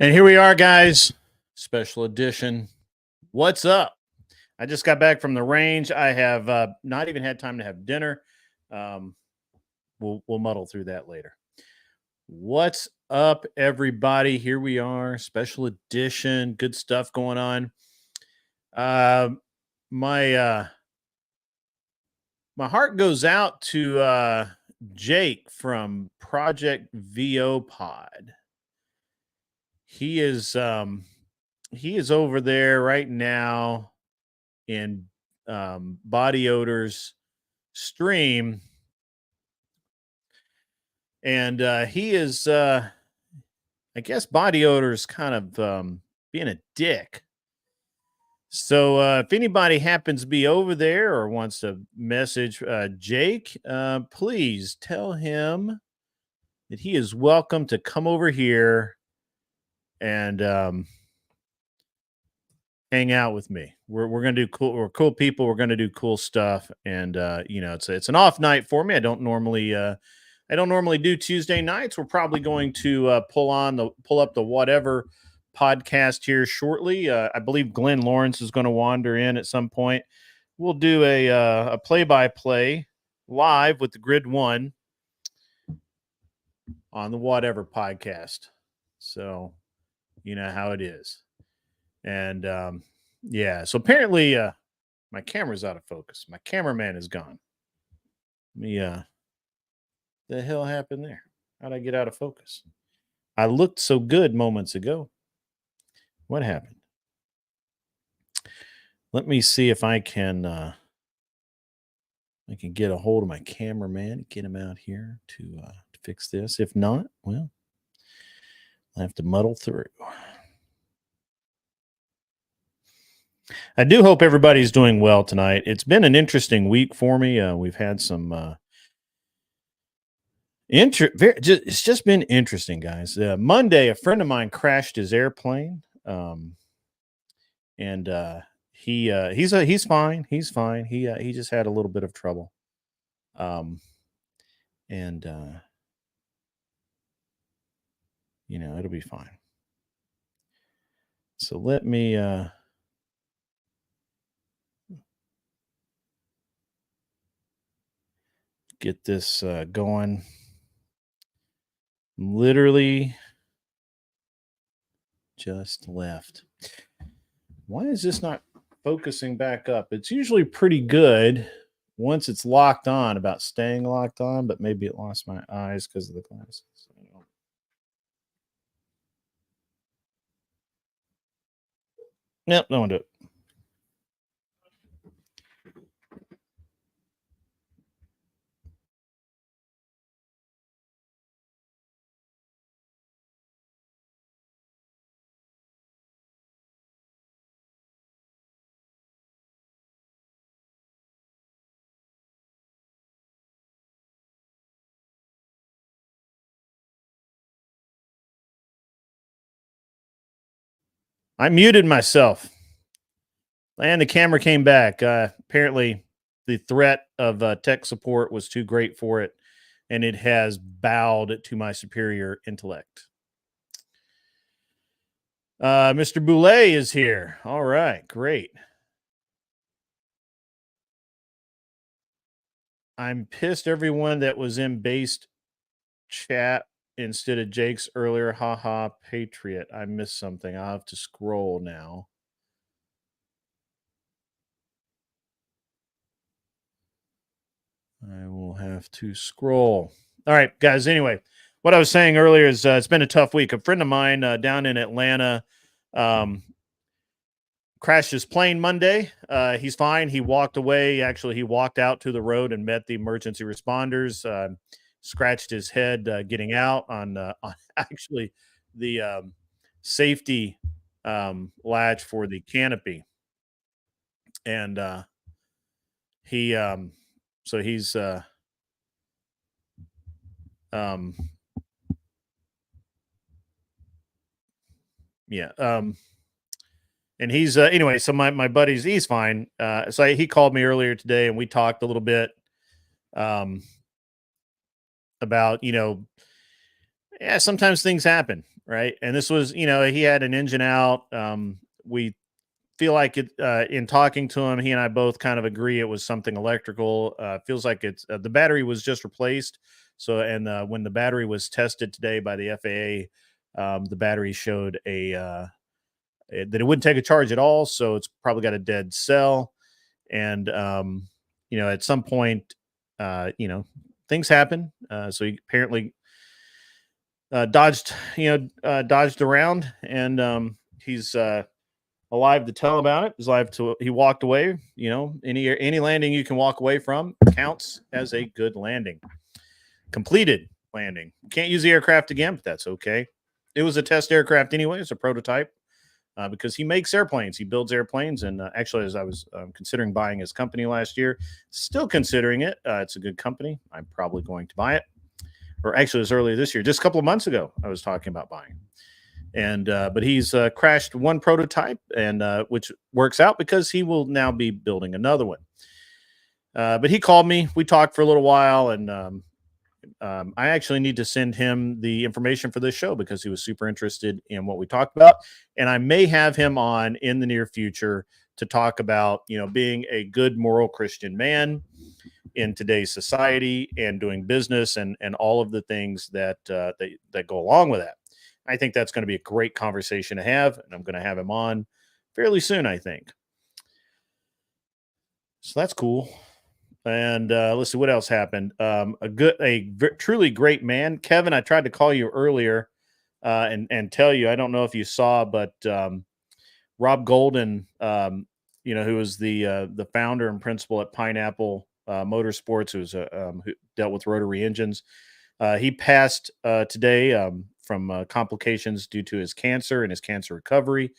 And here we are, guys. Special edition. What's up? I just got back from the range. I have not even had time to have dinner. Um, we'll muddle through that later. What's up, everybody? Here we are. Special edition. Good stuff going on. Uh, my my heart goes out to Jake from Project VO Pod. He is over there right now in Body Odor's stream, and he is I guess Body Odor's kind of being a dick. So if anybody happens to be over there or wants to message Jake, please tell him that he is welcome to come over here and hang out with me. We're gonna do cool. We're cool people. We're gonna do cool stuff, and it's an off night for me. I don't normally do Tuesday nights. We're probably going to pull up the whatever podcast here shortly. I believe Glenn Lawrence is going to wander in at some point. We'll do a play-by-play live with the Grid One on the whatever podcast. So you know how it is. And so apparently my camera's out of focus. My cameraman is gone. The hell happened there? How'd I get out of focus? I looked so good moments ago. What happened? Let me see if I can get a hold of my cameraman, get him out here to fix this. If not, well, I have to muddle through. I do hope everybody's doing well tonight. It's been an interesting week for me. We've had some it's just been interesting, guys. Monday, a friend of mine crashed his airplane, and he's fine. He's fine. He just had a little bit of trouble, and it'll be fine. So let me get this going. Literally just left. Why is this not focusing back up? It's usually pretty good once it's locked on, about staying locked on, but maybe it lost my eyes because of the glasses. Nope, don't do it. I muted myself, and the camera came back. Apparently, the threat of tech support was too great for it, and it has bowed to my superior intellect. Mr. Boulay is here. All right, great. I'm pissed everyone that was in based chat instead of Jake's earlier. Haha, Patriot. I missed something. I'll have to scroll now. I will have to scroll. All right, guys. Anyway, what I was saying earlier is it's been a tough week. A friend of mine down in Atlanta crashed his plane Monday. He's fine. He walked away. Actually, he walked out to the road and met the emergency responders. Scratched his head getting out on actually the safety latch for the canopy, and he's and he's anyway. So my buddy's he's fine. So he called me earlier today, and we talked a little bit about sometimes things happen. right? And this was, he had an engine out. We feel like it in talking to him, he and I both kind of agree it was something electrical. Feels like it's the battery was just replaced. So, and when the battery was tested today by the FAA, the battery showed that it wouldn't take a charge at all. So it's probably got a dead cell. And at some point, things happen. So he apparently dodged around, and he's alive to tell about it. He's alive to he walked away. Any landing you can walk away from counts as a good landing, completed landing. Can't use the aircraft again, but that's okay. It was a test aircraft anyway. It's a prototype. Because he makes airplanes, he builds airplanes, and actually, as I was considering buying his company last year, still considering it. It's a good company. I'm probably going to buy it, or actually, it was earlier this year, just a couple of months ago. I was talking about buying, and but he's crashed one prototype, and which works out because he will now be building another one. But he called me. We talked for a little while, and I actually need to send him the information for this show because he was super interested in what we talked about. And I may have him on in the near future to talk about, being a good moral Christian man in today's society and doing business and all of the things that go along with that. I think that's going to be a great conversation to have, and I'm going to have him on fairly soon, I think. So that's cool. And let's see what else happened. Truly great man, Kevin. I tried to call you earlier and tell you. I don't know if you saw, but Rob Golden, who was the founder and principal at Pineapple Motorsports, who dealt with rotary engines. He passed today from complications due to his cancer and his cancer recovery.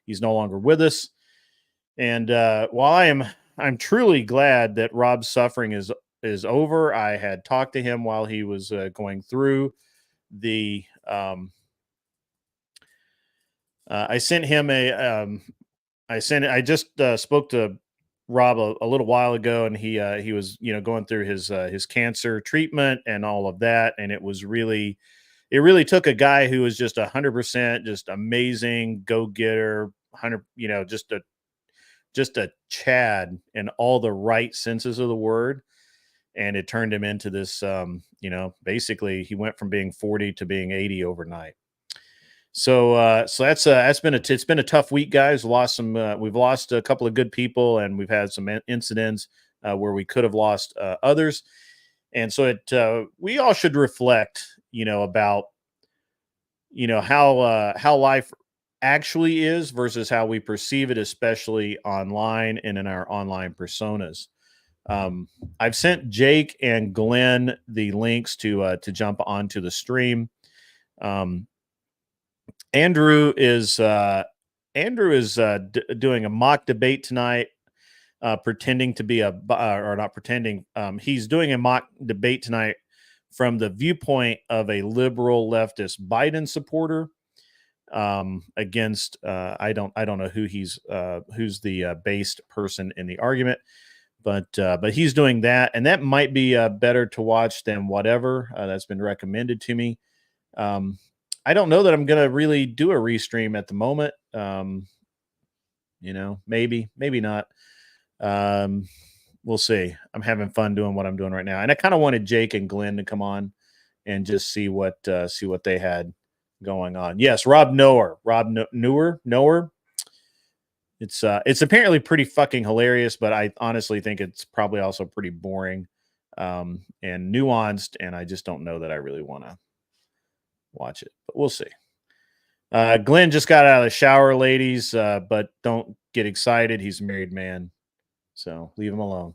He's no longer with us. And while I'm truly glad that Rob's suffering is over. I had talked to him while he was going through the. I sent him I just spoke to Rob a little while ago, and he was going through his cancer treatment and all of that, and it really took a guy who was just 100% just amazing go getter, 100 just a Chad in all the right senses of the word. And it turned him into this, basically he went from being 40 to being 80 overnight. So that's been it's been a tough week, guys. We've lost a couple of good people, and we've had some incidents where we could have lost others. And so we all should reflect, about, how life actually is versus how we perceive it, especially online and in our online personas. I've sent Jake and Glenn the links to jump onto the stream. Andrew is doing a mock debate tonight, pretending to be or not pretending. He's doing a mock debate tonight from the viewpoint of a liberal leftist Biden supporter against I don't know who's the based person in the argument, but he's doing that, and that might be better to watch than whatever that's been recommended to me. I don't know that I'm gonna really do a restream at the moment. Maybe not. We'll see. I'm having fun doing what I'm doing right now, and I kind of wanted Jake and Glenn to come on and just see what they had going on. Yes, Rob Noer. It's apparently pretty fucking hilarious, but I honestly think it's probably also pretty boring and nuanced, and I just don't know that I really want to watch it. But we'll see. Glenn just got out of the shower, ladies, but don't get excited. He's a married man, so leave him alone.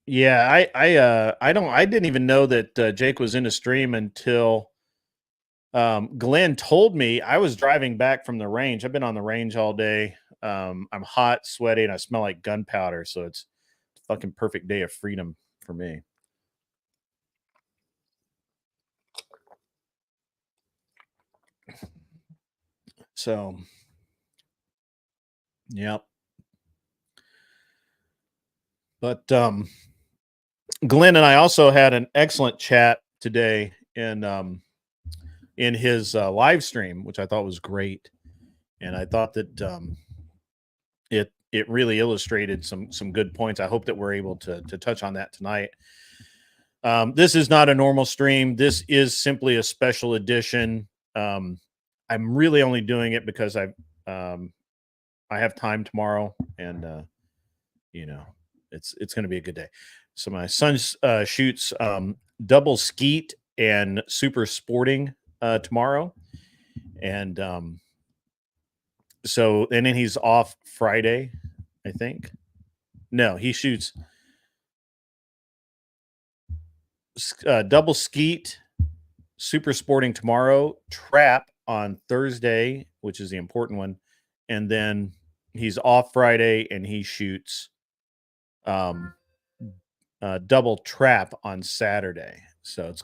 Yeah, I didn't even know that Jake was in a stream until Glenn told me. I was driving back from the range. I've been on the range all day. I'm hot, sweaty, and I smell like gunpowder. So it's a fucking perfect day of freedom for me. So, yep. But Glenn and I also had an excellent chat today in his live stream, which I thought was great, and I thought that it really illustrated some good points. I hope that we're able to touch on that tonight. This is not a normal stream. This is simply a special edition. I'm really only doing it because I have time tomorrow, and it's going to be a good day. So my son shoots double skeet and super sporting tomorrow, and and then he's off Friday, I think. No, he shoots double skeet, super sporting tomorrow, trap on Thursday, which is the important one, and then he's off Friday and he shoots double trap on Saturday. So it's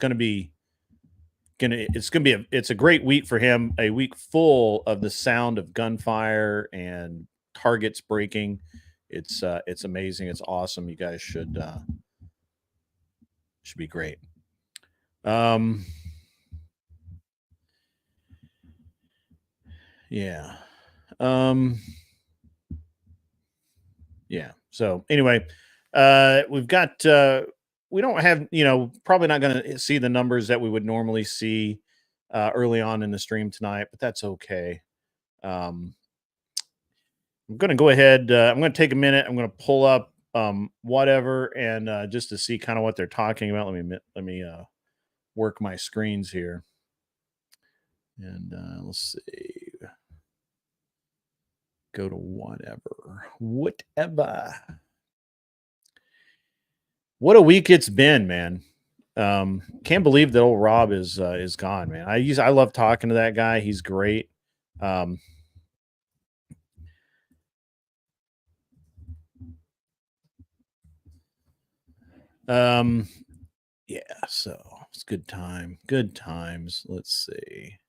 a great week for him, a week full of the sound of gunfire and targets breaking. It's amazing. It's awesome. You guys should be great. Yeah. Yeah. So anyway, we've got we don't have, probably not going to see the numbers that we would normally see early on in the stream tonight, but that's okay. I'm going to go ahead. I'm going to take a minute. I'm going to pull up whatever and just to see kind of what they're talking about. Let me work my screens here, and let's see. Go to whatever. What a week it's been, man. Can't believe that old Rob is gone, man. I love talking to that guy. He's great. Yeah, so it's good time. Good times. Let's see.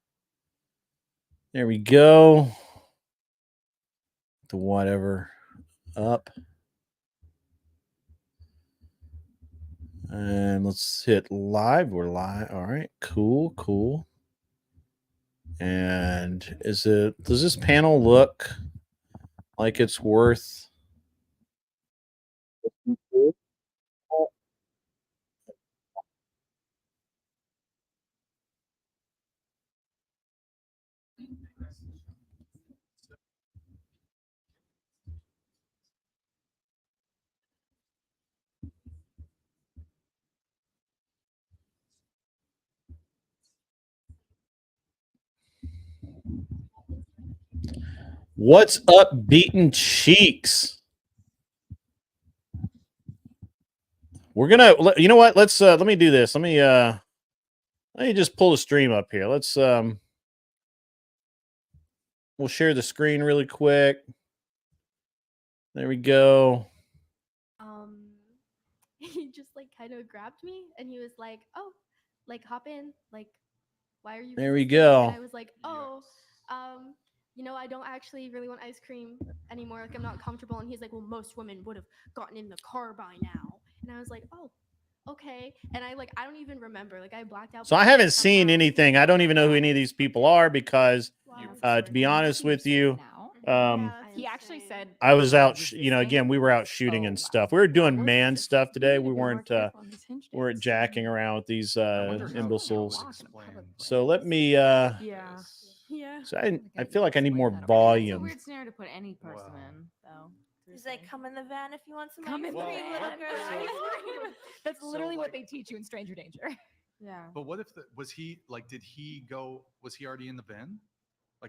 There we go. The whatever up. And let's hit live. We're live. All right. Cool. And does this panel look like it's worth? What's up, Beaten Cheeks? We're gonna, you know what? Let's let me do this. Let me just pull the stream up here. Let's we'll share the screen really quick. There we go. He just kind of grabbed me and he was like, "Oh, hop in. Why are you?" There we go. And I was like, "Oh, I don't actually really want ice cream anymore. I'm not comfortable." And he's like, "Well, most women would have gotten in the car by now." And I was like, "Oh, okay." And I don't even remember. I blacked out. So I haven't seen anything. I don't even know who any of these people are because, to be honest with you, he actually said I was out. Again, we were out shooting and stuff. We were doing man stuff today. We weren't jacking around with these imbeciles. So let me. So I feel like I need more volume. It's a weird scenario to put any person in, though. He's like, "Come in the van if you want some Come ice in the cream, van. little girl." That's literally what they teach you in Stranger Danger. Yeah. But what if was he already in the van?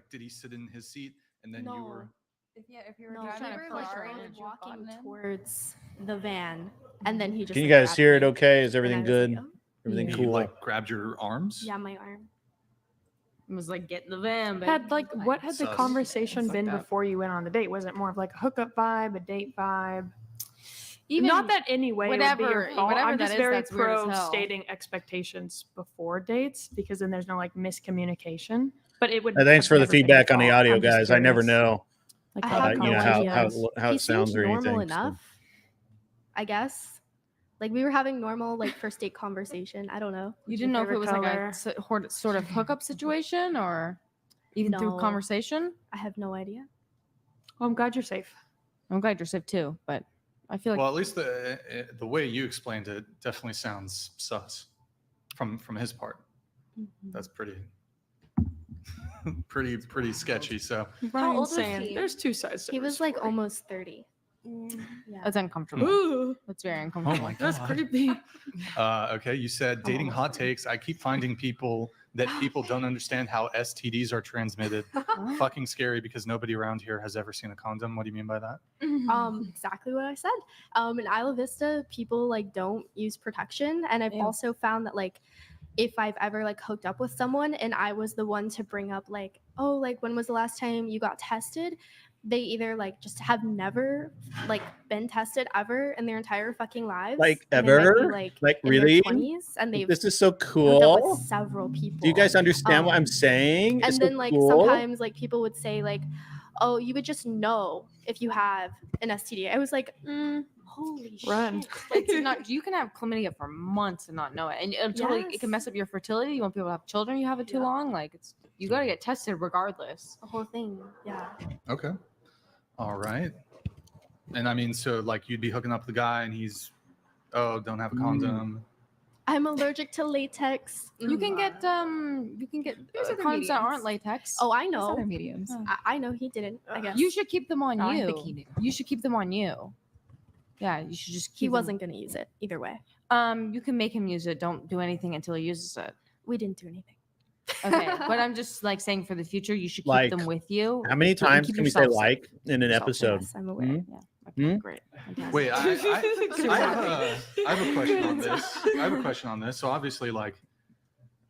Did he sit in his seat and then you were? If you were driving driving we were car walking towards the van, and then he just. Can you guys hear it? me, Okay, is everything good? Oh. Everything He cool? grabbed your arms? Yeah, my arm. It was like, "Get in the van." What had the Sus. conversation Fuck been that. before you went on the date? Was it more of a hookup vibe, a date vibe? Even Not that anyway would be whatever- your fault. whatever I'm that just is, very that's weird as pro hell. stating expectations before dates because then there's no miscommunication. But it would. Thanks for the never been your feedback on the fault. audio, I'm just guys. I never curious. know, I had no idea. how He it sounds seemed or normal anything. So. enough. I guess. Like we were having normal like first date conversation. I don't know. You didn't know if it favorite was like color? a sort of hookup situation or even through No. conversation. I have no idea. Well, I'm glad you're safe. I'm glad you're safe too, but I feel like Well, at least the way you explained it definitely sounds sus from his part. That's pretty sketchy. So Ryan's old was saying he? there's two sides to He every was like story. almost 30. Mm. Yeah. that's uncomfortable. Ooh, That's very oh uncomfortable. my that's god. creepy. Okay, you said dating hot takes. I keep finding people don't understand how STDs are transmitted. Fucking scary because nobody around here has ever seen a condom. What do you mean by that? Exactly what I said. In Isla Vista, people like don't use protection, and I've Ew. also found that like if I've ever like hooked up with someone and I was the one to bring up like, oh, like when was the last time you got tested? They either like just have never like been tested ever in their entire fucking lives. Like and they might be, ever? Like in really? their 20s, and they've This is so hooked up cool. with several people. Do you guys understand what I'm saying? And It's then so like cool. sometimes like people would say like, oh, you would just know if you have an STD. I was like, holy Run. shit. It's not. You can have chlamydia for months and not know it, and it totally it can mess up your fertility. You won't be able to have children. You have it too long. Like you got to get tested regardless. The whole thing. Yeah. Okay. All right. And I mean, so like you'd be hooking up the guy and he's, don't have a condom. I'm allergic to latex. You can get There's other condoms that aren't mediums. latex. Oh, I There's know. other mediums. I know he didn't. I guess You should keep them on Oh, I you. think he knew. You should keep them on you. Yeah, you should just keep. he them- wasn't gonna use it either way. You can make him use it. Don't do anything until he uses it. We didn't do anything. Okay, but I'm just like saying for the future, you should keep Like, them with you. How many and times keep can we say yourself safe. like in an Yourself safe. episode? Yes, I'm aware. Mhm. Yeah. Okay, Hmm? great. Fantastic. Wait, I have a question on this. I have a question on this. So obviously, like,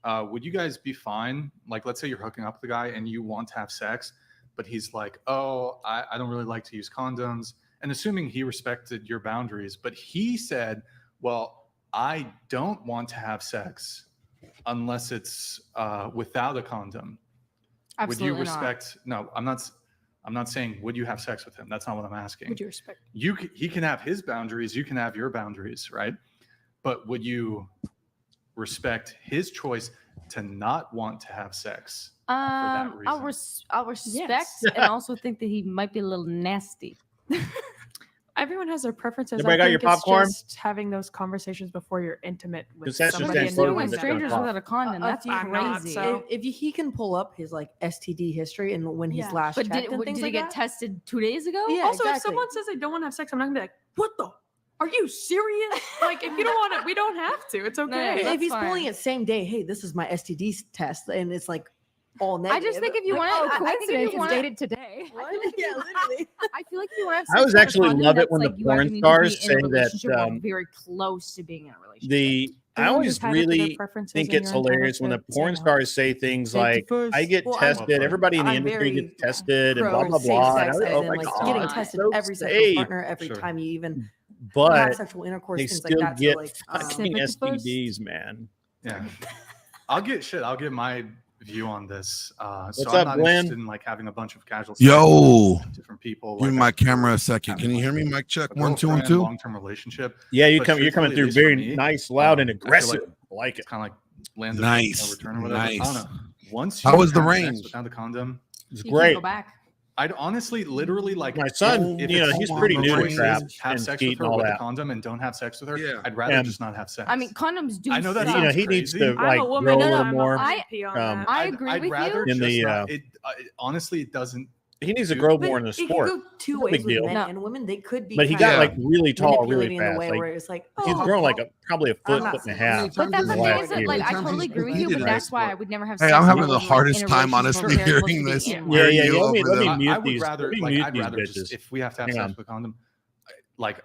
would you guys be fine? Like, let's say you're hooking up with the guy and you want to have sex, but he's like, oh, I don't really like to use condoms. And assuming he respected your boundaries, but he said, well, I don't want to have sex unless it's without a condom. Absolutely would you not. respect? No, I'm not saying would you have sex with him. That's not what I'm asking. Would you respect? He can have his boundaries, you can have your boundaries, right? But would you respect his choice to not want to have sex? that I'll reason. I'll respect Yes. and also think that he might be a little nasty. Everyone has their preferences. Everybody I got your think it's popcorn? Just having those conversations before you're intimate with 'Cause that's just somebody that and floating knowing that's that gonna strangers pop. without a condom. That's I'm not, crazy. so- If he can pull up his like STD history and when he's Yeah. last But checked and did things he like get that, tested 2 days ago? Yeah, Also, if exactly. someone says they don't want to have sex, I'm not gonna be like, what the? Are you serious? Like, if you don't want it, we don't have to. It's okay. yeah, if he's that's pulling fine. it same day, hey, this is my STD test, and it's like all I negative. just think if you like, want to, oh, I think if you want to, dated today. what? Yeah, literally. I feel like if you want to have I sex always without a actually condom, love it that's when the like you actually porn need to stars be in a say that, relationship or um, very close to being in a relationship. I Everyone always just have it to their really preferences think and it's you're entitled hilarious when the to say porn no. stars say things like, I get Well, I'm- tested, everybody in the I'm industry very, gets tested, and blah, pro blah, safe blah. sex, And as oh in my like God, getting it's tested so every sexual safe. partner every Sure. time you even have But sexual intercourse, they things still like that. get So like, fucking Sniff at the first. STDs, man. Yeah. I'll get my view on this. So What's I'm up, not Glenn? interested in like having a bunch of casual sex Yo, with different people. give me like, my I'm camera a second. having, Can you like, hear me? Mic check. a 1 2 1 girlfriend, 2. long-term relationship. Yeah, But you're coming truthfully, through at least for very me, nice, loud, and I feel aggressive. like I like it. It's kind of like land of Nice, no return or whatever. I nice. don't know. Once How you was the have sex range? without a condom, It's You can't great. go back. I'd honestly, literally, like My son, if you know, it's he's on pretty the new to range, crap have and sex skeet with and her all with a that. condom and don't have sex with her, Yeah. I'd rather And just not have sex. I mean, condoms do. I know that You know, sounds he needs crazy. to I'm like a woman. grow a no, little I'm more. not I- gonna pee on um, that. I agree with rather you. In the, just not- honestly, it doesn't. He needs to Dude, grow but more in the it sport. could go two No big ways with deal. men No. and women. They could be. But he kind got of like really tall, really manipulating in the fast. way Like where it's like, he's oh, grown like well, probably a I'm foot, not foot and a saying- half. But that's in the the thing last is that, year. like, I Sometimes totally he's agree with you, but repeated, that's right? why I would never have Hey, sex. I'm with having anyone the who was hardest in a time, relationship honestly, where they're supposed hearing to be this. in and one. Yeah, hearing yeah, you yeah. over Let me the- mute I would these. rather, Let me like, mute I'd these rather just, bitches. if we have to have Hang sex on. with a condom,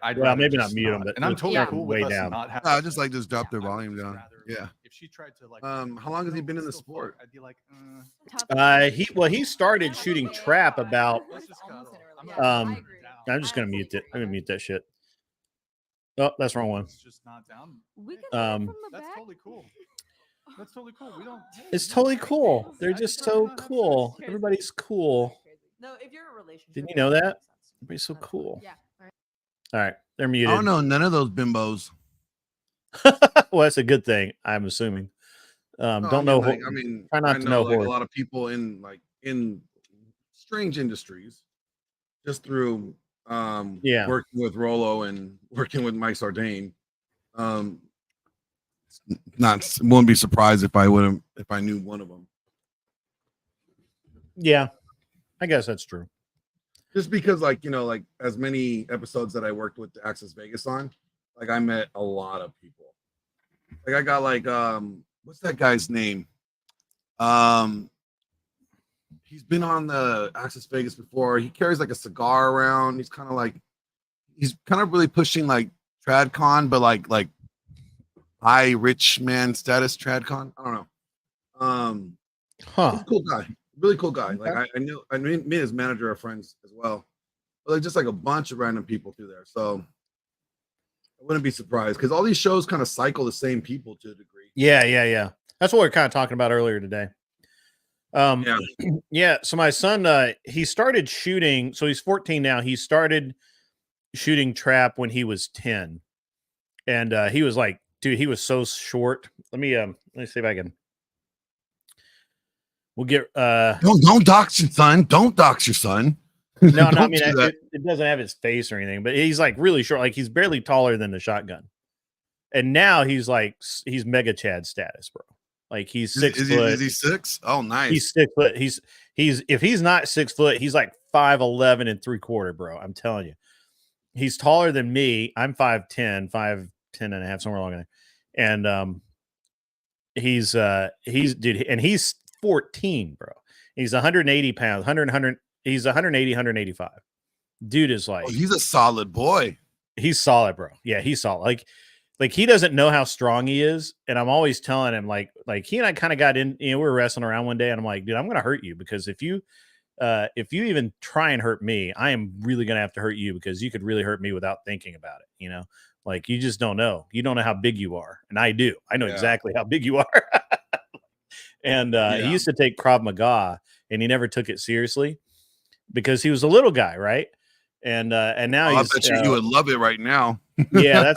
I'd Well, rather maybe just not mute 'em, but and I'm let's totally Yeah. cool way with us down. not having No, sex. just like just drop their I would volume just down. rather, Yeah. like, if she tried to like, How long has he been in the still sport? fuck, I'd be like, He started shooting trap about. let's just cuddle. I'm Yeah, not Um, I down. agree. I'm just gonna mute it. I'm gonna mute that shit. Oh, that's the wrong one. It's just not down. We can Um, from the That's back. totally cool. That's totally cool. We don't. It's totally cool. They're just so cool. Everybody's cool. No, if you're in a relationship, Didn't you know that that? makes sense. Everybody's so That's cool. Yeah. All right. All right, they're I muted. don't know none of those bimbos. Well, that's a good thing, I'm assuming. No, Don't know. Like, I mean, try not I to know know like horse. a lot of people in strange industries, just through Yeah. working with Rolo and working with Mike Sardane. Not won't be surprised if I knew one of them. Yeah, I guess that's true. Just because, like, like as many episodes that I worked with the Access Vegas on, like I met a lot of people. Like I got like what's that guy's name? He's been on the Access Vegas before. He carries like a cigar around. He's kind of really pushing like TradCon, but like high rich man status TradCon. I don't know. He's a cool guy, really cool guy. Like I mean, me and his manager are friends as well. But like just like a bunch of random people through there. So I wouldn't be surprised because all these shows kind of cycle the same people to a degree. Yeah. That's what we are kind of talking about earlier today. Yeah. So my son, he started shooting. So he's 14 now. He started shooting trap when he was 10, and he was like, dude, he was so short. Let me see if I can. We'll get. Don't dox your son. Don't dox your son. No, I Don't mean do that. it doesn't have his face or anything, but he's like really short. Like he's barely taller than the shotgun. And now he's mega Chad status, bro. Like he's 6 foot. Is he 6? Oh, nice. He's 6 foot. He's if he's not 6 foot, he's like 5'11" and 3/4, bro. I'm telling you. He's taller than me. I'm 5'10", 5'10" and a half, somewhere along there. And he's dude, and he's 14, bro. He's 180 pounds, 100, he's 180, 185. Dude is like, he's a solid boy. He's solid, bro. Yeah, he's solid. Like he doesn't know how strong he is, and I'm always telling him like he and I kind of got in. We were wrestling around one day, and I'm like, dude, I'm gonna hurt you because if you even try and hurt me, I am really gonna have to hurt you because you could really hurt me without thinking about it. Like you just don't know. You don't know how big you are, and I do. I know exactly how big you are. And he used to take Krav Maga, and he never took it seriously because he was a little guy, right? And now I bet you would love it right now. Yeah,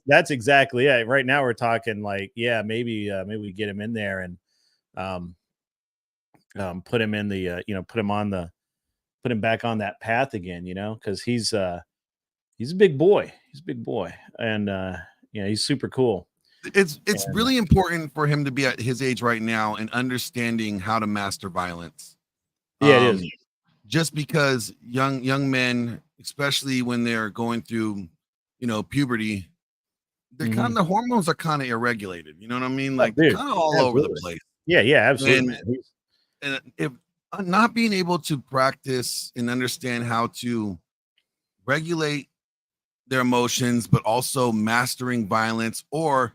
that's exactly it. Right now we're talking like, yeah, maybe we get him in there and put him in the put him back on that path again, because he's a big boy. He's a big boy, and he's super cool. It's really important for him to be at his age right now and understanding how to master violence. Yeah, it is. Just because young men, especially when they're going through, puberty, they're the hormones are kind of irregulated. You know what I mean? Like kind of all over the place. Yeah, absolutely. And if not being able to practice and understand how to regulate their emotions, but also mastering violence or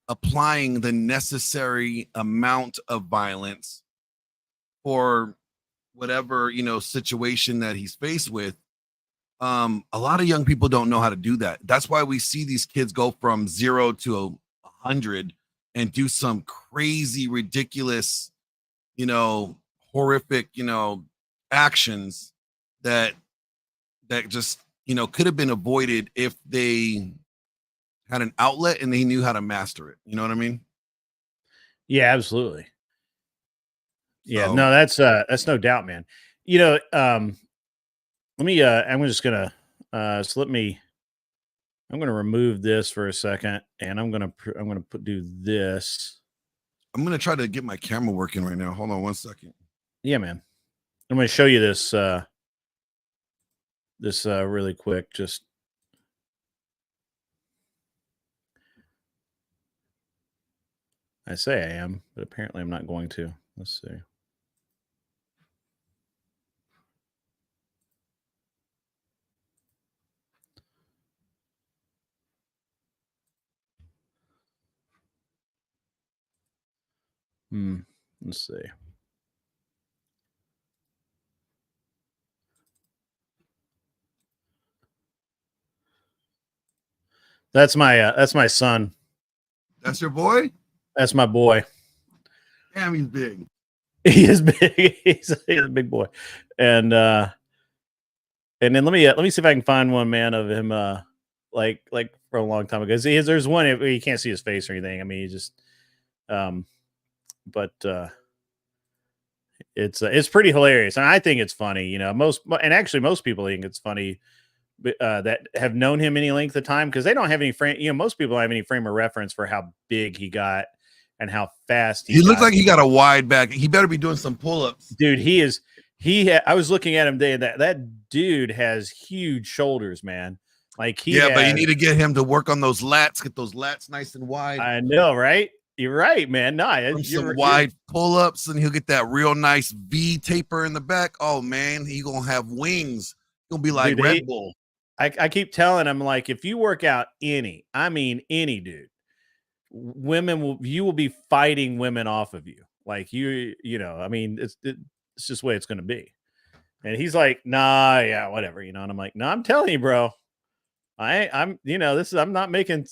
applying the necessary amount of violence for whatever situation that he's faced with, a lot of young people don't know how to do that. That's why we see these kids go from 0 to 100 and do some crazy, ridiculous, horrific, actions that just could have been avoided if they had an outlet and they knew how to master it. You know what I mean? Yeah, absolutely. Yeah, no, that's no doubt, man. Let me I'm just gonna I'm gonna remove this for a second, and I'm gonna do this. I'm gonna try to get my camera working right now. Hold on 1 second. Yeah, man. I'm gonna show you this really quick. Just I say I am, but apparently I'm not going to. Let's see. Let's see. That's my son. That's your boy? That's my boy. Damn, he's big. He is big. He's a big boy. And And then let me see if I can find one, man, of him like for a long time ago. There's one where you can't see his face or anything. I mean, he just but it's pretty hilarious, and I think it's funny. You know, most people think it's funny that have known him any length of time, because they don't have any frame. You know, most people don't have any frame of reference for how big he got and how fast He looks got. like he got a wide back. He better be doing some pull-ups. Dude, I was looking at him today. That dude has huge shoulders, man. Like but you need to get him to work on those lats. Get those lats nice and wide. I know, right? You're right, man. No, Some wide pull-ups, and he'll get that real nice V taper in the back. Oh man, he gonna have wings. He'll be like Dude, Red Bull. I keep telling him, like, if you work out any dude, you will be fighting women off of you. Like you know, I mean, it's just the way it's going to be. And he's like, nah, yeah, whatever, you know. And I'm like, no, I'm telling you, bro, I'm not making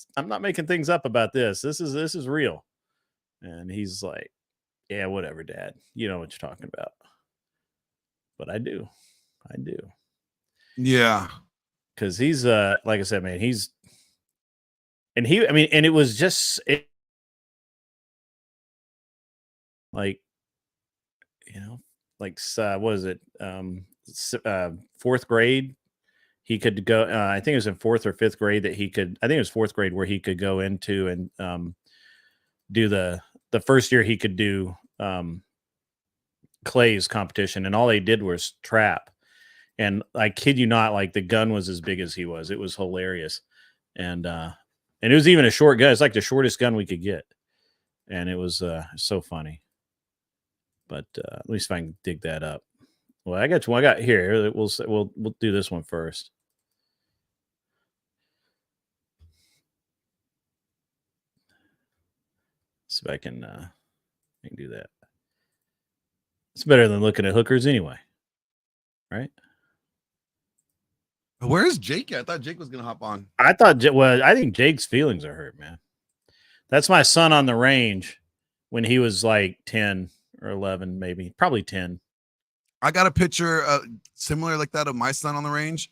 things up about this. This is real. And he's like, yeah, whatever, Dad. You know what you're talking about. But I do. Yeah. Because he's like I said, man, and it was just like, you know, like what is it? Fourth grade. He could go. I think it was in fourth or fifth grade that he could. I think it was fourth grade where he could go into and do the first year he could do Clay's competition, and all they did was trap. And I kid you not, like the gun was as big as he was. It was hilarious, and it was even a short gun. It's like the shortest gun we could get, and it was so funny. But at least if I can dig that up. Well, I got here. We'll do this one first. See if I can do that. It's better than looking at hookers anyway, right? Where's Jake at? I thought Jake was gonna hop on. I think Jake's feelings are hurt, man. That's my son on the range when he was like 10 or 11, maybe, probably 10. I got a picture similar like that of my son on the range,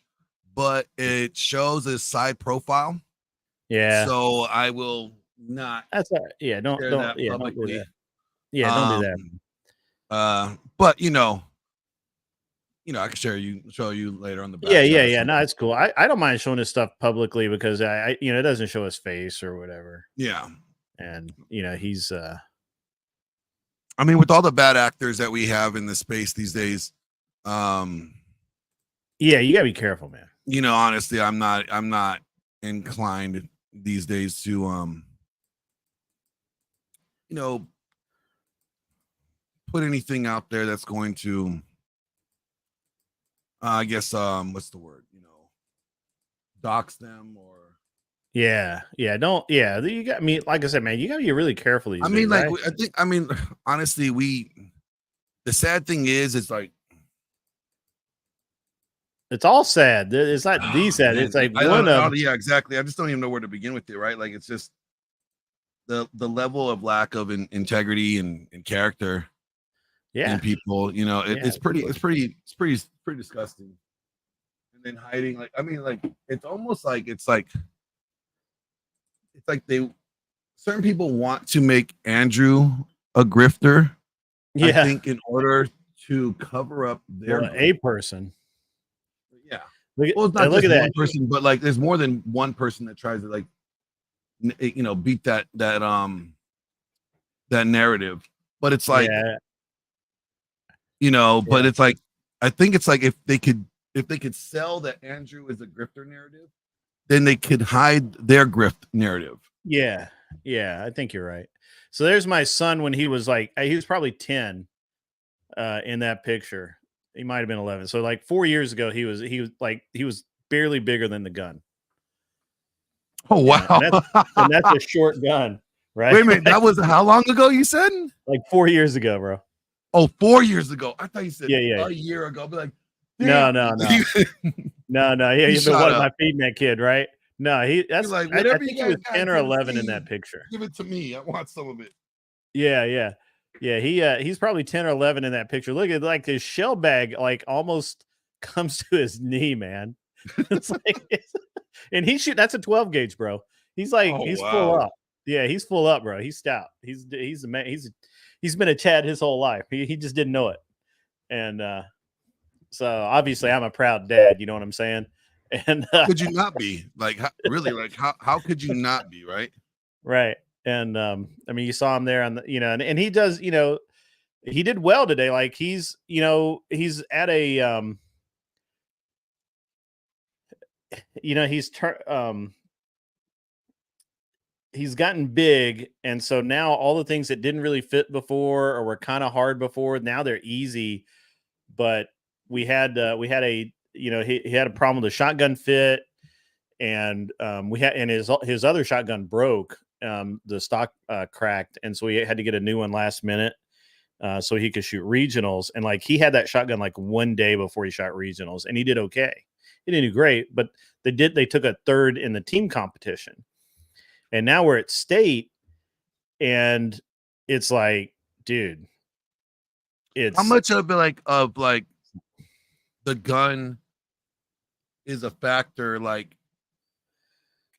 but it shows his side profile. Yeah. So I will not. That's yeah. Don't do that. Yeah, don't do that. Yeah, don't do that. But I can show you later on the back. Yeah. No, it's cool. I don't mind showing this stuff publicly because I it doesn't show his face or whatever. Yeah. And he's I mean, with all the bad actors that we have in the space these days, yeah, you gotta be careful, man. Honestly, I'm not inclined these days to put anything out there that's going to I guess what's the word? Dox them or don't you got me, like I said, man, you gotta be really careful these days, like right? honestly, the sad thing is it's like it's all sad. It's not the sad. Man, it's like yeah, exactly. I just don't even know where to begin with it, right? Like it's just the level of lack of integrity and character in people, it's pretty disgusting. And then hiding, it's almost like it's like certain people want to make Andrew a grifter. I think in order to cover up a person. Yeah. Look at that one person, but like there's more than one person that tries to beat that narrative. But it's like but it's like I think it's like if they could sell that Andrew is a grifter narrative, then they could hide their grift narrative. Yeah, I think you're right. So there's my son when he was probably 10 in that picture. He might have been 11. So like 4 years ago, he was barely bigger than the gun. Oh wow! And that's a short gun, right? Wait a minute, that was how long ago? You said like 4 years ago, bro. Oh, 4 years ago. I thought you said a year ago. I'll be like, no. Yeah, you've been what am I feeding that kid, right? No, that's like I think he was 10 or 11 in that picture. Give it to me. I want some of it. Yeah. He's probably 10 or 11 in that picture. Look at like his shell bag, like almost comes to his knee, man. It's like, and that's a 12 gauge, bro. He's like, Oh, he's wow. full up. Yeah, he's full up, bro. He's stout. He's a man. He's been a Chad his whole life. He just didn't know it. And so obviously I'm a proud dad, you know what I'm saying? And Could you not be like really like how could you not be, right? right. And I mean, you saw him there on the, and he does, he did well today. Like he's at a he's gotten big, and so now all the things that didn't really fit before or were kind of hard before, now they're easy. But we had a he had a problem with the shotgun fit, and his other shotgun broke, the stock cracked, and so he had to get a new one last minute so he could shoot regionals. And like he had that shotgun like one day before he shot regionals, and he did okay. He didn't do great, but they took a third in the team competition. And now we're at state, and it's like, dude, How much of the gun is a factor? Like,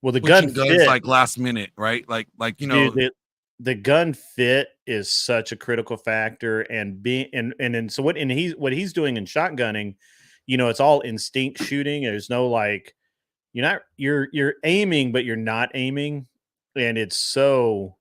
well, the switching gun guns fit, like last minute, right? Like dude, the gun fit is such a critical factor, and so what he's doing in shotgunning, it's all instinct shooting. There's no like, you're aiming, but you're not aiming. And it's so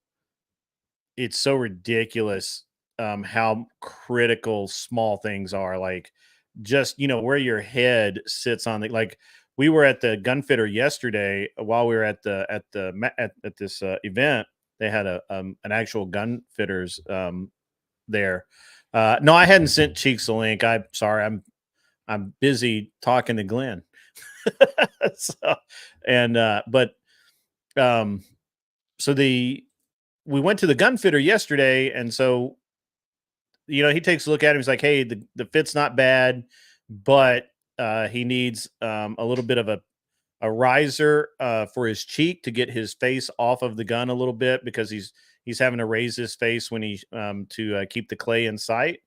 ridiculous how critical small things are. Like just where your head sits on the, like we were at the gun fitter yesterday while we were at this event. They had an actual gun fitters there. No, I hadn't sent Cheeks a link. I'm sorry, I'm busy talking to Glenn. So we went to the gun fitter yesterday, and so he takes a look at him. He's like, hey, the fit's not bad, but he needs a little bit of a riser for his cheek to get his face off of the gun a little bit, because he's having to raise his face when he to keep the clay in sight.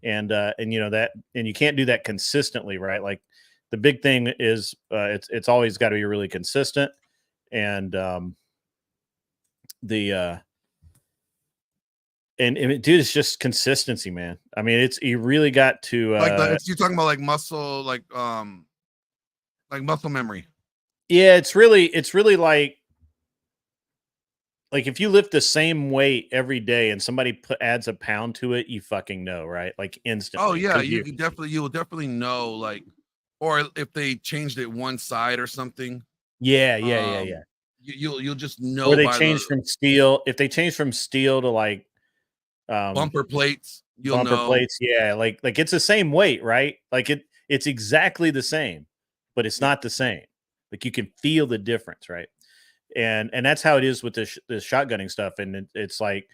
And you can't do that consistently, right? Like the big thing is it's always got to be really consistent. And and dude, it's just consistency, man. I mean, you really got to you're talking about like muscle, like muscle memory. Yeah, it's really like if you lift the same weight every day and somebody adds a pound to it, you fucking know, right? Like instantly. Oh yeah, you will definitely know, like, or if they changed it one side or something. Yeah. You'll just know. Or they change from steel. If they change from steel to like bumper plates, plates, yeah, like it's the same weight, right? Like it's exactly the same, but it's not the same. Like you can feel the difference, right? And that's how it is with this shotgunning stuff. And it's like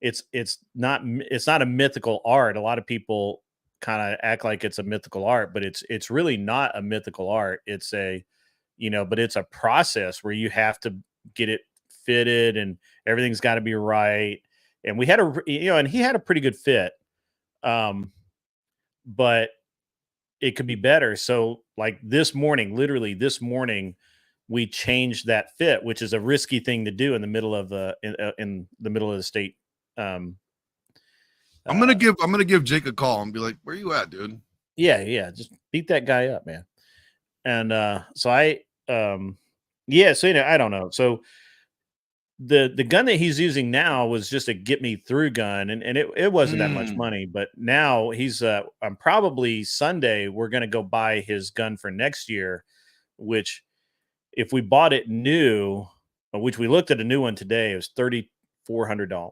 it's not a mythical art. A lot of people kind of act like it's a mythical art, but it's really not a mythical art. It's but it's a process where you have to get it fitted, and everything's got to be right. And we had and he had a pretty good fit, but it could be better. So like literally this morning, we changed that fit, which is a risky thing to do in the middle of the state. I'm gonna give Jake a call and be like, "Where you at, dude?" Yeah, just beat that guy up, man. And so I I don't know. So the gun that he's using now was just a get me through gun, and it wasn't that much money. But now he's I'm probably Sunday we're gonna go buy his gun for next year, which if we bought it new, which we looked at a new one today, it was $3,400.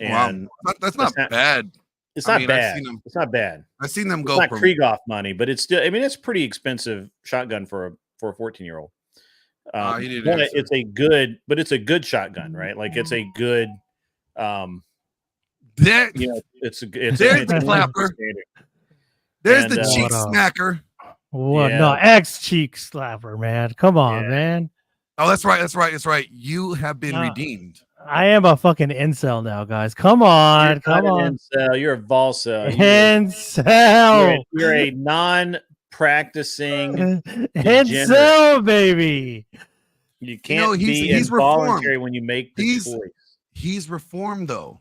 And wow, that's not bad. It's not bad. It's not bad. I've seen them go. It's not Krieghoff money, but it's still. I mean, it's pretty expensive shotgun for a 14-year-old. It's a good shotgun, right? Like it's a good. It's a clapper. There's the cheek smacker. Well, no, ex cheek slapper, man. Come on, man. Oh, that's right. You have been redeemed. I am a fucking incel now, guys. Come You're on, not come an on. incel. You're a Volcel. Incel. You're a non-practicing degenerate. Incel, baby. You You can't know, be he's involuntary reformed. when you make the He's- choice. He's reformed though.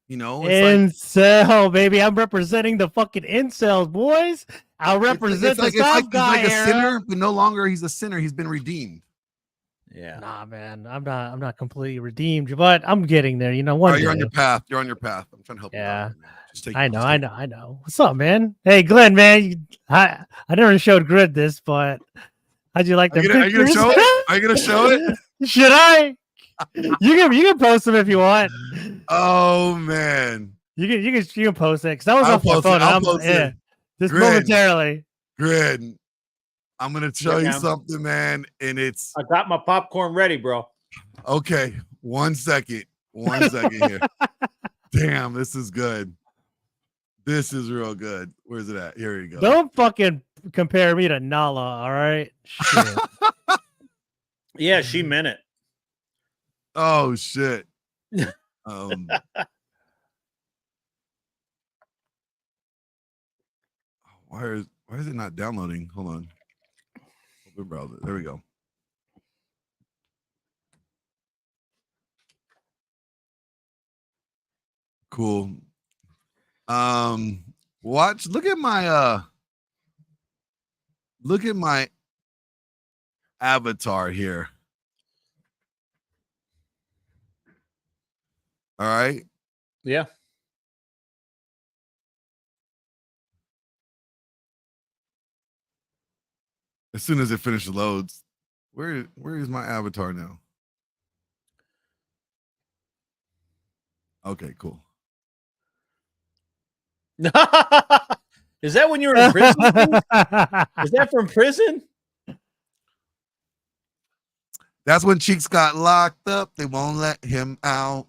You know, it's like Incel, baby. I'm representing the fucking incels, boys. I'll represent the it's soft like he's guy like a era. sinner, but no longer he's a sinner. He's been redeemed. Yeah. Nah, man. I'm not completely redeemed, but I'm getting there. You know, All one right, you're day. on your path. You're on your path. I'm trying to help you Yeah. out. Man. Just take, I know, just I take- know, I know. What's up, man? Hey, Glenn, man. I never showed Grid this, but how'd you like Are the you gonna pictures? show it? Are you gonna show it? Should I? You can post them if you want. Oh man, You can post it because I was I'll off my post it. phone. I'll I'm post yeah, it. just Grin. momentarily. Grid. I'm gonna show Yeah, you man. something, man, and it's I got my popcorn ready, bro. okay. 1 second. 1 second here. Damn, this is good. This is real good. Where's it at? Here we go. Don't fucking compare me to Nala. All right. Shit. Yeah, she meant it. Oh shit. Um, why is it not downloading? Hold on. Open browser. There we go. Cool. Watch. Look at my avatar here. All right. Yeah. As soon as it finishes loads, where is my avatar now? Okay, cool. Is that when you were in prison? Is that from prison? That's when Cheeks got locked up. They won't let him out.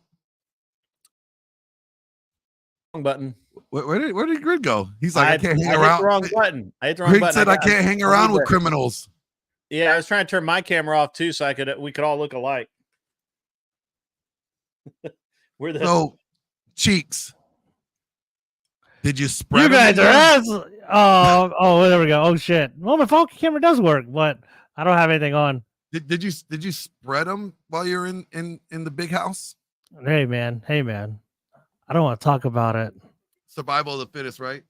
Wrong button. Where did Grid go? He's like, I can't hang hit around. the wrong button. I hit the wrong Grid button. said I can't hang around with criminals. Yeah, I was trying to turn my camera off too, so we could all look alike. We're the So, Cheeks, did you spread? You them guys are anymore? ass. Oh, there we go. Oh shit. Well, my phone camera does work, but I don't have anything on. Did you spread them while you're in the big house? Hey man. I don't want to talk about it. Survival of the fittest, right?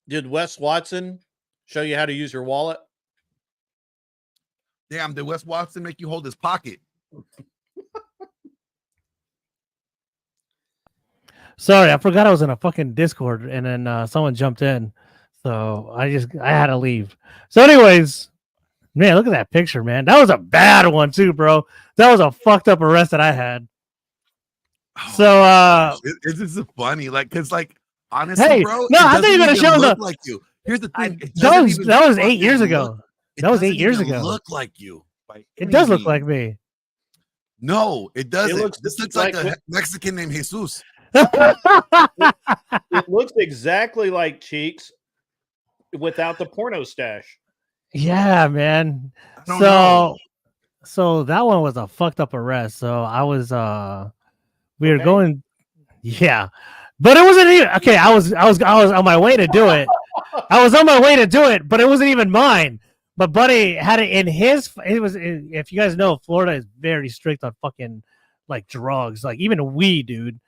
Did Wes Watson show you how to use your wallet? Damn, did Wes Watson make you hold his pocket? Sorry, I forgot I was in a fucking Discord, and then someone jumped in, so I had to leave. So, anyways, man, look at that picture, man. That was a bad one too, bro. That was a fucked up arrest that I had. So, It's just funny, like, cause like honestly, hey, bro, no, it I think you're doesn't gonna even show look the. like you. Here's the thing. it That doesn't was even that was 8 fucking years look- ago. it That was doesn't 8 years even ago. Look like you. By It any does look means. like me. No, it doesn't. looks This looks like like a what- Mexican named Jesus. It looks exactly like Cheeks without the porno stash. Yeah, man. I don't know. So that one was a fucked up arrest. So I was we were Okay. going, yeah, but it wasn't even okay. I was on my way to do it. I was on my way to do it, but it wasn't even mine. But Buddy had it in his. It was, if you guys know, Florida is very strict on fucking like drugs, like even weed, dude.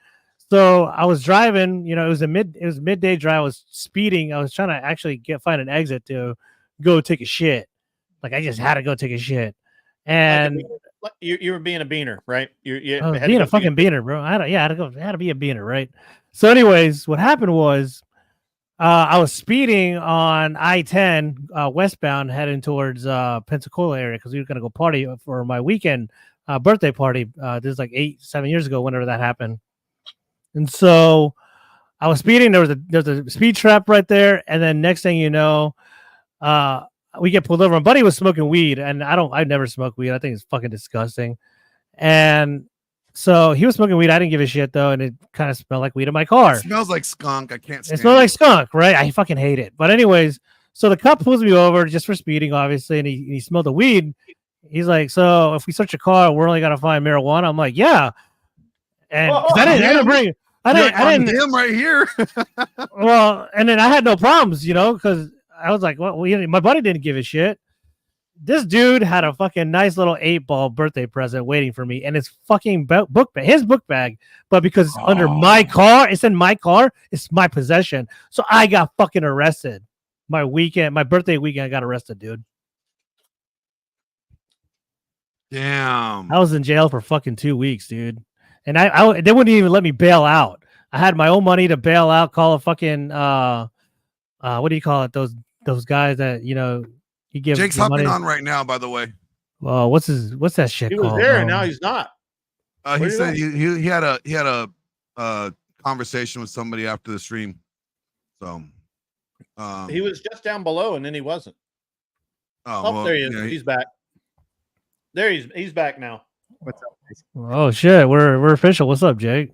So I was driving. You know, it was midday drive. I was speeding. I was trying to actually find an exit to go take a shit. Like I just had to go take a shit, and Like you were being a beaner, right? You I was had to being go a fucking beaner, bro. I had to be a beaner, right? So, anyways, what happened was, I was speeding on I-10 westbound, heading towards Pensacola area because we were gonna go party for my weekend birthday party. This is like 7 years ago, whenever that happened. And so, I was speeding. There's a speed trap right there, and then next thing you know, we get pulled over. And Buddy was smoking weed, and I never smoke weed. I think it's fucking disgusting. And so he was smoking weed. I didn't give a shit though, and it kind of smelled like weed in my car. It smells like skunk. I can't It stand smelled like skunk, right? I fucking hate it. But anyways, So the cop pulls me over just for speeding, obviously, and he smelled the weed. He's like, so if we search your car, we're only gonna find marijuana. I'm like, yeah. And 'cause I didn't bring, I didn't, him right here. well, and then I had no problems, because I was like, well, my buddy didn't give a shit. This dude had a fucking nice little 8-ball birthday present waiting for me, and it's fucking book bag, his book bag. But because it's under my car, it's in my car, it's my possession. So I got fucking arrested. My birthday weekend, I got arrested, dude. Damn. I was in jail for fucking 2 weeks, dude. And they wouldn't even let me bail out. I had my own money to bail out. Call a fucking what do you call it? Those guys that you give. Jake's hopping on right now, by the way. What's that shit He called? was there, and now he's not. He said he had a conversation with somebody after the stream. So He was just down below, and then he wasn't. Oh, well, there he is. yeah, He's back. There he's back now. What's up, guys? Oh shit, we're official. What's up, Jake?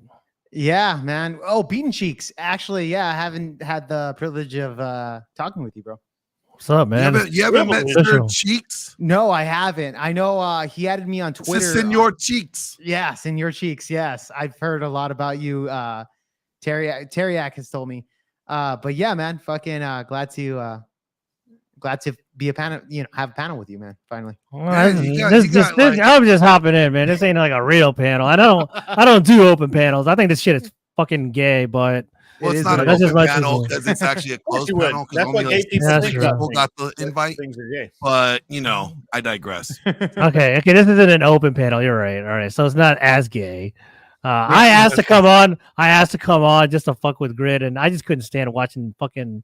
Yeah, man. Oh, Beaten Cheeks. Actually, yeah, I haven't had the privilege of talking with you, bro. What's up, man? You haven't met Official. Sir Cheeks? No, I haven't. I know he added me on Twitter. It's Senor Cheeks. Yeah, Senor Cheeks. Yes, I've heard a lot about you. Teriak has told me. But yeah, man, fucking glad to be a panel. Have a panel with you, man. Finally. I'm just hopping in, man. This ain't like a real panel. I don't do open panels. I think this shit is fucking gay, but Well, it's is not what an it is. open panel because it's actually a closed you would. panel. That's what gay people That's think true. about People things. got the invite, Things are gay. but I digress. okay. This isn't an open panel. You're right. All right, so it's not as gay. I asked to come on just to fuck with Grid, and I just couldn't stand watching fucking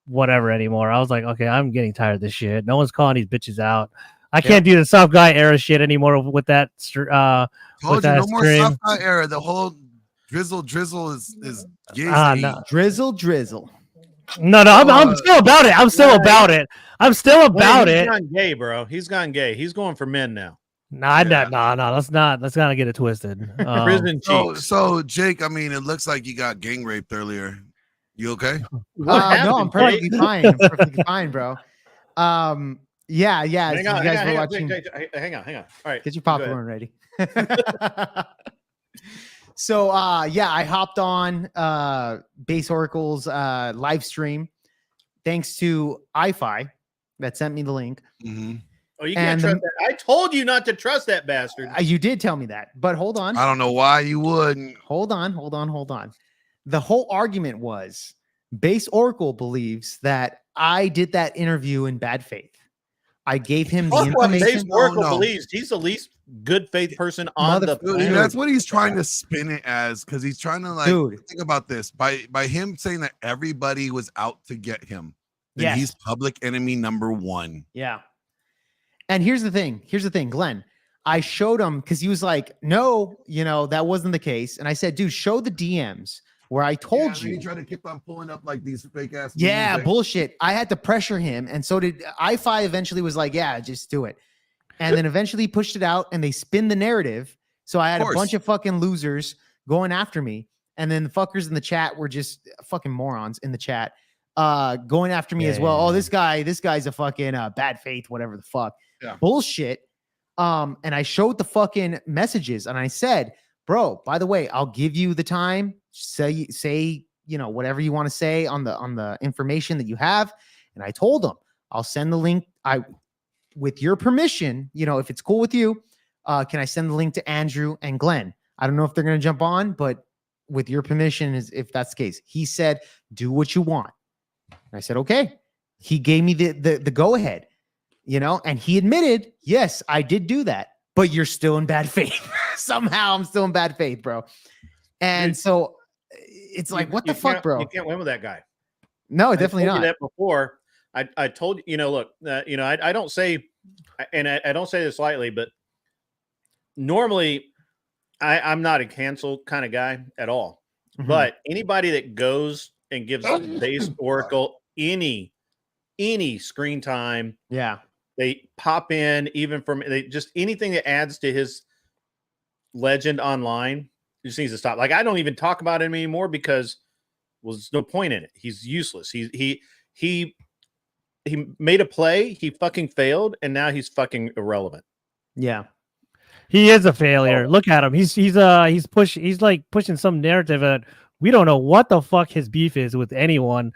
whatever anymore. I was like, okay, I'm getting tired of this shit. No one's calling these bitches out. I can't do the soft guy era shit anymore with that. Told you, no more stream. soft guy era. The whole drizzle is gay. No. Drizzle. No, I'm still about it. I'm still about it. He's gone gay, bro. He's gone gay. He's going for men now. No. Let's not get it twisted. Prison cheeks. So Jake, I mean, it looks like you got gang raped earlier. You okay? No, I'm perfectly fine. I'm perfectly fine, bro. Yeah. Hang on, you guys were watching. Hang on. All right. Get your popcorn ready. So I hopped on Base Oracle's live stream thanks to iFi that sent me the link. Mm-hmm. Oh, you can't trust that. I told you not to trust that bastard. You did tell me that, but hold on. I don't know why you wouldn't. Hold on. The whole argument was Base Oracle believes that I did that interview in bad faith. I gave him the information. Base Oracle believes he's the least good faith person on the planet. That's what he's trying to spin it as, because he's trying to think about this by him saying that everybody was out to get him. Then he's public enemy number one. Yeah. And here's the thing, Glenn. I showed him because he was like, no, that wasn't the case. And I said, dude, show the DMs where I told you. He tried to keep on pulling up like these fake ass. Yeah, bullshit. I had to pressure him. And so did iFi eventually was like, yeah, just do it. And then eventually pushed it out and they spin the narrative. So I had a bunch of fucking losers going after me. And then the fuckers in the chat were just fucking morons in the chat going after me as well. Oh, this guy's a fucking bad faith, whatever the fuck. Yeah. Bullshit. And I showed the fucking messages and I said, bro, by the way, I'll give you the time. Say, whatever you want to say on the information that you have. And I told him I'll send the link. With your permission, if it's cool with you, can I send the link to Andrew and Glenn? I don't know if they're going to jump on, but with your permission, if that's the case. He said, do what you want. And I said, okay. He gave me the go ahead, and he admitted, yes, I did do that, but you're still in bad faith. Somehow I'm still in bad faith, bro. And so it's like, what the fuck, bro? You can't win with that guy. No, definitely not. That before. I told you, look, I don't say, and I don't say this lightly, but normally I'm not a cancel kind of guy at all. Mm-hmm. But anybody that goes and gives Base Oracle any screen time, they pop in even from just anything that adds to his legend online just needs to stop. Like I don't even talk about him anymore because there's no point in it. He's useless. He he made a play, he fucking failed, and now he's fucking irrelevant. Yeah. He is a failure. Look at him. He's pushing some narrative that we don't know what the fuck his beef is with anyone.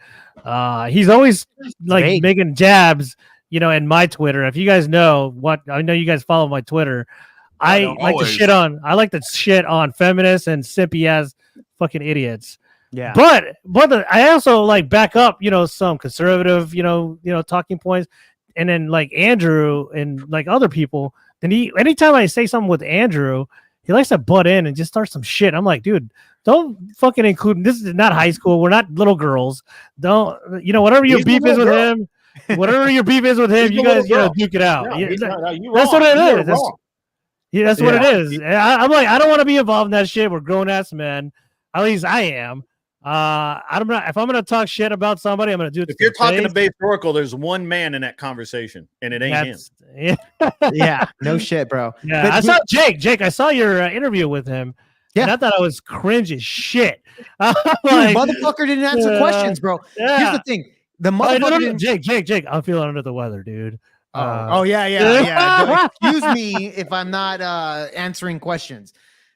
He's always like vague. making jabs, in my Twitter. If you guys know I know you guys follow my Twitter. I don't like always. I like to shit on feminists and simpy ass fucking idiots. Yeah. But I also like back up, some conservative, talking points, and then like Andrew and like other people. And anytime I say something with Andrew, he likes to butt in and just start some shit. I'm like, dude, don't fucking include. This is not high school. We're not little girls. Don't whatever your He's a beef is little with girl. him. Whatever your beef is with him, He's you a little guys, girl. duke it out. No, Yeah, he's that- not- you're that's wrong. what it You're is. That's, wrong. yeah, that's what Yeah. it is. And I'm like, I don't want to be involved in that shit. We're grown ass men. At least I am. I'm not. If I'm gonna talk shit about somebody, I'm gonna do it. If you're talking to face. Babe Oracle, there's one man in that conversation, and it ain't him. That's- Yeah. No shit, bro. Yeah, But I saw Jake. Jake, I saw your interview with him. Yeah. And I thought I was cringe as shit. I'm Dude, like, motherfucker didn't answer questions, bro. yeah. Here's the thing. The Oh, motherfucker no, didn't. Jake, I'm feeling under the weather, dude. Oh yeah. No, excuse me if I'm not answering questions.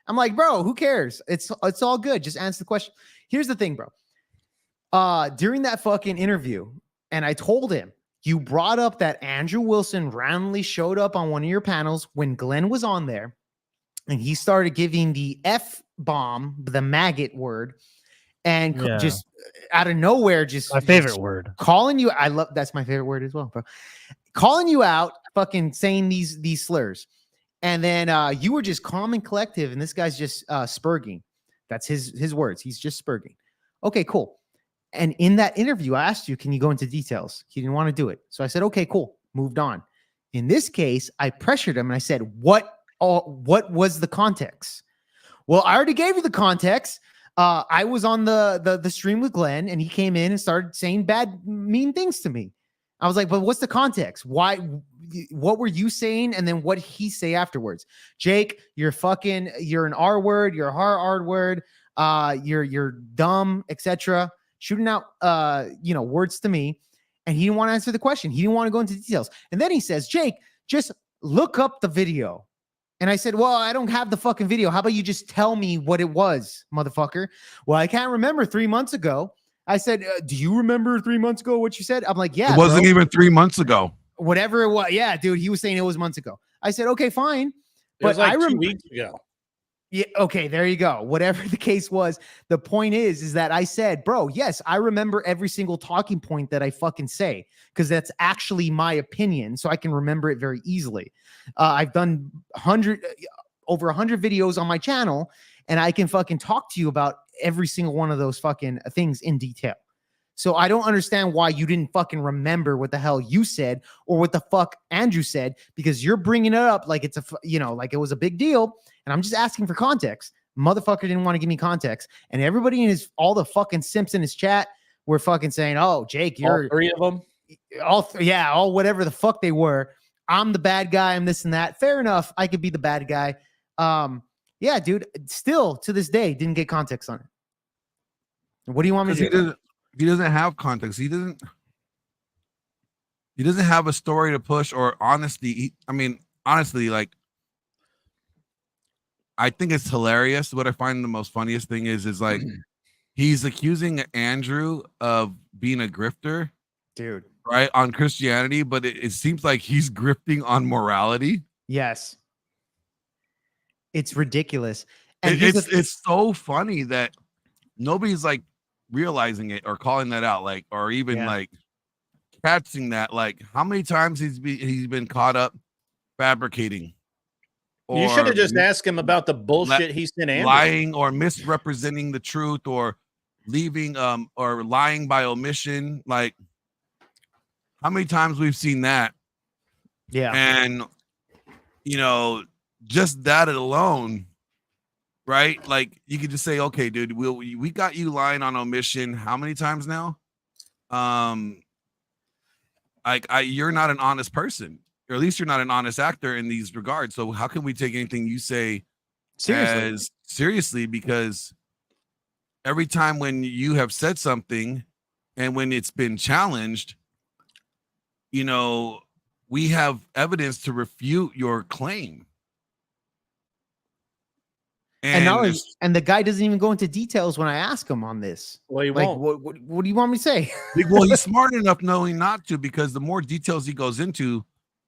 I'm like, bro, who cares? It's all good. Just answer the question. Here's the thing, bro. During that fucking interview, and I told him, you brought up that Andrew Wilson randomly showed up on one of your panels when Glenn was on there, and he started giving the F bomb, the maggot word, and Yeah. just out of nowhere, just My favorite word. calling you. I love that's my favorite word as well, bro. Calling you out, fucking saying these slurs, and then you were just calm and collective, and this guy's just spurging. That's his words. He's just spurging. Okay, cool. And in that interview, I asked you, can you go into details? He didn't want to do it, so I said, okay, cool. Moved on. In this case, I pressured him and I said, what was the context? Well, I already gave you the context. I was on the stream with Glenn, and he came in and started saying bad, mean things to me. I was like, but what's the context? Why? What were you saying? And then what did he say afterwards? Jake, you're an R word. You're a hard R word. You're dumb, etc. Shooting out, words to me. And he didn't want to answer the question. He didn't want to go into details. And then he says, Jake, just look up the video. And I said, well, I don't have the fucking video. How about you just tell me what it was, motherfucker? Well, I can't remember 3 months ago. I said, do you remember 3 months ago what you said? I'm like, yeah. It wasn't bro. even 3 months ago. Whatever it was. Yeah, dude, he was saying it was months ago. I said, okay, fine. It was But like I 2 remember. weeks ago. Yeah, okay, there you go. Whatever the case was, the point is that I said, bro, yes, I remember every single talking point that I fucking say, because that's actually my opinion, so I can remember it very easily. I've done over 100 videos on my channel, and I can fucking talk to you about every single one of those fucking things in detail. So I don't understand why you didn't fucking remember what the hell you said or what the fuck Andrew said, because you're bringing it up like it's like it was a big deal. And I'm just asking for context. Motherfucker didn't want to give me context. And everybody in all the fucking simps in his chat were fucking saying, oh, Jake, you're All 3 of them. all whatever the fuck they were. I'm the bad guy. I'm this and that. Fair enough. I could be the bad guy. Yeah, dude, still to this day, didn't get context on it. What do you want me to do? He doesn't have context. He doesn't have a story to push or honesty. Honestly, like, I think it's hilarious. What I find the most funniest thing is like he's accusing Andrew of being a grifter, Dude. right, on Christianity, but it seems like he's grifting on morality. Yes. It's ridiculous. And It's so funny that nobody's like realizing it or calling that out, like, or even like catching that. Like, how many times he's been caught up fabricating? You should have just asked him about the bullshit he sent Andrew. Lying or misrepresenting the truth or leaving or lying by omission. Like, how many times we've seen that? Yeah. And just that alone, right? Like, you could just say, okay, dude, we got you lying on omission how many times now? You're not an honest person, or at least you're not an honest actor in these regards. So how can we take anything you say seriously? Because every time when you have said something and when it's been challenged, you know, we have evidence to refute your claim. And not only, it's- and the guy doesn't even go into details when I ask him on this. Well, he Like, won't. what do you want me to say? well, he's smart enough knowing not to, because the more details he goes into,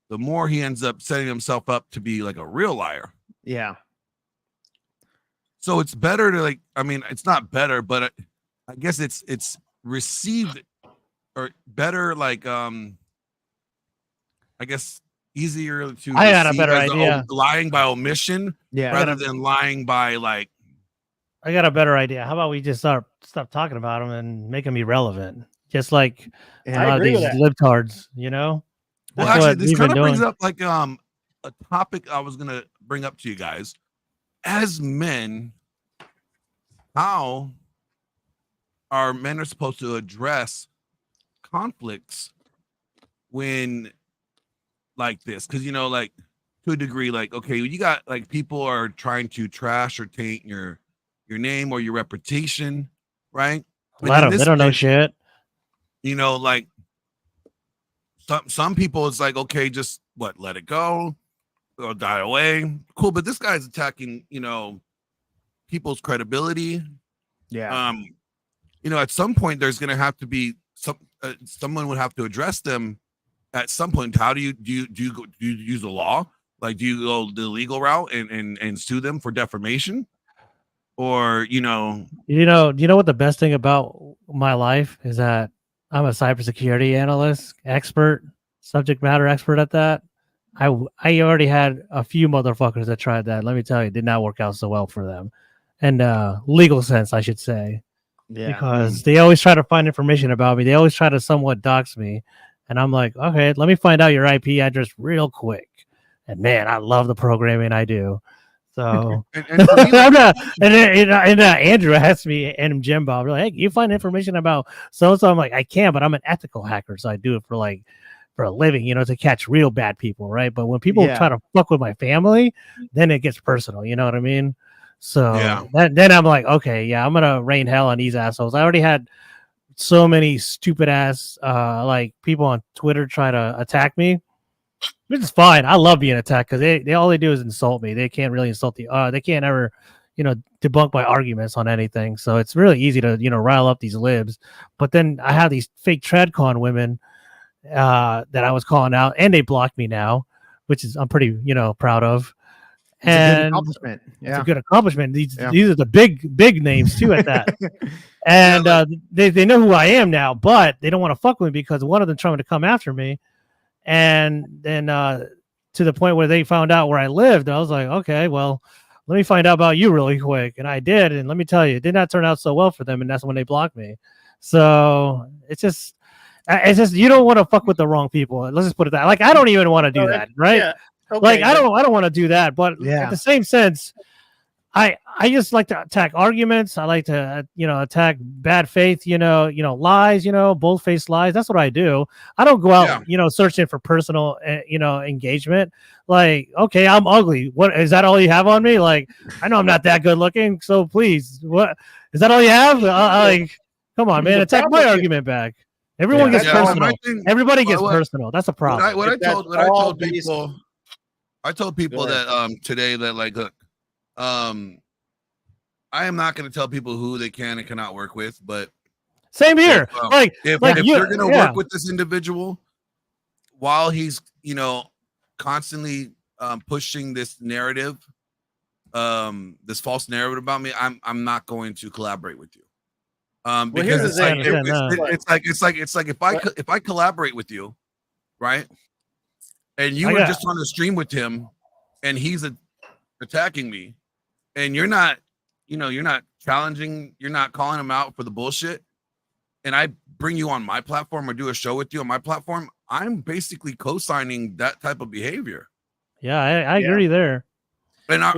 the more he ends up setting himself up to be like a real liar. Yeah. So it's better to like, I mean, it's not better, but I guess it's received or better, like I guess easier to I got a receive better as idea. lying by omission Yeah. rather than lying by like. I got a better idea. How about we just stop talking about them and make them irrelevant, just like a Yeah. lot of agree with these that. libtards, you know? Well, That's actually, what this we've kind been of brings doing. up like a topic I was gonna bring up to you guys. As men, how are men supposed to address conflicts when like this? Because you know, like to a degree, like okay, you got like people are trying to trash or taint your name or your reputation, right? And Let in them. They this don't know case, shit. you know, like some people, it's like okay, just let it go, it'll die away. Cool, but this guy's attacking, you know, people's credibility. Yeah. You know, at some point there's going to have to be someone would have to address them at some point. How do you use the law? Like, do you go the legal route and sue them for defamation? Or, you know, You know what the best thing about my life is that I'm a cybersecurity analyst, expert, subject matter expert at that. I already had a few motherfuckers that tried that. Let me tell you, it did not work out so well for them. And legal sense, I should say. Yeah. Because they always try to find information about me. They always try to somewhat dox me. And I'm like, okay, let me find out your IP address real quick. And man, I love the programming I do. So and for me, I'm not, and Andrew asked me and Jim Bob, like, hey, can you find information about so I'm like, I can, but I'm an ethical hacker, so I do it for a living, you know, to catch real bad people, right? But when people Yeah. try to fuck with my family, then it gets personal, you know what I mean? So Yeah. then I'm like, okay, yeah, I'm gonna rain hell on these assholes. I already had so many stupid ass like people on Twitter try to attack me. Which is fine. I love being attacked because they all they do is insult me. They can't really insult they can't ever, you know, debunk my arguments on anything. So it's really easy to, you know, rile up these libs. But then I have these fake TradCon women that I was calling out, and they blocked me now, which is I'm pretty, you know, proud of. It's a good And accomplishment. it's Yeah. a good accomplishment. These Yeah. are the big names too at that. And they know who I am now, but they don't want to fuck with me because one of them trying to come after me. And then to the point where they found out where I lived, I was like, okay, well, let me find out about you really quick. And I did. And let me tell you, it did not turn out so well for them. And that's when they blocked me. So it's just you don't want to fuck with the wrong people. Let's just put it that. Like, I don't even want to do that, right? Yeah. Okay, Like, I don't want to do that. But Yeah. at the same sense, I just like to attack arguments. I like to, you know, attack bad faith, you know, lies, you know, bold-faced lies. That's what I do. I don't go out, Yeah. you know, searching for personal, you know, engagement. Like, okay, I'm ugly. What is that all you have on me? Like, I know I'm not that good looking. So please, what is that all you have? Like, come on, man, The attack my problem is- argument back. Everyone Yeah. gets Yeah, well, personal. my thing- Everybody gets what- personal. That's a problem. what I If that's told all based- people, I told people ahead. that today that like look, I am not going to tell people who they can and cannot work with, but Same here. Like if you- you're going to yeah. work with this individual while he's, you know, constantly pushing this narrative, this false narrative about me, I'm not going to collaborate with you. Because here's it's the like, thing. it's like if I collaborate with you, right? And you I were got- just on the stream with him and he's attacking me and you're not, you know, you're not challenging, you're not calling him out for the bullshit. And I bring you on my platform or do a show with you on my platform. I'm basically co-signing that type of behavior. Yeah, I agree there. And Well,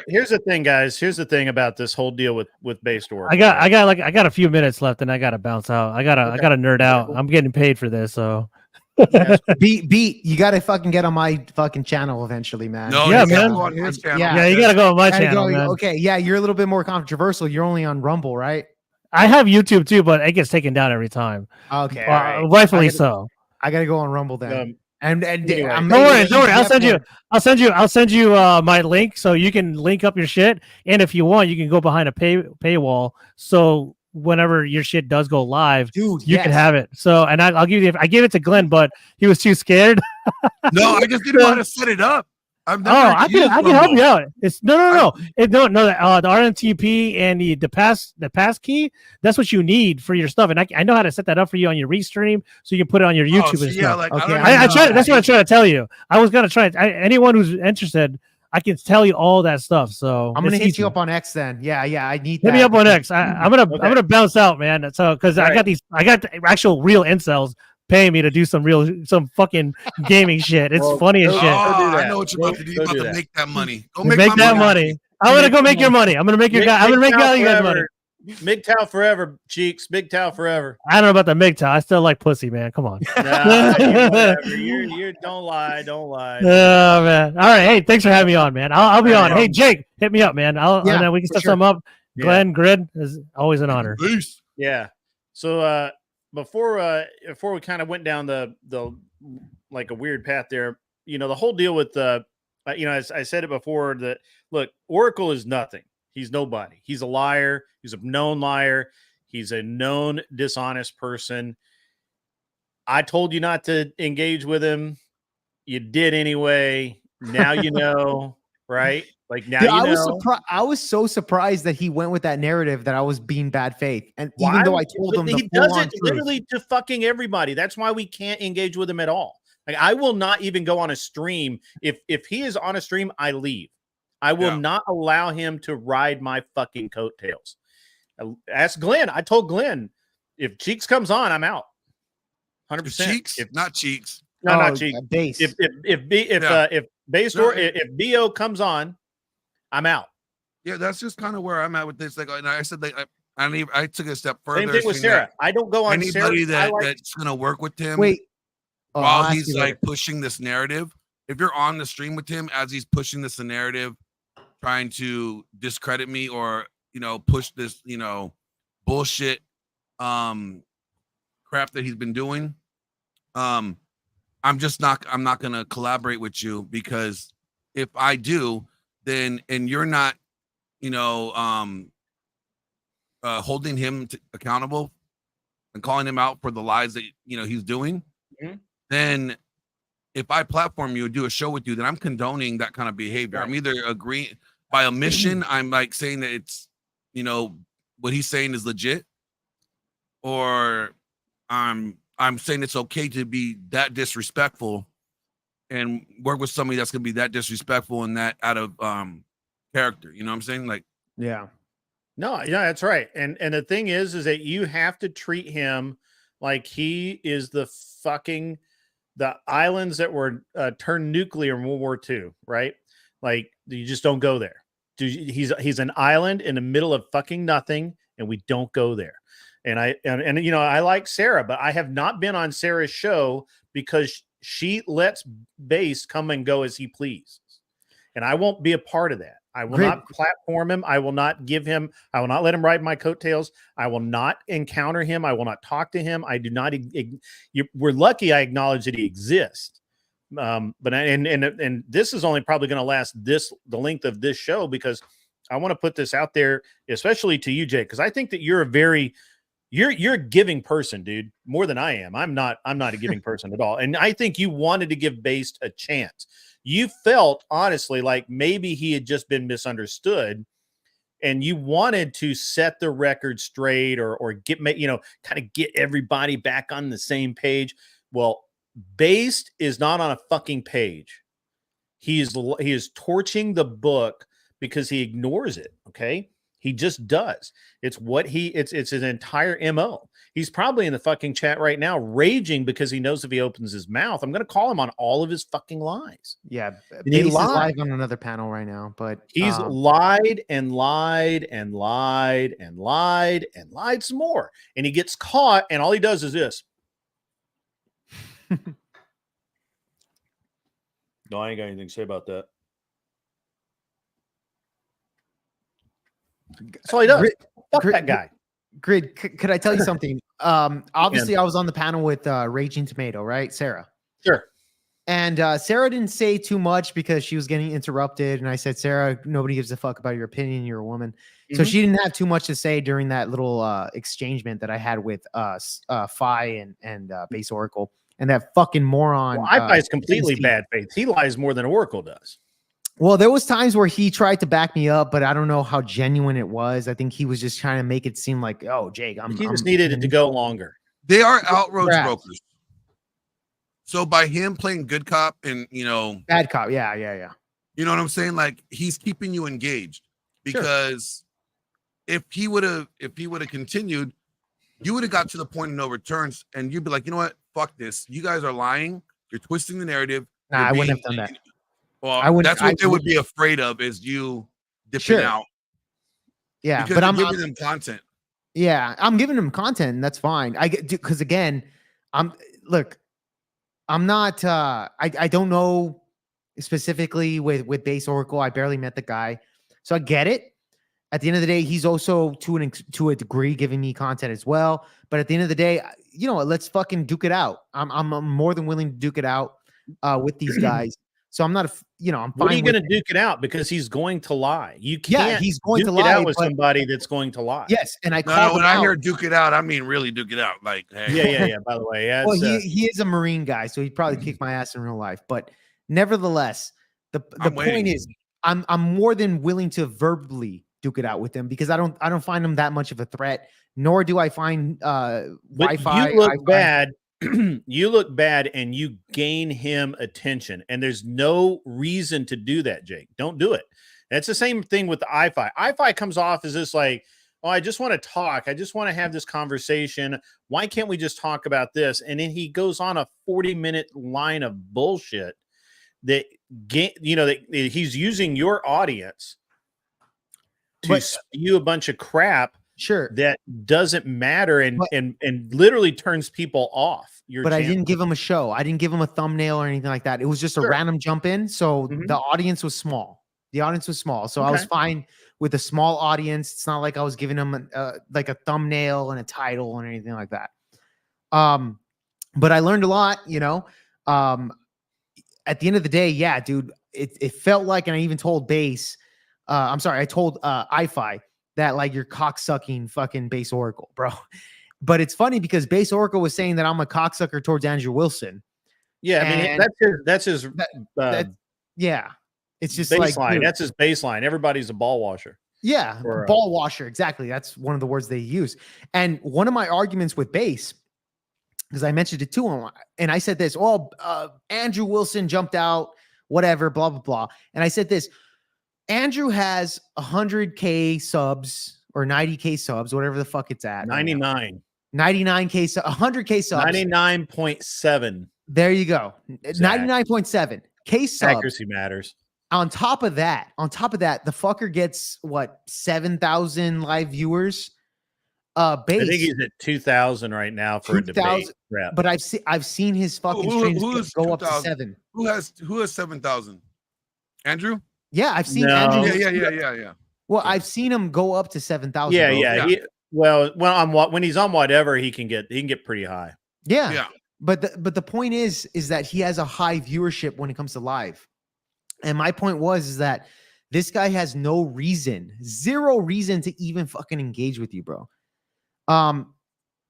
here's the thing, guys. Here's the thing about this whole deal with based work. I got a few minutes left and I gotta bounce out. I gotta nerd out. I'm getting paid for this, so Beat, you gotta fucking get on my fucking channel eventually, man. no, Yeah, you can't man. go on his channel. Yeah. yeah, you gotta go on my Gotta channel, go- man. Okay, yeah, you're a little bit more controversial. You're only on Rumble, right? I have YouTube too, but it gets taken down every time. Okay, all right. Rightfully I gotta- so. I gotta go on Rumble then. And anyway. I'm Don't worry, maybe don't worry. I'll send you. one. I'll send you my link so you can link up your shit. And if you want, you can go behind a paywall. So whenever your shit does go live, Dude, you can have it. So, and I'll give you. I gave it to Glenn, but he was too scared. No, I just didn't know how to set it up. I've never I can used help you Rumble. out. It's no. The RNTP and the pass key. That's what you need for your stuff, and I know how to set that up for you on your restream, so you can put it on your YouTube so and yeah, stuff. like Okay, I I don't try. know. That's what I'm trying to tell you. I was gonna try. Anyone who's interested, I can tell you all that stuff. So I'm gonna it's hit easy. you up on X then. Yeah, I need Hit that. me up on X. I'm gonna bounce out, man. So because I Right. got the actual real incels paying me to do some fucking gaming shit. It's Well, funny as go- shit. do I that. know what you're Go- about to do. go You're do about to that. make that money. Go Make make my that money. money. I'm gonna go make your money. I'm gonna make your guy. I'm gonna make all you guys money. MGTOW forever, Cheeks. MGTOW forever. I don't know about the MGTOW. I still like pussy, man. Come on. Nah, whatever. You're don't lie. Don't lie. Oh man. All right. Hey, thanks for having me on, man. I'll be No on. Hey, problem. Jake, hit me up, man. Yeah, and then we can for set sure. something up. Yeah. Glenn, Grid is always an honor. Peace. Yeah. So before we kind of went down the like a weird path there, the whole deal with as I said it before, that look, Oracle is nothing. He's nobody. He's a liar. He's a known liar. He's a known dishonest person. I told you not to engage with him. You did anyway. Now you know, right? Like now Dude, you I know. was surprised. I was so surprised that he went with that narrative that I was being bad faith, and even Why though I would- told but him he the does full-on it truth. literally to fucking everybody. That's why we can't engage with him at all. Like I will not even go on a stream. If he is on a stream, I leave. I will Yeah. not allow him to ride my fucking coattails. Ask Glenn. I told Glenn, if Cheeks comes on, I'm out. 100%. Cheeks, not cheeks. No, Oh, not Cheeks. base. If Base No, or if Bo comes on, I'm out. Yeah, that's just kind of where I'm at with this. Like, and I said, like, I took it a step further. Same thing with saying Sarah. that I don't go on Anybody Sarah. that's gonna work with him Wait. Oh, I'll while ask he's you like later. pushing this narrative. If you're on the stream with him as he's pushing this narrative, trying to discredit me or push this bullshit crap that he's been doing, I'm not gonna collaborate with you, because if I do, then and you're not holding him accountable and calling him out for the lies that he's doing, then if I platform you and do a show with you, then I'm condoning that kind of behavior. I'm either agreeing by omission, I'm like saying that it's what he's saying is legit, or I'm saying it's okay to be that disrespectful and work with somebody that's gonna be that disrespectful and that out of character. You know what I'm saying? Like, Yeah. No, yeah, that's right. And the thing is that you have to treat him like he is the islands that were turned nuclear in World War II, right? Like you just don't go there. He's an island in the middle of fucking nothing, and we don't go there. And I like Sarah, but I have not been on Sarah's show because she lets Base come and go as he pleases, and I won't be a part of that. I will not platform him. I will not let him ride my coattails. I will not encounter him. I will not talk to him. I do not. We're lucky I acknowledge that he exists. But this is only probably going to last the length of this show, because I want to put this out there, especially to you, Jake, because I think that you're a giving person, dude, more than I am. I'm not a giving person at all. And I think you wanted to give Based a chance. You felt honestly like maybe he had just been misunderstood, and you wanted to set the record straight or get kind of get everybody back on the same page. Well, Based is not on a fucking page. He is torching the book because he ignores it. Okay. He just does. It's an entire MO. He's probably in the fucking chat right now raging because he knows if he opens his mouth, I'm going to call him on all of his fucking lies. Yeah. And Base he is lied. live on another panel right now, but He's lied and lied and lied and lied and lied some more. And he gets caught, and all he does is this. No, I ain't got anything to say about that. That's all he does. Fuck that guy. Grid, could I tell you something? Obviously, I was on the panel with Raging Tomato, right? Sarah. Sure. And Sarah didn't say too much because she was getting interrupted. And I said, Sarah, nobody gives a fuck about your opinion. You're a woman. So Mhm. she didn't have too much to say during that little exchangement that I had with Phi and Base Oracle. And that fucking moron. Well, I is completely Steve. bad faith. He lies more than Oracle does. Well, there was times where he tried to back me up, but I don't know how genuine it was. I think he was just trying to make it seem like, oh, Jake, He just needed it to go longer. They are outroads Congrats. brokers. So by him playing good cop and bad cop. Yeah. you know what I'm saying? Like he's keeping you engaged because if he would have continued, you would have got to the point of no returns and you'd be like, you know what? Fuck this. You guys are lying. You're twisting the narrative. Nah, I wouldn't have done that. Well, I wouldn't- that's what I they would be afraid of is you dipping Sure. out. Yeah, Because but you're I'm giving them content. Yeah, I'm giving him content, and that's fine. I get because again, I'm not I don't know specifically with Base Oracle. I barely met the guy. So I get it. At the end of the day, he's also to a degree giving me content as well. But at the end of the day, let's fucking duke it out. I'm more than willing to duke it out with these guys. So I'm not I'm fine. What are you with going to duke it out? Because he's going to lie. You can't he's going to duke it lie out with but- somebody that's going to lie. Yes, and I No, called when him I out. hear duke it out, I mean really duke it out. Like, hey. Yeah. By the way, yeah. Well, it's, he is a Marine guy, so he'd probably kick my ass in real life. But nevertheless, the I'm point waiting. is, I'm more than willing to verbally duke it out with him because I don't find him that much of a threat. Nor do I find but Wi-Fi. you look Wi-Fi- bad. You look bad, and you gain him attention. And there's no reason to do that, Jake. Don't do it. That's the same thing with the iFi. iFi comes off as this like, oh, I just want to talk. I just want to have this conversation. Why can't we just talk about this? And then he goes on a 40-minute line of bullshit that that he's using your audience to spew a bunch of crap Sure, that doesn't matter and But- and literally turns people off. but I didn't give him a show. I didn't give him a thumbnail or anything like that. It was just a Sure. random jump in. So Mhm. the audience was small. The audience was small. So I was Okay. fine with a small audience. It's not like I was giving him like a thumbnail and a title and anything like that. But I learned a lot, at the end of the day, yeah, dude, it felt like, and I even told Base, I told iFi that like you're cocksucking fucking Base Oracle, bro. But it's funny because Base Oracle was saying that I'm a cocksucker towards Andrew Wilson. Yeah, I mean And that's his Yeah. It's just baseline. like, dude, That's his baseline. Everybody's a ball washer. yeah, or, ball washer. Exactly. That's one of the words they use. And one of my arguments with Base, because I mentioned it to him, and I said this, Andrew Wilson jumped out, whatever, blah, blah, blah. And I said this, Andrew has 100K subs or 90K subs, whatever the fuck it's at. 99. 99K, 100K subs. 99.7. There you go. Zach. 99.7 K subs. Accuracy matters. On top of that, the fucker gets what, 7,000 live viewers. I Base, think he's at 2,000 right now for a debate. 2,000 Yeah. but I've seen his fucking streams go up to 2,000? 7. Who has 7,000? Andrew? Yeah, I've seen No. Andrew. Yeah. Well, I've seen him go up to 7,000. Yeah, bro. yeah. Yeah. When he's on whatever, he can get pretty high. Yeah. Yeah. But the point is that he has a high viewership when it comes to live. And my point is that this guy has zero reason to even fucking engage with you, bro.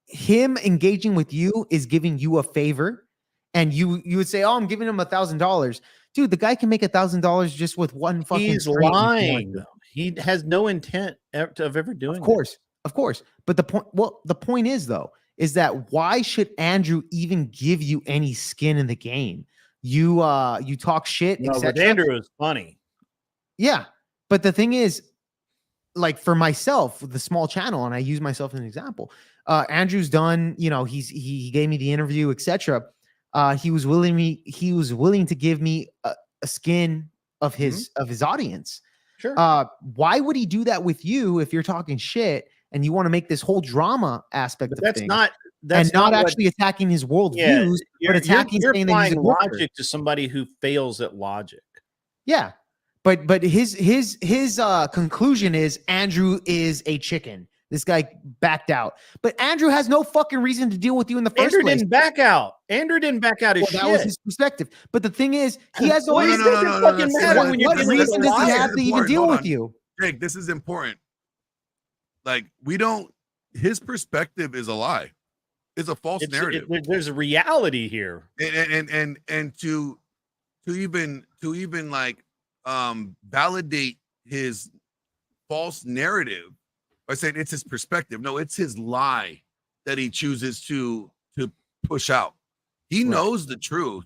Him engaging with you is giving you a favor, and you would say, "Oh, I'm giving him $1,000." Dude, the guy can make $1,000 just with one fucking. He's stream if he wants lying. to. He has no intent of ever doing Of course. But the point is though, is that why should Andrew even give you any skin in the game? You talk shit, No, but etc. Andrew is funny. Yeah, but the thing is, like for myself, the small channel, and I use myself as an example. Andrew's done, he gave me the interview, etc. He was willing to give me a skin of his audience. Sure. Why would he do that with you if you're talking shit and you want to make this whole drama aspect But of that's things? not and not what- actually attacking his worldviews, You're, but attacking you're saying that he's a applying worker. logic to somebody who fails at logic. Yeah, but his conclusion is Andrew is a chicken This guy backed out. But Andrew has no fucking reason to deal with you in the first Andrew place. didn't back out. Andrew didn't back out his Well, that was shit. his perspective. But the thing is, he has no Well, reason. it doesn't fucking see, matter What, when you're what dealing with reason a does he liar. have to even Important. deal Hold with on. you? Jake, this is important. Like, we don't, his perspective is a lie. It's a false narrative. There's a reality here. And to even like validate his false narrative by saying it's his perspective. No, it's his lie that he chooses to push out. He knows the truth.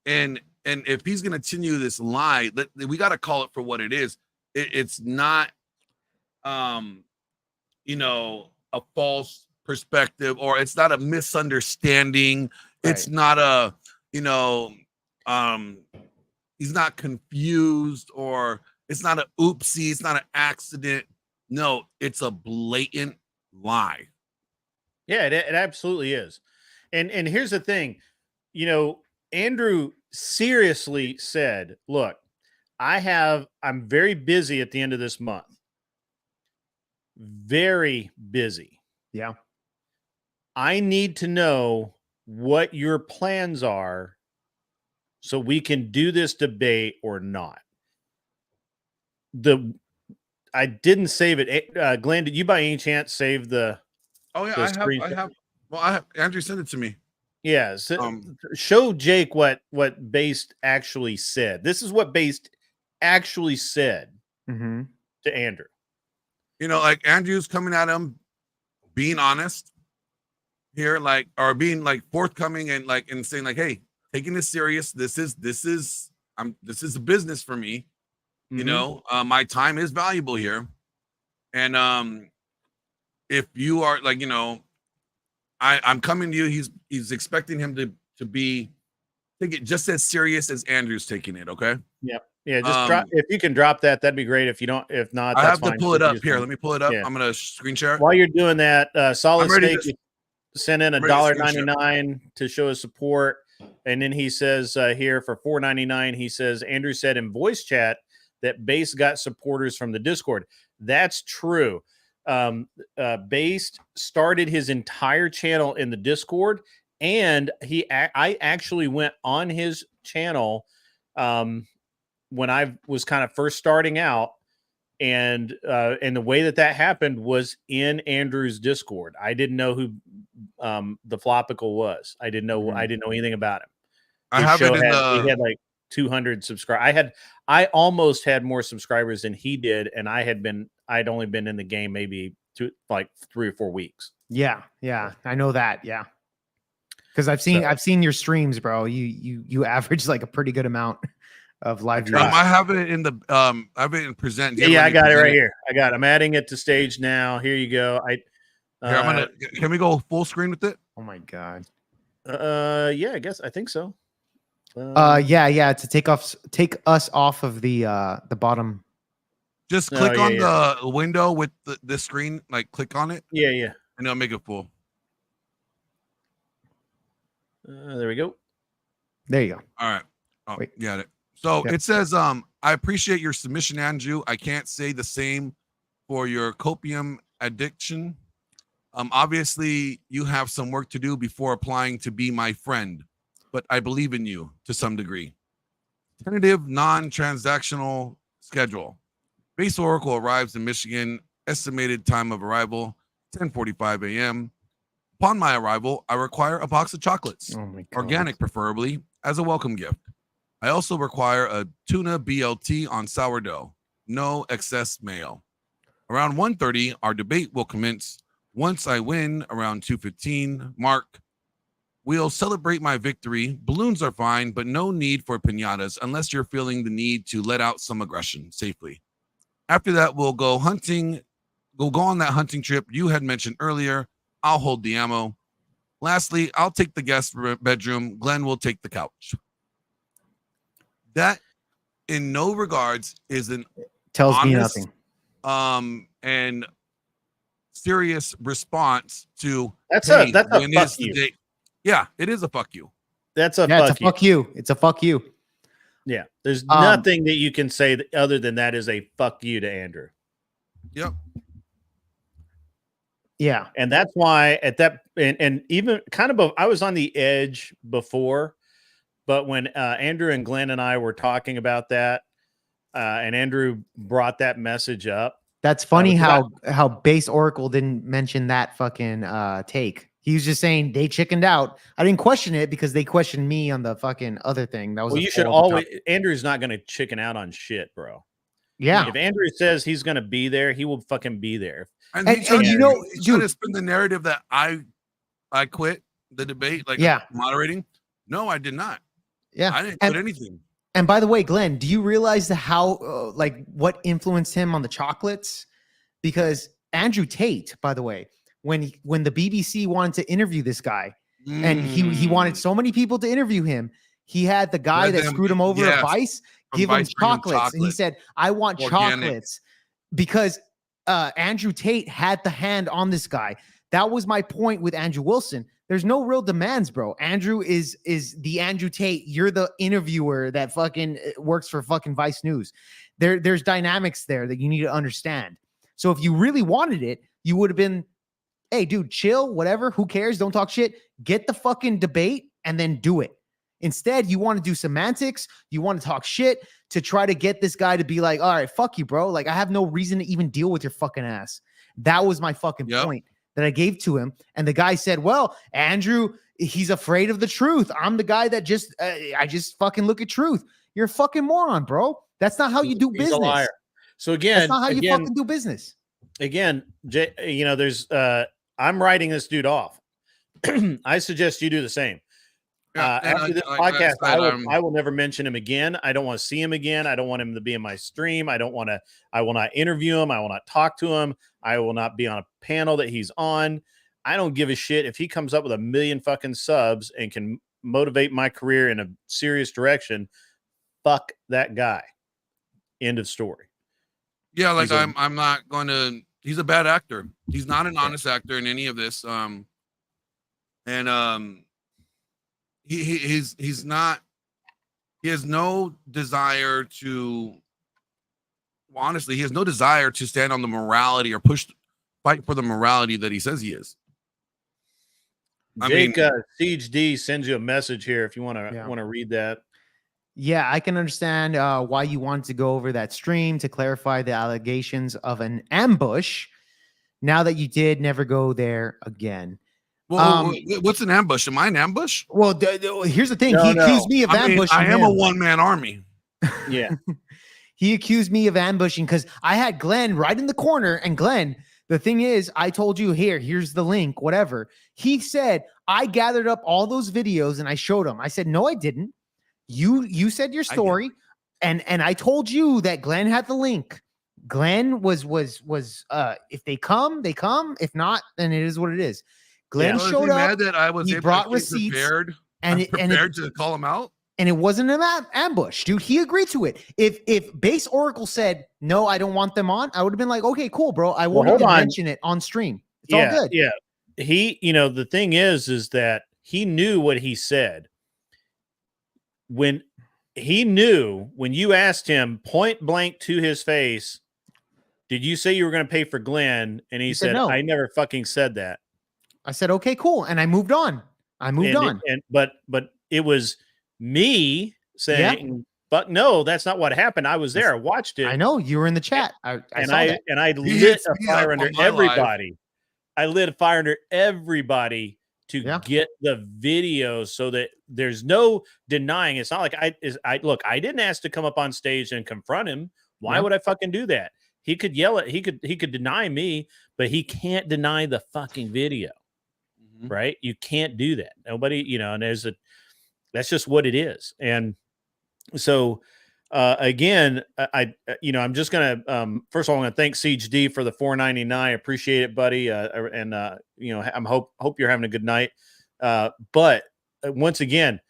And if he's going to continue this lie, we got to call it for what it is. It's not you know, a false perspective, or it's not a misunderstanding. It's not a, you know, he's not confused, or it's not an oopsie, it's not an accident. No, it's a blatant lie. Yeah, it absolutely is. And here's the thing, you know, Andrew seriously said, look, I'm very busy at the end of this month. Very busy. Yeah. I need to know what your plans are so we can do this debate or not. I didn't save it. Glenn, did you by any chance save the? Oh yeah, the I screenshot? have. Well, Andrew sent it to me. Yeah. So show Jake what Based actually said. This is what Based actually said to Andrew. You know, like Andrew's coming at him, being honest here, like, or being like forthcoming and like and saying like, hey, taking this serious. This is a business for me. You know, my time is valuable here. And if you are like, you know, I'm coming to you, he's expecting him to take it just as serious as Andrew's taking it. Okay. Yeah, just drop, if you can drop that, that'd be great. If not, I that's have fine. to pull it up here. Let me pull it up. Yeah. I'm gonna screen share it. While you're doing that, Solid I'm ready Snake to- sent in I'm ready to $1.99 to show his support, and then he says here for $4.99, he says Andrew said in voice chat that Base got supporters from the Discord. That's true. Based started his entire channel in the Discord, and I actually went on his channel when I was kind of first starting out, and the way that happened was in Andrew's Discord. I didn't know who the Flopical was. I didn't know anything about him. I have it in he had like 200 subscribers. I almost had more subscribers than he did, and I'd only been in the game maybe 3 or 4 weeks. Yeah, I know that. Yeah, because I've seen your streams, bro. You average like a pretty good amount of live views. I have it in the I have it in present. Yeah, I got it right here. I'm adding it to stage now. Here you go. Can we go full screen with it? Oh my god. Yeah, I think so. Yeah, to take us off of the bottom. Just click on the window with the screen, like click on it. Yeah. And it'll make it full. There we go. There you go. All right. Oh, Wait. got it. So Yep. it says, I appreciate your submission, Andrew. I can't say the same for your copium addiction. Obviously, you have some work to do before applying to be my friend, but I believe in you to some degree. Tentative non-transactional schedule. Base Oracle arrives in Michigan. Estimated time of arrival, 10:45 a.m. Upon my arrival, I require a box of chocolates, Oh my god. organic preferably, as a welcome gift. I also require a tuna BLT on sourdough, no excess mayo. Around 1:30, our debate will commence. Once I win, around 2:15 mark, we'll celebrate my victory. Balloons are fine, but no need for piñatas unless you're feeling the need to let out some aggression safely. After that, we'll go hunting. We'll go on that hunting trip you had mentioned earlier. I'll hold the ammo. Lastly, I'll take the guest bedroom. Glenn will take the couch. That, in no regards, is an Tells me honest, nothing. and serious response to That's a when fuck is the you. date? Yeah, it is a fuck you. That's a Yeah, fuck it's a fuck you. It's a fuck you. Yeah, there's nothing that you can say other than that is a fuck you to Andrew. Yep. Yeah. And that's why at that and even kind of I was on the edge before, but when Andrew and Glenn and I were talking about that, and Andrew brought that message up. That's funny because how Base Oracle didn't mention that fucking take. He was just saying they chickened out. I didn't question it because they questioned me on the fucking other thing. That was well, a you should whole other always. topic. Andrew's not going to chicken out on shit, bro. Yeah. If Andrew says he's going to be there, he will fucking be there. And, And- he tried and to- you know, he tried to dude- spin the narrative that I quit the debate, like Yeah. moderating. No, I did not. Yeah. I didn't And- quit anything. And by the way, Glenn, do you realize how like what influenced him on the chocolates? Because Andrew Tate, by the way, when the BBC wanted to interview this guy, and he wanted so many people to interview him, he had the guy Let that them- screwed him over yes, at Vice from give him Vice bring him chocolates, and he chocolate. said, "I want Organic. chocolates," because Andrew Tate had the hand on this guy. That was my point with Andrew Wilson. There's no real demands, bro. Andrew is the Andrew Tate. You're the interviewer that fucking works for fucking Vice News. There's dynamics there that you need to understand. So if you really wanted it, you would have been, hey, dude, chill, whatever. Who cares? Don't talk shit. Get the fucking debate and then do it. Instead, you want to do semantics. You want to talk shit to try to get this guy to be like, all right, fuck you, bro. Like, I have no reason to even deal with your fucking ass. That was my fucking Yep. point that I gave to him. And the guy said, well, Andrew, he's afraid of the truth. I'm the guy that just, I just fucking look at truth. You're a fucking moron, bro. That's not how you do He's business. a liar. So again, That's not how you fucking do business. Again, you know, there's I'm writing this dude off. I suggest you do the same. Yeah, and After this like I podcast, said, I will never mention him again. I don't want to see him again. I don't want him to be in my stream. I will not interview him. I will not talk to him. I will not be on a panel that he's on. I don't give a shit if he comes up with 1 million fucking subs and can motivate my career in a serious direction. Fuck that guy. End of story. Yeah, like He's a- I'm not going to. He's a bad actor. He's not an honest actor in any of this. He's not. He has no desire to. Well, honestly, he has no desire to stand on the morality or fight for the morality that he says he is. I Jake mean- Siege D sends you a message here if you want to Yeah. read that. Yeah, I can understand why you wanted to go over that stream to clarify the allegations of an ambush. Now that you did, never go there again. Well, what's an ambush? Am I an ambush? Well, here's the thing. No, he accused no. me of I mean, ambushing I am a him. one-man army. Yeah. He accused me of ambushing because I had Glenn right in the corner. And Glenn, the thing is, I told you, here's the link, whatever. He said, I gathered up all those videos and I showed him. I said, no, I didn't. You said your I did. story. And I told you that Glenn had the link. Glenn was if they come, they come. If not, then it is what it is. Glenn So is showed he up mad that I was he able brought to be receipts, prepared. and I'm it, prepared to call him out. and it wasn't an ambush, dude. He agreed to it. If Base Oracle said no, I don't want them on, I would have been like, okay, cool, bro. I won't hold even on. mention it on stream. It's all good. Yeah. He, the thing is that he knew what he said. When you asked him point blank to his face, did you say you were going to pay for Glenn? And he said said, no. I never fucking said that. I said, okay, cool, and I moved on. But it was me saying, "But no, that's not what happened. I was there. I watched it. I know you were in the chat. I and saw I that. and I He lit hits a me fire up under on my live. everybody. I lit a fire under everybody to Yeah. get the video so that there's no denying. It's not like I didn't ask to come up on stage and confront him. Why Yeah. would I fucking do that? He could yell at he could deny me, but he can't deny the fucking video. Right? You can't do that. Nobody, and that's just what it is. And so again, I'm just gonna first of all, I'm gonna thank Siege D for the $4.99. Appreciate it, buddy. I'm hope you're having a good night. But once again,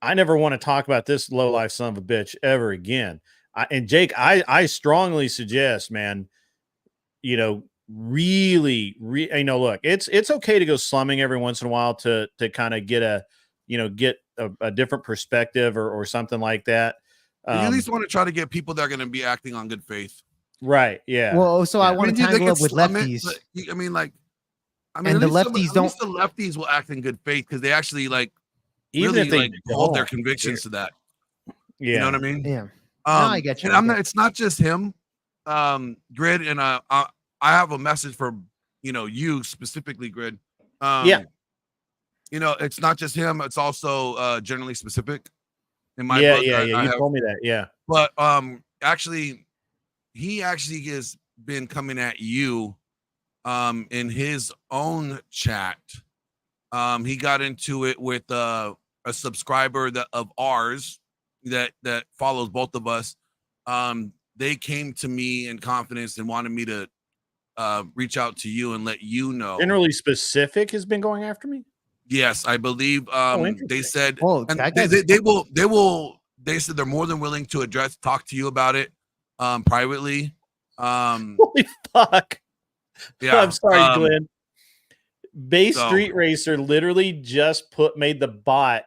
I never want to talk about this low life son of a bitch ever again. And Jake, I strongly suggest, man, really, look, it's okay to go slumming every once in a while to kind of get a different perspective or something like that. You at least want to try to get people that are going to be acting on good faith. Right. Yeah. Well, so I I want mean, to they tangle can up with slum it, lefties. but I mean, like, I mean, And at the least lefties at least the lefties will act in good faith because they actually like Even really if they like hold their don't, convictions to that. yeah, You know what I mean? Yeah. No, I get you. And I'm not. It's not just him. Grid, and I have a message for you specifically, Grid. Yeah. It's not just him. It's also generally specific. In my yeah, book, yeah, I yeah. You have, told me that. Yeah. but actually, he actually has been coming at you, in his own chat. He got into it with a subscriber of ours that follows both of us. They came to me in confidence and wanted me to reach out to you and let you know. Generally specific has been going after me. Yes, I believe they interesting. said, Oh, and that they said they're more than willing to talk to you about it privately. Holy fuck. Yeah, I'm sorry, Glenn. Base so- Street Racer literally just gave the bot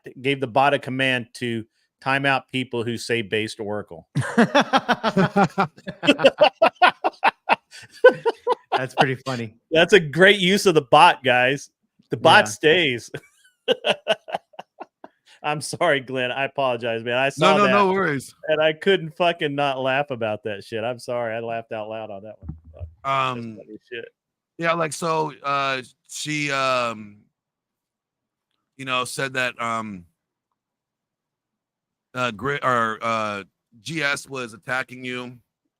a command to time out people who say based Oracle. That's pretty funny. That's a great use of the bot, guys. The bot Yeah. stays. I'm sorry, Glenn. I apologize, man. I saw that no worries. and I couldn't fucking not laugh about that shit. I'm sorry. I laughed out loud on that one. Fuck, that's funny shit. Yeah, like so she said that GS was attacking you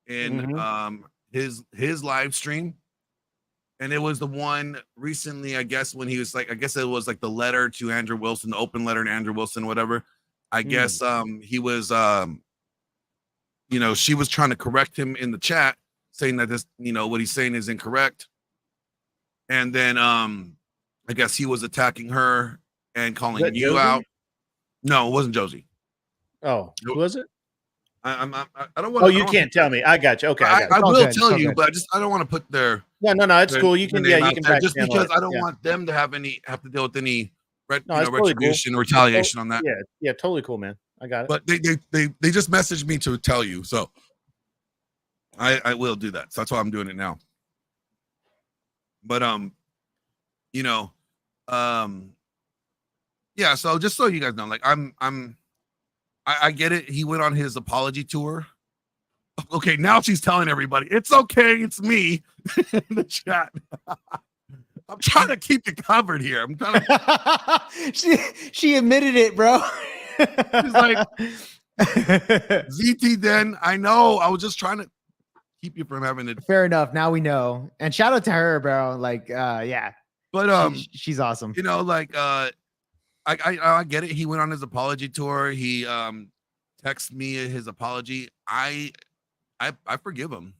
in his live stream. And it was the one recently, I guess, when he was like, I guess it was like the letter to Andrew Wilson, the open letter to Andrew Wilson, whatever. I guess he was she was trying to correct him in the chat, saying that this, what he's saying is incorrect. And then I guess he was attacking her and calling you Josie? out. No, it wasn't Josie. Oh, who was it? I don't want. Oh, you can't tell me. I got you. Okay, I got you. I will good, tell it's you, all but I don't want to put their. No, it's cool. You can, their yeah, name you out can there, back just channel because it. I don't Yeah. want them to have to deal with any No, it's totally cool. retribution, retaliation on that. Yeah, totally cool, man. I got it. But they just messaged me to tell you, so I will do that. So that's why I'm doing it now. But yeah. So just so you guys know, like I get it. He went on his apology tour. Okay, now she's telling everybody it's okay. It's me in the chat. I'm trying to keep you covered here. I'm trying to. she admitted it, bro. She's like, ZT. Then I know. I was just trying to keep you from having it. Fair enough. Now we know. And shout out to her, bro. Like, yeah. But she's awesome. I get it. He went on his apology tour. He texted me his apology. I forgive him.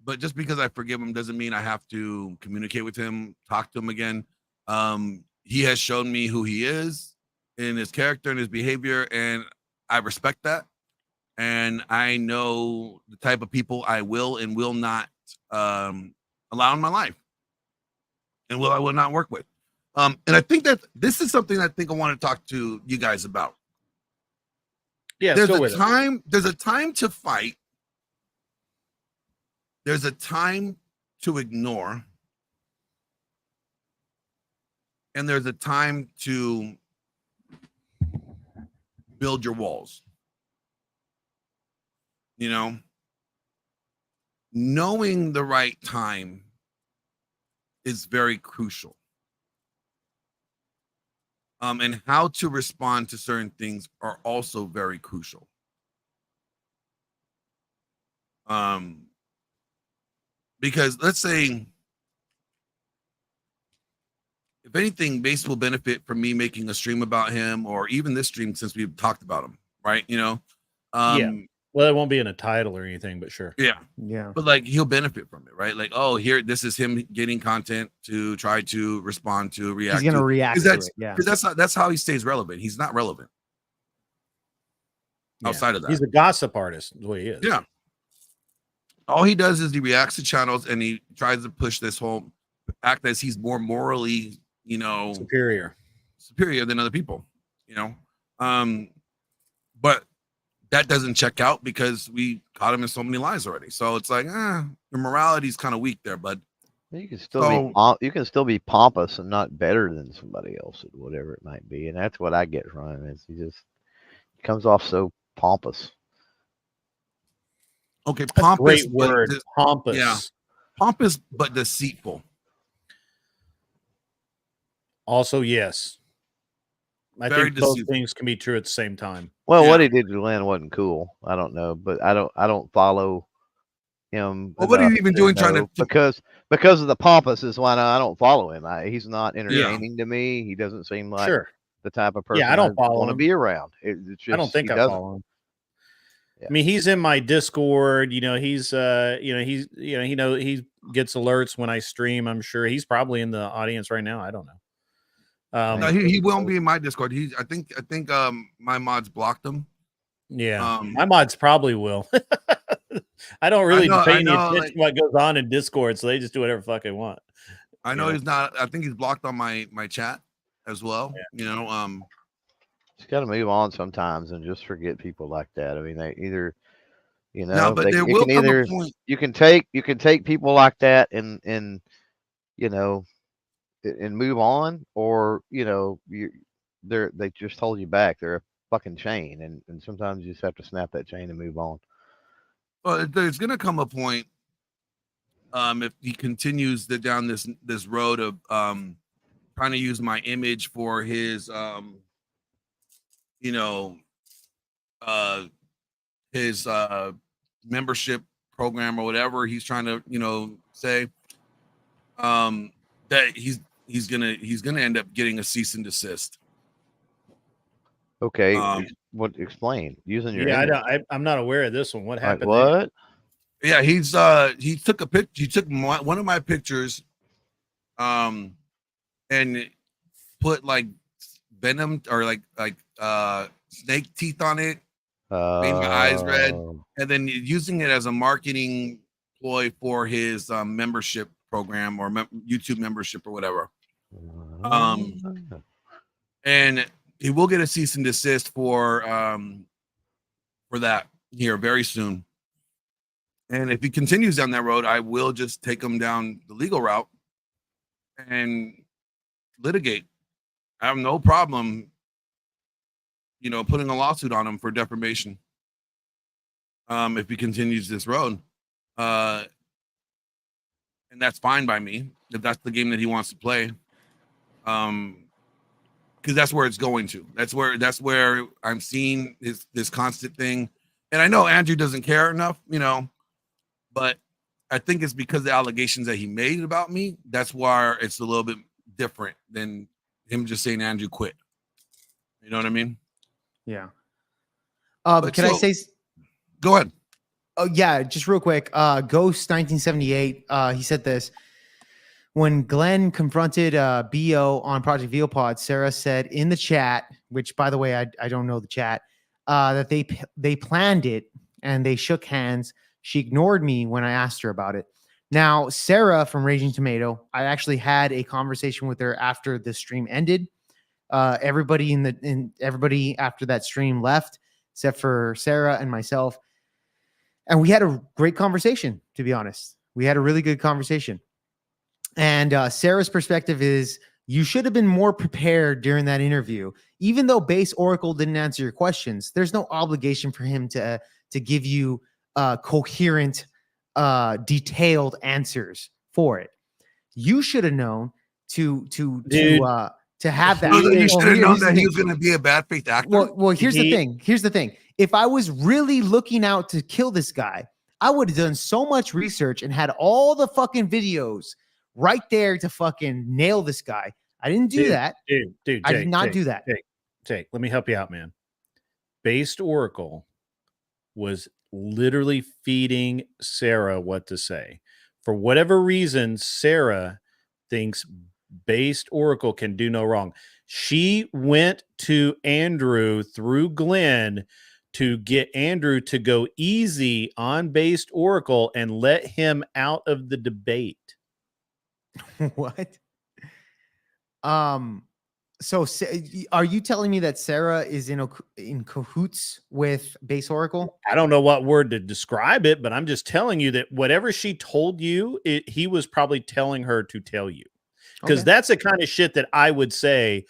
But just because I forgive him doesn't mean I have to communicate with him, talk to him again. He has shown me who he is in his character and his behavior, and I respect that. And I know the type of people I will and will not allow in my life, and I will not work with. And I think that this is something I think I want to talk to you guys about. Yeah, there's go a with it. time. There's a time to fight. There's a time to ignore. And there's a time to build your walls. Knowing the right time is very crucial. And how to respond to certain things are also very crucial. Because let's say, if anything, Base will benefit from me making a stream about him, or even this stream since we've talked about him, right? Yeah. Well, it won't be in a title or anything, but sure. Yeah. Yeah. But like he'll benefit from it, right? Like, oh, here, this is him getting content to try to respond to, react. He's gonna react to it. Yeah. Because that's how he stays relevant. He's not relevant outside of that. He's a gossip artist, is what he is. Yeah. All he does is he reacts to channels and he tries to push this whole act as he's more morally, superior than other people, but that doesn't check out because we caught him in so many lies already. So it's like, your morality is kind of weak there, bud. You can still So- you can still be pompous and not better than somebody else at whatever it might be, and that's what I get from him. Is he comes off so pompous. Okay, That's a pompous. great but word. Pompous. Yeah. Pompous, but deceitful. Also, yes. I Very think both deceitful. things can be true at the same time. Well, what Yeah. he did to Glenn wasn't cool. I don't know, but I don't follow him. Well, what are you enough even doing trying know, to- because of the pompous is why I don't follow him. He's not Yeah. entertaining to me. He doesn't seem like Sure. the type of person Yeah, I don't follow want to him. be around. It's just I don't think he I doesn't. follow him. Yeah. I mean, he's in my Discord. He's he gets alerts when I stream. I'm sure he's probably in the audience right now. I don't know. No, he won't be in my Discord. I think my mods blocked him. Yeah, my mods probably will. I don't really pay any attention to what goes on in Discord, so they just do whatever the fuck they want. I know he's not. I think he's blocked on my chat as well. Yeah. Just got to move on sometimes and just forget people like that. I mean, they either, No, but there will come a point. You can take people like that and and move on, or they just hold you back. They're a fucking chain, and sometimes you just have to snap that chain and move on. Well, there's gonna come a point, if he continues down this road of trying to use my image for his his membership program or whatever he's trying to say, that he's gonna end up getting a cease and desist. Okay, explain using your Yeah, image. I'm not aware of this one. What happened? What? Yeah, he took a pic. He took one of my pictures, and put like venom or like snake teeth on it. Made my eyes red, and then using it as a marketing ploy for his membership program or YouTube membership or whatever. And he will get a cease and desist for that here very soon. And if he continues down that road, I will just take him down the legal route and litigate. I have no problem, putting a lawsuit on him for defamation. If he continues this road, and that's fine by me if that's the game that he wants to play. Because that's where it's going to. That's where I'm seeing this constant thing, and I know Andrew doesn't care enough, but I think it's because the allegations that he made about me. That's why it's a little bit different than him just saying Andrew quit. You know what I mean? Yeah. But Can I say? Go ahead. Oh yeah, just real quick. Ghost 1978. He said this. When Glenn confronted BO on Project VealPod, Sarah said in the chat, which by the way, I don't know the chat, that they planned it and they shook hands. She ignored me when I asked her about it. Now, Sarah from Raging Tomato, I actually had a conversation with her after the stream ended. Everybody everybody after that stream left, except for Sarah and myself. And we had a great conversation, to be honest. We had a really good conversation. And Sarah's perspective is you should have been more prepared during that interview. Even though Base Oracle didn't answer your questions, there's no obligation for him to give you coherent, detailed answers for it. You should have known to have that. You should have known that he was going to be a bad faith actor. Well, here's the thing. Here's the thing. If I was really looking out to kill this guy, I would have done so much research and had all the fucking videos right there to fucking nail this guy. I didn't do that. Dude, I did not do that. Jake, let me help you out, man. Based Oracle was literally feeding Sarah what to say. For whatever reason, Sarah thinks Based Oracle can do no wrong. She went to Andrew through Glenn to get Andrew to go easy on Based Oracle and let him out of the debate. What? So are you telling me that Sarah is in cahoots with Base Oracle? I don't know what word to describe it, but I'm just telling you that whatever she told you, he was probably telling her to tell you. Because Okay. that's the kind of shit that I would say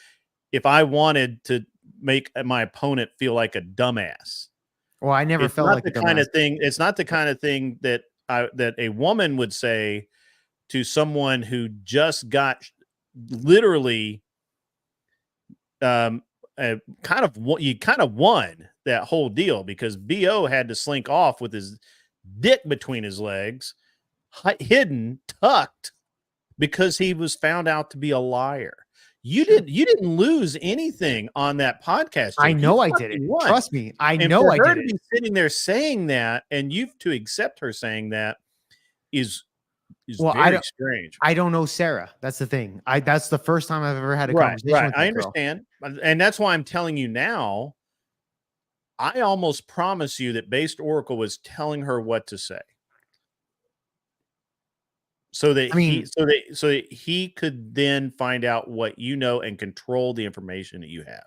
if I wanted to make my opponent feel like a dumbass. Well, I never It's felt not like the a kind dumbass. of thing. It's not the kind of thing that that a woman would say to someone who just got literally kind of won that whole deal because BO had to slink off with his dick between his legs, hidden, tucked, because he was found out to be a liar. You didn't lose anything on that podcast. I Jake. know You I fucking didn't. won. Trust me. I And know for I her to didn't. be sitting there saying that, and you to accept her saying that is Well, very strange. I don't know Sarah. That's the thing. That's the first time I've ever had a Right. conversation with that I girl. understand, and that's why I'm telling you now. I almost promise you that Based Oracle was telling her what to say, so that he could then find out what you know and control the information that you have.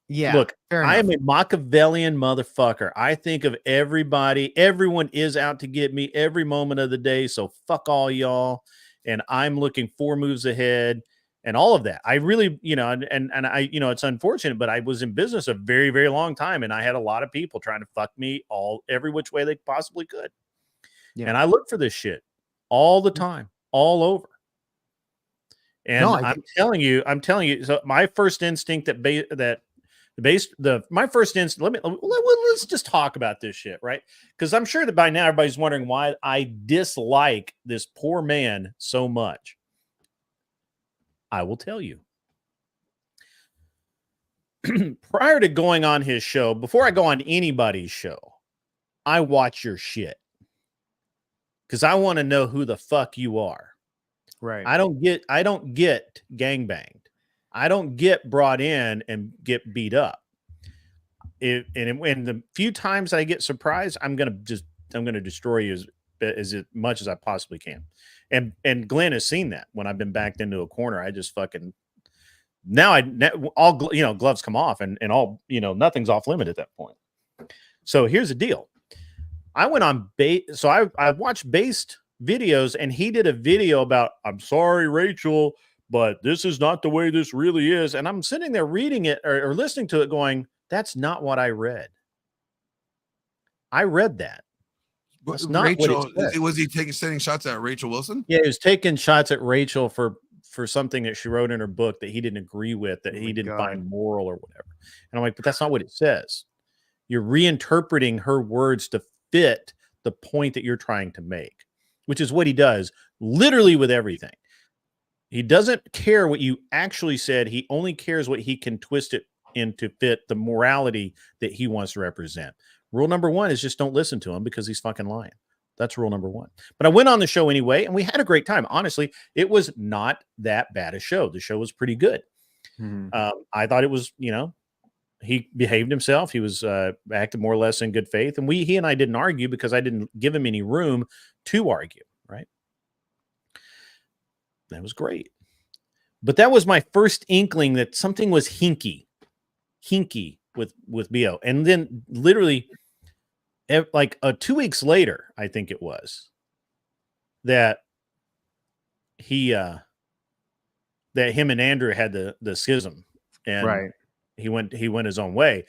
Yeah. Look, fair I am enough. a Machiavellian motherfucker. I think of everybody. Everyone is out to get me every moment of the day. So fuck all y'all. And I'm looking 4 moves ahead and all of that. I really, and I, it's unfortunate, but I was in business a very, very long time. And I had a lot of people trying to fuck me every which way they possibly could. Yeah. And I look for this shit all the time, all over. And No, I'm telling you, so my first instinct my first instinct, let's just talk about this shit, right? Because I'm sure that by now everybody's wondering why I dislike this poor man so much. I will tell you. Prior to going on his show, before I go on anybody's show, I watch your shit. Because I want to know who the fuck you are. Right. I don't get gangbanged. I don't get brought in and get beat up. And the few times I get surprised, I'm gonna destroy you as much as I possibly can. And Glenn has seen that when I've been backed into a corner. I just fucking all gloves come off and all nothing's off limit at that point. So here's the deal. I went on so I watched Based videos, and he did a video about, I'm sorry, Rachel, but this is not the way this really is. And I'm sitting there reading it or listening to it going, that's not what I read. I read that. That's not Rachel, what it said. was he setting shots at Rachel Wilson? Yeah, he was taking shots at Rachel for something that she wrote in her book that he didn't agree with, that he didn't find moral or whatever. And I'm like, but that's not what it says. You're reinterpreting her words to fit the point that you're trying to make, which is what he does literally with everything. He doesn't care what you actually said. He only cares what he can twist it into fit the morality that he wants to represent. Rule number 1 is just don't listen to him because he's fucking lying. That's rule number 1. But I went on the show anyway, and we had a great time. Honestly, it was not that bad a show. The show was pretty good. Mm-hmm. I thought it was, he behaved himself. He was acted more or less in good faith. And he and I didn't argue because I didn't give him any room to argue, right? That was great. But that was my first inkling that something was hinky with BO. And then literally like 2 weeks later, I think it was, that that him and Andrew had the schism, and right. he went his own way.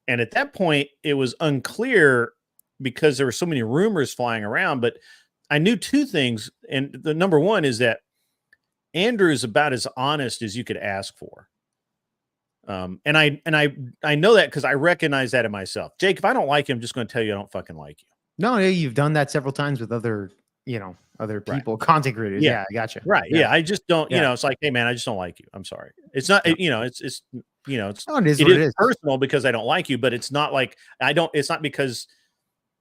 And at that point, it was unclear because there were so many rumors flying around, but I knew 2 things. And the number 1 is that Andrew is about as honest as you could ask for. And I know that because I recognize that in myself. Jake, if I don't like you, I'm just going to tell you I don't fucking like you. No, you've done that several times with other people, content creators. Yeah, I gotcha. Right. Yeah. I just don't, it's like, hey man, I just don't like you. I'm sorry. It's not, it is personal because I don't like you, but it's not like it's not because,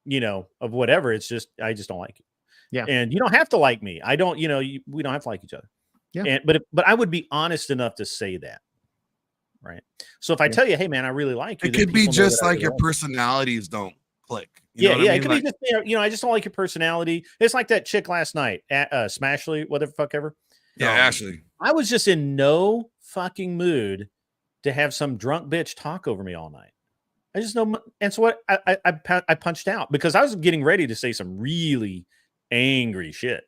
of whatever. It's just, I just don't like you. Yeah. And you don't have to like me. I don't, we don't have to like each other. Yeah. But I would be honest enough to say that. Right. So if I tell you, hey man, I really like you, it could be just like your personalities don't click. It could be just, I just don't like your personality. It's like that chick last night at Smashley, whatever the fuck ever. Yeah, Ashley. I was just in no fucking mood to have some drunk bitch talk over me all night. I just know. And so what? I punched out because I was getting ready to say some really angry shit.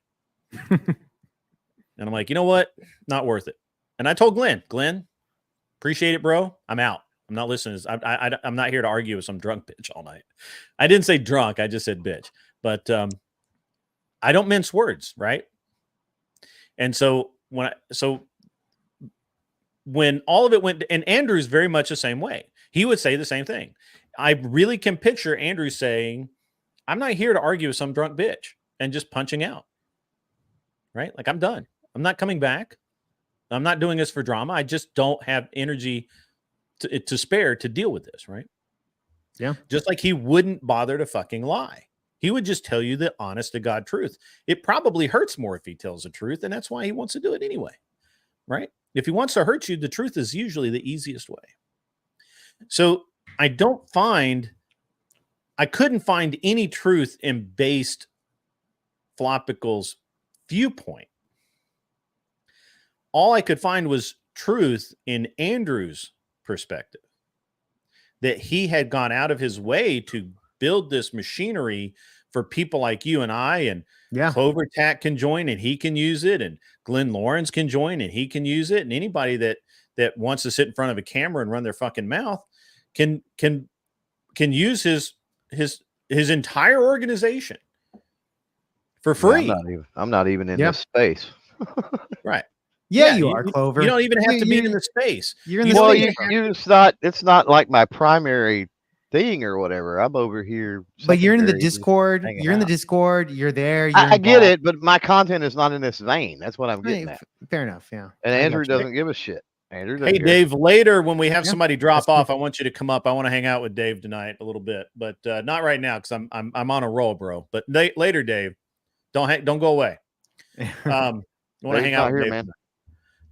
And I'm like, you know what? Not worth it. And I told Glenn, appreciate it, bro. I'm out. I'm not listening. I'm not here to argue with some drunk bitch all night. I didn't say drunk. I just said bitch. But I don't mince words, right? And so when all of it went, and Andrew's very much the same way. He would say the same thing. I really can picture Andrew saying, I'm not here to argue with some drunk bitch, and just punching out. Right? Like, I'm done. I'm not coming back. I'm not doing this for drama. I just don't have energy to spare to deal with this, right? Yeah. Just like he wouldn't bother to fucking lie. He would just tell you the honest to God truth. It probably hurts more if he tells the truth, and that's why he wants to do it anyway, right? If he wants to hurt you, the truth is usually the easiest way. So I couldn't find any truth in based Flopical's viewpoint. All I could find was truth in Andrew's perspective, that he had gone out of his way to build this machinery for people like you and I, and Clover Tack can join and he can use it, and Glenn Lawrence can join and he can use it, and anybody that wants to sit in front of a camera and run their fucking mouth can use his entire organization for free. I'm not even in this space. Right. Yeah, you are, Clover. You don't even have to be in the space. You're in the space. It's not like my primary thing or whatever. I'm over here. But you're in the Discord. You're in the Discord. You're there. I get it, but my content is not in this vein. That's what I'm getting at. Fair enough. Yeah. And Andrew doesn't give a shit. Andrew doesn't Hey, care. Dave, later when we have somebody drop off, I want you to come up. I want to hang out with Dave tonight a little bit, but not right now because I'm on a roll, bro. But later, Dave, don't go away. I want to hang out with Dave. Man.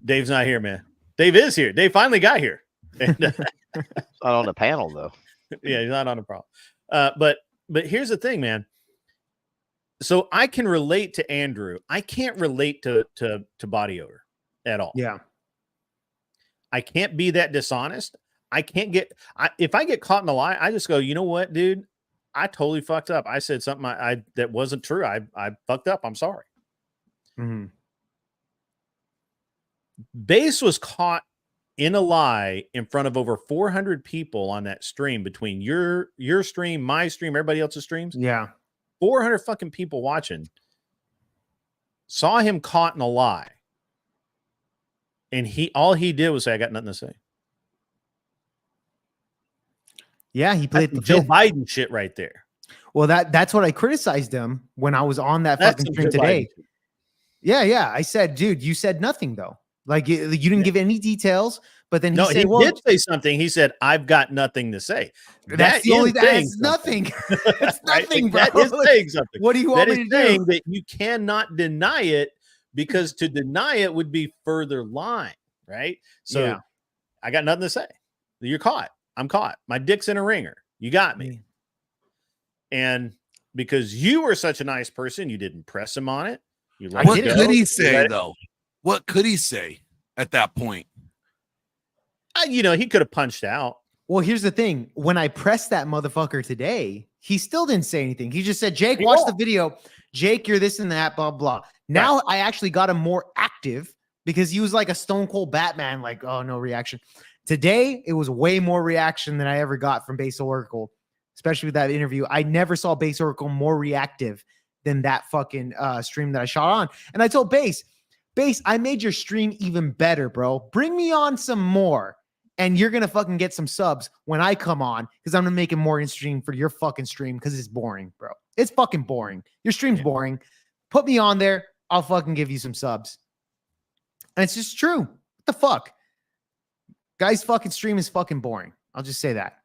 Dave's not here, man. Dave is here. Dave finally got here. And, not on the panel though. Yeah, he's not on the problem. But here's the thing, man. So I can relate to Andrew. I can't relate to body odor at all. Yeah. I can't be that dishonest. I can't if I get caught in a lie, I just go, you know what, dude? I totally fucked up. I said something that wasn't true. I fucked up. I'm sorry. Mm-hmm. Base was caught in a lie in front of over 400 people on that stream, between your stream, my stream, everybody else's streams. Yeah. 400 fucking people watching saw him caught in a lie. And all he did was say, I got nothing to say. Yeah, he played the Joe Biden shit right there. Well, that's what I criticized him when I was on that fucking stream today. Yeah. I said, dude, you said nothing though. Like you didn't give any details, but then he said, did say something. He said, I've got nothing to say. That's the only that's nothing. It's nothing, bro. That is saying something. What do you want me to do? Saying that you cannot deny it, because to deny it would be further lying, right? So I got nothing to say. You're caught. I'm caught. My dick's in a ringer. You got me. And because you were such a nice person, you didn't press him on it. What could he say though? What could he say at that point? He could have punched out. Well, here's the thing. When I pressed that motherfucker today, he still didn't say anything. He just said, Jake, watch the video. Jake, you're this and that, blah, blah. Now I actually got him more active because he was like a stone cold Batman, like, oh, no reaction. Today, it was way more reaction than I ever got from Base Oracle, especially with that interview. I never saw Base Oracle more reactive than that fucking stream that I shot on. And I told Base, I made your stream even better, bro. Bring me on some more. And you're going to fucking get some subs when I come on, because I'm going to make it more interesting for your fucking stream, because it's boring, bro. It's fucking boring. Your stream's boring. Put me on there. I'll fucking give you some subs. And it's just true. What the fuck? Guys, fucking stream is fucking boring. I'll just say that.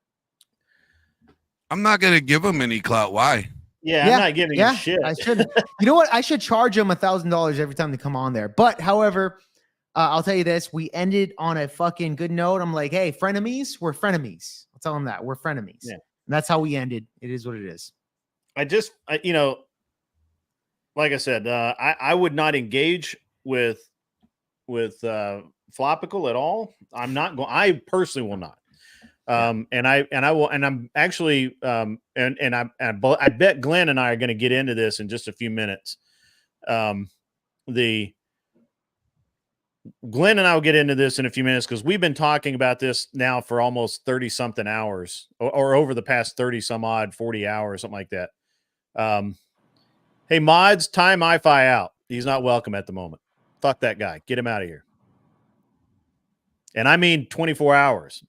I'm not going to give him any clout. Why? Yeah, I'm not giving him shit. I shouldn't. You know what? I should charge him $1,000 every time they come on there. But however, I'll tell you this. We ended on a fucking good note. I'm like, hey, frenemies, we're frenemies. I'll tell him that. We're frenemies. Yeah. And that's how we ended. It is what it is. Like I said, I would not engage with flopical at all, I'm not going. I personally will not. And I'm actually, I bet Glenn and I are going to get into this in just a few minutes. Glenn and I will get into this in a few minutes because we've been talking about this now for almost 30 something hours or over the past 30 some odd 40 hours, something like that. Hey, mods, time I-Fi out. He's not welcome at the moment. Fuck that guy. Get him out of here. And I mean 24 hours.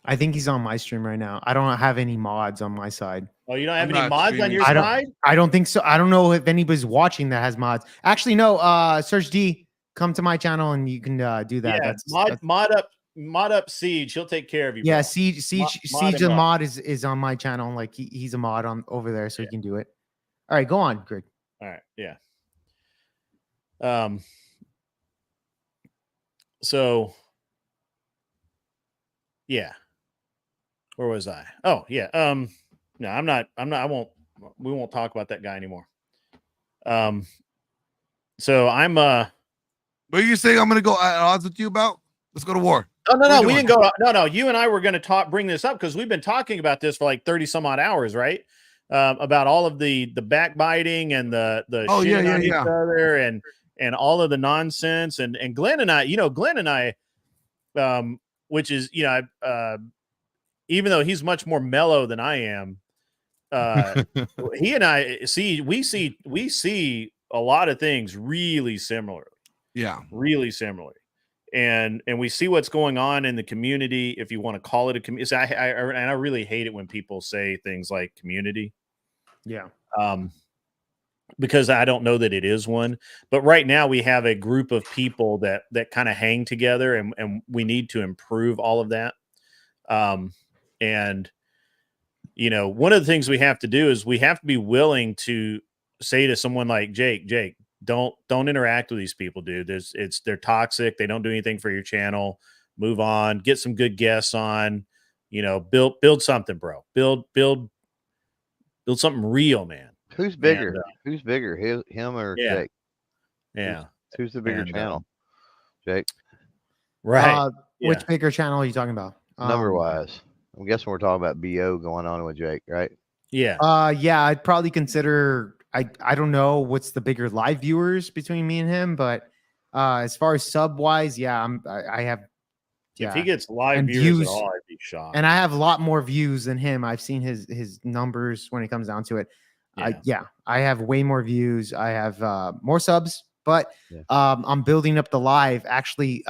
I think he's on my stream right now. I don't have any mods on my side. Oh, you don't have I'm any not mods on streaming. your I don't- side? I don't think so. I don't know if anybody's watching that has mods. Actually, no. Search D, come to my channel and you can do that. Yeah, That's mod up Siege. He'll take care of you. yeah. bro. Siege mod the him up. mod is on my channel. Like he's a mod on over there, so he can do it. All right, go on, Greg. All right, yeah. So yeah. Where was I? Oh, yeah. No, I'm not, we won't talk about that guy anymore. So I'm What are you saying? I'm gonna go at odds with you about? Let's go to war. Oh no, What are no, you we doing? didn't go. No, you and I were going to bring this up because we've been talking about this for like 30 some odd hours, right? About all of the backbiting and the Oh, yeah, shitting on each yeah. other and all of the nonsense and Glenn and I, which is even though he's much more mellow than I am, he and I we see a lot of things really similarly. Yeah. Really similarly. And we see what's going on in the community, if you want to call it a community. I really hate it when people say things like community. Yeah. Because I don't know that it is one. But right now we have a group of people that kind of hang together, and we need to improve all of that. And one of the things we have to do is we have to be willing to say to someone like Jake, don't interact with these people, dude. They're toxic. They don't do anything for your channel. Move on. Get some good guests on. Build something, bro. Build something real, man. Who's bigger? Who's bigger, him or Yeah. Jake? Yeah. Who's the bigger And, channel? Jake, Right. Which bigger channel are you talking about? number wise. I'm guessing we're talking about BO going on with Jake, right? Yeah. Yeah, I'd probably consider. I don't know what's the bigger live viewers between me and him, but as far as sub wise, yeah, I have. Yeah. If he gets live And viewers views, at all, I'd be shocked. and I have a lot more views than him. I've seen his numbers when it comes down to it. I have way more views. I have more subs, but I'm building up the live. Actually,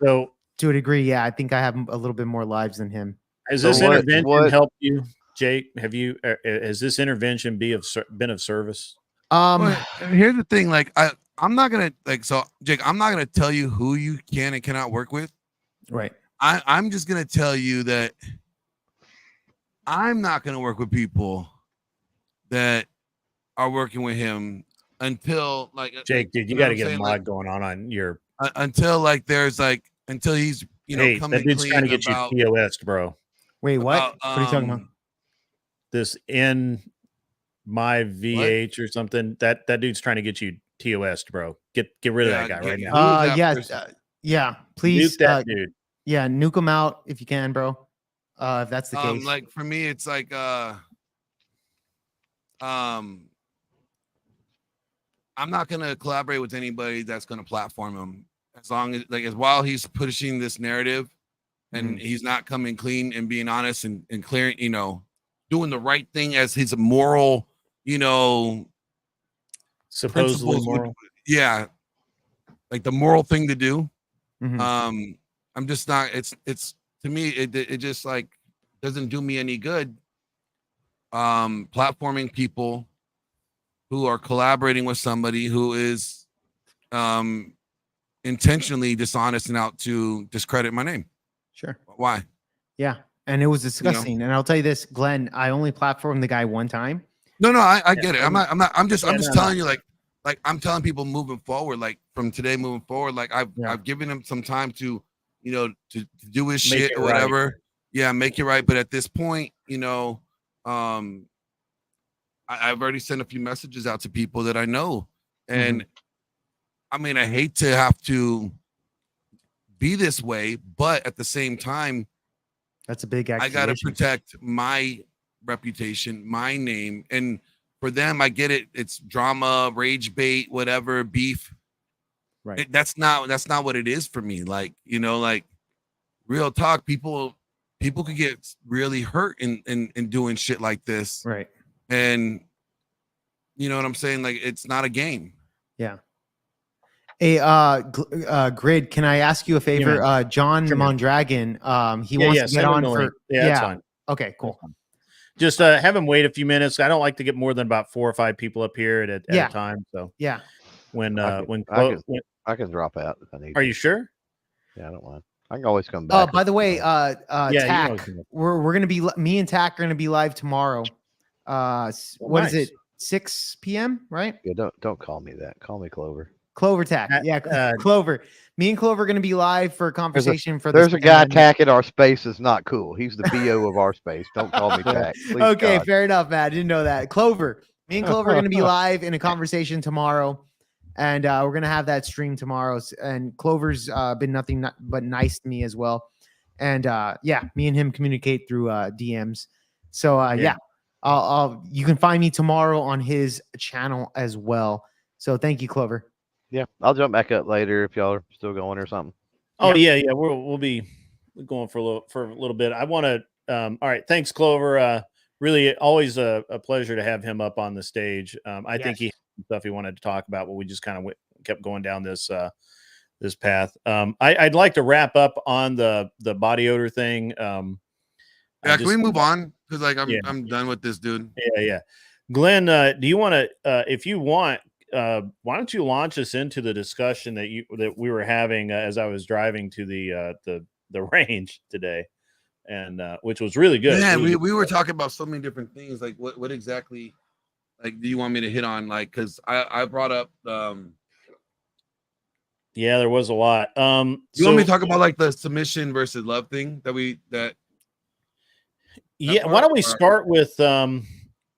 so to a degree, yeah, I think I have a little bit more lives than him. Has this intervention helped you, Jake? Has this intervention been of service? Well, here's the thing. Like, I'm not gonna Jake. I'm not gonna tell you who you can and cannot work with. Right. I'm just gonna tell you that I'm not gonna work with people that are working with him until Jake, dude, you got to get a mod going on your until until he's hey, coming that dude's clean trying to get about, you TOS'd, bro. Wait, what? What are you talking about? This in my VH or something. That dude's trying to get you TOS'd, bro. Get rid of that guy right now. Yes. Yeah. Please. Nuke that dude. Yeah. Nuke him out if you can, bro. If that's the case. Like for me, it's like I'm not gonna collaborate with anybody that's gonna platform him as long as while he's pushing this narrative and he's not coming clean and being honest and clearing, doing the right thing as his moral, supposedly moral. Like the moral thing to do. Mm-hmm. I'm just not. It's to me it just like doesn't do me any good. Platforming people who are collaborating with somebody who is intentionally dishonest and out to discredit my name. Sure. Why? Yeah. And it was disgusting. And I'll tell you this, Glenn, I only platformed the guy one time. No, I get it. I'm just telling you, like I'm telling people moving forward, like from today moving forward, like I've given him some time to, to do his shit or whatever. Right. Yeah, make it right. But at this point, I've already sent a few messages out to people that I know, and I mean, I hate to have to be this way, but at the same time, That's a big I got to accusation. protect my reputation, my name. And for them, I get it. It's drama, rage bait, whatever, beef. Right. That's not what it is for me. Like, you know, like real talk, people could get really hurt in doing shit like this. Right. And you know what I'm saying? Like, it's not a game. Yeah. Hey, Grid, can I ask you a favor? man. John Sure, man. Mondragon, he wants to get send him on the for link. Yeah, that's fine. Okay, cool. Just have him wait a few minutes. I don't like to get more than about 4 or 5 people up here at Yeah. a time. So Yeah. when I can drop out if I need. are to. you sure? Yeah, I don't mind. I can always come back. By the way, you can always Tack, come back. we're gonna be me and Tack are gonna be live tomorrow. What is nice. it? 6 p.m. Right? Yeah, don't call me that. Call me Clover. Clover Tack. Yeah, Clover. Me and Clover are gonna be live for a conversation for There's this a guy pandemic. tacking our space is not cool. He's the BO of our space. Don't call me tack. Please, Okay, God. fair enough, Matt. I didn't know that. Clover. Me and Clover are gonna be live in a conversation tomorrow. And we're gonna have that stream tomorrow. And Clover's been nothing but nice to me as well. And yeah, me and him communicate through DMs. So yeah, I'll you can find me tomorrow on his channel as well. So thank you, Clover. Yeah, I'll jump back up later if y'all are still going or something. Oh yeah, we'll be going for a little bit. I want to. All right, thanks, Clover. Really, always a pleasure to have him up on the stage. I think he had some stuff he wanted to talk about, but we just kind of kept going down this this path. I'd like to wrap up on the body odor thing. Yeah, can we move on? Because like I'm done with this, dude. Yeah. Glenn, do you want to? If you want. Why don't you launch us into the discussion that we were having as I was driving to the range today, and which was really good. Yeah, really we were talking about so many different things. Like what exactly like do you want me to hit on? Like because I brought up yeah, there was a lot. you want me to talk about like the submission versus love thing that yeah, why don't we start with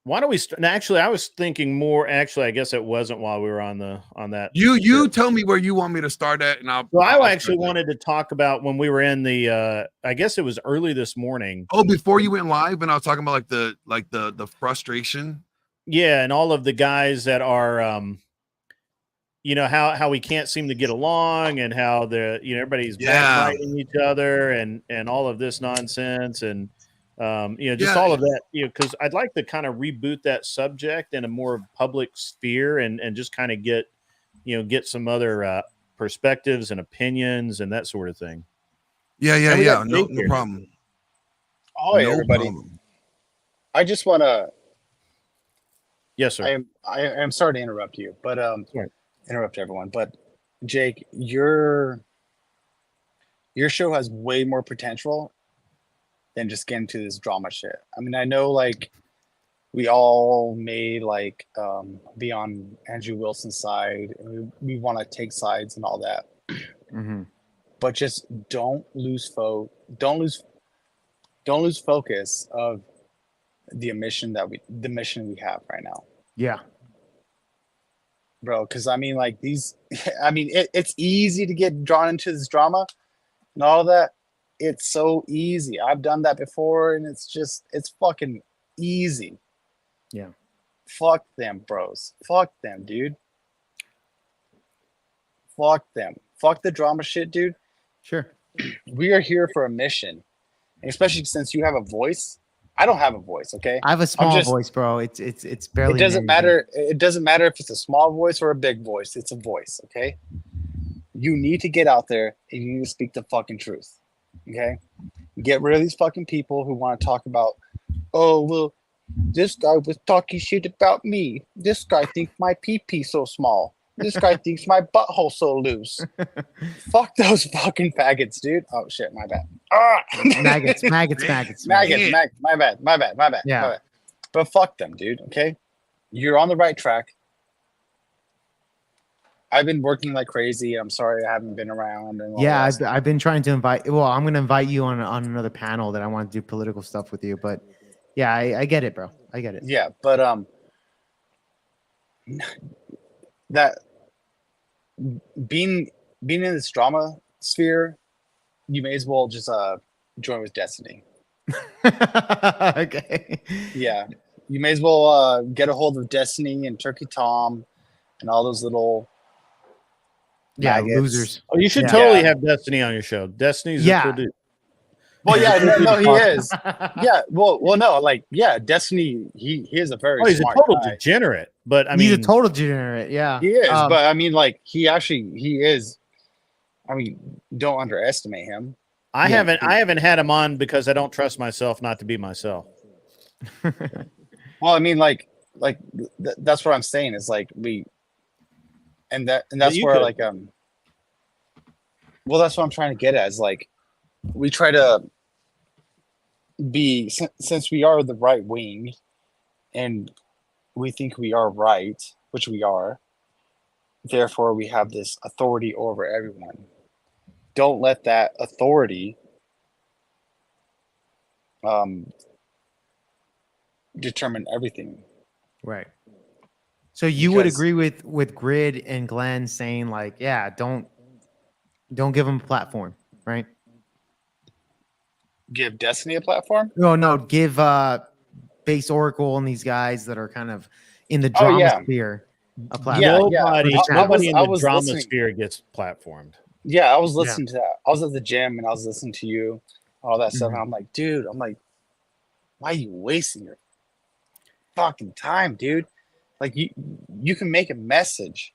why don't we actually I was thinking more I guess it wasn't while we were on that. You tell me where you want me to start at and I'll I actually wanted to talk about when we were in the I guess it was early this morning. Oh, before you went live and I was talking about the frustration. Yeah, and all of the guys that are you know how we can't seem to get along and how everybody's backbiting each other and all of this nonsense and just all of that, because I'd like to kind of reboot that subject in a more public sphere and just kind of get some other perspectives and opinions and that sort of thing. Yeah. No problem. Oh, hey, everybody. Problem. I just want to. Yes, sir. I am sorry to interrupt you, but interrupt everyone. But Jake, your show has way more potential than just getting to this drama shit. I mean, I know like we all may like be on Andrew Wilson's side. And we want to take sides and all that, but just don't lose focus of the mission we have right now. Yeah, bro. Because I mean, like it's easy to get drawn into this drama and all that. It's so easy. I've done that before, and it's fucking easy. Yeah. Fuck them, bros. Fuck them, dude. Fuck them. Fuck the drama shit, dude. Sure. We are here for a mission, and especially since you have a voice. I don't have a voice. Okay. I have a small voice, bro. It's barely. It doesn't matter. It doesn't matter if it's a small voice or a big voice. It's a voice. Okay. You need to get out there and you need to speak the fucking truth. Okay, get rid of these fucking people who want to talk about, oh well, this guy was talking shit about me. This guy thinks my pee so small. This guy thinks my butthole so loose. Fuck those fucking faggots, dude. Oh shit, my bad. Maggots. My bad. Yeah. But fuck them, dude. Okay, you're on the right track. I've been working like crazy. I'm sorry I haven't been around. And I've been trying to invite. Well, I'm going to invite you on another panel that I want to do political stuff with you. But yeah, I get it, bro. I get it. Yeah, but that being in this drama sphere, you may as well just join with Destiny. Okay. Yeah, you may as well get a hold of Destiny and Turkey Tom and all those little Yeah, maggots. losers. Oh, you should Yeah. totally have Destiny on your show. Destiny's a Yeah. cool dude. Well, yeah, no, he Awesome. is. Yeah, well, no, like, yeah, Destiny. He is a very Oh, he's a smart total guy. degenerate, but I He's mean, a total degenerate. Yeah. He is, but I mean, like, he is. I mean, don't underestimate him. I Yeah. haven't had him on because I don't trust myself not to be myself. Well, I mean, like that's what I'm saying is like that's you where could. like well, that's what I'm trying to get at is like we try to be since we are the right wing and we think we are right, which we are, therefore we have this authority over everyone. Don't let that authority determine everything. Right. So you would Because- agree with Grid and Glenn saying like, yeah, don't give them a platform, right? Give Destiny a platform. No, give Base Oracle and these guys that are kind of in the Oh, drama yeah. sphere a Yeah, platform. yeah. Nobody, I nobody in was the drama listening. sphere gets platformed. Yeah, I was Yeah. listening to that. I was at the gym and I was listening to you, all that stuff, and I'm like, dude, why are you wasting your fucking time, dude? Like you can make a message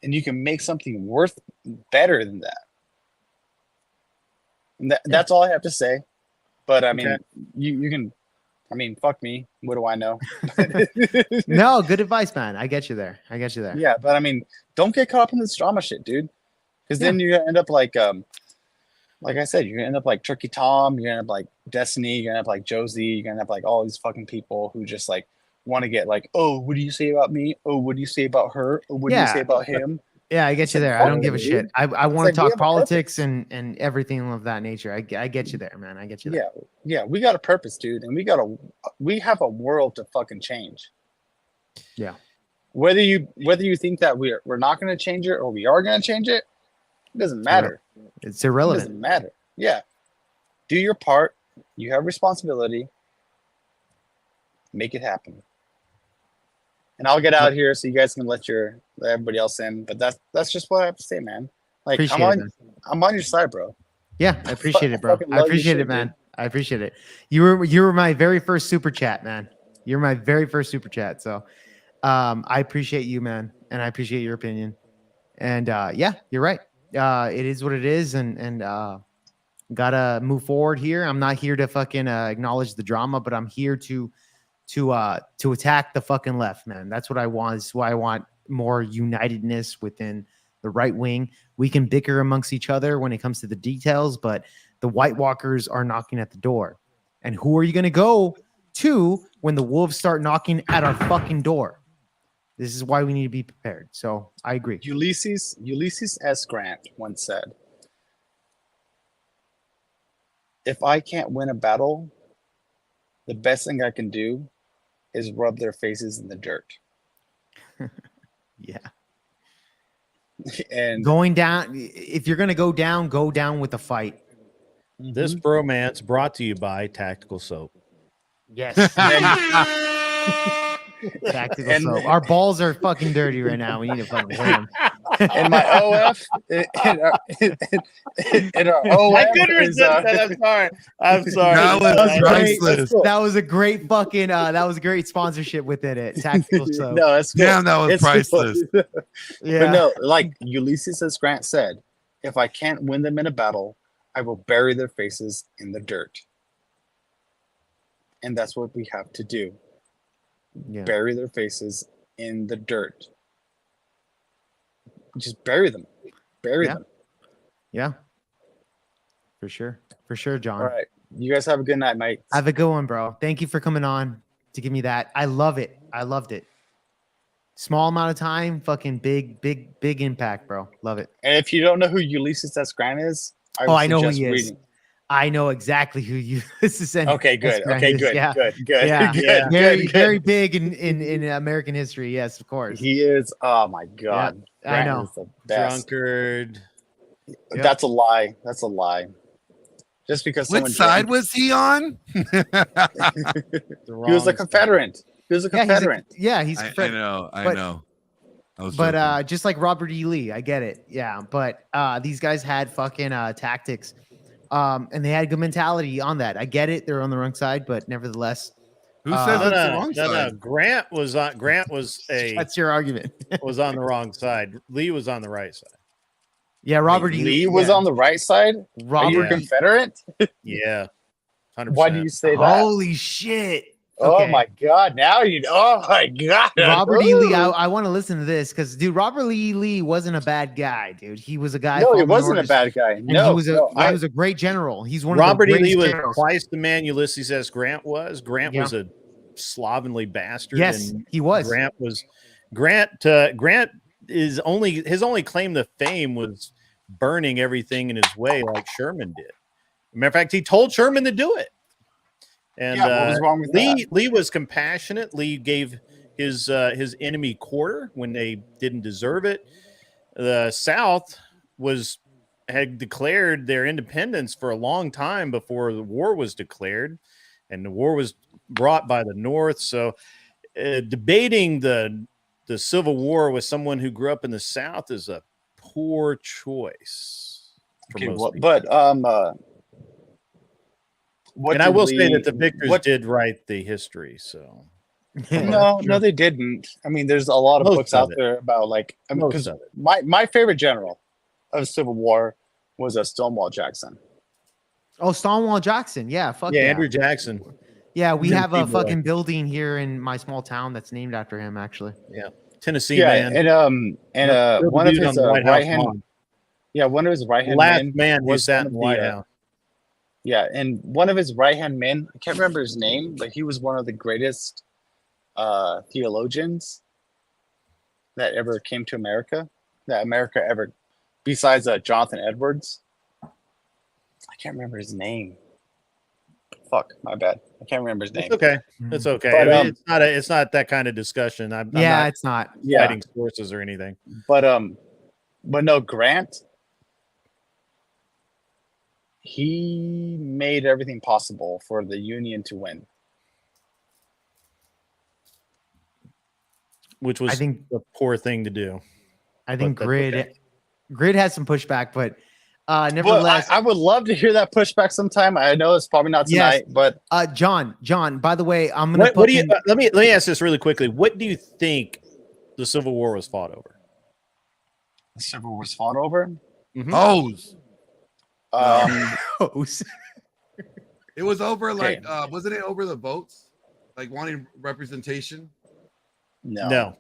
and you can make something worth better than that. And that's all I have to say. But I mean, Okay. you can, I mean, fuck me. What do I know? No, good advice, man. I get you there. Yeah, but I mean, don't get caught up in this drama shit, dude. Because then you're gonna end up like I said, you're gonna end up like Turkey Tom, you're gonna end up like Destiny, you're gonna end up like Josie, you're gonna end up like all these fucking people who just like want to get like, oh, what do you say about me? Oh, what do you say about her? Oh, what do you Yeah. say about him? Yeah, I get It's you like, there. I don't fuck give a it, shit. dude. I want like, to we talk have a politics and everything of that nature. I get you there, man. I get you there. Yeah, we got a purpose, dude, and we have a world to fucking change. Yeah. Whether you think that we're not gonna change it or we are gonna change it, it doesn't matter. It's It irrelevant. doesn't matter. Yeah. Do your part. You have responsibility. Make it happen. And I'll get out here so you guys can let everybody else in. But that's just what I have to say, man. Like Appreciate it, man. I'm on your side, bro. Yeah, I appreciate it, bro. fucking I love your appreciate shit, it, man. dude. I appreciate it. You were my very first super chat, man. You're my very first super chat. So I appreciate you, man, and I appreciate your opinion. And yeah, you're right. It is what it is, and gotta move forward here. I'm not here to fucking acknowledge the drama, but I'm here to attack the fucking left, man. That's what I want. Is why I want more unitedness within the right wing. We can bicker amongst each other when it comes to the details, but the White Walkers are knocking at the door. And who are you going to go to when the wolves start knocking at our fucking door? This is why we need to be prepared. So I agree. Ulysses S. Grant once said, if I can't win a battle, the best thing I can do is rub their faces in the dirt. Yeah. And Going down, if you're going to go down with a fight. This bromance brought to you by Tactical Soap. Yes. and, Tactical And- soap. Our balls are fucking dirty right now. We need to fucking clean them. and my OF and our OF I couldn't is, resist that. I'm sorry. I'm sorry. That was That's great. priceless. That's cool. That was a great fucking that was a great sponsorship within it. Tactical soap. No, that's cool. Damn, that was It's cool. priceless. Yeah. But no, like Ulysses S. Grant said, if I can't win them in a battle, I will bury their faces in the dirt. And that's what we have to do. Yeah. Bury their faces in the dirt. Just bury them. Bury Yeah. them. Yeah. For sure. For sure, John. All right. You guys have a good night, mate. Have a good one, bro. Thank you for coming on to give me that. I love it. I loved it. Small amount of time, fucking big impact, bro. Love it. And if you don't know who Ulysses S. Grant is, I know who suggest he is. reading. I know exactly who you this is. Okay, good. Okay, good. Yeah. Good. Yeah. Good. Very, good. very big in American history. Yes, of course. He is. Oh my god. I Grant know. is the best. drunkard. Yep. That's a lie. That's a lie. Just because Which someone side drank, was he on? The he was a wrong Confederate. He was a Confederate. He's I Confederate. know. I But- know. I was But joking. just like Robert E. Lee, I get it. Yeah, but these guys had fucking tactics, and they had good mentality on that. I get it. They're on the wrong side, but nevertheless, Who says No, it's the no, wrong no, no. side? Grant was that's your argument. was on the wrong side. Lee was on the right side. Yeah, Robert E. Lee was yeah. on the right side. Are you Robert. Yeah. Confederate? Yeah, 100%. Why do you say that? Holy shit! Oh okay. my god! Now you. Oh my god! Robert E. Lee, Ooh. I want to listen to this because, dude, Robert E. Lee wasn't a bad guy, dude. He was a guy. No, he following wasn't a orders, bad guy. and No, he was a no, he was a great general. He's one Robert of E. the Lee greatest was generals. twice the man Ulysses S. Grant was. Grant Yeah. was a slovenly bastard. Yes, and he was. Grant is his only claim to fame was burning everything in his way like Sherman did. Matter of fact, he told Sherman to do it. And Yeah, what was wrong with that? Lee was compassionate. Lee gave his enemy quarter when they didn't deserve it. The South had declared their independence for a long time before the war was declared, and the war was brought by the North. So debating the Civil War with someone who grew up in the South is a poor choice for Okay, most well, people. but what And I did will say Lee- that the victors what- did write the history. So No, they didn't. I mean, there's a lot of Most books of out it. there about like. I mean, Most because of it. my favorite general of Civil War was Stonewall Jackson. Oh, Stonewall Jackson. Yeah, fuck yeah, yeah. Andrew Jackson. Yeah, we Tennessee have a boy. fucking building here in my small town that's named after him, actually. Yeah, Tennessee Yeah, man. and Killed the one of dude his on the White House right hand. lawn. Yeah, one of his right The hand last men man who was sat one in the of White the, House. Yeah, and one of his right hand men, I can't remember his name, but he was one of the greatest theologians that ever came to America. That America ever, besides Jonathan Edwards. I can't remember his name. Fuck, my bad. I can't remember his name. It's okay. It's okay. But, I mean, it's not that kind of discussion. I'm Yeah, not it's not. Yeah, citing sources or anything. but no, Grant. He made everything possible for the Union to win. Which was I think a poor thing to do. I think But that's Grid okay. Grid has some pushback, but Well, nevertheless, I would love to hear that pushback sometime. I know it's probably not Yes. tonight, but John, by the way, I'm gonna What do you? fucking- Let me ask this really quickly. What do you think the Civil War was fought over? the Civil War was fought over. Hose. Hose. It was over like Okay. wasn't it over the votes? Like wanting representation, No.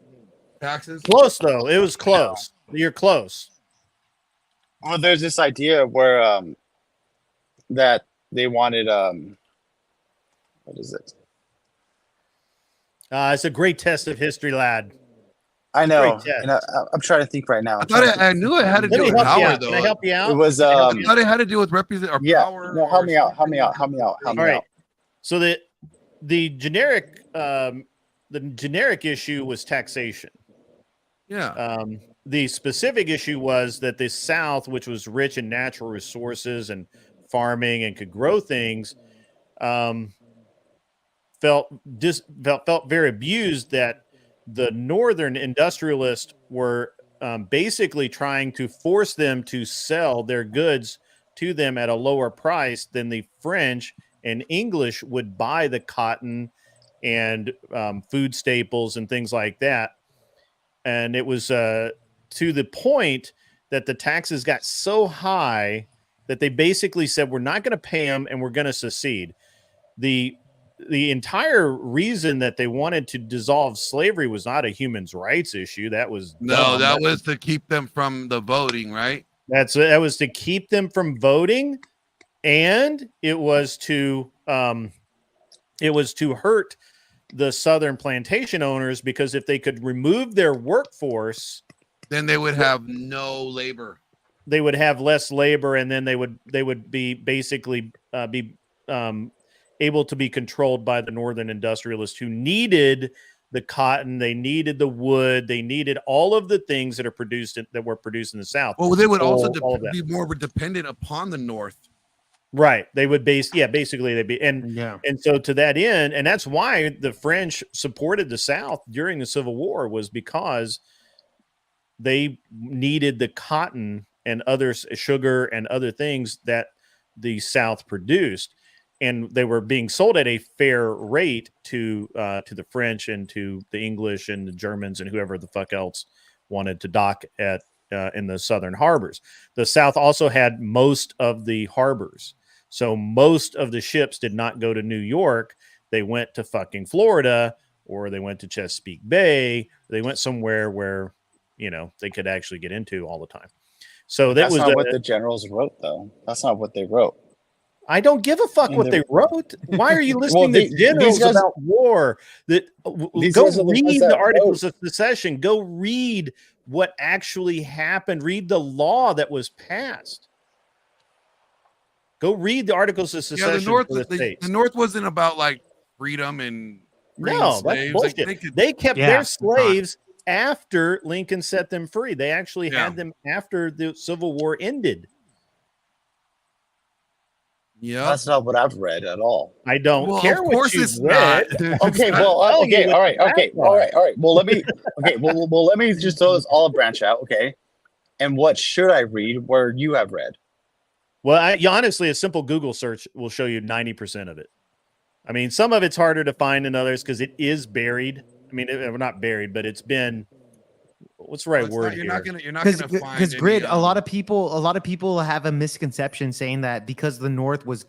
taxes. Close though. It was close. You're close. Well, there's this idea where that they wanted what is it? It's a great test of history, lad. I know, Great test. and I'm trying to think right now. I thought I knew it had to Let do me with help you power out. though. Can I help you out? It was Can I help I you thought it had to do with represent or yeah. power. No, help or me out. Help something. me out. Help me out. Help me All right. out. So the generic issue was taxation. Yeah. The specific issue was that the South, which was rich in natural resources and farming and could grow things, felt very abused that the Northern industrialists were basically trying to force them to sell their goods to them at a lower price than the French and English would buy the cotton and food staples and things like that. And it was to the point that the taxes got so high that they basically said, we're not going to pay them and we're going to secede. The entire reason that they wanted to dissolve slavery was not a human rights issue. That was No, dumb. that was to keep them from the voting, right? That was to keep them from voting, and it was to hurt the Southern plantation owners, because if they could remove their workforce, Then they would have no labor. they would have less labor, and then they would be basically be able to be controlled by the Northern industrialists who needed the cotton, they needed the wood, they needed all of the things that were produced in the South. Well, they would also all of that. be more dependent upon the North. Right. They would basically they'd be and so to that end, and that's why the French supported the South during the Civil War, was because they needed the cotton and other sugar and other things that the South produced, and they were being sold at a fair rate to the French and to the English and the Germans and whoever the fuck else wanted to dock at in the southern harbors. The South also had most of the harbors. So most of the ships did not go to New York. They went to fucking Florida, or they went to Chesapeake Bay. They went somewhere where, they could actually get into all the time. So that's not what the generals wrote, though. That's not what they wrote. I don't give a fuck what they wrote. Why are you listening to generals about war? Go read the Articles of Secession. Go read what actually happened. Read the law that was passed. Go read the Articles of Secession. The North wasn't about like freedom and that's bullshit. They kept their slaves after Lincoln set them free. They actually had them after the Civil War ended. Yeah, that's not what I've read at all. I don't care what you've read. Okay, well, okay, all right. Well, let me just throw this all branch out. Okay, and what should I read where you have read? Well, honestly, a simple Google search will show you 90% of it. I mean, some of it's harder to find than others because it is buried. I mean, not buried, but it's been. What's the right word? You're not gonna find because Grid. A lot of people have a misconception saying that because the North was,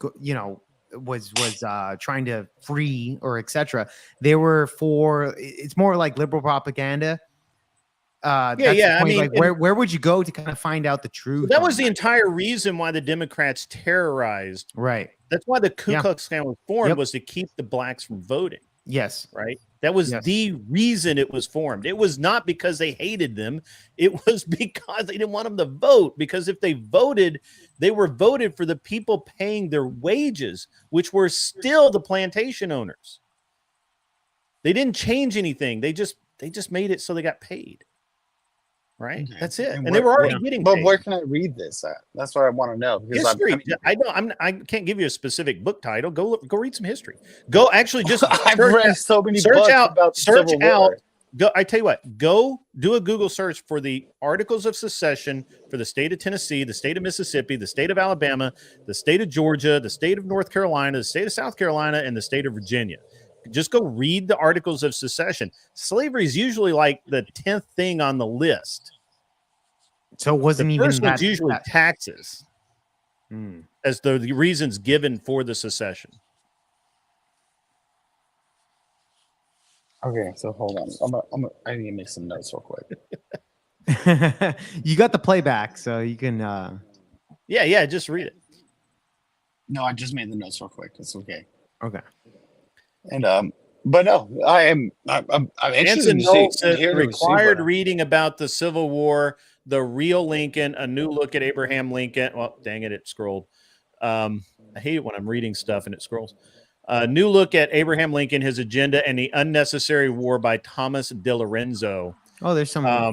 trying to free or etc. They were for. It's more like liberal propaganda. I mean, like, where would you go to kind of find out the truth? That was the entire reason why the Democrats terrorized. Right. That's why the Ku Klux Klan was formed, was to keep the blacks from voting. Yes. Right. That was the reason it was formed. It was not because they hated them. It was because they didn't want them to vote. Because if they voted, they were voted for the people paying their wages, which were still the plantation owners. They didn't change anything. They just made it so they got paid. Right. Okay. That's it. And they were already getting paid. But where can I read this at? That's what I want to know. Because history. I can't give you a specific book title. Go read some history. Go actually just I've read so many books about search Civil out. War. Go. I tell you what. Go do a Google search for the Articles of Secession for the state of Tennessee, the state of Mississippi, the state of Alabama, the state of Georgia, the state of North Carolina, the state of South Carolina, and the state of Virginia. Just go read the Articles of Secession. Slavery is usually like the 10th thing on the list. So it wasn't the even first one's usually taxes as the reasons given for the secession. Okay, so hold on. I need to make some notes real quick. You got the playback, so you can. Yeah, just read it. No, I just made the notes real quick. It's okay. Okay. And but no, I'm interested to hear required reading about the Civil War, the real Lincoln, a new look at Abraham Lincoln. Well, dang it scrolled. I hate it when I'm reading stuff and it scrolls. New look at Abraham Lincoln, his agenda, and the unnecessary war by Thomas DeLorenzo. Oh, there's some. Yeah,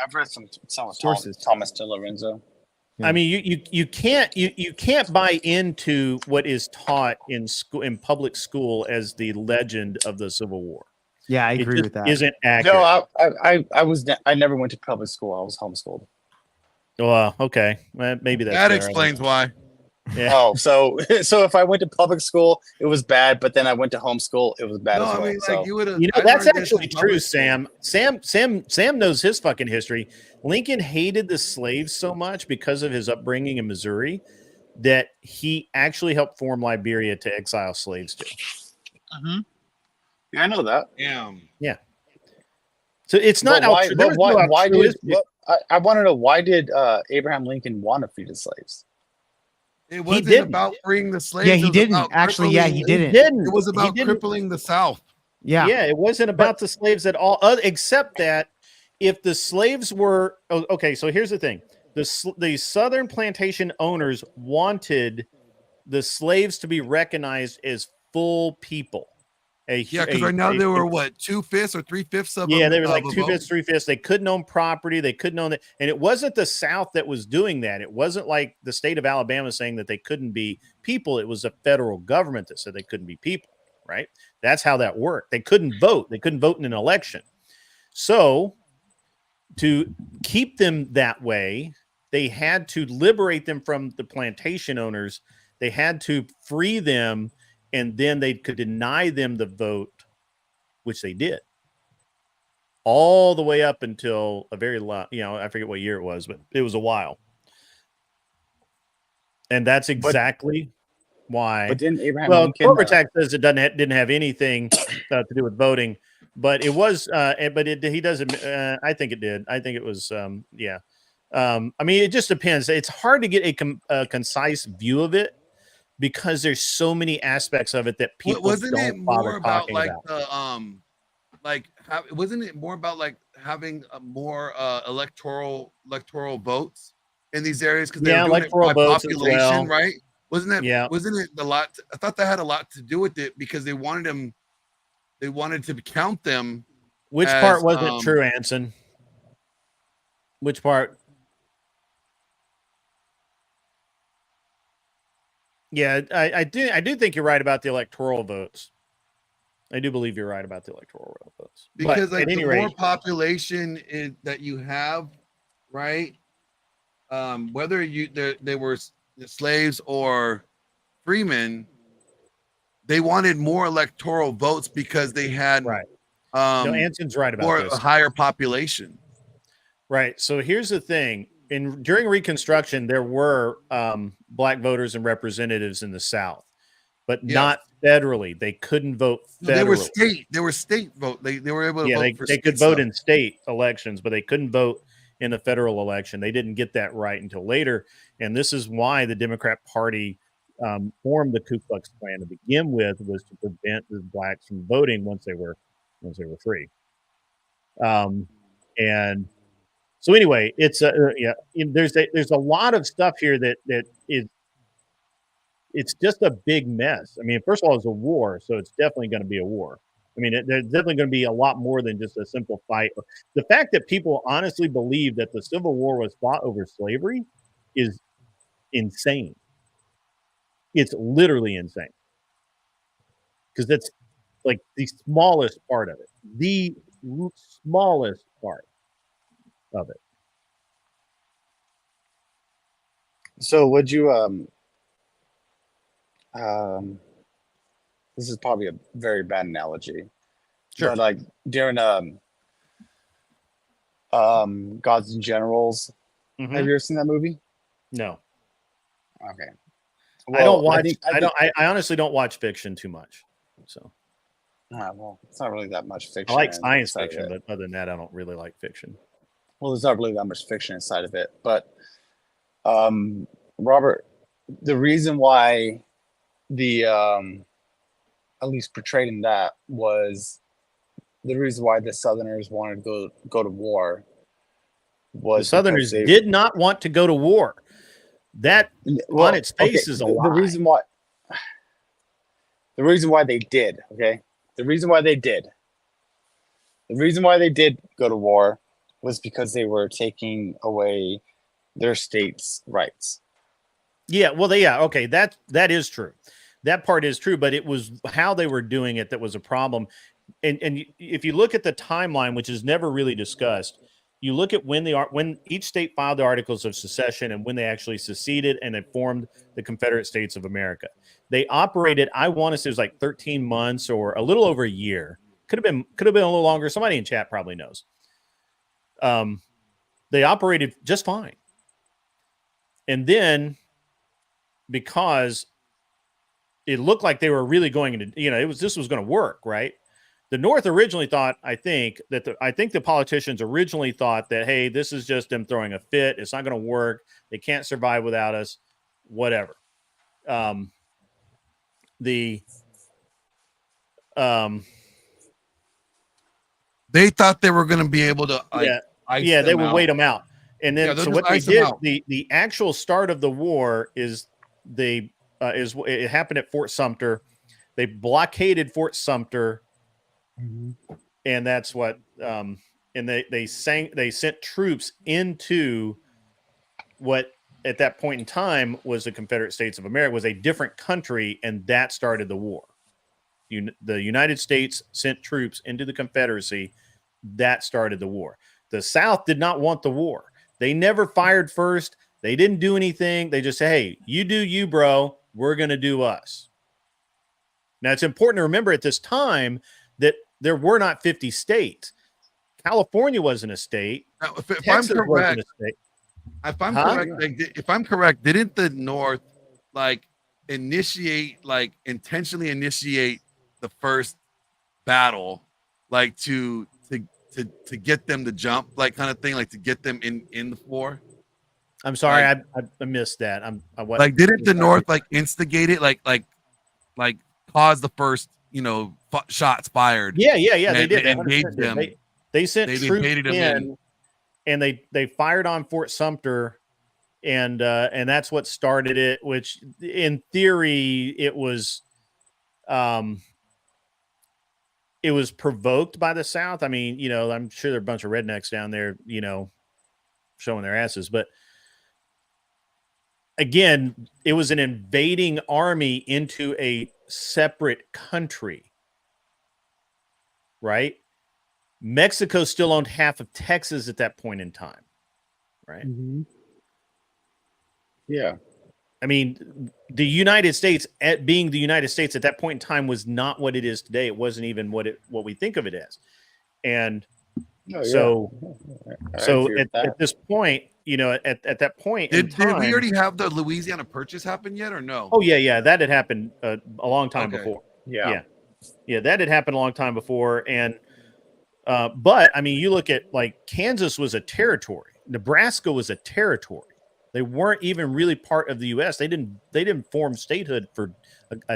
I've read some sources. Thomas DeLorenzo. I mean, you can't buy into what is taught in school, in public school, as the legend of the Civil War. Yeah, I agree with that. Isn't accurate. No, I never went to public school. I was homeschooled. Well, okay, well, maybe that explains why. Yeah. Oh, so if I went to public school, it was bad, but then I went to homeschool, it was bad as well. I mean, like that's actually true, Sam. Sam knows his fucking history. Lincoln hated the slaves so much because of his upbringing in Missouri that he actually helped form Liberia to exile slaves to. Mm-hmm. Yeah, I know that. Yeah. So it's not. I want to know, why did Abraham Lincoln want to free the slaves? It wasn't about freeing the slaves. Yeah, he didn't. Actually, yeah, he didn't. It was about crippling the South. Yeah. Yeah, it wasn't about the slaves at all, except that if the slaves were okay, so here's the thing. The Southern plantation owners wanted the slaves to be recognized as full people. Yeah, because right now they were what 2/5 or 3/5 of yeah, them, they were like of a 2/5, vote? 3/5. They couldn't own property. They couldn't own that. And it wasn't the South that was doing that. It wasn't like the state of Alabama saying that they couldn't be people. It was the federal government that said they couldn't be people, right? That's how that worked. They couldn't vote. They couldn't vote in an election. So to keep them that way, they had to liberate them from the plantation owners. They had to free them, and then they could deny them the vote, which they did. All the way up until a very long, I forget what year it was, but it was a while. And that's exactly why. But didn't Abraham Well, Lincoln? Overtax says it didn't have anything to do with voting, but it was. But he doesn't. I think it did. I think it was. Yeah. I mean, it just depends. It's hard to get a concise view of it because there's so many aspects of it that people Wasn't it don't more bother about talking like about. wasn't it more about like having more electoral votes in these areas because they were doing it electoral by votes as population, well. right? Wasn't that? Yeah. Wasn't it a lot? I thought that had a lot to do with it because they wanted them. They wanted to count them. Which part wasn't true, Anson? Which part? Yeah, I do think you're right about the electoral votes. I do believe you're right about the electoral votes. Because but like at any the rate, more population that you have, right? Whether they were slaves or freemen, they wanted more electoral votes because they had right. No, Anson's right about more this. a higher population. Right. So here's the thing: during Reconstruction, there were black voters and representatives in the South, but not federally. They couldn't vote federally. No, they were state vote. They were able to vote for they could state vote stuff. in state elections, but they couldn't vote in the federal election. They didn't get that right until later, and this is why the Democrat Party formed the Ku Klux Klan to begin with, was to prevent the blacks from voting once they were free. And so anyway, it's there's a lot of stuff here that is. It's just a big mess. I mean, first of all, it's a war, so it's definitely going to be a war. I mean, there's definitely going to be a lot more than just a simple fight. The fact that people honestly believe that the Civil War was fought over slavery is insane. It's literally insane. Because that's like the smallest part of it. The smallest part of it. So would you this is probably a very bad analogy. Sure. But like during Gods and Generals, have you ever seen that movie? No. Okay. I don't Well, watch. I honestly don't watch fiction too much. So. Well, it's not really that much fiction. I like science inside of fiction, it. but other than that, I don't really like fiction. Well, there's not really that much fiction inside of it. But Robert, the reason why the at least portrayed in that was the reason why the Southerners wanted to go to war was the Southerners did not want to go to war. That on its face is a lie. The reason why they did, okay? The reason why they did go to war was because they were taking away their state's rights. Yeah, well, okay, that is true. That part is true, but it was how they were doing it that was a problem. And if you look at the timeline, which is never really discussed, you look at when each state filed the Articles of Secession and when they actually seceded and they formed the Confederate States of America. They operated, I want to say it was like 13 months or a little over a year. Could have been a little longer. Somebody in chat probably knows. They operated just fine. And then because it looked like they were really going to, this was going to work, right? The North originally thought, I think the politicians originally thought that, hey, this is just them throwing a fit. It's not going to work. They can't survive without us, whatever. They thought they were going to be able to they would wait them out. And then so what they did, the actual start of the war is it happened at Fort Sumter. They blockaded Fort Sumter, and that's what. And they sent troops into what at that point in time was the Confederate States of America, was a different country, and that started the war. The United States sent troops into the Confederacy. That started the war. The South did not want the war. They never fired first. They didn't do anything. They just say, hey, you do you, bro. We're going to do us. Now, it's important to remember at this time that there were not 50 states. California wasn't a state. Now, if Texas I'm wasn't correct, a state. if I'm correct, didn't the North like intentionally initiate the first battle, like to get them to jump, like kind of thing, like to get them in the war? I'm sorry, Like- I missed that. Like, didn't the North like instigate it, like cause the first shots fired? Yeah. They and did. They engaged 100% did. them. They sent They troops invaded them in, and they fired on Fort Sumter, and that's what started it. Which, in theory, it was provoked by the South. I mean, I'm sure there are a bunch of rednecks down there, showing their asses, but again, it was an invading army into a separate country, right? Mexico still owned half of Texas at that point in time, right? Yeah. I mean, the United States, being the United States at that point in time, was not what it is today. It wasn't even what we think of it as. And so at this point, at that point Did we already have the Louisiana Purchase happen yet, or no? Oh yeah, that had happened a long time Okay. before. Yeah. That had happened a long time before. And but I mean, you look at like Kansas was a territory, Nebraska was a territory. They weren't even really part of the U.S. They didn't form statehood for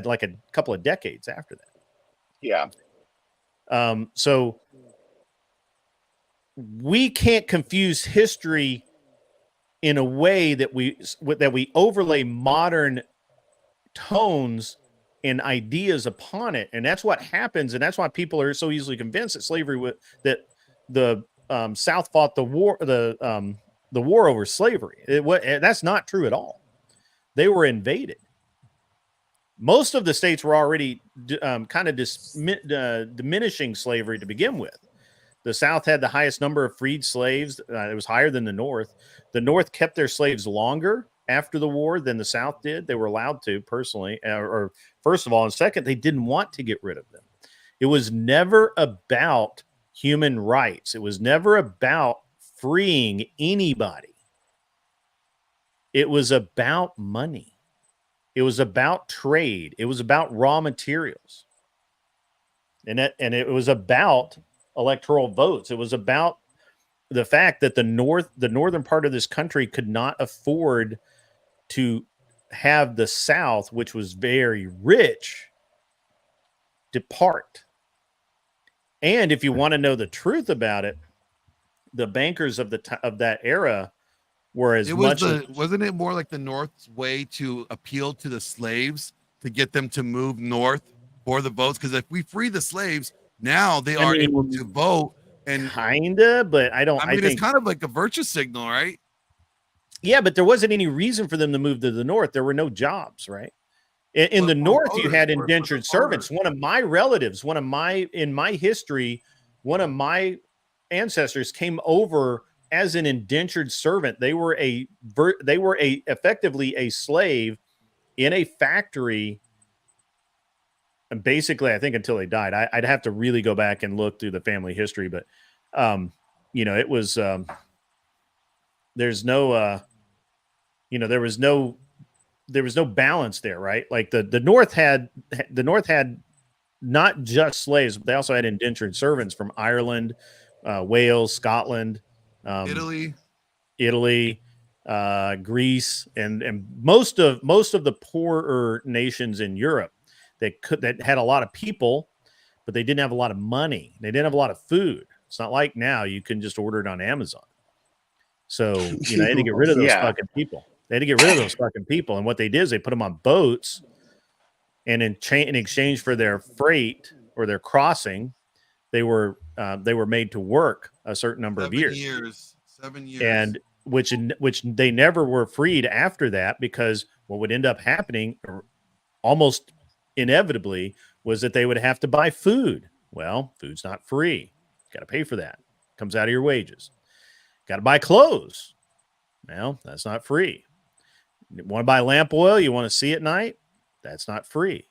like a couple of decades after that. Yeah. So we can't confuse history in a way that we overlay modern tones and ideas upon it, and that's what happens, and that's why people are so easily convinced that that the South fought the war over slavery. That's not true at all. They were invaded. Most of the states were already kind of diminishing slavery to begin with. The South had the highest number of freed slaves. It was higher than the North. The North kept their slaves longer after the war than the South did. They were allowed to, personally, or first of all, and second, they didn't want to get rid of them. It was never about human rights. It was never about freeing anybody. It was about money. It was about trade. It was about raw materials. And it was about electoral votes. It was about the fact that the northern part of this country could not afford to have the South, which was very rich, depart. And if you want to know the truth about it, the bankers of that era were wasn't it more like the North's way to appeal to the slaves to get them to move north for the votes? Because if we free the slaves, now they are able to vote. And kinda, but I think it's kind of like a virtue signal, right? Yeah, but there wasn't any reason for them to move to the North. There were no jobs, right? In the North, you had indentured servants. One of my relatives, in my history, one of my ancestors came over as an indentured servant. They were effectively a slave in a factory. And basically, I think until they died. I'd have to really go back and look through the family history, but it was there's no there was no balance there, right? Like the North had not just slaves, but they also had indentured servants from Ireland, Wales, Scotland, Italy, Greece, and most of the poorer nations in Europe that had a lot of people, but they didn't have a lot of money. They didn't have a lot of food. It's not like now you can just order it on Amazon. So they had to get rid of those fucking people. They had to get rid of those fucking people. And what they did is they put them on boats and in exchange for their freight or their crossing, they were made to work a certain number of years. 7 years. And which they never were freed after that, because what would end up happening almost inevitably was that they would have to buy food. Well, food's not free. Got to pay for that. Comes out of your wages. Got to buy clothes. Well, that's not free. You want to buy lamp oil? You want to see at night? That's not free.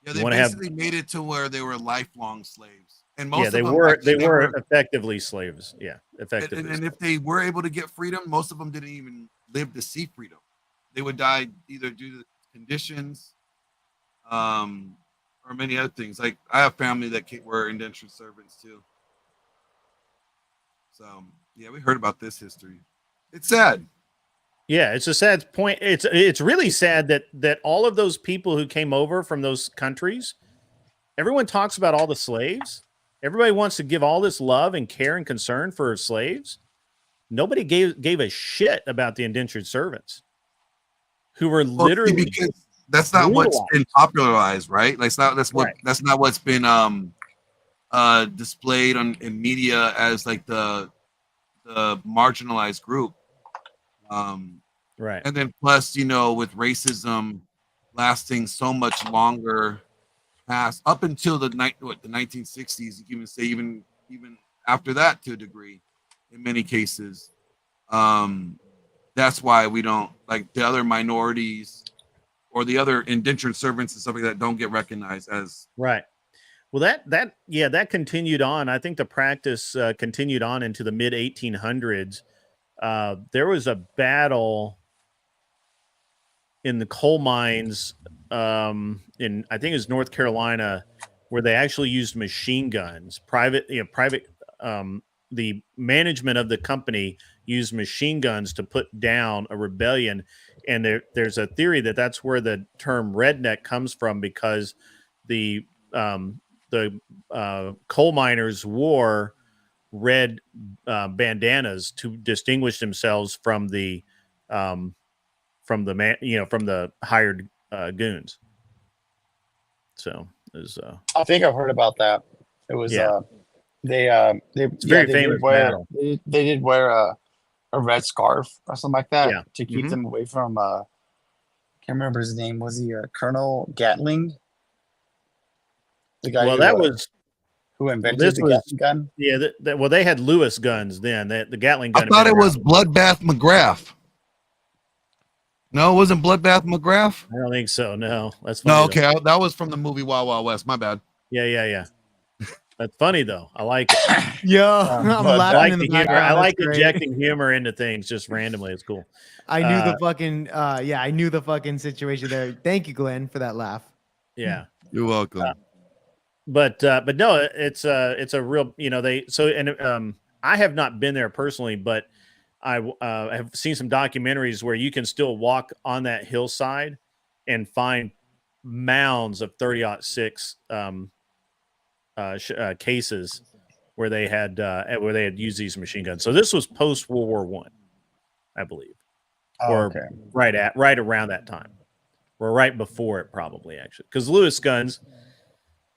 Yeah, they basically made it to where they were lifelong slaves, and most of they them were actually were effectively slaves. Yeah, effectively. And if they were able to get freedom, most of them didn't even live to see freedom. They would die either due to conditions, or many other things. Like I have family that were indentured servants too. So yeah, we heard about this history. It's sad. Yeah, it's a sad point. It's really sad that all of those people who came over from those countries, everyone talks about all the slaves. Everybody wants to give all this love and care and concern for slaves. Nobody gave a shit about the indentured servants, who were literally, because that's not what's been popularized, right? Like that's not what's been displayed in media as like the marginalized group. Right. And then plus, with racism lasting so much longer past up until the 1960s, you can even say even after that to a degree, in many cases. That's why we don't like the other minorities or the other indentured servants and stuff like that don't get recognized as right. Well, that continued on. I think the practice continued on into the mid 1800s. There was a battle in the coal mines in, I think it was North Carolina, where they actually used machine guns. The management of the company used machine guns to put down a rebellion. And there's a theory that that's where the term redneck comes from, because the coal miners wore red bandanas to distinguish themselves from the hired goons. So it was, I think I've heard about that. It was it's very famous battle. They did wear a red scarf or something like that to keep Mhm. them away from can't remember his name. Was he Colonel Gatling? The guy who invented the Gatling gun? Yeah, they had Lewis guns then. The Gatling gun. I thought it was Bloodbath McGrath. No, it wasn't Bloodbath McGrath. I don't think so. No, that's funny. No, okay, that was from the movie Wild Wild West. My bad. Yeah. That's funny though. I like it. Yeah, I'm I laughing like in the the humor. background. I like That's great. injecting humor into things just randomly. It's cool. I knew the fucking I knew the fucking situation there. Thank you, Glenn, for that laugh. Yeah, you're welcome. But no, it's a real, I have not been there personally, but I have seen some documentaries where you can still walk on that hillside and find mounds of 30-06 cases where they had used these machine guns. So this was post World War I believe, right around that time, or right before it probably, actually, because Lewis guns.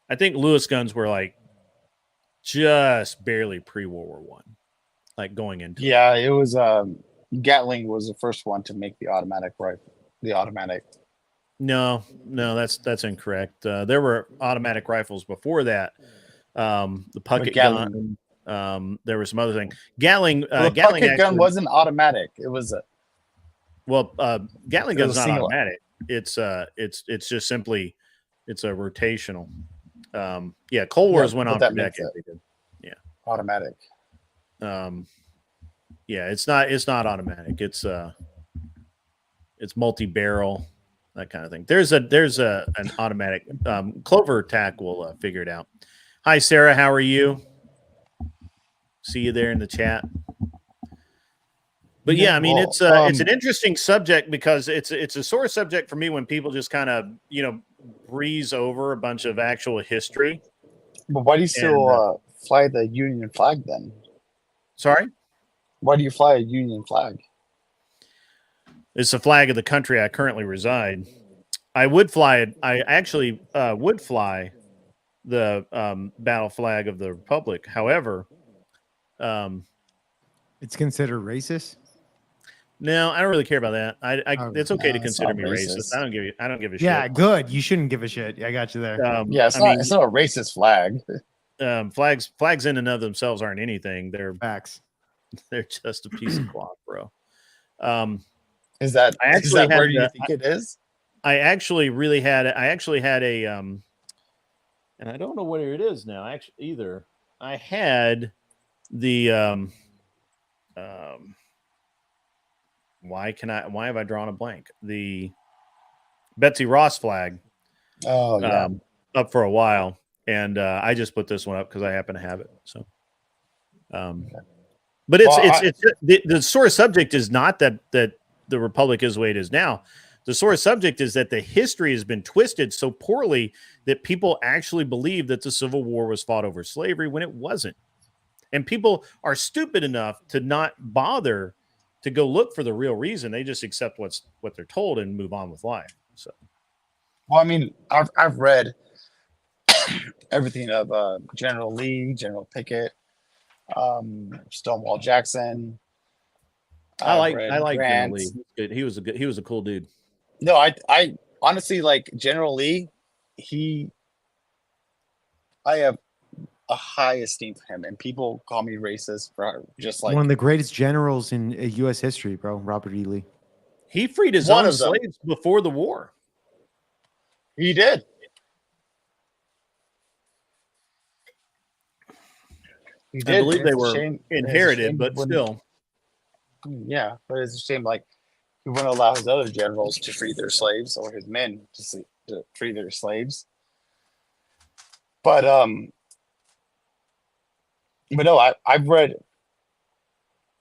I think Lewis guns were like just barely pre-World War I, like going into. Yeah, it was. Gatling was the first one to make the automatic rifle. The automatic. No, that's incorrect. There were automatic rifles before that. The Puckett gun. There were some other things. Gatling. The Puckett gun wasn't automatic. It was a. Gatling gun's not automatic. It's just simply, it's a rotational. Cold Wars went on for decades. Yeah, automatic. It's not automatic. It's multi-barrel, that kind of thing. There's an automatic. Clover Tack will figure it out. Hi, Sarah. How are you? See you there in the chat. But yeah, I mean, it's an interesting subject, because it's a sore subject for me when people just kind of breeze over a bunch of actual history. But why do you still fly the Union flag then? Sorry? Why do you fly a Union flag? It's the flag of the country I currently reside. I would fly it. I actually would fly the battle flag of the Republic. However, It's considered racist. no, I don't really care about that. Oh, It's okay to it's consider not me racist. racist. I don't give a Yeah, shit. good. You shouldn't give a shit. I got you there. Yeah, it's I not. mean, It's not a racist flag. flags in and of themselves aren't anything. They're Facts. just a piece of cloth, bro. Is that I actually where had do you the- think it is? I actually had a and I don't know where it is now actually either. I had the why have I drawn a blank? The Betsy Ross flag Oh yeah. up for a while, and I just put this one up because I happen to have it. So but it's the sore subject is not that the Republic is the way it is now. The sore subject is that the history has been twisted so poorly that people actually believe that the Civil War was fought over slavery when it wasn't. And people are stupid enough to not bother to go look for the real reason. They just accept what they're told and move on with life. So, Well, I mean, I've read everything of General Lee, General Pickett, Stonewall Jackson. I like Grant. General Lee. He was a cool dude. No, I honestly like General Lee. I have a high esteem for him, and people call me racist for just like one of the greatest generals in U.S. history, bro. Robert E. Lee. He freed his One own of them. slaves before the war. he did. He I did. believe they It's a were shame- it's a inherited, shame but when- still. Yeah, but it's a shame like he wouldn't allow his other generals to free their slaves or his men to free their slaves. But no, I've read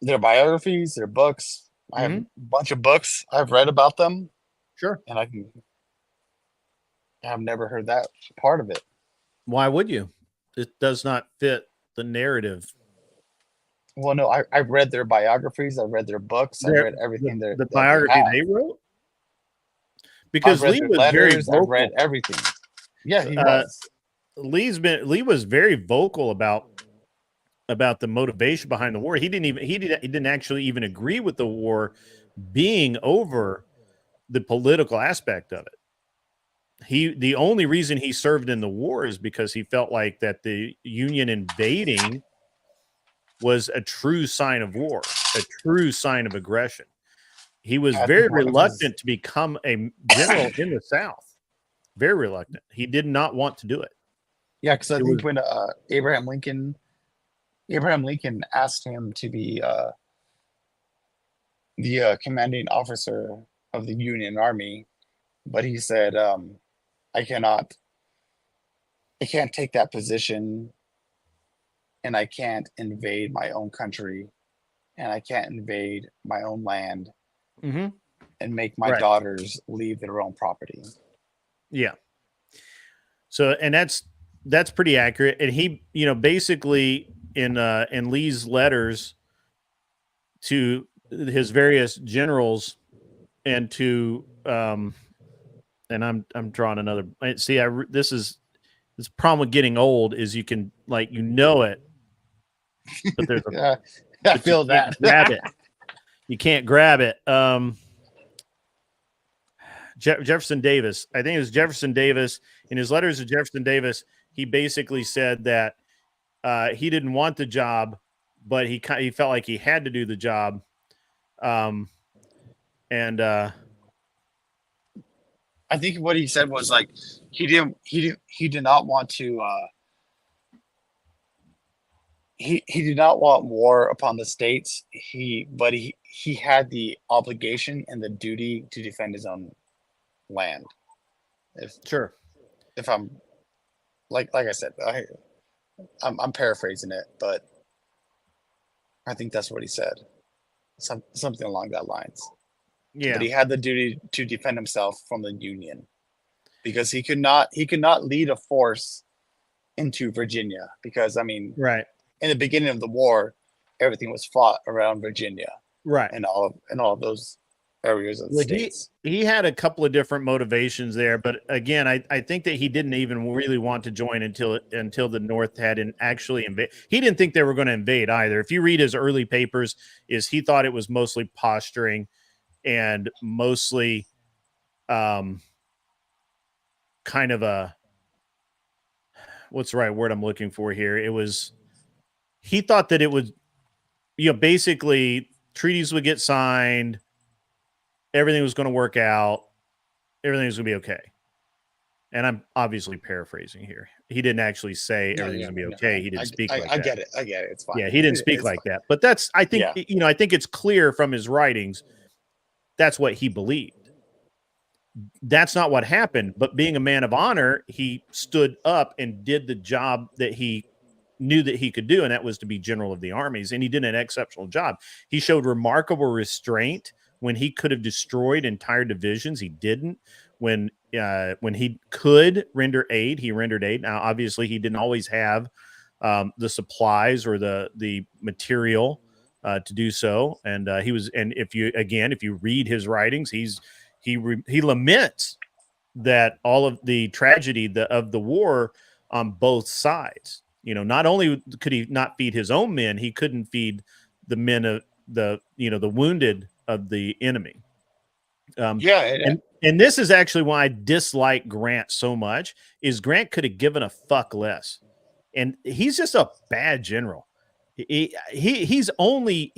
their biographies, their books. I have a bunch of books I've read about them. Sure. And I've never heard that part of it. Why would you? It does not fit the narrative. Well, no, I've read their biographies. I've read their books. I've read everything. The biography they wrote. Because I've read Lee their was very letters. I've vocal. read everything. Yeah, he was. Lee was very vocal about the motivation behind the war. He didn't actually even agree with the war being over the political aspect of it. The only reason he served in the war is because he felt like that the Union invading was a true sign of war, a true sign of aggression. He was very reluctant to become a general in the South. Very reluctant. He did not want to do it. Yeah, because I think when Abraham Lincoln asked him to be the commanding officer of the Union Army, but he said, I can't take that position, and I can't invade my own country, and I can't invade my own land, and make my daughters leave their own property. Yeah. So, and that's pretty accurate. And he, basically in Lee's letters to his various generals and to and I'm drawing another. See, this problem with getting old is you can it, but there's yeah, I feel that. Grab it. You can't grab it. Jefferson Davis. I think it was Jefferson Davis. In his letters to Jefferson Davis, he basically said that he didn't want the job, but he felt like he had to do the job. I think what he said was like he did not want to he did not want war upon the states. He had the obligation and the duty to defend his own land. If I'm like I said, I'm paraphrasing it, but I think that's what he said. Something along that lines. Yeah. But he had the duty to defend himself from the Union because he could not lead a force into Virginia because in the beginning of the war, everything was fought around Virginia. Right. And all of those areas of the Well, states. he had a couple of different motivations there, but again, I think that he didn't even really want to join until the North had actually invaded. He didn't think they were going to invade either. If you read his early papers, he thought it was mostly posturing and mostly kind of a, what's the right word I'm looking for here? He thought that it would, basically treaties would get signed, everything was going to work out, everything was going to be okay. And I'm obviously paraphrasing here. He didn't actually say everything's going to be okay. He didn't speak like that. I get it. It's fine. Yeah, he didn't speak like that. But that's, I think, I think it's clear from his writings, that's what he believed. That's not what happened. But being a man of honor, he stood up and did the job that he knew that he could do, and that was to be general of the armies. And he did an exceptional job. He showed remarkable restraint when he could have destroyed entire divisions. He didn't. When he could render aid, he rendered aid. Now, obviously, he didn't always have the supplies or the material to do so. And if you read his writings, he laments that all of the tragedy of the war on both sides. Not only could he not feed his own men, he couldn't feed the men of the wounded of the enemy. And this is actually why I dislike Grant so much. Is Grant could have given a fuck less, and he's just a bad general. He's only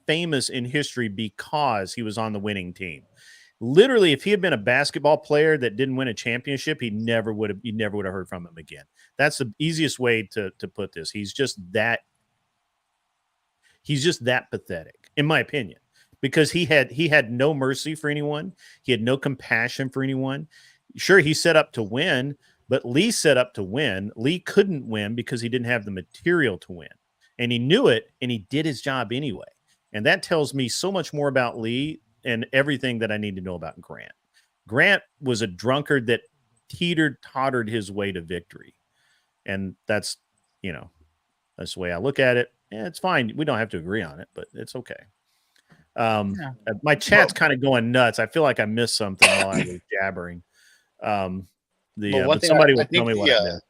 famous in history because he was on the winning team. Literally, if he had been a basketball player that didn't win a championship, you never would have heard from him again. That's the easiest way to put this. He's just that pathetic, in my opinion, because he had no mercy for anyone. He had no compassion for anyone. Sure, he set up to win, but Lee set up to win. Lee couldn't win because he didn't have the material to win, and he knew it, and he did his job anyway. And that tells me so much more about Lee and everything that I need to know about Grant. Grant was a drunkard that tottered his way to victory. And that's the way I look at it. It's fine. We don't have to agree on it, but it's okay. My chat's kind of going nuts. I feel like I missed something while I was jabbering. But somebody will tell me what I missed.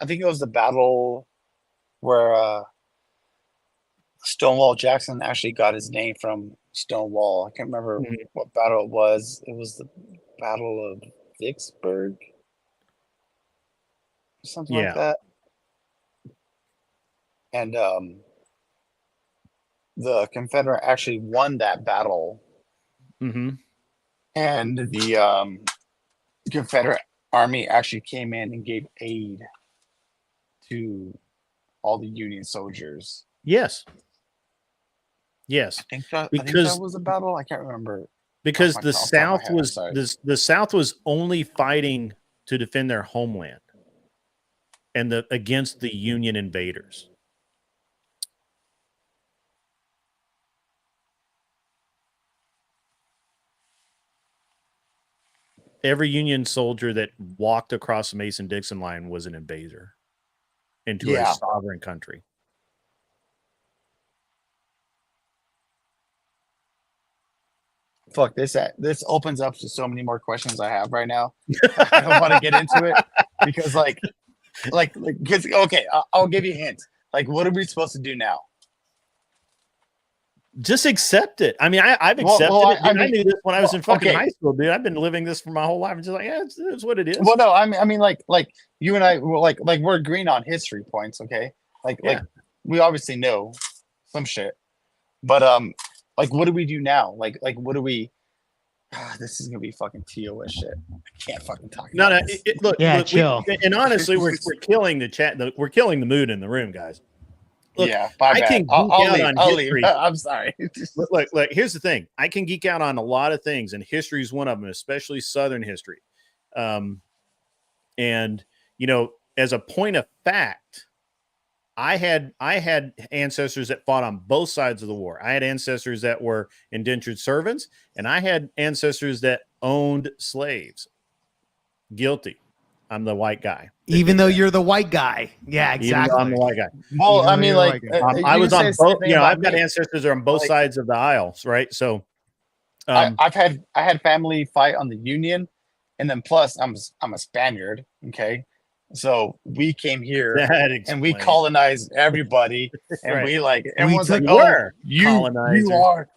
I think it was the battle where Stonewall Jackson actually got his name from Stonewall. I can't remember what battle it was. It was the Battle of Vicksburg, something like that. And the Confederate actually won that battle. Mm-hmm. And the Confederate Army actually came in and gave aid to all the Union soldiers. Yes. I think that was a battle. I can't remember. Because the South was only fighting to defend their homeland and against the Union invaders. Every Union soldier that walked across the Mason-Dixon line was an invader into a sovereign country. Fuck this. This opens up to so many more questions I have right now. I don't want to get into it because, okay, I'll give you a hint. Like, what are we supposed to do now? Just accept it. I mean, I've accepted it. I knew this when I was in fucking high school, dude. I've been living this for my whole life. I'm just like, it's what it is. Well, no, I mean, like you and I, we're agreeing on history points, okay? Like we obviously know some shit, but what do we do now? Like what do we? This is gonna be fucking TOS shit. I can't fucking talk. No, look, chill. And honestly, we're killing the chat. We're killing the mood in the room, guys. Look, I'll history. leave. I'm sorry. look. Here's the thing. I can geek out on a lot of things, and history is one of them, especially Southern history. And as a point of fact, I had ancestors that fought on both sides of the war. I had ancestors that were indentured servants, and I had ancestors that owned slaves. Guilty. I'm the white guy. Even though you're the white guy. Yeah, exactly. I'm the white guy. Well, I mean, I was on both. I've got ancestors that are on both sides of the aisles, right? So, I had family fight on the Union, and then plus I'm a Spaniard. Okay, so we came here That and we explains. colonized everybody, and Right. we like everyone's took- like, You oh, were colonizers.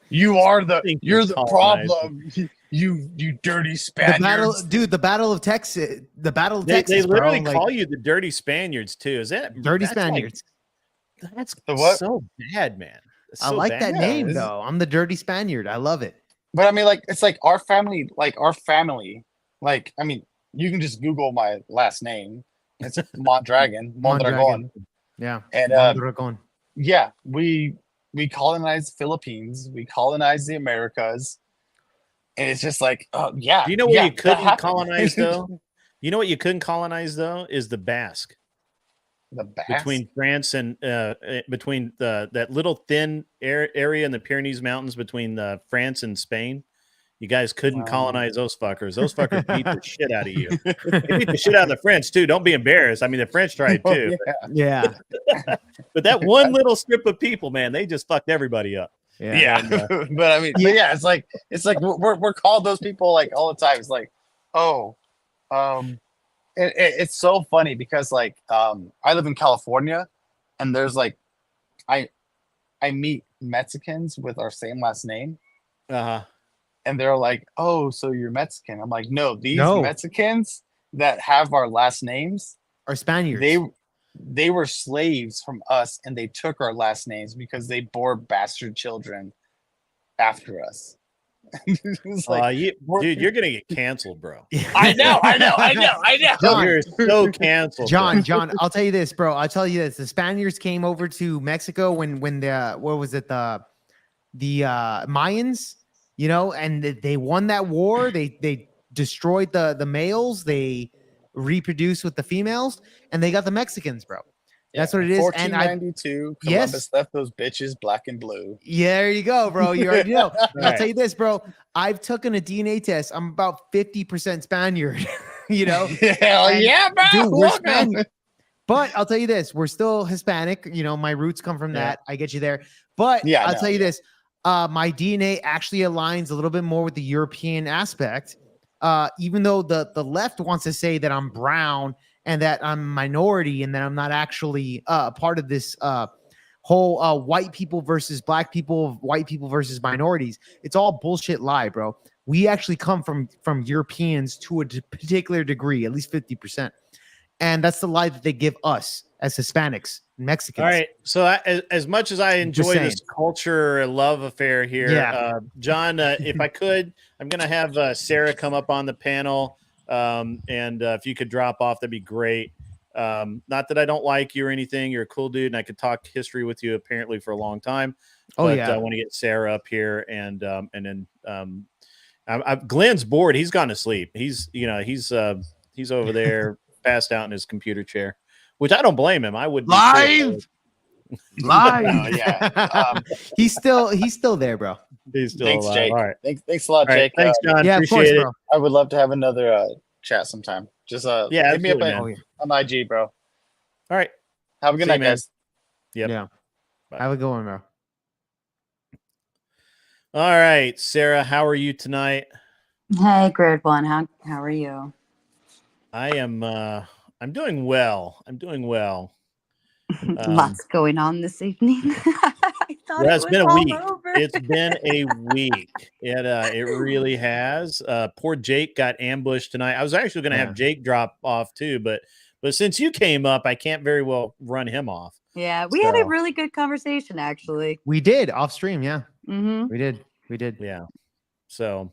you're Think you're you're the colonizers. problem, you dirty The Spaniards. battle, dude. The Battle of Texas. The Battle of They Texas. literally bro, call like, you the dirty Spaniards too. Is that dirty that's like- Spaniards. that's The what? so bad, man. That's I so like bad. that Yeah, name it's- though. I'm the dirty Spaniard. I love it. But I mean, like, it's like our family, like, I mean, you can just Google my last name. It's Mondragon. Yeah. And Mondragon. yeah, we colonized the Philippines, we colonized the Americas, and it's just like, oh yeah. Do you know what yeah, you that couldn't happened. colonize though? You know what you couldn't colonize though is the Basque. The Basque? Between France and between that little thin area in the Pyrenees Mountains between France and Spain, you guys couldn't Wow. colonize those fuckers. Those fuckers beat the shit out of you. They beat the shit out of the French too. Don't be embarrassed. I mean, the French tried Oh, too, yeah. Yeah. but that one little strip of people, man, they just fucked everybody up. Yeah, And, but I mean, but yeah, it's like we're called those people like all the time. It's like, oh, it's so funny because like I live in California, and there's like I meet Mexicans with our same last name, and they're like, oh, so you're Mexican? I'm like, no, these No. Mexicans that have our last names Are Spaniards. they were slaves from us, and they took our last names because they bore bastard children after us. It's like, dude, you're gonna get canceled, bro. I know. John, You're so canceled, John, bro. I'll tell you this, bro. I'll tell you this. The Spaniards came over to Mexico when the what was it, the Mayans, you know, and they won that war. They destroyed the males, they reproduced with the females, and they got the Mexicans, bro. That's what it is. And I 1492, Yes. Columbus left those bitches black and blue. Yeah, there you go, bro. You already know. And I'll Right. tell you this, bro. I've taken a DNA test. I'm about 50% Spaniard, you know? Hell And, yeah, bro. dude, we're welcome. Spaniard. But I'll tell you this, we're still Hispanic. You know, my roots come from Yeah. that. I get you there. But Yeah, I I'll know, tell you this, my DNA actually aligns a little bit more with the European aspect. Even though the left wants to say that I'm brown and that I'm a minority and that I'm not actually a part of this whole white people versus black people, white people versus minorities. It's all bullshit lie, bro. We actually come from Europeans to a particular degree, at least 50%. And that's the lie that they give us as Hispanics, Mexicans. All right. So as much as I enjoy saying. this culture love affair here, Yeah. John, if I could, I'm going to have Sarah come up on the panel. And if you could drop off, that'd be great. Not that I don't like you or anything. You're a cool dude, and I could talk history with you apparently for a long time. Oh, But yeah. I want to get Sarah up here, and then Glenn's bored. He's gone to sleep. He's over there passed out in his computer chair, which I don't blame him. I would be too. Live. Oh, yeah. He's still there, bro. He's still Thanks, alive. Jake. All right. Thanks a lot, All right. Jake. Thanks, John. Yeah, of Appreciate course, it. bro. I would love to have another chat sometime. Just Yeah, hit me up absolutely, on man. IG, bro. All right. Have a good See you, night, man. guys. Yep. Yeah. Bye. Have a good one, bro. All right, Sarah, how are you tonight? Hey, great one. How are you? I am I'm doing well. I'm doing well. Lots going on this evening. I thought Yeah, it it's been a was all week. over. It's been a week. It really has. Poor Jake got ambushed tonight. I was actually going to have Jake drop off too, but since you came up, I can't very well run him off. Yeah, we had a So- really good conversation actually. We did off stream, yeah. Mm-hmm. We did. Yeah. So,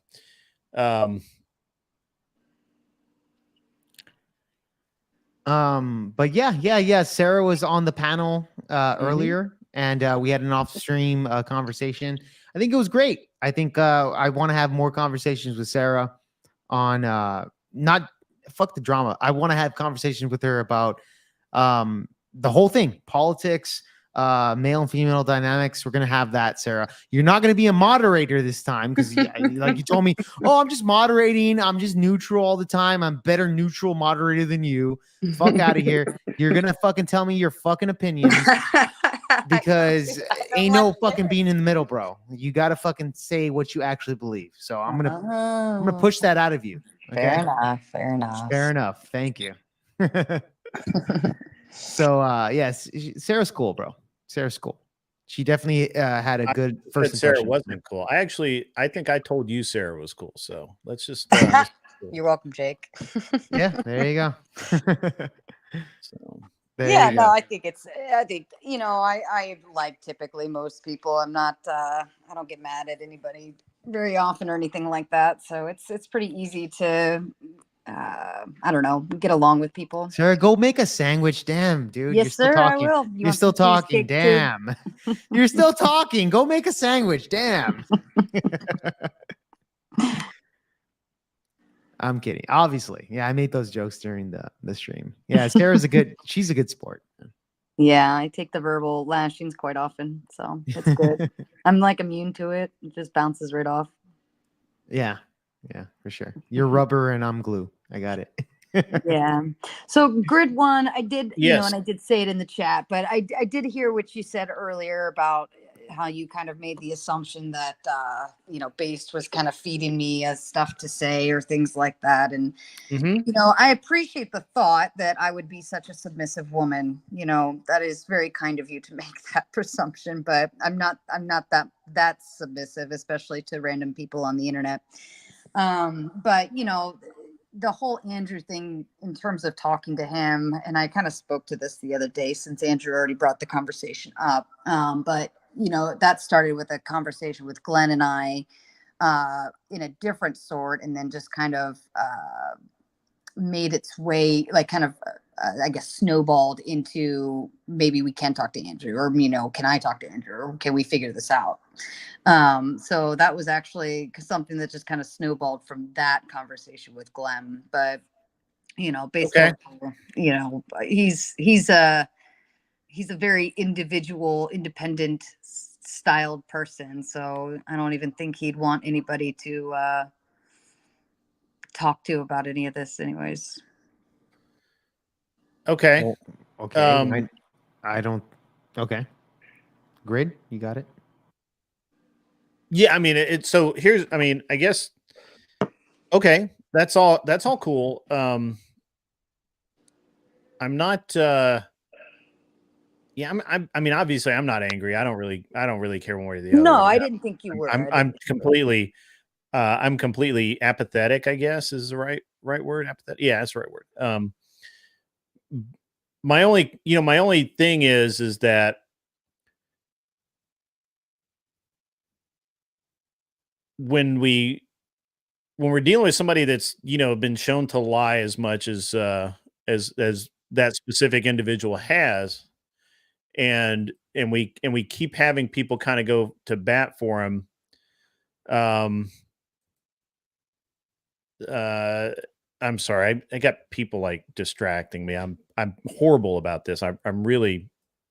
but yeah. Sarah was on the panel earlier, and we had an off-stream conversation. I think it was great. I think I want to have more conversations with Sarah on not fuck the drama. I want to have conversations with her about the whole thing, politics, male and female dynamics. We're gonna have that, Sarah. You're not gonna be a moderator this time because, like you told me, oh, I'm just moderating. I'm just neutral all the time. I'm better neutral moderator than you. Fuck out of here. You're gonna fucking tell me your fucking opinions because ain't no fucking being in the middle, bro. You gotta fucking say what you actually believe. So I'm gonna push that out of you. Fair Okay? enough. Fair enough. Fair enough. Thank you. So yes, Sarah's cool, bro. Sarah's cool. She definitely had a good first Said Sarah impression. wasn't cool. I think I told you Sarah was cool. So let's just. You're welcome, Jake. Yeah, there you go. So. There Yeah, you no, go. I think I like typically most people. I'm not I don't get mad at anybody very often or anything like that. So it's pretty easy to I don't know, get along with people. Sarah, go make a sandwich. Damn, dude. Yes, You're still sir, I talking. will. You You're want still some talking. cheesecake, too? Damn. You're still talking. Go make a sandwich. Damn. I'm kidding. Obviously. Yeah, I made those jokes during the stream. Yeah, Sarah's she's a good sport. Yeah, I take the verbal lashings quite often, so it's good. I'm like immune to it. It just bounces right off. Yeah. Yeah, for sure. You're rubber and I'm glue. I got it. Yeah. So grid one, I did, Yes. and I did say it in the chat, but I did hear what you said earlier about how you kind of made the assumption that, Based was kind of feeding me stuff to say or things like that. And, I appreciate the thought that I would be such a submissive woman. That is very kind of you to make that presumption, but I'm not that submissive, especially to random people on the internet. But the whole Andrew thing in terms of talking to him, and I kind of spoke to this the other day since Andrew already brought the conversation up. But that started with a conversation with Glenn and I in a different sort, and then just kind of made its way, like kind of, I guess, snowballed into maybe we can talk to Andrew, or, can I talk to Andrew, or can we figure this out? So that was actually something that just kind of snowballed from that conversation with Glenn. But, based on, he's a very individual, independent styled person. So I don't even think he'd want anybody to talk to about any of this anyways. Okay. Well, okay. I don't. Okay. Grid, you got it. Yeah, I mean, so here's, I guess. Okay, that's all cool. I'm not. Yeah, I mean, obviously, I'm not angry. I don't really care one way or the other. No, I didn't think you were. I'm completely. I'm completely apathetic, I guess is the right word. Apathetic. Yeah, that's the right word. My only thing is that when we're dealing with somebody that's, been shown to lie as much as that specific individual has, and we keep having people kind of go to bat for him. I'm sorry. I got people like distracting me. I'm horrible about this. I'm really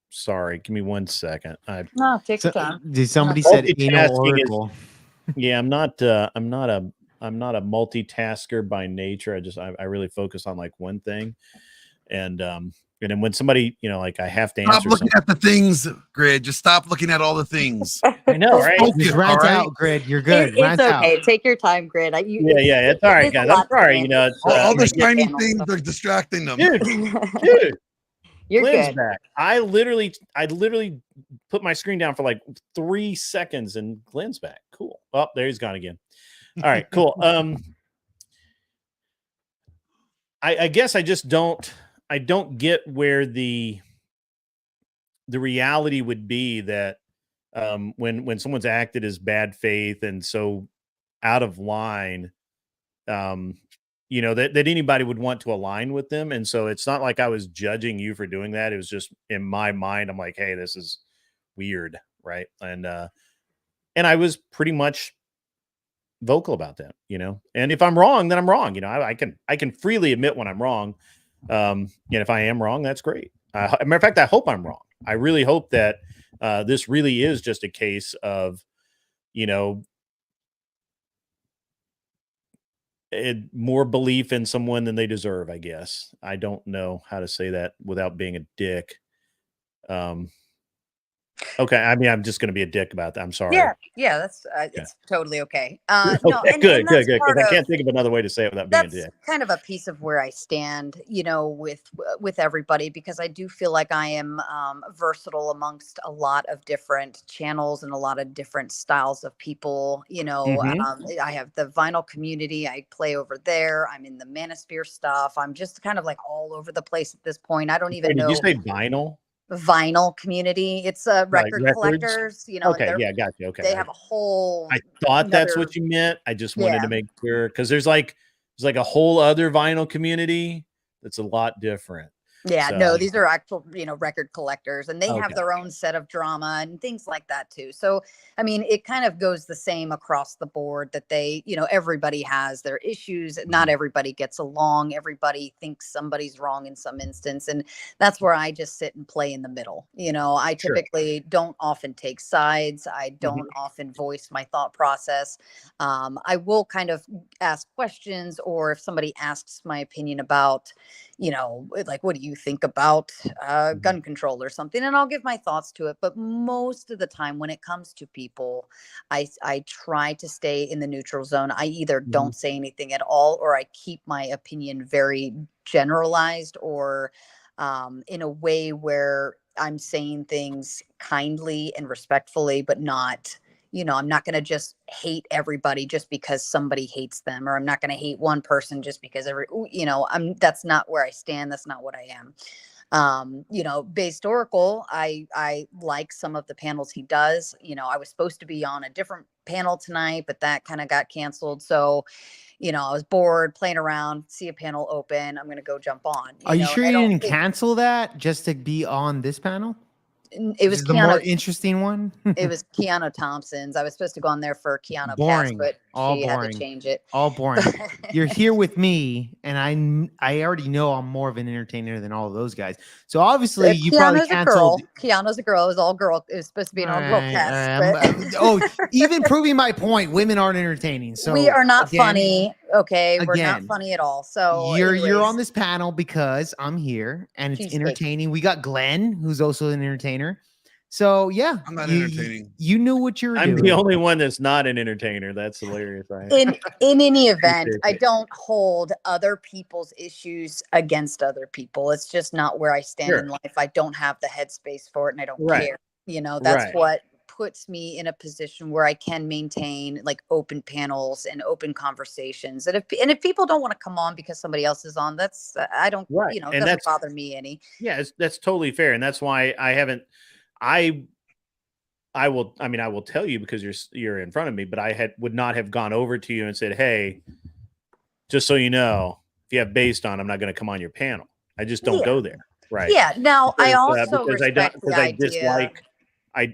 sorry. Give me 1 second. No, take your time. Somebody said anal Multitasking is- oracle. Yeah, I'm not a multitasker by nature. I really focus on like one thing. And then when somebody, like I have to Stop answer looking something. at the things, Grid. Just stop looking at all the things. I know, right? Just rant out, Grid. You're good. It's Rant okay. out. Take your time, Grid. Yeah, it's all right, guys. I'm sorry. It's, all the I get- shiny things are distracting them. dude. You're Glenn's good. back. I literally put my screen down for like 3 seconds and Glenn's back. Cool. Oh, there he's gone again. All right, cool. I guess I just don't get where the reality would be that when someone's acted as bad faith and so out of line, that anybody would want to align with them. And so it's not like I was judging you for doing that. It was just in my mind, I'm like, hey, this is weird. Right. And I was pretty much vocal about that, and if I'm wrong, then I'm wrong. I can freely admit when I'm wrong. And if I am wrong, that's great. Matter of fact, I hope I'm wrong. I really hope that this really is just a case of, more belief in someone than they deserve, I guess. I don't know how to say that without being a dick. Okay. I mean, I'm just going to be a dick about that. I'm sorry. Yeah, that's it's totally okay. No, Okay, and good, that's good. part Because I of can't think of another way to say it without being a that's dick. kind of a piece of where I stand, with everybody, because I do feel like I am versatile amongst a lot of different channels and a lot of different styles of people. I have the vinyl community. I play over there. I'm in the manosphere stuff. I'm just kind of like all over the place at this point. I don't even Wait, did you know say vinyl? vinyl community. It's Like record records? collectors, and Okay, yeah, got you. Okay. they have a whole I thought that's another what you meant. I just wanted yeah. to make sure because there's like a whole other vinyl community that's a lot different. Yeah, So no, these are actual, record collectors, and they have okay, their own set of drama and things like that too. So, I mean, it kind of goes the same across the board that everybody has their issues. Not everybody gets along. Everybody thinks somebody's wrong in some instance. And that's where I just sit and play in the middle. I sure. typically don't often take sides. I Mhm. don't often voice my thought process. I will kind of ask questions, or if somebody asks my opinion about, like, what do you think about gun control or something? And I'll give my thoughts to it. But most of the time when it comes to people, I try to stay in the neutral zone. I either don't say anything at all, or I keep my opinion very generalized, or in a way where I'm saying things kindly and respectfully, but not, I'm not going to just hate everybody just because somebody hates them, or I'm not going to hate one person just because that's not where I stand. That's not what I am. Based Oracle, I like some of the panels he does. I was supposed to be on a different panel tonight, but that kind of got canceled. So, I was bored playing around, see a panel open, I'm going to go jump on. Are you sure and I you don't didn't think cancel that just to be on this panel? it was The more Keanu. interesting one. It was Keanu Thompson's. I was supposed to go on there for Keanu Cast, Boring. but All she had to boring. change it. All boring. You're here with me, and I already know I'm more of an entertainer than all of those guys. So obviously, you probably Keanu's a canceled. girl. Keanu's a girl. It was all girl. It was supposed to be an all girl cast. Even proving my point, women aren't entertaining. So we are not again, funny. Okay, we're not again, funny at all. So you're anyways, on this panel because I'm here and it's cheesesteak. entertaining. We got Glenn, who's also an entertainer. So yeah, I'm not entertaining. You knew what you were I'm doing. the only one that's not an entertainer. That's hilarious, right? In any event, Appreciate I it. don't hold other people's issues against other people. It's just not where I stand in Sure. life. I don't have the headspace for it, and I don't Right. care. That's Right. what puts me in a position where I can maintain like open panels and open conversations. And if people don't want to come on because somebody else is on, that's I don't, Right. it And doesn't that's bother me any. yeah, that's totally fair. And that's why I haven't I will tell you because you're in front of me, but would not have gone over to you and said, "Hey, just so you know, if you have based on, I'm not going to come on your panel." I just don't Yeah. go there. Right. Yeah. Now I also Because I don't respect the idea.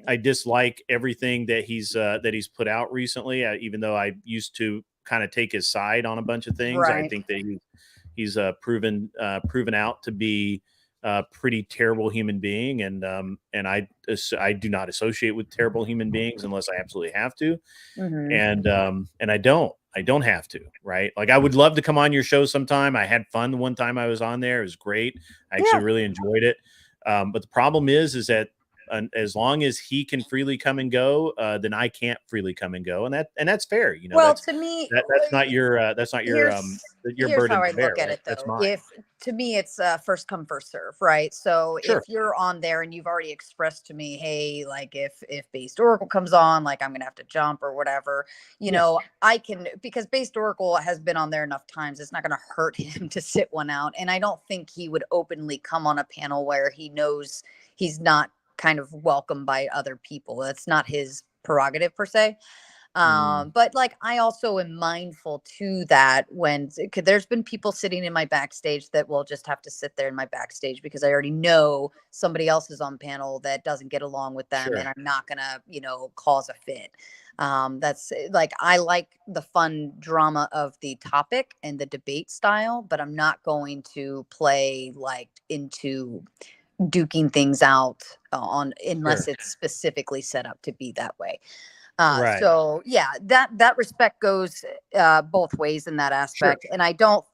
I dislike everything that he's put out recently. Even though I used to kind of take his side on a bunch of things, I Right. think that he's proven out to be a pretty terrible human being, and I do not associate with terrible human beings unless I absolutely have to, Mhm. and I don't have to, right? Like I would love to come on your show sometime. I had fun the one time I was on there; it was great. I actually really enjoyed it. But the problem is that as long as he can freely come and go, then I can't freely come and go, and that's fair. Well, that's to me, that's not your your here's burden how I to bear, look at right? it That's though. mine. If to me it's first come first serve, right? So Sure. if you're on there and you've already expressed to me, hey, like if Based Oracle comes on, like I'm gonna have to jump or whatever, I can, because Based Oracle has been on there enough times. It's not gonna hurt him to sit one out, and I don't think he would openly come on a panel where he knows he's not kind of welcome by other people. That's not his prerogative per se. But like I also am mindful to that when there's been people sitting in my backstage that will just have to sit there in my backstage because I already know somebody else is on panel that doesn't get along with them, and I'm not gonna cause a fit. That's like I like the fun drama of the topic and the debate style, but I'm not going to play like into duking things out on unless it's specifically set up to be that way. Right. So yeah, that respect goes both ways in that aspect. And I don't,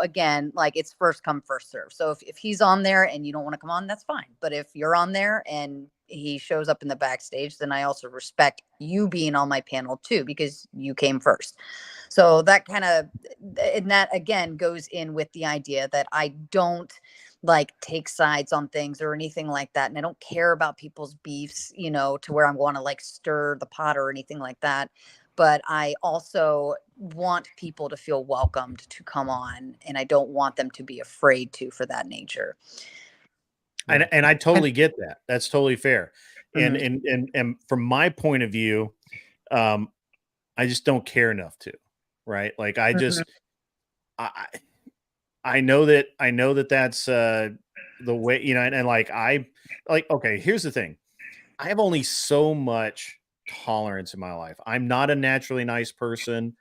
again, like it's first come, first serve. So if he's on there and you don't want to come on, that's fine. But if you're on there and he shows up in the backstage, then I also respect you being on my panel too, because you came first. So that kind of, and that again goes in with the idea that I don't like take sides on things or anything like that. And I don't care about people's beefs, to where I'm going to like stir the pot or anything like that. But I also want people to feel welcomed to come on, and I don't want them to be afraid to, for that nature. And I totally get that. That's totally fair. And Mhm. and from my point of view, I just don't care enough to, right? Like I just I I know that that's the way, and like okay, here's the thing. I have only so much tolerance in my life. I'm not a naturally nice person.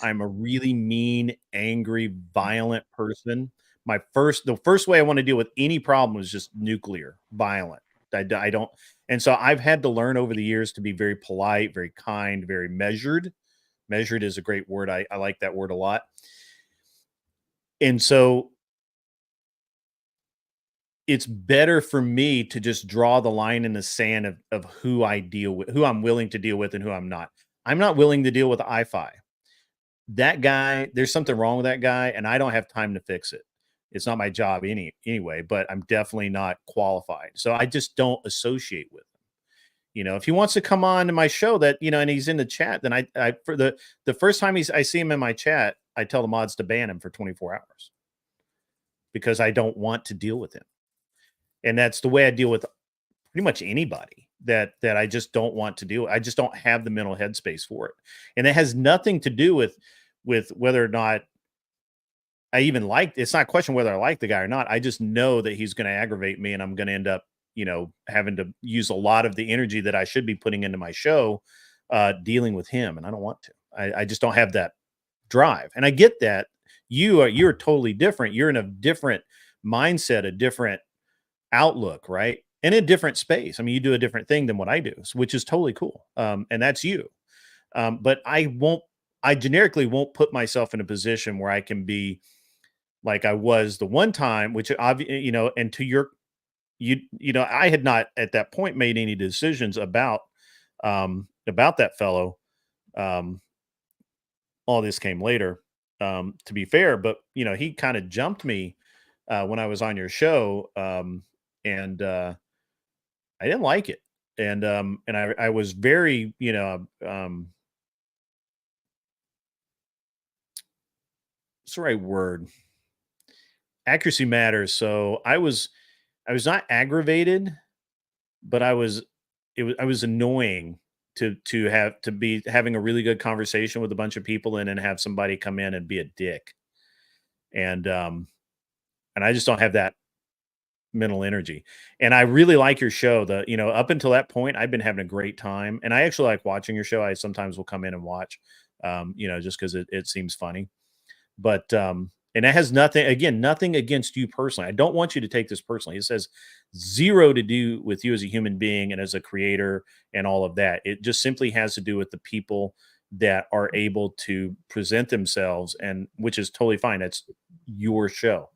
I'm a really mean, angry, violent person. The first way I want to deal with any problem is just nuclear, violent. I don't, and so I've had to learn over the years to be very polite, very kind, very measured. Measured is a great word. I like that word a lot. And so it's better for me to just draw the line in the sand of who I deal with, who I'm willing to deal with and who I'm not. I'm not willing to deal with I-Fi. That guy, there's something wrong with that guy, and I don't have time to fix it. It's not my job anyway, but I'm definitely not qualified. So I just don't associate with him. If he wants to come on to my show and he's in the chat, then I for the first time I see him in my chat, I tell the mods to ban him for 24 hours because I don't want to deal with him. And that's the way I deal with pretty much anybody that I just don't want to deal. I just don't have the mental headspace for it. And it has nothing to do with whether or not I even it's not a question whether I like the guy or not. I just know that he's going to aggravate me and I'm going to end up, having to use a lot of the energy that I should be putting into my show, dealing with him. And I don't want to. I just don't have that drive. And I get that you're totally different. You're in a different mindset, a different outlook, right? In a different space. I mean, you do a different thing than what I do, which is totally cool. And that's you. But I generically won't put myself in a position where I can be like I was the one time, which and to I had not at that point made any decisions about that fellow. All this came later, to be fair, but he kind of jumped me when I was on your show. And I didn't like it. And I was very, what's the right word? Accuracy matters. So I was not aggravated, but I was annoying to be having a really good conversation with a bunch of people and then have somebody come in and be a dick. And I just don't have that mental energy. And I really like your show. Up until that point, I've been having a great time. And I actually like watching your show. I sometimes will come in and watch, just because it seems funny. But and it has nothing against you personally. I don't want you to take this personally. It says zero to do with you as a human being and as a creator and all of that. It just simply has to do with the people that are able to present themselves, and which is totally fine. That's your show.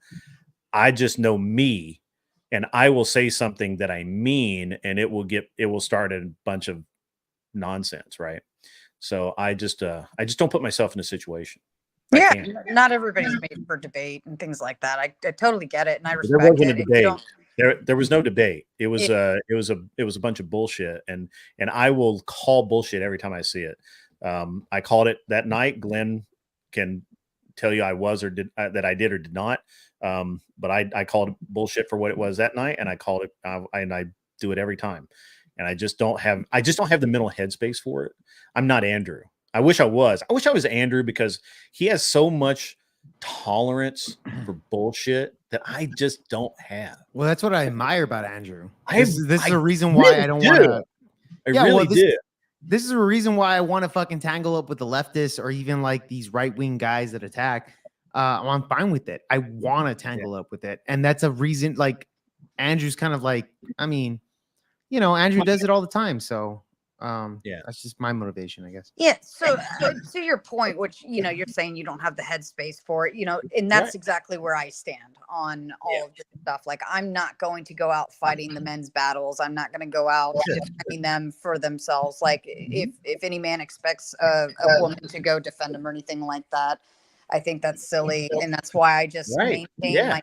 I just know me, and I will say something that I mean, and it will start a bunch of nonsense, right? So I just don't put myself in a situation. Yeah, not everybody's made for debate and things like that. I totally get it, and I There respect wasn't it. a If you debate. don't, There was no debate. It was a bunch of bullshit, and I will call bullshit every time I see it. I called it that night. Glenn can tell you I was or did that I did or did not. But I called it bullshit for what it was that night, and I called it and I do it every time. And I just don't have the mental headspace for it. I'm not Andrew. I wish I was. I wish I was Andrew, because he has so much tolerance for bullshit that I just don't have. Well, that's what I admire about Andrew. I This is a reason really why I don't do. want to. I really do. This is a reason why I want to fucking tangle up with the leftists or even like these right wing guys that attack. I'm fine with it. I want to tangle up with it, and that's a reason. Like Andrew's kind of like, I mean, Andrew does it all the time. So Yeah. That's just my motivation, I guess. Yeah. So to your point, which, you're saying you don't have the headspace for it, and that's Right. exactly where I stand on all of this stuff. Like, I'm not going to go out fighting the men's battles. I'm not going to go out defending them for themselves. Like, if any man expects a woman to go defend them or anything like that, I think that's silly. And that's why I just Right. maintain Yeah. my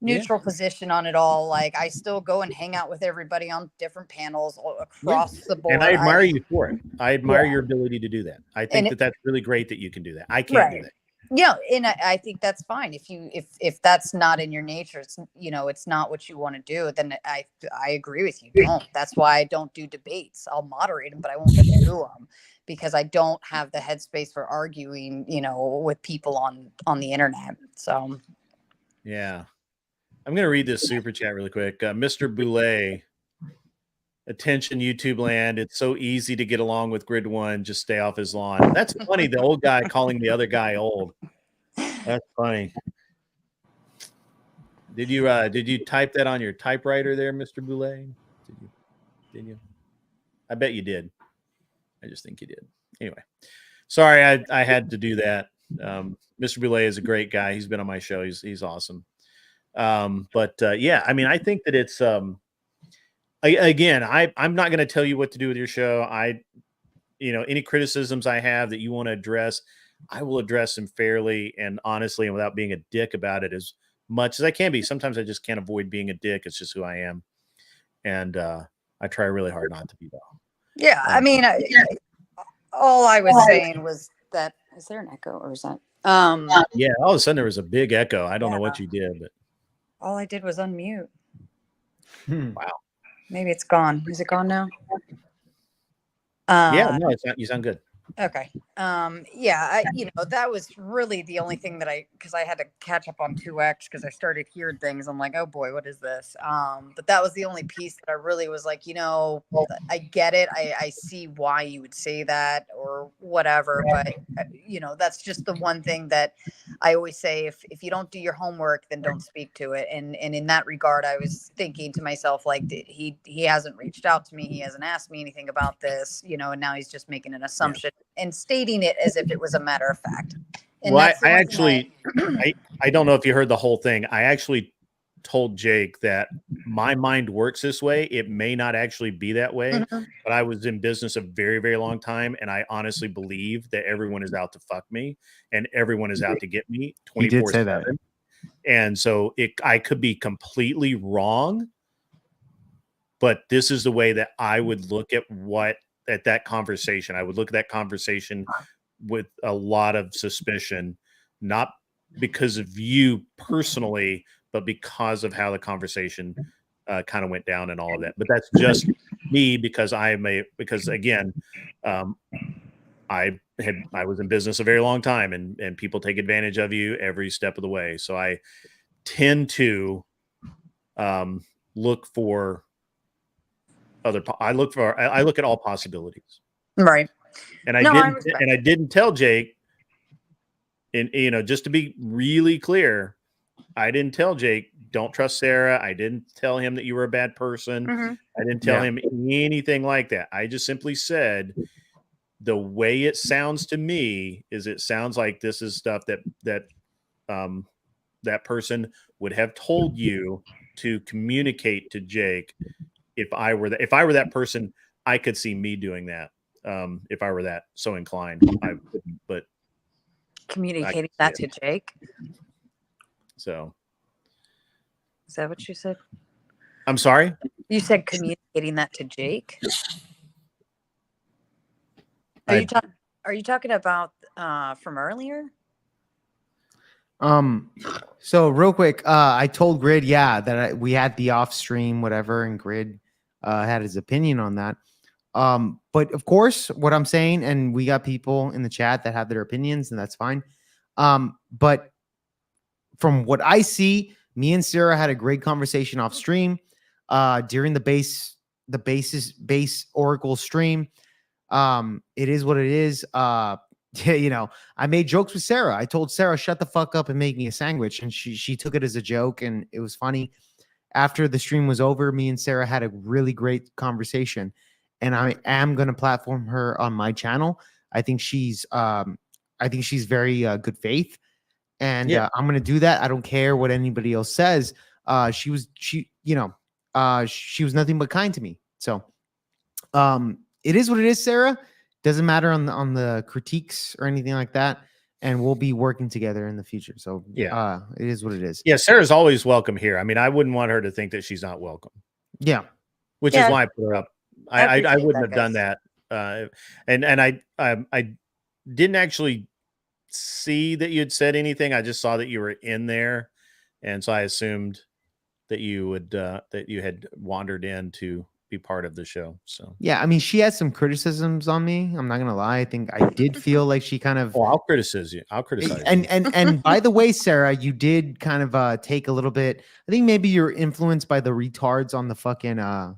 neutral position on it all. Like, I still go and hang out with everybody on different panels across the board. And I admire you for it. I admire Yeah. your ability to do that. I And think it- that's really great that you can do that. I can't do Right. that. Yeah, and I think that's fine. If that's not in your nature, it's not what you want to do, then I agree with you. Don't. That's why I don't do debates. I'll moderate them, but I won't do them because I don't have the headspace for arguing, with people on the internet. So Yeah. I'm going to read this super chat really quick. Mr. Boulay, attention YouTube land. It's so easy to get along with Grid One. Just stay off his lawn. That's funny. The old guy calling the other guy old. That's funny. Did you type that on your typewriter there, Mr. Boulay? Did you? I bet you did. I just think you did. Anyway, sorry, I had to do that. Mr. Boulay is a great guy. He's been on my show. He's awesome. But yeah, I mean, I think that it's again, I'm not going to tell you what to do with your show. Any criticisms I have that you want to address, I will address them fairly and honestly and without being a dick about it as much as I can be. Sometimes I just can't avoid being a dick. It's just who I am. And I try really hard not to be though. yeah, I mean, all I was saying was that, is there an echo or is that Yeah, all of a sudden there was a big echo. I don't know what you did, but all I did was unmute. wow. Maybe it's gone. Is it gone now? Yeah, no, it's not. You sound good. Okay. Yeah, that was really the only thing that because I had to catch up on 2X because I started hearing things. I'm like, oh boy, what is this? But that was the only piece that I really was like, I get it. I see why you would say that or whatever. But, that's just the one thing that I always say, if you don't do your homework, then don't speak to it. And in that regard, I was thinking to myself, like, he hasn't reached out to me. He hasn't asked me anything about this, and now he's just making an assumption. And stating it as if it was a matter of fact. And Well, that's the I one actually, I don't know if you heard the whole thing. I actually told Jake that my mind works this way. It may not actually be that way, but I was in business a very, very long time. And I honestly believe that everyone is out to fuck me and everyone is out to get me 24/7. And so I could be completely wrong, but this is the way that I would look at that conversation. I would look at that conversation with a lot of suspicion, not because of you personally, but because of how the conversation kind of went down and all of that. But that's just me because again, I was in business a very long time and people take advantage of you every step of the way. So I tend to look for I look at all possibilities. Right. And I didn't tell Jake, and just to be really clear, I didn't tell Jake, don't trust Sarah. I didn't tell him that you were a bad person. I didn't tell him anything like that. I just simply said, the way it sounds to me is it sounds like this is stuff that person would have told you to communicate to Jake. If I were that person, I could see me doing that. If I were that so inclined, I wouldn't, but communicating that to Jake. So is that what you said? I'm sorry? You said communicating that to Jake? Are you talking about from earlier? So real quick, I told Grid, that we had the off stream, whatever, and Grid had his opinion on that. But of course, what I'm saying, and we got people in the chat that have their opinions, and that's fine. But from what I see, me and Sarah had a great conversation off stream during the base Oracle stream. It is what it is. I made jokes with Sarah. I told Sarah, shut the fuck up and make me a sandwich. And she took it as a joke and it was funny. After the stream was over, me and Sarah had a really great conversation. and I am going to platform her on my channel. I think she's very good faith, and I'm going to do that. I don't care what anybody else says. She was nothing but kind to me. So it is what it is, Sarah. Doesn't matter on the critiques or anything like that, and we'll be working together in the future. So it is what it is. Yeah, Sarah's always welcome here. I mean, I wouldn't want her to think that she's not welcome. Yeah, which is why I put her up. I wouldn't have done guys. that. And I didn't actually see that you had said anything. I just saw that you were in there, and so I assumed that you would that you had wandered in to be part of the show. So yeah, I mean, she has some criticisms on me. I'm not gonna lie. I think I did feel like she kind of. Well, I'll criticize you. I'll criticize and you. and by the way, Sarah, you did kind of take a little bit. I think maybe you're influenced by the retards on the fucking on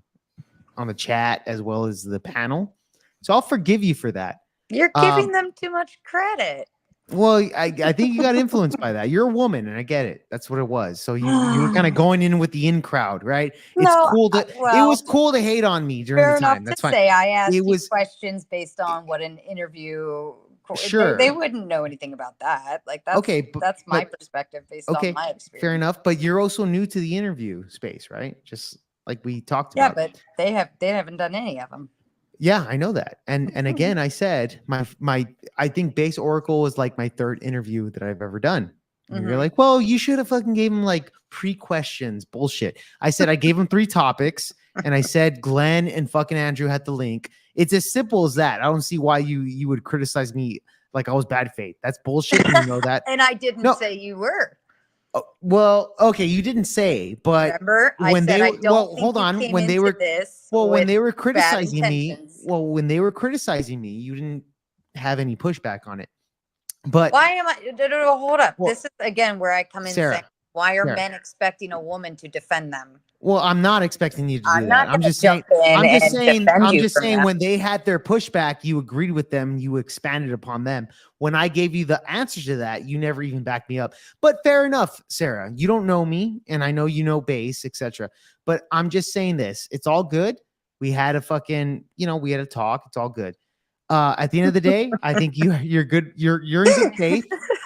the chat as well as the panel. So I'll forgive you for that. You're giving them too much credit. Well, I think you got influenced by that. You're a woman, and I get it. That's what it was. So you were kind of going in with the in crowd, right? It's cool to it was cool to hate on me during Fair the time. enough That's to fine. say I asked It you was questions based on what an interview. Sure. They wouldn't know anything about that. Like that's okay. that's my perspective based on my experience. Fair enough. But you're also new to the interview space, right? Just like we talked Yeah, about. but they haven't done any of them. Yeah, I know that. And again, I said I think Base Oracle is like my third interview that I've ever done. And you're like, well, you should have fucking gave him like pre-questions. Bullshit. I said I gave him 3 topics, and I said Glenn and fucking Andrew had the link. It's as simple as that. I don't see why you would criticize me like I was bad faith. That's bullshit. And you know that. And I didn't say you were. Well, okay, you didn't say, but remember, when I said they I don't think hold you on, came when they into were this when they were with bad criticizing me, intentions. when they were criticizing me, you didn't have any pushback on it. But why am I? No, hold up. Well, this is again where I come in Sarah, saying, why are Sarah. men expecting a woman to defend them? Well, I'm not expecting you to do I'm that. not I'm gonna just saying. jump in I'm just and saying. defend I'm you just from saying. that. When they had their pushback, you agreed with them. You expanded upon them. When I gave you the answer to that, you never even backed me up. But fair enough, Sarah. You don't know me, and I know you know Base, etc. But I'm just saying this. It's all good. We had a fucking, we had a talk. It's all good. At the end of the day, I think you're good. You're in good faith.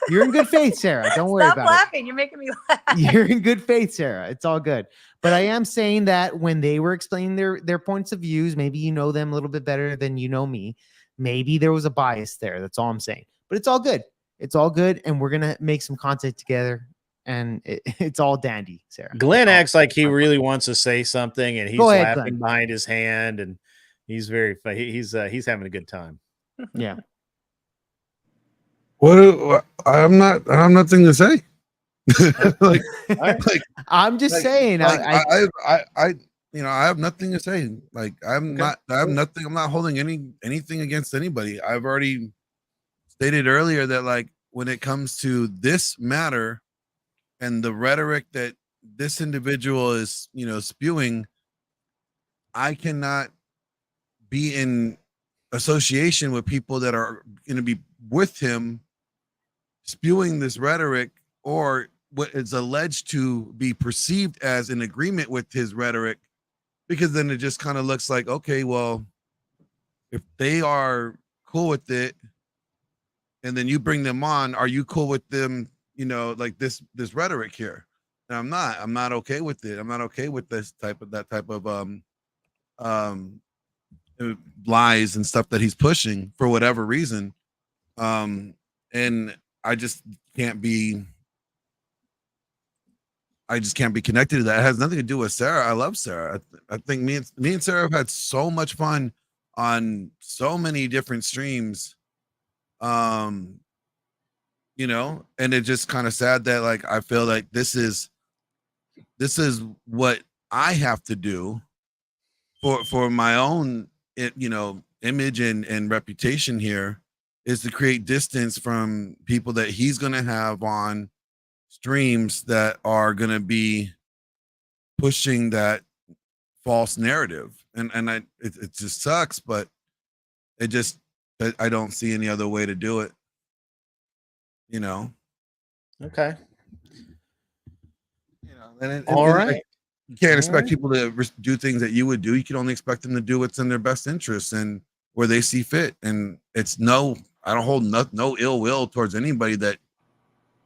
You're in good faith, Sarah. Don't worry Stop about it. laughing. You're making me laugh. You're in good faith, Sarah. It's all good. But I am saying that when they were explaining their points of views, maybe you know them a little bit better than you know me. Maybe there was a bias there. That's all I'm saying. But it's all good. It's all good. And we're going to make some content together. And it's all dandy, Sarah. Glenn acts like he really wants to say something, and he's ahead, laughing Glenn. behind his hand, and he's very he's having a good time. Yeah. Well, I have nothing to say. like, I'm just saying. I have nothing to say. Like, I have nothing. I'm not holding anything against anybody. I've already stated earlier that, like, when it comes to this matter and the rhetoric that this individual is, spewing, I cannot be in association with people that are going to be with him spewing this rhetoric, or what is alleged to be perceived as an agreement with his rhetoric, because then it just kind of looks like, okay, well, if they are cool with it and then you bring them on, are you cool with them, like this rhetoric here? And I'm not okay with it. I'm not okay with that type of lies and stuff that he's pushing for whatever reason. And I just can't be connected to that. It has nothing to do with Sarah. I love Sarah. I think me and Sarah have had so much fun on so many different streams. And it's just kind of sad that, like, I feel like this is what I have to do for my own, image and reputation here, is to create distance from people that he's going to have on streams that are going to be pushing that false narrative. And it just sucks, but I don't see any other way to do it. Okay. And All right. You can't All expect right. people to do things that you would do. You can only expect them to do what's in their best interest and where they see fit. And it's I don't hold no ill will towards anybody that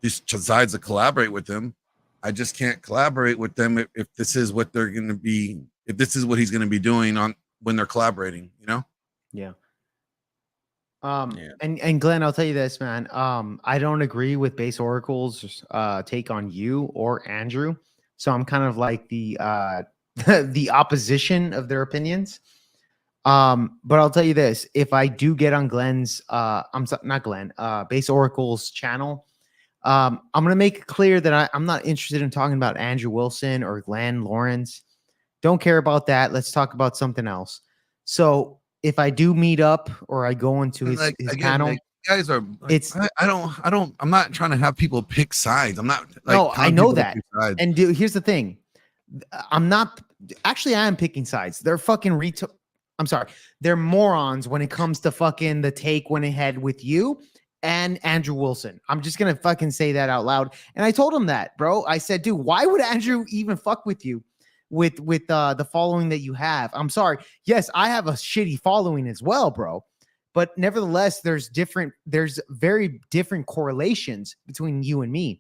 just decides to collaborate with them. I just can't collaborate with them if this is what they're going to be, if this is what he's going to be doing on when they're collaborating, you know? Yeah. Yeah. And Glenn, I'll tell you this, man. I don't agree with Base Oracle's take on you or Andrew. So I'm kind of like the the opposition of their opinions. But I'll tell you this: if I do get on Glenn's, not Glenn, Base Oracle's channel, I'm gonna make it clear that I'm not interested in talking about Andrew Wilson or Glenn Lawrence. Don't care about that. Let's talk about something else. So if I do meet up or I go into his Again, panel, like, guys are like, it's I'm not trying to have people pick sides. I'm not like no, I telling know people to that. pick sides. And here's the thing. I'm not actually I am picking sides. They're fucking I'm sorry. They're morons when it comes to fucking the take went ahead with you and Andrew Wilson. I'm just gonna fucking say that out loud. And I told him that, bro. I said, dude, why would Andrew even fuck with you with the following that you have? I'm sorry. Yes, I have a shitty following as well, bro. But nevertheless, there's very different correlations between you and me.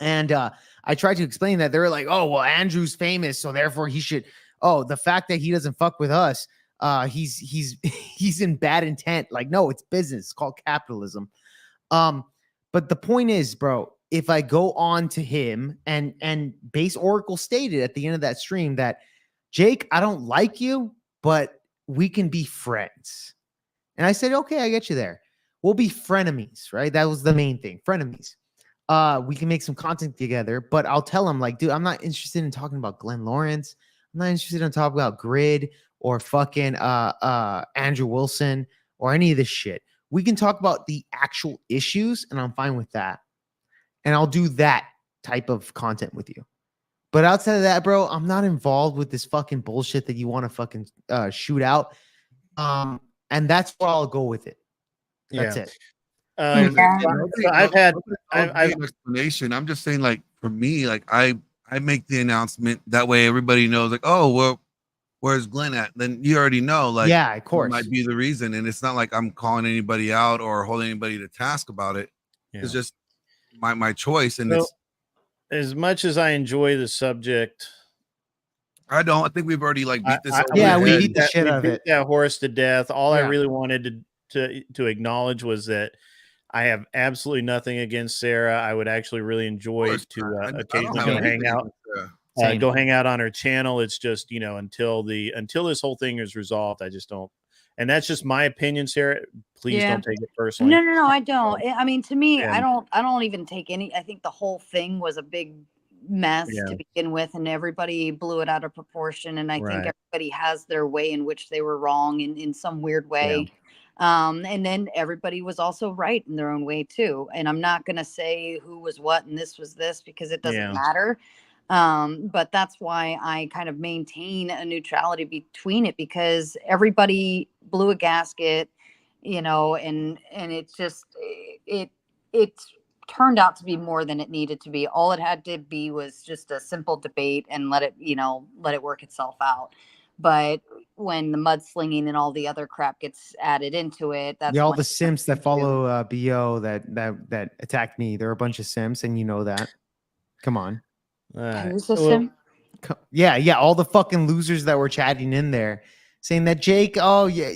And I tried to explain that. They were like, oh, well, Andrew's famous, so therefore he should. Oh, the fact that he doesn't fuck with us, he's he's in bad intent. Like, no, it's business. It's called capitalism. But the point is, bro, if I go on to him and Base Oracle stated at the end of that stream that, Jake, I don't like you, but we can be friends. And I said, okay, I get you there. We'll be frenemies, right? That was the main thing, frenemies. We can make some content together, but I'll tell him, like, dude, I'm not interested in talking about Glenn Lawrence. I'm not interested in talking about Grid or fucking Andrew Wilson or any of this shit. We can talk about the actual issues, and I'm fine with that. And I'll do that type of content with you. But outside of that, bro, I'm not involved with this fucking bullshit that you want to fucking shoot out. And that's where I'll go with it. That's Yeah. it. So I've had I've an explanation. I'm just saying, like, for me, like I make the announcement that way everybody knows, like, oh, well, where's Glenn at? Then you already know, like, yeah, of course, might be the reason. And it's not like I'm calling anybody out or holding anybody to task about it. Yeah. It's just my choice. And so, it's as much as I enjoy the subject, I think we've already like beat this. We beat the shit out of it. That horse to death. All I Yeah. really wanted to acknowledge was that I have absolutely nothing against Sarah. I would actually really enjoy to occasionally go hang out. Go hang out on her channel. It's just, you know, until this whole thing is resolved, I just don't. And that's just my opinion, Sarah. Please don't take it personally. No, I don't. I mean, to me, I don't even take any. I think the whole thing was a big mess to begin with, and everybody blew it out of proportion. And I think everybody has their way in which they were wrong in some weird way. And then everybody was also right in their own way too. And I'm not going to say who was what and this was this because it doesn't matter. But that's why I kind of maintain a neutrality between it, because everybody blew a gasket, you know, and it's just, it's turned out to be more than it needed to be. All it had to be was just a simple debate and let it work itself out. But when the mudslinging and all the other crap gets added into it, that's all the simps that follow BO that attacked me. They're a bunch of simps, and you know that. Come on. Who's a simp? Yeah, all the fucking losers that were chatting in there saying that Jake, oh yeah.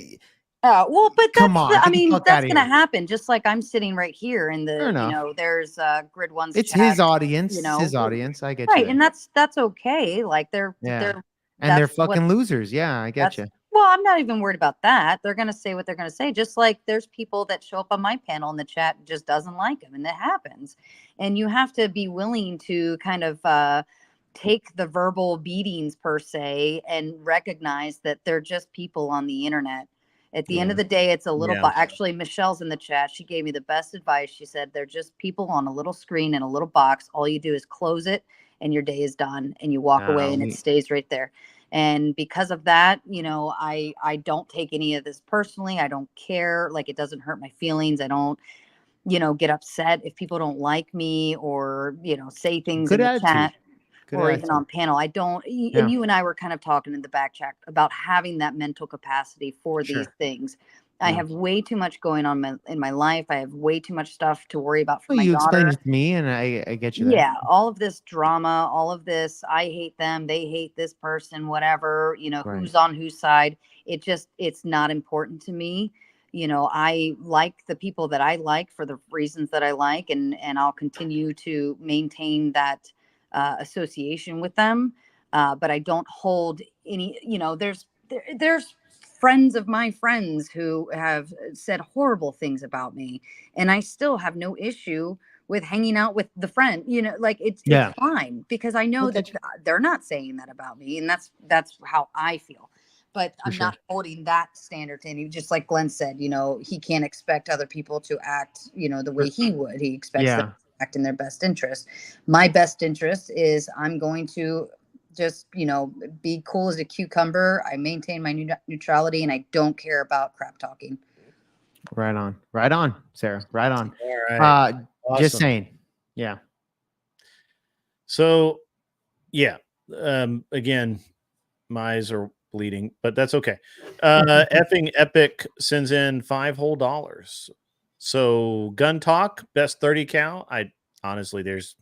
Well, but that's come on, I mean, that's gonna happen. Just like I'm sitting right here in the, you know, there's Grid One's. It's chat, his audience. You know, it's his audience. I get right, you. and that's okay. Like they're fucking losers. Yeah, I get you. Well, I'm not even worried about that. They're gonna say what they're gonna say. Just like there's people that show up on my panel in the chat just doesn't like them, and that happens. And you have to be willing to kind of take the verbal beatings per se and recognize that they're just people on the internet. At the end of the day, it's a little actually, Michelle's in the chat. She gave me the best advice. She said, they're just people on a little screen in a little box. All you do is close it and your day is done and you walk away and it stays right there. And because of that, you know, I don't take any of this personally. I don't care. Like, it doesn't hurt my feelings. I don't, you know, get upset if people don't like me or, you know, say things in the chat. Good or even attitude. on panel. I don't, Yeah. and you and I were kind of talking in the back chat about having that mental capacity for these Sure. things. I Yeah. have way too much going on in my life. I have way too much stuff to worry about for Well, my you explained daughter. it to me, and I get you there. Yeah, all of this drama, all of this, I hate them, they hate this person, whatever, Right. who's on whose side. It's not important to me. I like the people that I like for the reasons that I like, and I'll continue to maintain that association with them. But I don't hold any, there's friends of my friends who have said horrible things about me, and I still have no issue with hanging out with the friend. It's Yeah. fine, because I know that they're not saying that about me, and that's how I feel. But I'm sure. not holding that standard to any. Just like Glenn said, he can't expect other people to act, the way he would. He expects them to act in their best interest. My best interest is I'm going to just, be cool as a cucumber. I maintain my neutrality, and I don't care about crap talking. Right on, Sarah. Right on. All right. Just Awesome. saying. Yeah. So, yeah. Again, my eyes are bleeding, but that's okay. Effing Epic sends in $5 whole. So, gun talk, best 30 cal. Honestly, this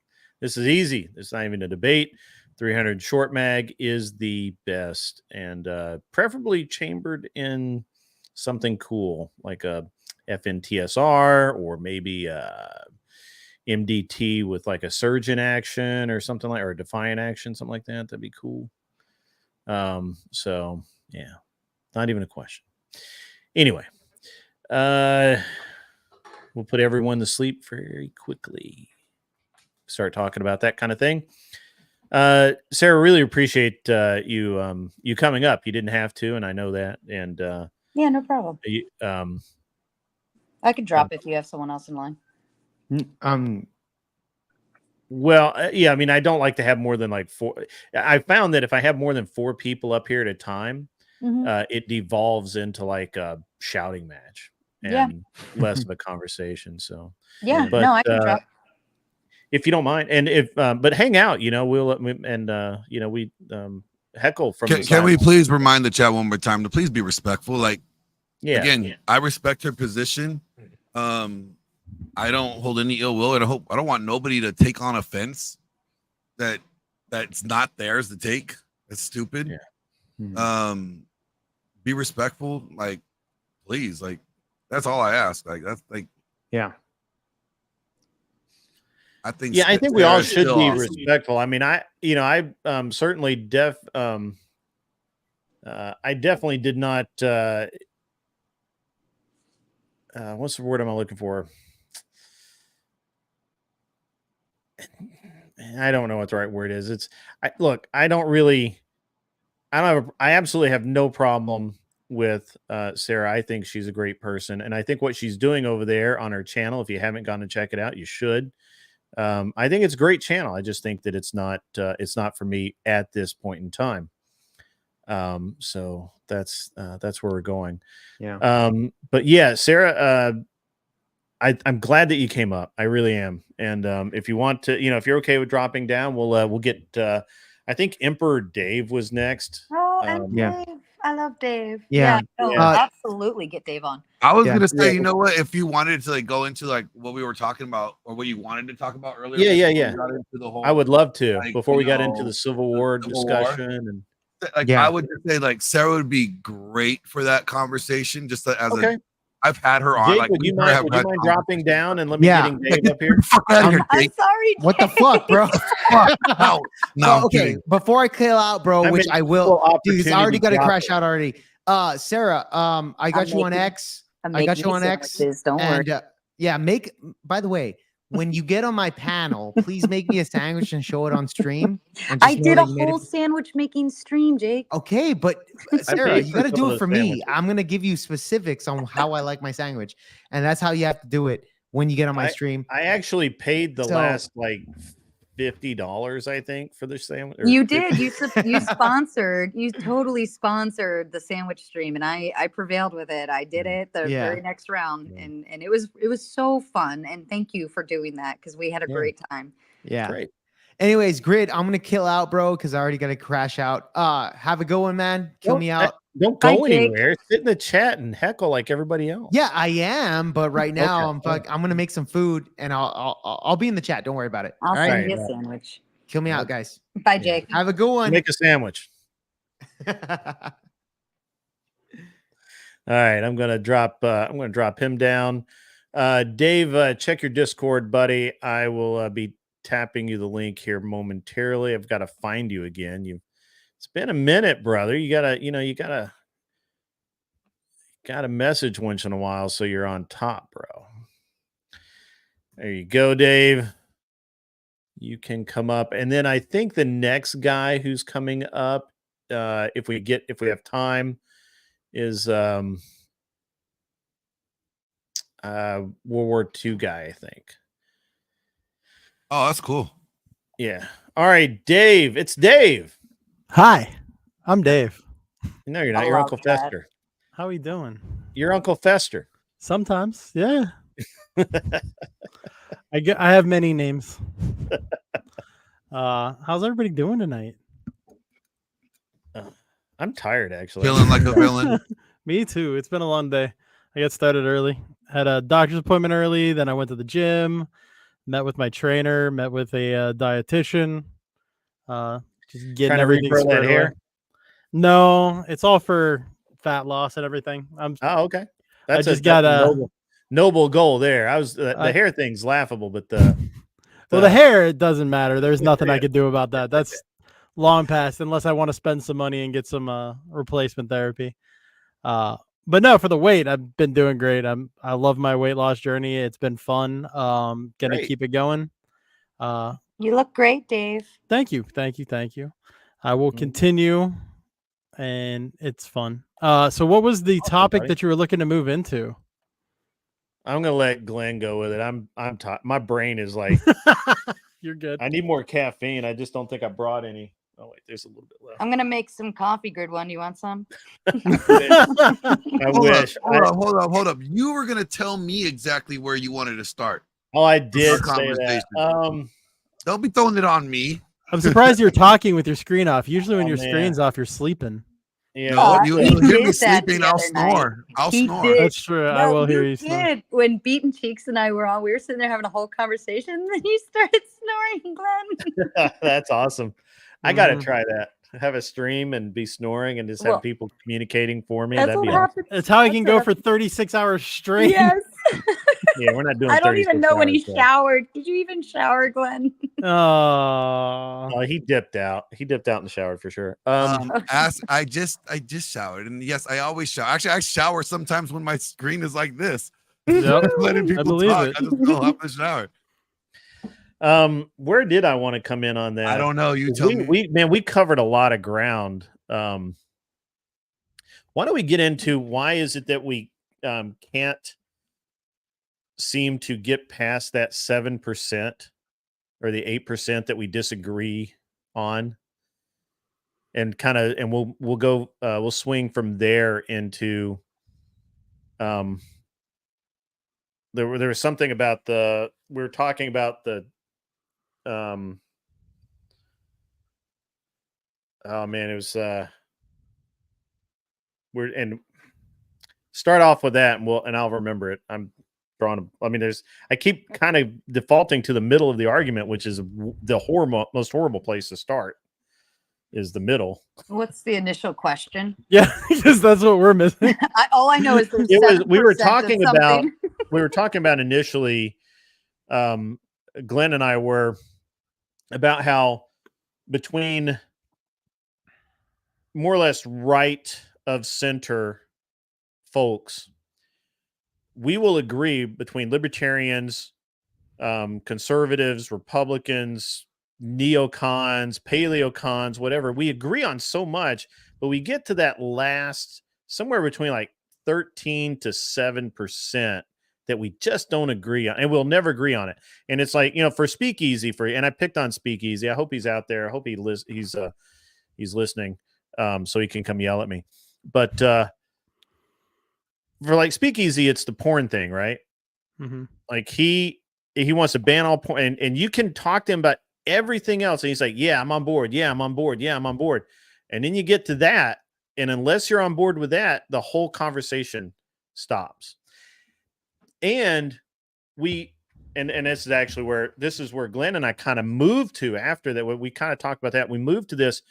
is easy. It's not even a debate. 300 short mag is the best, and preferably chambered in something cool like a FNTSR or maybe MDT with like a surge in action or something or a defiant action, something like that. That'd be cool. So yeah, not even a question. Anyway, we'll put everyone to sleep very quickly. Start talking about that kind of thing. Sarah, really appreciate you coming up. You didn't have to, and I know that. And yeah, no problem. I could drop if you have someone else in line. Well, yeah, I mean, I don't like to have more than like 4. I found that if I have more than 4 people up here at a time, it devolves into like a shouting match and less of a conversation. So yeah, but, no, I can drop. If you don't mind, and if but hang out, we'll we heckle from. Can we please remind the chat one more time to please be respectful? Like, yeah. I respect her position. I don't hold any ill will, and I don't want nobody to take on offense that's not theirs to take. It's stupid. Yeah. Be respectful, like, please, like, that's all I ask. Like, that's like, yeah. I think. Yeah, I think we all should be respectful. I mean, I certainly I definitely did not. What's the word I'm looking for? I don't know what the right word is. I absolutely have no problem with Sarah. I think she's a great person, and I think what she's doing over there on her channel, if you haven't gone to check it out, you should. I think it's a great channel. I just think that it's not for me at this point in time. So that's where we're going. Yeah. But yeah, Sarah, I'm glad that you came up. I really am. And if you want to, if you're okay with dropping down, we'll get. I think Emperor Dave was next. Oh, and Dave. I love Dave. Yeah. Absolutely get Dave on. I was gonna say, you know what? If you wanted to like go into like what we were talking about or what you wanted to talk about earlier, yeah. Got into the whole, I would love to like, before we got into the Civil War discussion and. Like, I would just say, like, Sarah would be great for that conversation. Just as I've had her on. Jake, like, would you mind dropping down and let me getting Dave up here? Fuck out of here, I'm Jake. sorry. What the fuck, bro? No, Well, okay. kidding. Before I kill out, bro, I which mean, I will, dude, it's already got to drop crash it. out already. Sarah, I got you on X. I got you on X. Don't worry. Yeah, by the way, when you get on my panel, please make me a sandwich and show it on stream. And I did a whole sandwich making stream, Jake. Okay, but Sarah, paid you for got to some do of it those for me. sandwiches. I'm going to give you specifics on how I like my sandwich. And that's how you have to do it when you get on my stream. I actually paid the last like $50, I think, for the sandwich. You did. You sponsored. You totally sponsored the sandwich stream, and I prevailed with it. I did it the very next round, and it was so fun. And thank you for doing that because we had a great time. Yeah. Great. Anyways, Grid, I'm gonna kill out, bro, because I already gotta crash out. Have a good one, man. Kill me out. Don't Bye, go Jake. anywhere. Sit in the chat and heckle like everybody else. Yeah, I am, but right now Okay. I'm gonna make some food and I'll be in the chat. Don't worry about it. I'll All right, send you a right. sandwich. kill me Yeah. out, guys. Bye, Yeah. Jake. Have a good one. Make a sandwich. All right, I'm gonna drop him down. Dave, check your Discord, buddy. I will be tapping you the link here momentarily. I've got to find you again. It's been a minute, brother. You gotta message once in a while so you're on top, bro. There you go, Dave. You can come up, and then I think the next guy who's coming up, if we have time, is World War II guy, I think. Oh, that's cool. Yeah. All right, Dave. It's Dave. Hi, I'm Dave. No, you're not. I You're love Uncle that. Fester. How are you doing? You're Uncle Fester. Sometimes, yeah. I have many names. How's everybody doing tonight? I'm tired, actually. Feeling like a villain. Me too. It's been a long day. I got started early. Had a doctor's appointment early. Then I went to the gym. Met with my trainer. Met with a dietitian. Just getting Trying to everything regrow that squared away. hair? No, it's all for fat loss and everything. Oh, okay. That's just a got noble goal there. The hair thing's laughable, but the well, the hair, it doesn't matter. There's nothing I could do about that. That's long past unless I want to spend some money and get some replacement therapy. But no, for the weight, I've been doing great. I love my weight loss journey. It's been fun. Gonna Great. keep it going. You look great, Dave. Thank you. I will continue, and it's fun. So what was the topic buddy. that you were looking to move into? I'm gonna let Glenn go with it. I'm my brain is like You're good. I need more caffeine. I just don't think I brought any. Oh wait, there's a little bit left. I'm gonna make some coffee, Grid One. You want some? I wish. Hold up. You were gonna tell me exactly where you wanted to start. Oh, I our did say conversation. that. Don't be throwing it on me. I'm surprised you're talking with your screen off. Usually when Oh, your man. screen's off, you're sleeping. Yeah. No, you he hear me did that sleeping, the I'll other snore. I'll He snore. did. That's true. I will hear you snore. did. When Beaten Cheeks and I were on, we were sitting there having a whole conversation, and then you started snoring, Glenn. That's awesome. I gotta Mhm. try that. Have a stream and be snoring and just Well, have people communicating for me. That's That'd what be awesome. happened. It's how I can That's go what for 36 hours straight. Yes. Yeah, we're not doing. I don't even 36 know when he hours, though. showered. Did you even shower, Glenn? Oh, Oh, he dipped out. He dipped out in the shower for sure. I just showered, and yes, I always shower. Actually, I shower sometimes when my screen is like this. Yep. Letting people believe talk. it. I just go up the shower. Where did I want to come in on that? I don't know. You 'Cause tell me. we covered a lot of ground. Why don't we get into why is it that we can't seem to get past that 7% or the 8% that we disagree on, and we'll go we'll swing from there into there was something about we were talking about the oh man, it was start off with that and I'll remember it. I keep kind of defaulting to the middle of the argument, which is the most horrible place to start is the middle. What's the initial question? yeah, because that's what we're missing. All I know is there's We were 7% of talking about something. initially, Glenn and I were about how between more or less right of center folks, we will agree between libertarians, conservatives, Republicans, neocons, paleocons, whatever. We agree on so much, but we get to that last somewhere between like 13 to 7% that we just don't agree on, and we'll never agree on it. And it's like, for Speakeasy, and I picked on Speakeasy. I hope he's out there. I hope he's listening, so he can come yell at me. But for like Speakeasy, it's the porn thing, right? Mm-hmm. Like he wants to ban all porn, and you can talk to him about everything else. And he's like, yeah, I'm on board. Yeah, I'm on board. Yeah, I'm on board. And then you get to that. And unless you're on board with that, the whole conversation stops. And this is actually where Glenn and I kind of moved to after that. When we kind of talked about that, we moved to this.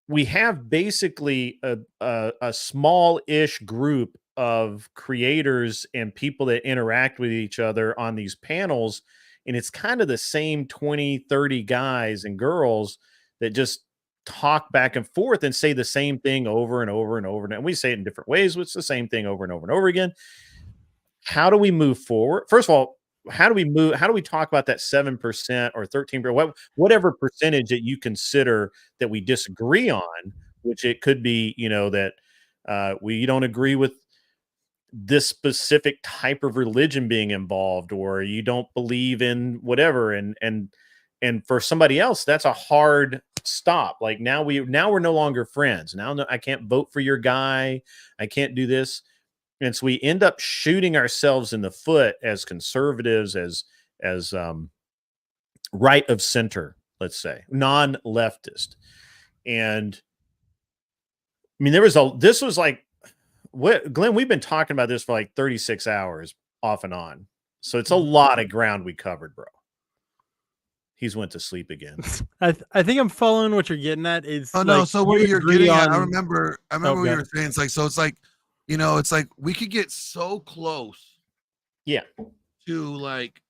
We have basically a small-ish group of creators and people that interact with each other on these panels. And it's kind of the same 20, 30 guys and girls that just talk back and forth and say the same thing over and over and over. And we say it in different ways. It's the same thing over and over and over again. How do we move forward? First of all, how do we talk about that 7% or 13%, whatever percentage that you consider that we disagree on, which it could be, that we don't agree with this specific type of religion being involved, or you don't believe in whatever. And for somebody else, that's a hard stop. Like now we're no longer friends. Now I can't vote for your guy. I can't do this. And so we end up shooting ourselves in the foot as conservatives, as right of center, let's say, non-leftist. And I mean, this was like, Glenn, we've been talking about this for like 36 hours off and on. So it's a lot of ground we covered, bro. He's went to sleep again. I think I'm following what you're getting at. Is no. So what you're agree getting at, on- I remember what you were saying. It's like, it's like we could get so close. Yeah. To like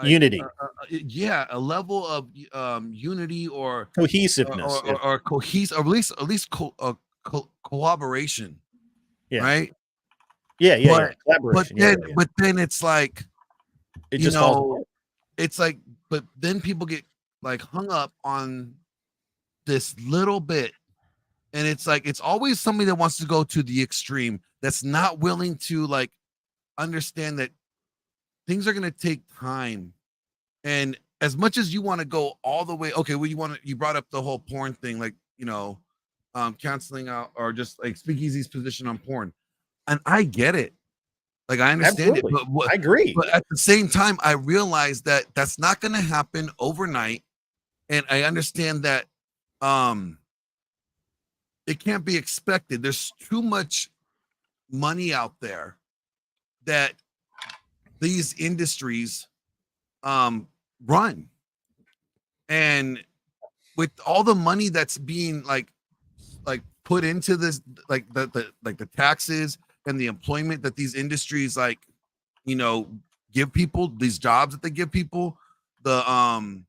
unity. A level of unity or cohesiveness, or cohesive, or at least collaboration. Yeah. Right. Yeah. Collaboration. But then it's like, it just falls apart. It's like, but then people get like hung up on this little bit. And it's like, it's always somebody that wants to go to the extreme that's not willing to like understand that things are going to take time. And as much as you want to go all the way, okay, well, you brought up the whole porn thing, like, canceling out or just like Speakeasy's position on porn. And I get it. Like, I understand Absolutely. it, but I agree. But at the same time, I realize that that's not going to happen overnight. And I understand that, it can't be expected. There's too much money out there that these industries run. And with all the money that's being like put into this, like the taxes and the employment that these industries give people, these jobs that they give people, the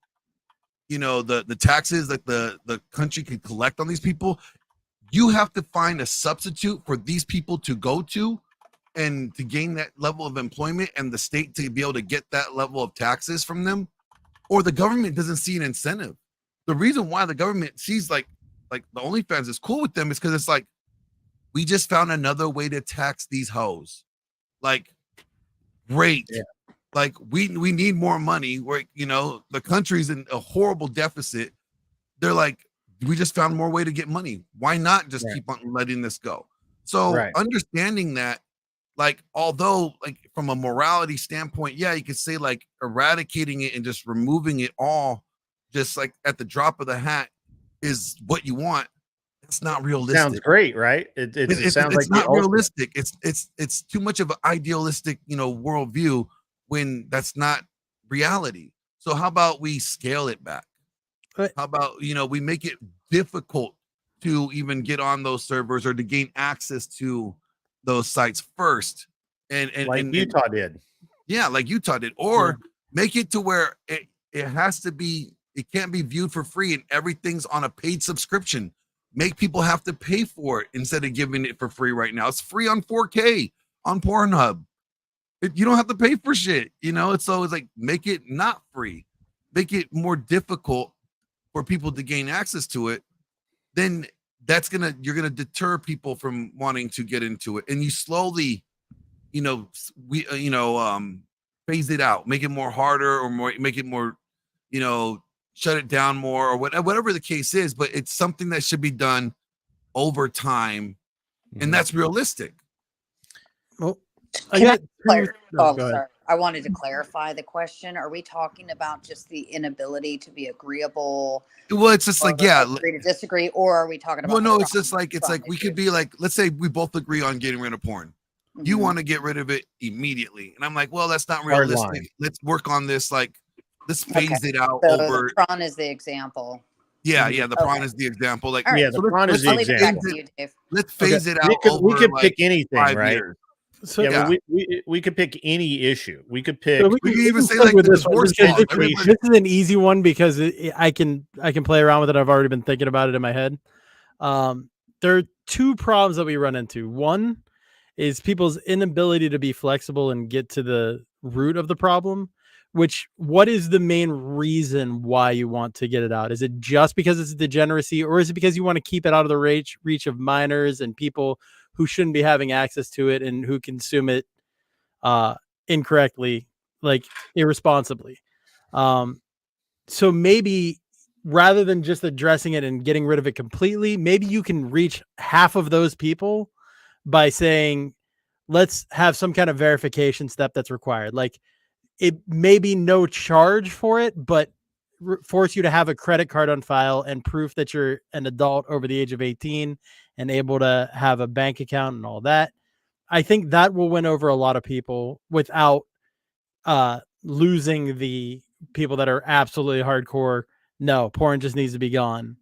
taxes that the country can collect on these people, you have to find a substitute for these people to go to and to gain that level of employment and the state to be able to get that level of taxes from them, or the government doesn't see an incentive. The reason why the government sees like the OnlyFans is cool with them is because it's like, we just found another way to tax these hoes. Like, great. Yeah. Like we need more money. Where the country's in a horrible deficit. They're like, we just found more way to get money. Why not just keep on letting this go? So understanding that, like, although like from a morality standpoint, yeah, you could say like eradicating it and just removing it all, just like at the drop of the hat, is what you want. It's not realistic. Sounds great, right? It sounds like not realistic. It's too much of an idealistic, worldview when that's not reality. So how about we scale it back? How about we make it difficult to even get on those servers or to gain access to those sites first, and Utah did. Yeah, like Utah did, or make it to where it has to be. It can't be viewed for free, and everything's on a paid subscription. Make people have to pay for it instead of giving it for free right now. It's free on 4K on Pornhub. You don't have to pay for shit, It's always like, make it not free, make it more difficult for people to gain access to it. Then you're gonna deter people from wanting to get into it, and you slowly, phase it out, make it more harder, or make it more, shut it down more, or whatever the case is. But it's something that should be done over time, and that's realistic. Well, sorry. I wanted to clarify the question. Are we talking about just the inability to be agreeable? Well, it's just like, yeah, agree to disagree, or are we talking about? well, no, it's just like, we could be like, let's say we both agree on getting rid of porn. You want to get rid of it immediately, and I'm like, well, that's not Hard realistic. line. Let's work on this. Like, let's phase it out So over. the prawn is the example. Yeah, the prawn is the example. Like, All right. Yeah, the prawn is the I'll leave it back example. to you, Dave. Let's phase it out We over could like pick anything, 5 right? years. So Yeah, but we could pick any issue. We could pick. So We can even say stick like with the this one, divorce because law. this is an easy one because I can play around with it. I've already been thinking about it in my head. There are two problems that we run into. One is people's inability to be flexible and get to the root of the problem. What is the main reason why you want to get it out? Is it just because it's degeneracy, or is it because you want to keep it out of the reach of minors and people who shouldn't be having access to it and who consume it incorrectly, like irresponsibly? So maybe rather than just addressing it and getting rid of it completely, maybe you can reach half of those people by saying, let's have some kind of verification step that's required. Like, it may be no charge for it, but force you to have a credit card on file and proof that you're an adult over the age of 18 and able to have a bank account and all that. I think that will win over a lot of people without losing the people that are absolutely hardcore. No, porn just needs to be gone.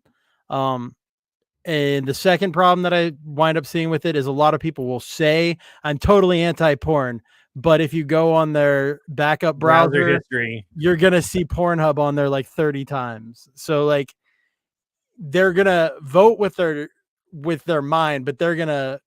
And the second problem that I wind up seeing with it is a lot of people will say, I'm totally anti-porn, but if you go on their backup browser history, you're going to see Pornhub on there like 30 times. So like, they're going to vote with their mind, but they're going to,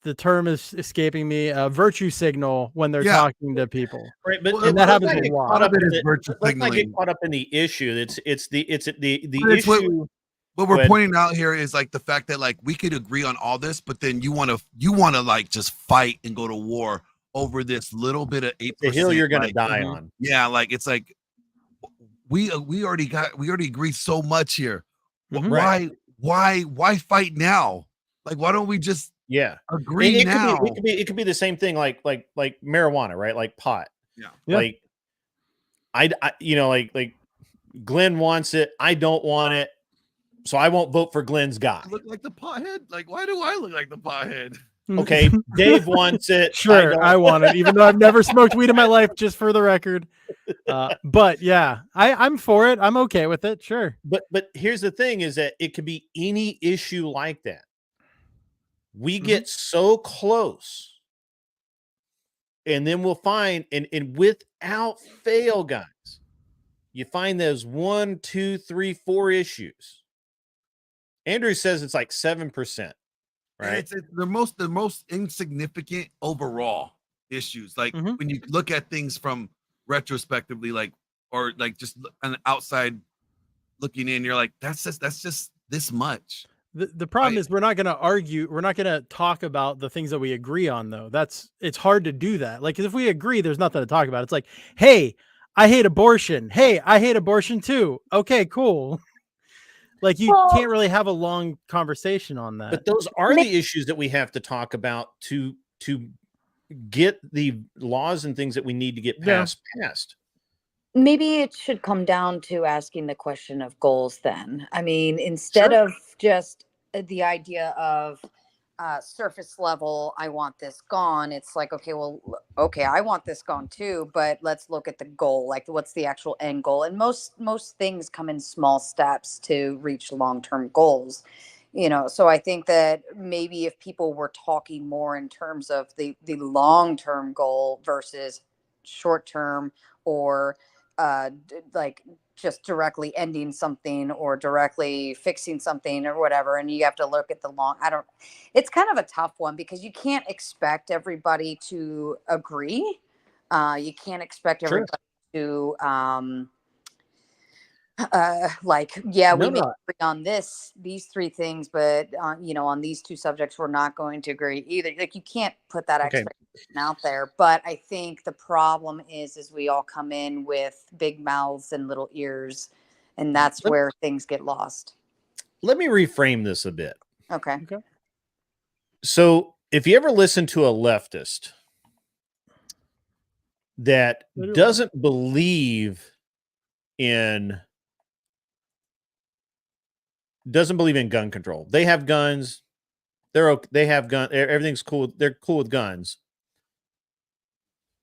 the term is escaping me, virtue signal when they're talking to people. Right, but and that happens a lot lot. of it is virtue Let's not get signaling. caught up in the issue. It's the But it's issue. what we're pointing out here is like the fact that like we could agree on all this, but then you want to like just fight and go to war over this little bit of 8%. The hill you're gonna like, die on. Yeah, like it's like we already agreed so much here. Right. Why fight now? Like, why don't we just agree it now? It could be the same thing like marijuana, right? Like pot. Yeah. Like I like Glenn wants it. I don't want it. So I won't vote for Glenn's guy. I look like the pothead. Like, why do I look like the pothead? Okay, Dave wants it. Sure, I want it, even though I've never smoked weed in my life, just for the record. But yeah, I'm for it. I'm okay with it. Sure. But here's the thing: is that it could be any issue like that. We get so close, and then we'll find, and without fail, guys, you find those 1, 2, 3, 4 issues. Andrew says it's like 7%. Right, it's the most insignificant overall issues. Like when you look at things from retrospectively, like or like just an outside looking in, you're like, that's just this much. The problem is we're not going to argue. We're not going to talk about the things that we agree on, though. It's hard to do that. Like, 'cause if we agree, there's nothing to talk about. It's like, hey, I hate abortion. Hey, I hate abortion too. Okay, cool. Like, you can't really have a long conversation on that. But those are the issues that we have to talk about to get the laws and things that we need to get passed. Maybe it should come down to asking the question of goals then. I mean, instead of just the idea of surface level, I want this gone. It's like, okay, I want this gone too, but let's look at the goal. Like, what's the actual end goal? And most things come in small steps to reach long-term goals. So I think that maybe if people were talking more in terms of the long-term goal versus short-term, or like just directly ending something or directly fixing something or whatever, and you have to look at the it's kind of a tough one because you can't expect everybody to agree. You can't expect everybody to we may agree on these 3 things, but on these 2 subjects we're not going to agree either. Like, you can't put that expectation out there. But I think the problem is we all come in with big mouths and little ears, and that's where things get lost. Let me reframe this a bit. Okay. So if you ever listen to a leftist, that doesn't believe in gun control. They have guns. They have gun. Everything's cool. They're cool with guns.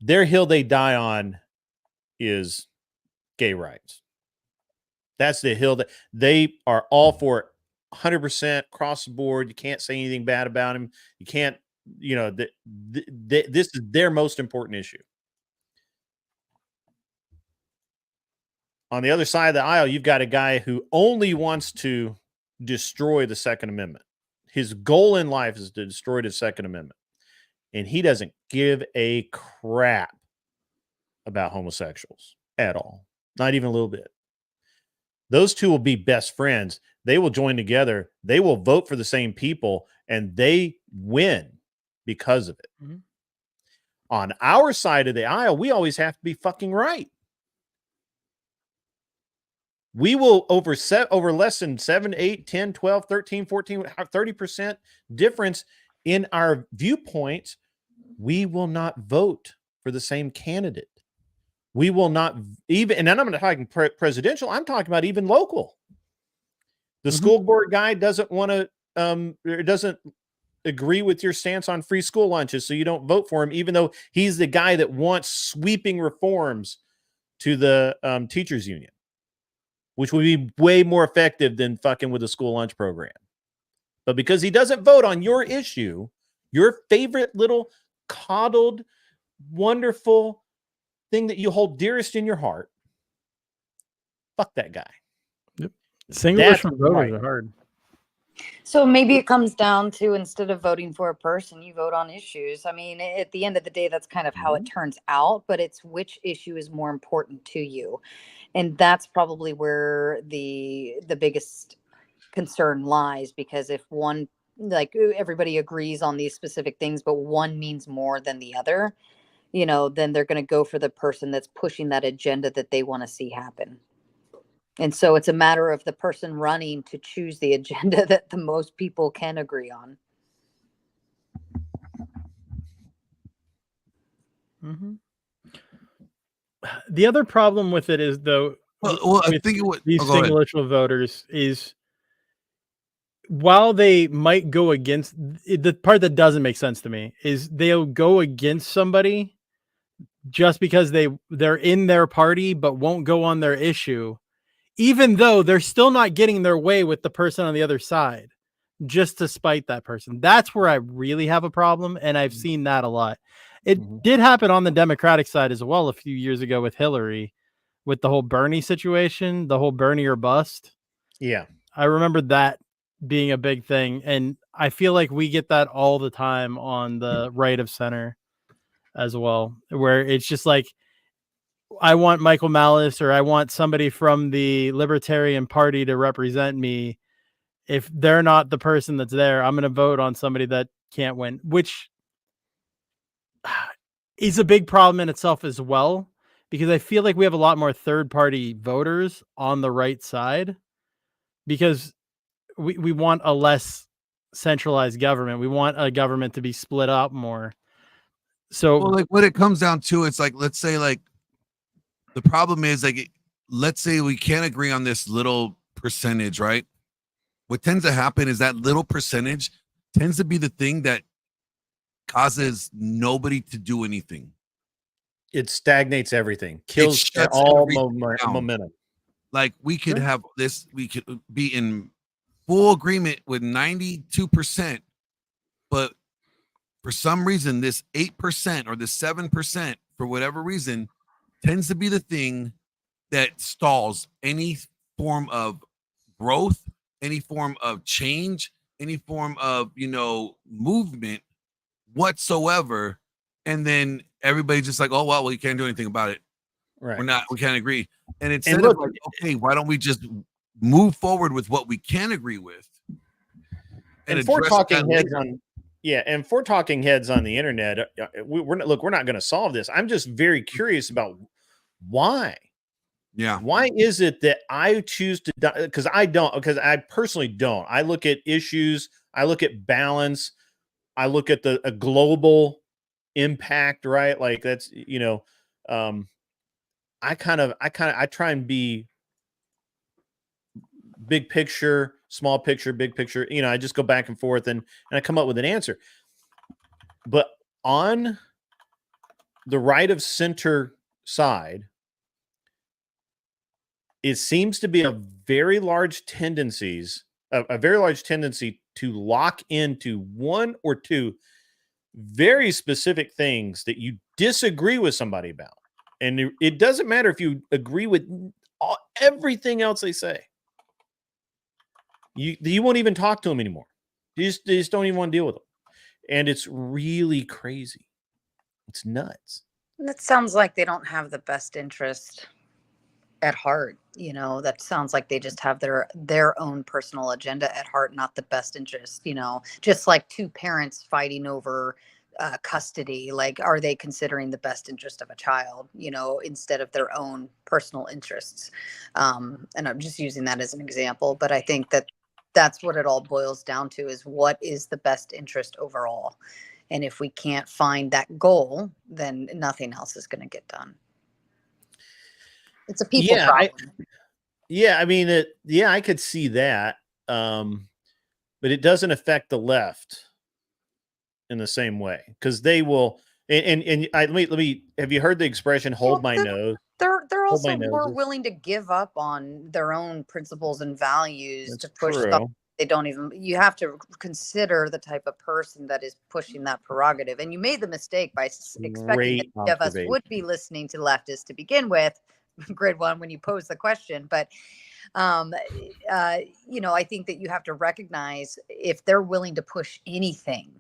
Their hill they die on is gay rights. That's the hill that they are all for 100% across the board. You can't say anything bad about him. You can't, this is their most important issue. On the other side of the aisle, you've got a guy who only wants to destroy the Second Amendment. His goal in life is to destroy the Second Amendment. And he doesn't give a crap about homosexuals at all. Not even a little bit. Those two will be best friends. They will join together. They will vote for the same people, and they win because of it. Mm-hmm. On our side of the aisle, we always have to be fucking right. We will over less than 7, 8, 10, 12, 13, 14, 30% difference in our viewpoints. We will not vote for the same candidate. We will not even, and then I'm not talking presidential, I'm talking about even local. The school board guy doesn't want to, doesn't agree with your stance on free school lunches, so you don't vote for him, even though he's the guy that wants sweeping reforms to the teachers union, which would be way more effective than fucking with a school lunch program. But because he doesn't vote on your issue, your favorite little coddled, wonderful thing that you hold dearest in your heart, fuck that guy. Yep. Single issue voters are hard. So maybe it comes down to, instead of voting for a person, you vote on issues. I mean, at the end of the day, that's kind of how it turns out, but it's which issue is more important to you. And that's probably where the biggest concern lies, because if one, like, everybody agrees on these specific things, but one means more than the other, then they're going to go for the person that's pushing that agenda that they want to see happen. And so it's a matter of the person running to choose the agenda that the most people can agree on. Mm-hmm. The other problem with it is, though, I think these single issue voters is, while they might go against, the part that doesn't make sense to me is they'll go against somebody just because they're in their party but won't go on their issue, even though they're still not getting their way with the person on the other side, just to spite that person. That's where I really have a problem, and I've seen that a lot. It did happen on the Democratic side as well a few years ago with Hillary, with the whole Bernie situation, the whole Bernie or bust. Yeah. I remember that being a big thing, and I feel like we get that all the time on the right of center as well, where it's just like, I want Michael Malice, or I want somebody from the Libertarian Party to represent me. If they're not the person that's there, I'm going to vote on somebody that can't win, which is a big problem in itself as well, because I feel like we have a lot more third-party voters on the right side, because we want a less centralized government. We want a government to be split up more. So, well, like, what it comes down to, it's like, let's say, like, the problem is, like, let's say we can't agree on this little percentage, right? What tends to happen is that little percentage tends to be the thing that causes nobody to do anything. It stagnates everything, kills all momentum. Like, we could have this, we could be in full agreement with 92%, but for some reason, this 8% or the 7%, for whatever reason, tends to be the thing that stalls any form of growth, any form of change, any form of, movement whatsoever. And then everybody's just like, oh, well, you can't do anything about it. Right. We can't agree. And instead of like, okay, why don't we just move forward with what we can agree with? And if we're talking heads on, and if we're talking heads on the internet, we're not going to solve this. I'm just very curious about why. Yeah. Why is it that I choose to, because I personally don't. I look at issues, I look at balance, I look at a global impact, right? Like, that's, I try and be big picture, small picture, big picture. You know, I just go back and forth and I come up with an answer. But on the right of center side, it seems to be a very large tendency to lock into one or two very specific things that you disagree with somebody about. And it doesn't matter if you agree with everything else they say. You won't even talk to them anymore. You just don't even want to deal with them. And it's really crazy. It's nuts. That sounds like they don't have the best interest at heart. That sounds like they just have their own personal agenda at heart, not the best interest. Just like two parents fighting over custody. Like, are they considering the best interest of a child, instead of their own personal interests? And I'm just using that as an example, but I think that that's what it all boils down to, is what is the best interest overall. And if we can't find that goal, then nothing else is going to get done. It's a people problem. I could see that. But it doesn't affect the left in the same way, because they will. Let me. Have you heard the expression "hold my nose"? They're also more willing to give up on their own principles and values to push stuff. They don't even. You have to consider the type of person that is pushing that prerogative. And you made the mistake by expecting that each of us would be listening to leftists to begin with, grid one, when you pose the question. But I think that you have to recognize, if they're willing to push anything,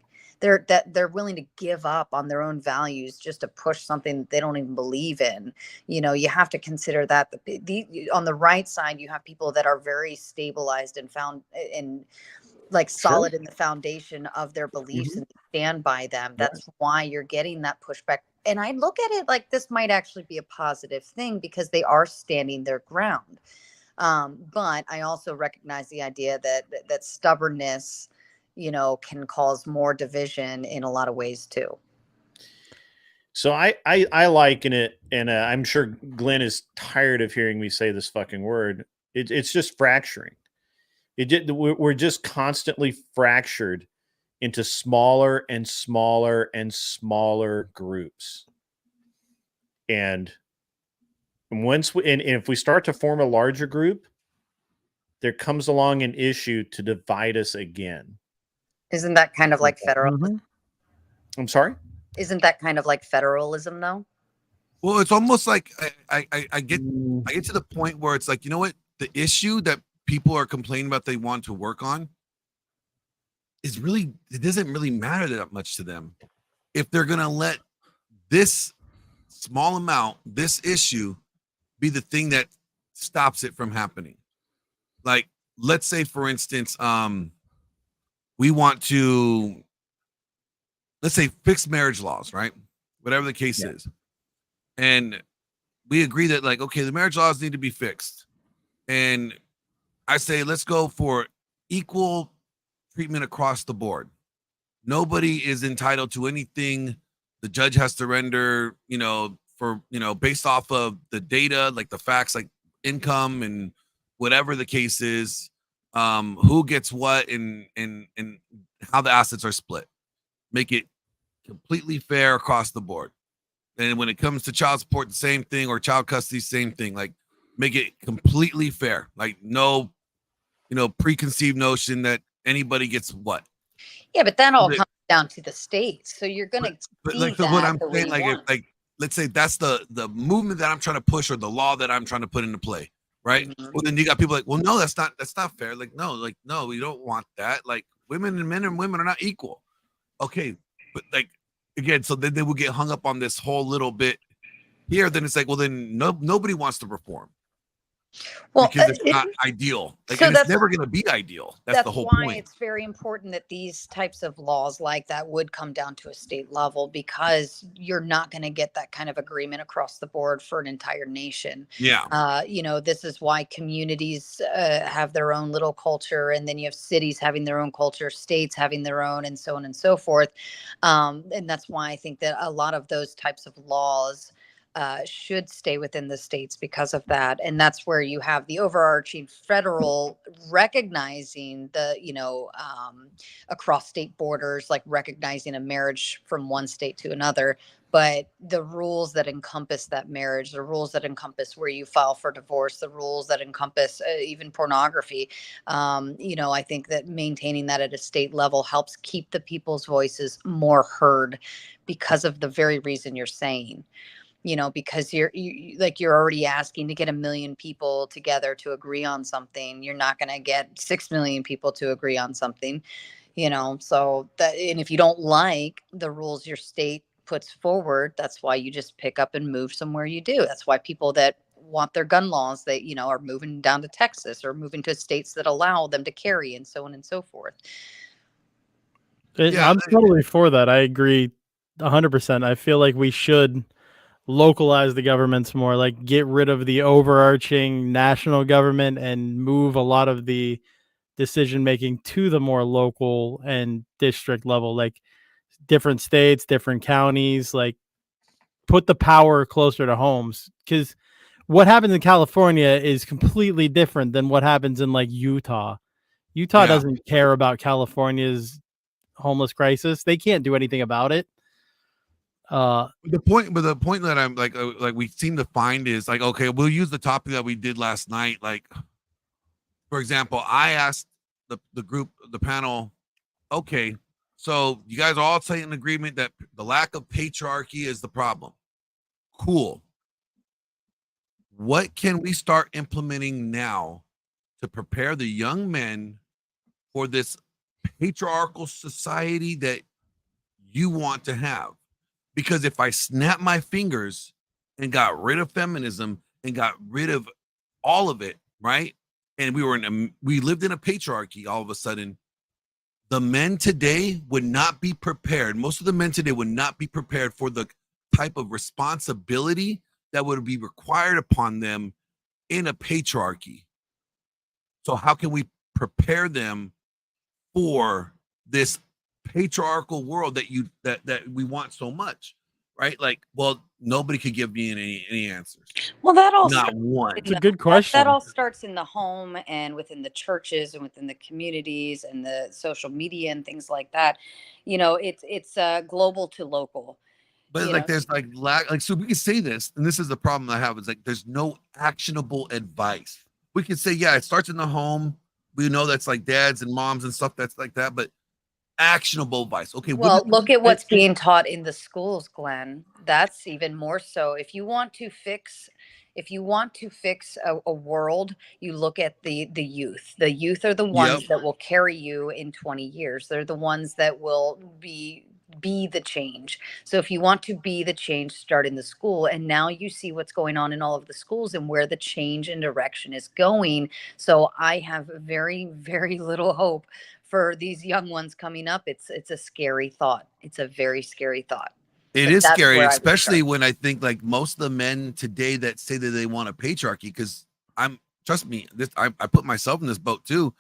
they're willing to give up on their own values just to push something that they don't even believe in. You have to consider that on the right side, you have people that are very stabilized and found in like solid in the foundation of their beliefs and stand by them. That's why you're getting that pushback. And I look at it like this might actually be a positive thing, because they are standing their ground. But I also recognize the idea that stubbornness, can cause more division in a lot of ways too. So I liken it, and I'm sure Glenn is tired of hearing me say this fucking word. It's just fracturing. We're just constantly fractured into smaller and smaller and smaller groups. And if we start to form a larger group, there comes along an issue to divide us again. Isn't that kind of like federalism? I'm sorry? Isn't that kind of like federalism, though? Well, it's almost like I get to the point where it's like, you know what? The issue that people are complaining about they want to work on is really, it doesn't really matter that much to them. If they're going to let this small amount, this issue, be the thing that stops it from happening. Like, let's say, for instance, we want to, let's say, fix marriage laws, right? Whatever the case is. And we agree that, like, okay, the marriage laws need to be fixed. And I say, let's go for equal treatment across the board. Nobody is entitled to anything the judge has to render, based off of the data, like the facts, like income and whatever the case is, who gets what and how the assets are split. Make it completely fair across the board. And when it comes to child support, the same thing, or child custody, same thing. Like, make it completely fair. Like, no, preconceived notion that anybody gets what. Yeah, but that all comes down to the states. So you're going to but like what I'm saying, like let's say that's the movement that I'm trying to push, or the law that I'm trying to put into play, right? Well, then you got people like, well, no, that's not fair. Like, no, we don't want that. Like, women and men and women are not equal. Okay, but like, again, so then they will get hung up on this whole little bit here. Then it's like, well, then nobody wants to reform. Well, because it's not ideal. Like, so it's never going to be ideal. That's the whole point. It's very important that these types of laws like that would come down to a state level, because you're not going to get that kind of agreement across the board for an entire nation. Yeah. This is why communities have their own little culture, and then you have cities having their own culture, states having their own, and so on and so forth. And that's why I think that a lot of those types of laws should stay within the states because of that. And that's where you have the overarching federal recognizing the, across state borders, like recognizing a marriage from one state to another. But the rules that encompass that marriage, the rules that encompass where you file for divorce, the rules that encompass even pornography, I think that maintaining that at a state level helps keep the people's voices more heard because of the very reason you're saying. Because you're already asking to get 1 million people together to agree on something. You're not going to get 6 million people to agree on something, so that, and if you don't like the rules your state puts forward, that's why you just pick up and move somewhere you do. That's why people that want their gun laws, they, are moving down to Texas or moving to states that allow them to carry, and so on and so forth. I'm totally for that. I agree 100%. I feel like we should localize the governments more, like get rid of the overarching national government and move a lot of the decision making to the more local and district level, like different states, different counties, like put the power closer to homes. Because what happens in California is completely different than what happens in like Utah. Utah doesn't care about California's homeless crisis. They can't do anything about it. The point that I'm like we seem to find is like, okay, we'll use the topic that we did last night. Like, for example, I asked the group, the panel, okay, so you guys all say in agreement that the lack of patriarchy is the problem. Cool. What can we start implementing now to prepare the young men for this patriarchal society that you want to have? Because if I snap my fingers and got rid of feminism and got rid of all of it, right? And we lived in a patriarchy all of a sudden, the men today would not be prepared. Most of the men today would not be prepared for the type of responsibility that would be required upon them in a patriarchy. So how can we prepare them for this patriarchal world that we want so much, right? Like, well, nobody could give me any answers. Well, that all not one. It's a good question. That all starts in the home and within the churches and within the communities and the social media and things like that. It's global to local. But like, there's like so we can say this, and this is the problem I have, is like there's no actionable advice. We can say, yeah, it starts in the home. We know that's like dads and moms and stuff that's like that, but actionable advice. Okay. Well, look at what's being taught in the schools, Glenn. That's even more so. If you want to fix a world, you look at the youth. The youth are the ones that will carry you in 20 years. They're the ones that will be the change. So if you want to be the change, start in the school. And now you see what's going on in all of the schools and where the change and direction is going. So I have very, very little hope for these young ones coming up. It's a scary thought. It's a very scary thought. It is scary, especially when I think like most of the men today that say that they want a patriarchy, because trust me, I put myself in this boat too.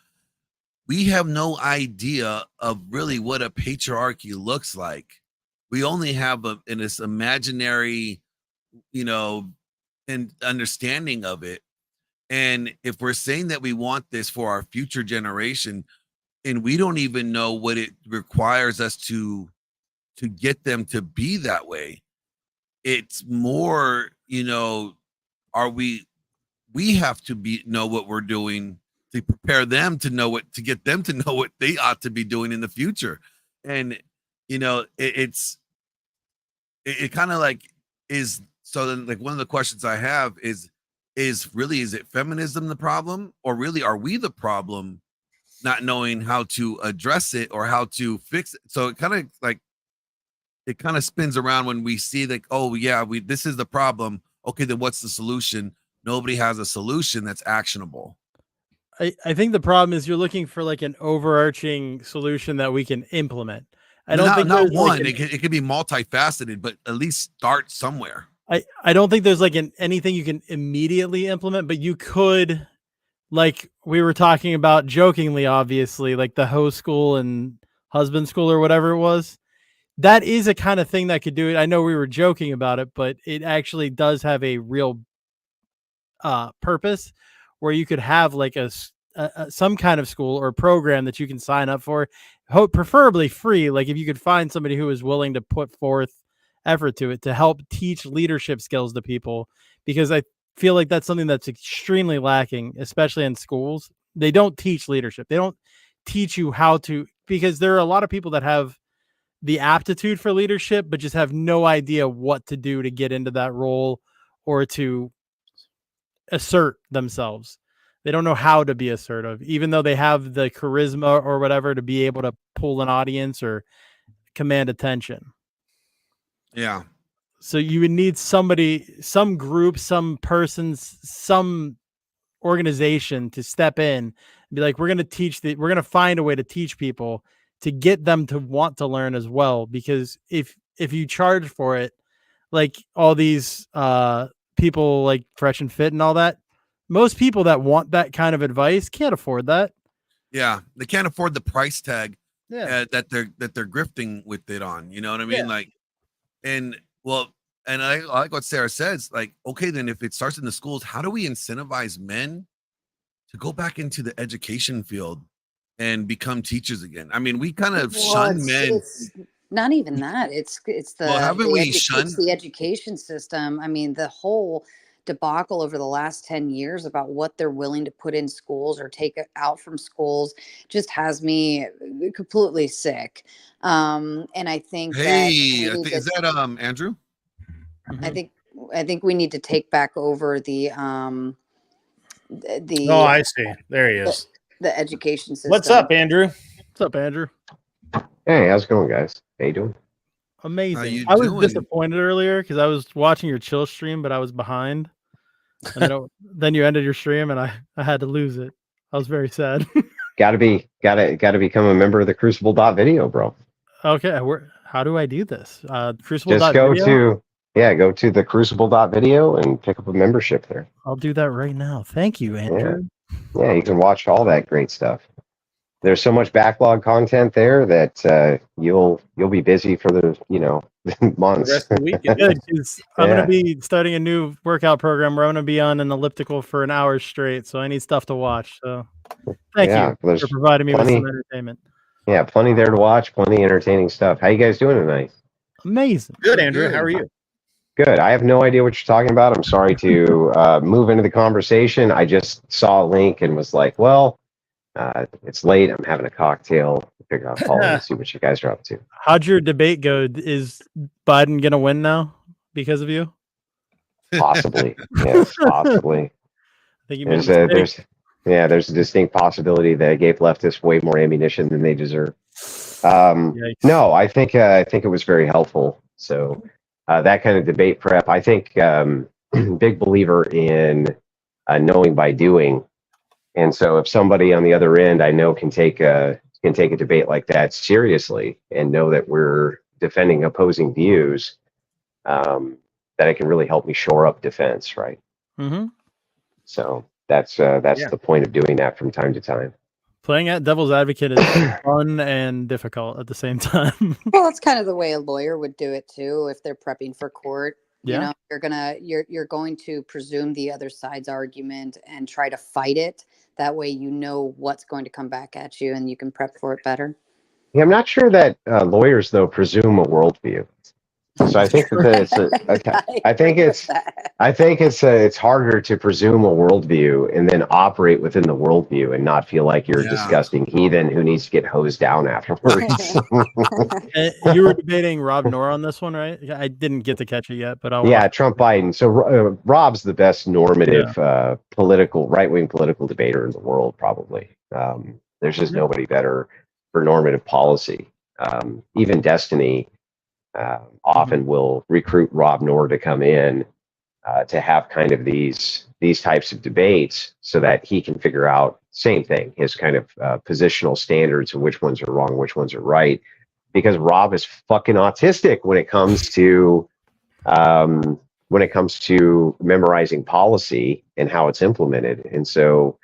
We have no idea of really what a patriarchy looks like. We only have in this imaginary, and understanding of it. And if we're saying that we want this for our future generation, and we don't even know what it requires us to get them to be that way, it's more, are we have to know what we're doing to prepare them to know to get them to know what they ought to be doing in the future. And it kind of like is, so then like one of the questions I have is really, is it feminism the problem, or really are we the problem, not knowing how to address it or how to fix it? So it kind of spins around when we see like, oh yeah, this is the problem. Okay, then what's the solution? Nobody has a solution that's actionable. I think the problem is you're looking for like an overarching solution that we can implement. I don't think not one. Like it could be multifaceted, but at least start somewhere. I don't think there's like anything you can immediately implement, but you could, like we were talking about jokingly, obviously, like the hoe school and husband school or whatever it was. that is a kind of thing that could do it. I know we were joking about it, but it actually does have a real purpose where you could have like some kind of school or program that you can sign up for, preferably free. Like if you could find somebody who is willing to put forth effort to it to help teach leadership skills to people, because I feel like that's something that's extremely lacking, especially in schools. They don't teach leadership. They don't teach you how to, because there are a lot of people that have the aptitude for leadership, but just have no idea what to do to get into that role or to assert themselves. They don't know how to be assertive, even though they have the charisma or whatever to be able to pull an audience or command attention. Yeah. So you would need somebody, some group, some persons, some organization to step in and be like, we're going to find a way to teach people to get them to want to learn as well. Because if you charge for it, like all these people like Fresh and Fit and all that, most people that want that kind of advice can't afford that. Yeah, they can't afford the price tag Yeah. that they're grifting with it on. You know what I mean? Yeah. Like, and well, and I like what Sarah says. Like, okay, then if it starts in the schools, how do we incentivize men to go back into the education field and become teachers again? I mean, we kind of shun men. It's not even that. It's the Well, haven't we it's shunned? the education system. I mean, the whole debacle over the last 10 years about what they're willing to put in schools or take it out from schools just has me completely sick. And I think that Hey, we I need think is to, that Andrew? I think we need to take back over the Oh, I see. There he the, is. the education system. What's up, Andrew? What's up, Andrew? Hey, how's it going, guys? How you doing? Amazing. you I was doing? disappointed earlier because I was watching your chill stream, but I was behind. And then you ended your stream, and I had to lose it. I was very sad. Gotta become a member of the Crucible.video, bro. Okay, how do I do this? Crucible. Just go to the Crucible.video and pick up a membership there. I'll do that right now. Thank you, Andrew. Yeah, you can watch all that great stuff. There's so much backlog content there that you'll be busy for the months. The rest of the weekend. Good, 'cause I'm gonna be starting a new workout program where I'm gonna be on an elliptical for an hour straight, so I need stuff to watch. So thank you for providing me with some entertainment. Yeah, plenty there to watch, plenty entertaining stuff. How you guys doing tonight? Amazing. Good, Andrew. How are you? Good. I have no idea what you're talking about. I'm sorry to move into the conversation. I just saw a link and was like, well, it's late. I'm having a cocktail. Figure out call and see what you guys are up to. How'd your debate go? Is Biden gonna win now because of you? Possibly. Yes, possibly. I think you made a mistake. There's a distinct possibility that I gave leftists way more ammunition than they deserve. No, I think it was very helpful. So that kind of debate prep, I think, big believer in knowing by doing. And so if somebody on the other end I know can take a debate like that seriously and know that we're defending opposing views, that it can really help me shore up defense, right? Mm-hmm. So that's the point of doing that from time to time. Playing at devil's advocate is fun and difficult at the same time. Well, that's kind of the way a lawyer would do it too if they're prepping for court. Yeah. You know, you're going to presume the other side's argument and try to fight it. That way you know what's going to come back at you and you can prep for it better. Yeah, I'm not sure that lawyers though presume a worldview. So I think it's harder to presume a worldview and then operate within the worldview and not feel like you're a disgusting heathen who needs to get hosed down afterwards. You were debating Rob Noor on this one, right? I didn't get to catch it yet, but I'll watch. Trump Biden. So Rob's the best normative right-wing political debater in the world, probably. There's just nobody better for normative policy. Even Destiny often will recruit Rob Noor to come in to have kind of these types of debates so that he can figure out same thing, his kind of positional standards and which ones are wrong, which ones are right. Because Rob is fucking autistic when it comes to memorizing policy and how it's implemented, and so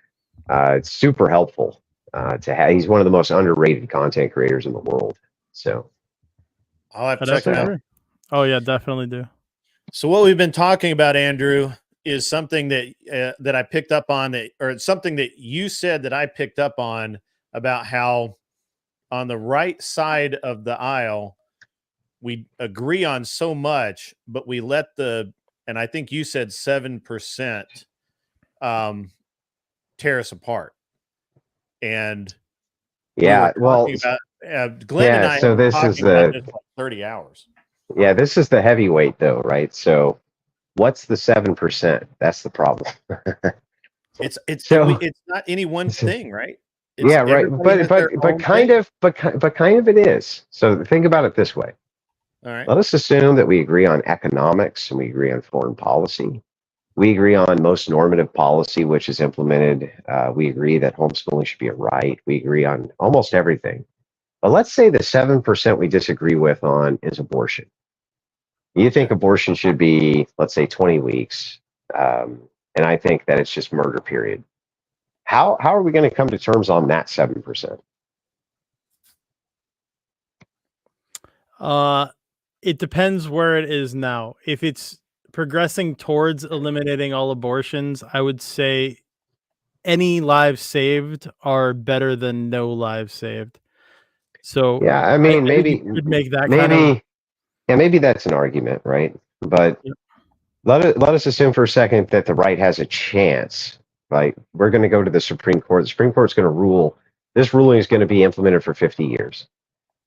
it's super helpful to have. He's one of the most underrated content creators in the world. So. I'll have to I'd check have it to out. agree. Oh yeah, definitely do. So what we've been talking about, Andrew, is something that that I picked up on, that, or something that you said that I picked up on, about how on the right side of the aisle we agree on so much, but we let and I think you said 7% tear us apart. And Yeah, we were well, talking about Glenn and yeah. I have So been this is talking about the this for like 30 hours. yeah, this is the heavyweight though, right? So what's the 7%? That's the problem. It's So it's not any one thing, right? It's yeah, right. everybody has their But own thing. but kind of it is. So think about it this way. All right. Let us assume that we agree on economics and we agree on foreign policy. We agree on most normative policy, which is implemented. We agree that homeschooling should be a right. We agree on almost everything. But let's say the 7% we disagree with on is abortion. You think abortion should be, let's say, 20 weeks, and I think that it's just murder, period. How are we going to come to terms on that 7%? It depends where it is now. If it's progressing towards eliminating all abortions, I would say any lives saved are better than no lives saved. So Yeah, I mean, I think maybe, you could make that kind of. yeah, maybe that's an argument, right? But let us assume for a second that the right has a chance. Right? We're going to go to the Supreme Court. The Supreme Court's going to rule. This ruling is going to be implemented for 50 years.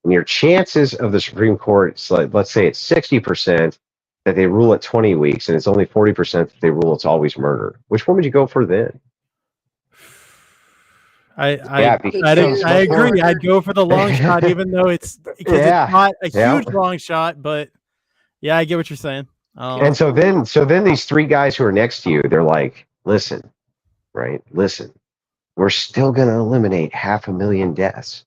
And your chances of the Supreme Court, like, let's say it's 60% that they rule at 20 weeks, and it's only 40% that they rule it's always murder. Which one would you go for then? I agree. I'd go for the long shot, even though it's because Yeah, it's not a yeah. huge long shot. But yeah, I get what you're saying. And so then these three guys who are next to you, they're like, listen, right? Listen, we're still going to eliminate 500,000 deaths.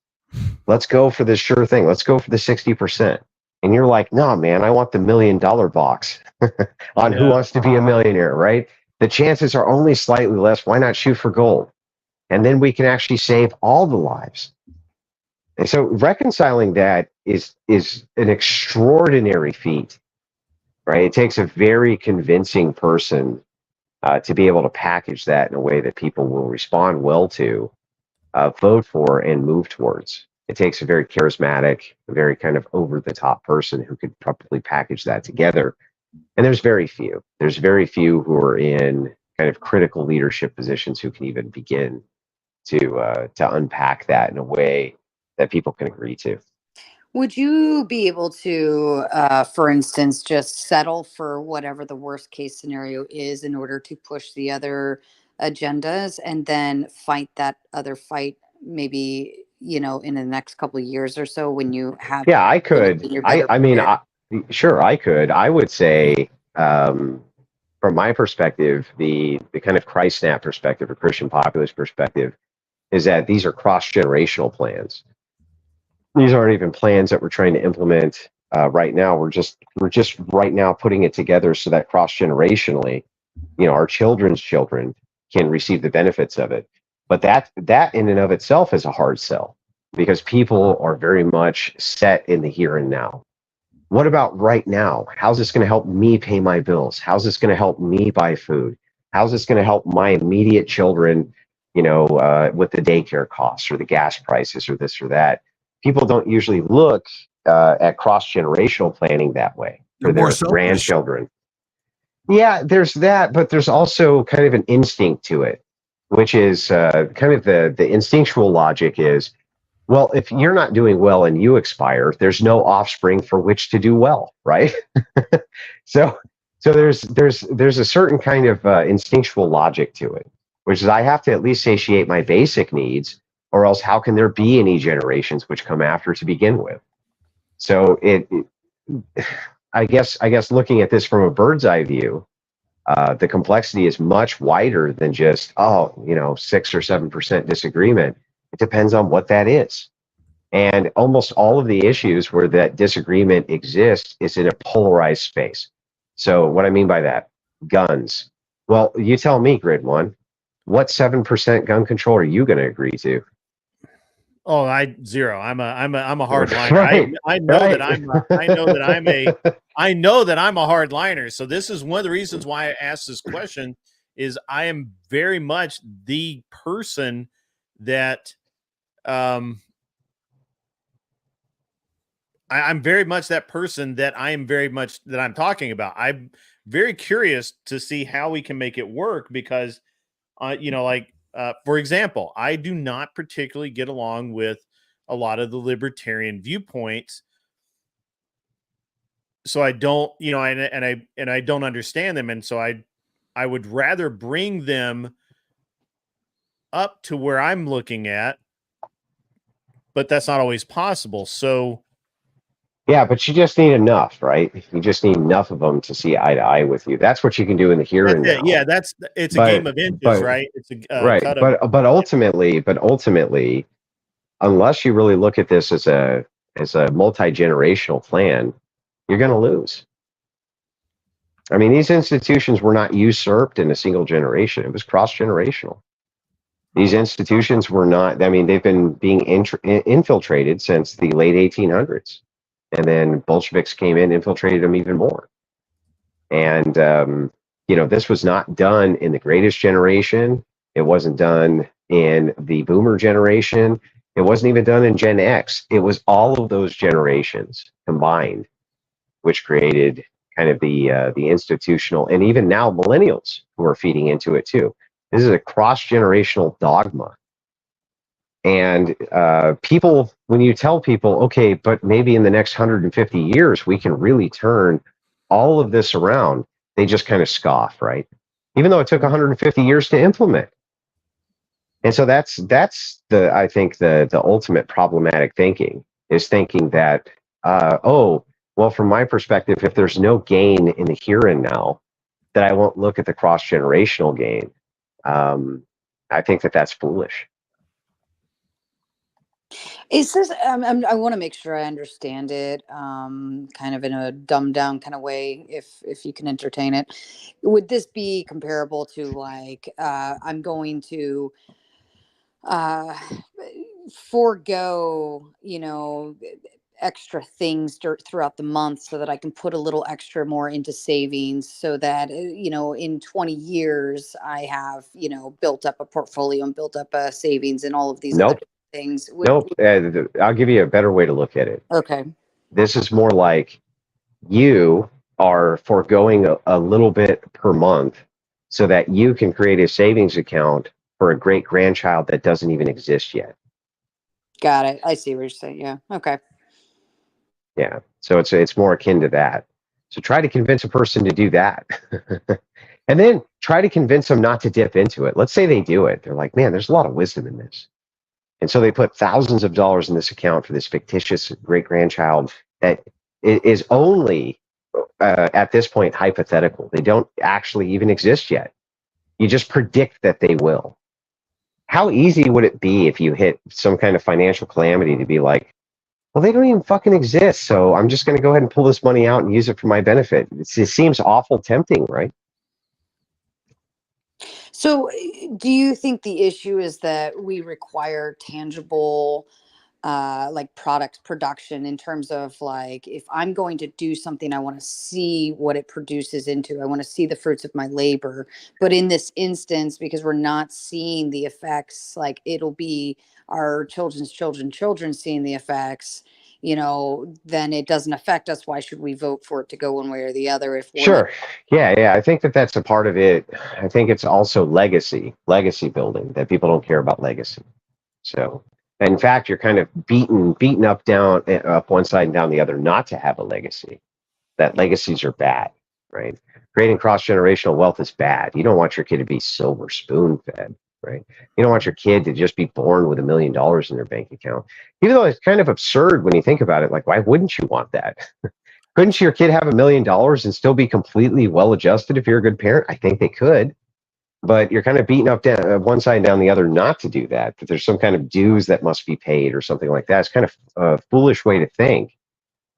Let's go for the sure thing. Let's go for the 60%. And you're like, no, man, I want the $1 million box on Who Wants to Be a Millionaire, right? The chances are only slightly less. Why not shoot for gold? And then we can actually save all the lives. And so reconciling that is an extraordinary feat, right? It takes a very convincing person to be able to package that in a way that people will respond well to, vote for, and move towards. It takes a very charismatic, a very kind of over-the-top person who could probably package that together. And there's very few. There's very few who are in kind of critical leadership positions who can even begin to unpack that in a way that people can agree to. Would you be able to, for instance, just settle for whatever the worst case scenario is in order to push the other agendas and then fight that other fight maybe, in the next couple of years or so when you have. Yeah, I could. Sure, I could. I would say, from my perspective, the kind of Christ-snap perspective or Christian populist perspective is that these are cross-generational plans. These aren't even plans that we're trying to implement right now. We're just right now putting it together so that cross-generationally, our children's children can receive the benefits of it. But that in and of itself is a hard sell because people are very much set in the here and now. What about right now? How's this going to help me pay my bills? How's this going to help me buy food? How's this going to help my immediate children, with the daycare costs or the gas prices or this or that? People don't usually look at cross-generational planning that way for their grandchildren. Yeah, there's that, but there's also kind of an instinct to it, which is kind of the instinctual logic is, well, if you're not doing well and you expire, there's no offspring for which to do well, right? So there's a certain kind of instinctual logic to it, which is I have to at least satiate my basic needs, or else how can there be any generations which come after to begin with? So I guess looking at this from a bird's eye view, the complexity is much wider than just 6 or 7% disagreement. It depends on what that is. And almost all of the issues where that disagreement exists is in a polarized space. So what I mean by that, guns. Well, you tell me, Grid One, what 7% gun control are you going to agree to? Oh, zero. I'm a hard liner. Right, I know right. that I know that I'm a hard liner. So this is one of the reasons why I asked this question is I am very much the person that I'm very much that person that I'm talking about. I'm very curious to see how we can make it work because for example, I do not particularly get along with a lot of the libertarian viewpoints. So I don't, and I don't understand them. And so I would rather bring them up to where I'm looking at, but that's not always possible. So Yeah, but you just need enough, right? You just need enough of them to see eye to eye with you. That's what you can do in the here and now. yeah, it's a game of inches, right? It's a right, cut of, but ultimately, unless you really look at this as a multi-generational plan, you're going to lose. I mean, these institutions were not usurped in a single generation. It was cross-generational. These institutions were not, I mean, they've been being infiltrated since the late 1800s. And then Bolsheviks came in, infiltrated them even more. And, this was not done in the greatest generation. It wasn't done in the boomer generation. It wasn't even done in Gen X. It was all of those generations combined, which created kind of the institutional, and even now millennials who are feeding into it too. This is a cross-generational dogma. And people, when you tell people, okay, but maybe in the next 150 years, we can really turn all of this around, they just kind of scoff, right? Even though it took 150 years to implement. And so that's I think the ultimate problematic thinking is thinking that, well, from my perspective, if there's no gain in the here and now, that I won't look at the cross-generational gain. I think that that's foolish. Is this? I want to make sure I understand it, kind of in a dumbed down kind of way, if you can entertain it. Would this be comparable to like I'm going to forego, extra things throughout the month so that I can put a little extra more into savings so that, in 20 years I have, built up a portfolio and built up a savings and all of these other things. Nope. I'll give you a better way to look at it. Okay. This is more like you are foregoing a little bit per month so that you can create a savings account for a great grandchild that doesn't even exist yet. Got it. I see what you're saying. Yeah. Okay. Yeah. So it's more akin to that. So try to convince a person to do that. And then try to convince them not to dip into it. Let's say they do it. They're like, man, there's a lot of wisdom in this. And so they put thousands of dollars in this account for this fictitious great-grandchild that is only, at this point, hypothetical. They don't actually even exist yet. You just predict that they will. How easy would it be if you hit some kind of financial calamity to be like, well, they don't even fucking exist, so I'm just going to go ahead and pull this money out and use it for my benefit. It seems awful tempting, right? So, do you think the issue is that we require tangible, like product production in terms of like, if I'm going to do something, I want to see what it produces into. I want to see the fruits of my labor. But in this instance, because we're not seeing the effects, like it'll be our children's children seeing the effects, then it doesn't affect us. Why should we vote for it to go one way or the other? If we're Sure. Yeah. I think that that's a part of it. I think it's also legacy building, that people don't care about legacy. So, in fact, you're kind of beaten up one side and down the other not to have a legacy. That legacies are bad, right? Creating cross-generational wealth is bad. You don't want your kid to be silver spoon fed, right? You don't want your kid to just be born with $1 million in their bank account. Even though it's kind of absurd when you think about it, like, why wouldn't you want that? Couldn't your kid have $1 million and still be completely well-adjusted if you're a good parent? I think they could. But you're kind of beating up one side and down the other not to do that. That there's some kind of dues that must be paid or something like that. It's kind of a foolish way to think.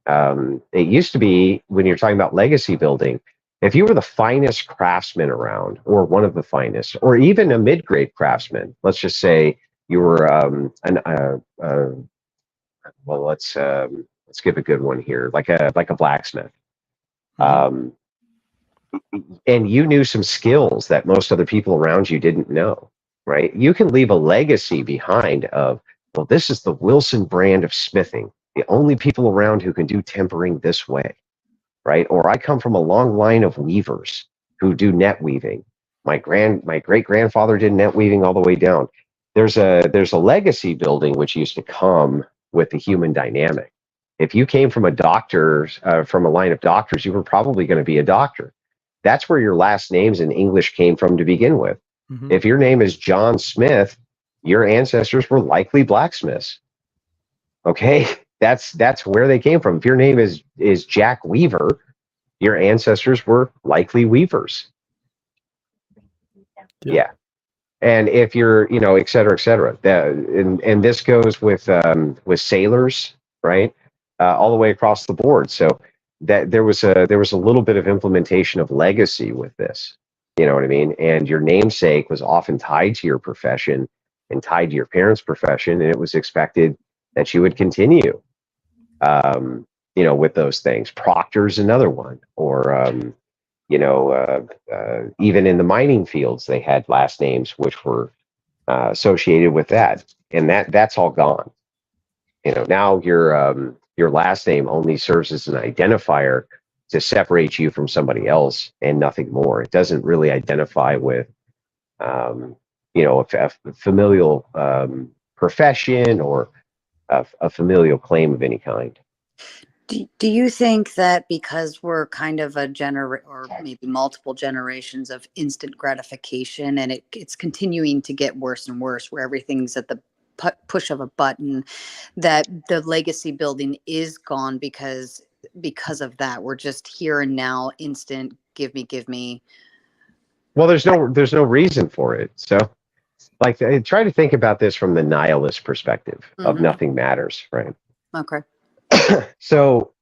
It used to be, when you're talking about legacy building, if you were the finest craftsman around, or one of the finest, or even a mid-grade craftsman, let's just say You were well, let's give a good one here, like a blacksmith. And you knew some skills that most other people around you didn't know, right? You can leave a legacy behind of, well, this is the Wilson brand of smithing, the only people around who can do tempering this way, right? Or I come from a long line of weavers who do net weaving. My great grandfather did net weaving all the way down. There's a legacy building which used to come with the human dynamic. If you came from from a line of doctors, you were probably going to be a doctor. That's where your last names in English came from to begin with. If your name is John Smith, your ancestors were likely blacksmiths. Okay, that's where they came from. If your name is Jack Weaver, your ancestors were likely weavers. Yeah. And if you're, et cetera, et cetera. And this goes with sailors, right? All the way across the board. So that there was a little bit of implementation of legacy with this. You know what I mean? And your namesake was often tied to your profession and tied to your parents' profession, and it was expected that you would continue, with those things. Proctor's another one, or even in the mining fields, they had last names which were associated with that, and that's all gone. Now your last name only serves as an identifier to separate you from somebody else and nothing more. It doesn't really identify with, a familial profession or a familial claim of any kind. Do you think that because we're kind of or maybe multiple generations of instant gratification, and it's continuing to get worse and worse, where everything's at the push of a button, that the legacy building is gone because of that? We're just here and now, instant, give me. Well, there's no reason for it. So, like, I try to think about this from the nihilist perspective of nothing matters, right? Okay. So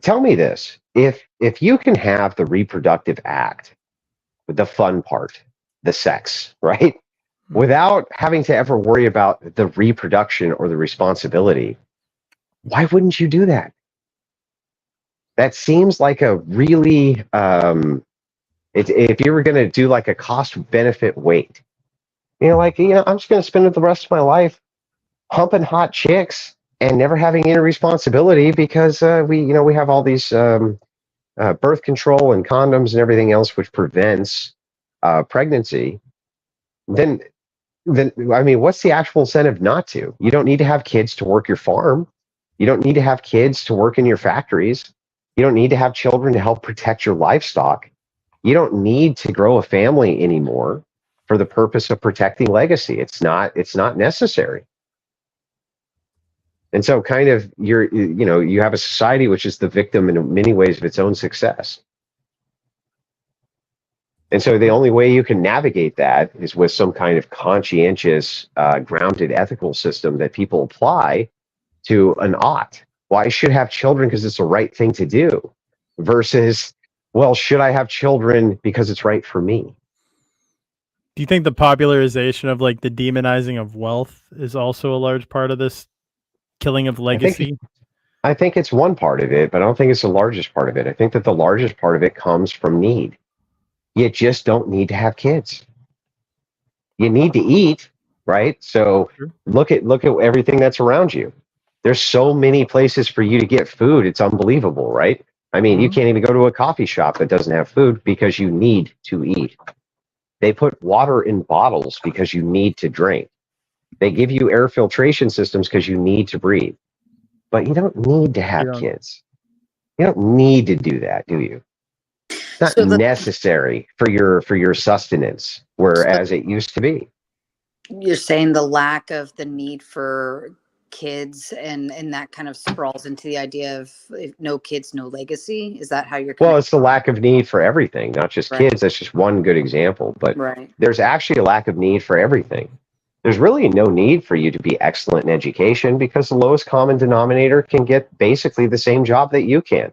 tell me this: if you can have the reproductive act, the fun part, the sex, right, without having to ever worry about the reproduction or the responsibility, why wouldn't you do that? That seems like a really if you were going to do like a cost benefit weight, I'm just going to spend the rest of my life humping hot chicks and never having any responsibility because we have all these birth control and condoms and everything else which prevents pregnancy. Then I mean, what's the actual incentive not to? You don't need to have kids to work your farm. You don't need to have kids to work in your factories. You don't need to have children to help protect your livestock. You don't need to grow a family anymore for the purpose of protecting legacy. It's not necessary. And so kind of you have a society which is the victim in many ways of its own success. And so the only way you can navigate that is with some kind of conscientious, grounded ethical system that people apply to an ought. Well, I should have children because it's the right thing to do, versus, well, should I have children because it's right for me? Do you think the popularization of like the demonizing of wealth is also a large part of this killing of legacy? I think it's one part of it, but I don't think it's the largest part of it. I think that the largest part of it comes from need. You just don't need to have kids. You need to eat, right? So look at everything that's around you. There's so many places for you to get food. It's unbelievable, right? I mean, you can't even go to a coffee shop that doesn't have food because you need to eat. They put water in bottles because you need to drink. They give you air filtration systems because you need to breathe. But you don't need to have kids. You don't need to do that, do you? It's not necessary for your sustenance, whereas it used to be. You're saying the lack of the need for kids and that kind of sprawls into the idea of no kids, no legacy. Is that how you're? Well, it's the lack of need for everything, not just kids. That's just one good example. But there's actually a lack of need for everything. There's really no need for you to be excellent in education because the lowest common denominator can get basically the same job that you can.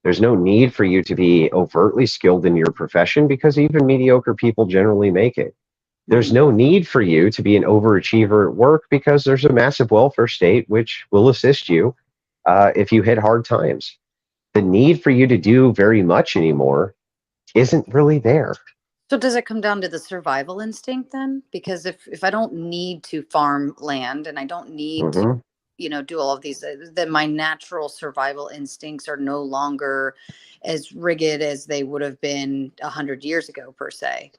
There's no need for you to be overtly skilled in your profession because even mediocre people generally make it. There's no need for you to be an overachiever at work because there's a massive welfare state which will assist you if you hit hard times. The need for you to do very much anymore isn't really there. So does it come down to the survival instinct then? Because if I don't need to farm land and I don't need to, do all of these, then my natural survival instincts are no longer as rigid as they would have been 100 years ago, per se.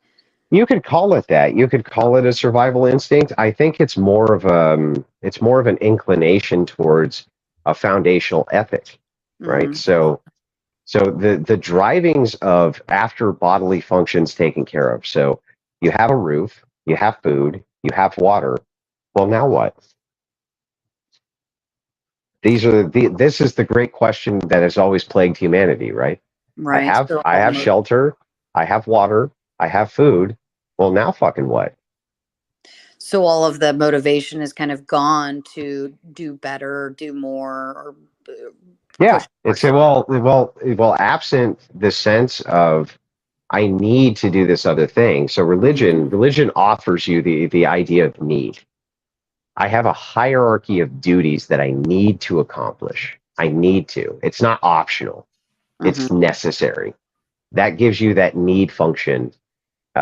You could call it that. You could call it a survival instinct. I think it's more of an inclination towards a foundational ethic, right? So the drivings of after bodily functions taken care of. So you have a roof, you have food, you have water. Well, now what? This is the great question that has always plagued humanity, right? Right. I have shelter, I have water, I have food. Well, now fucking what? So all of the motivation is kind of gone to do better, do more, or yeah. It's well, absent the sense of I need to do this other thing. So religion offers you the idea of need. I have a hierarchy of duties that I need to accomplish. I need to. It's not optional. It's necessary. That gives you that need function,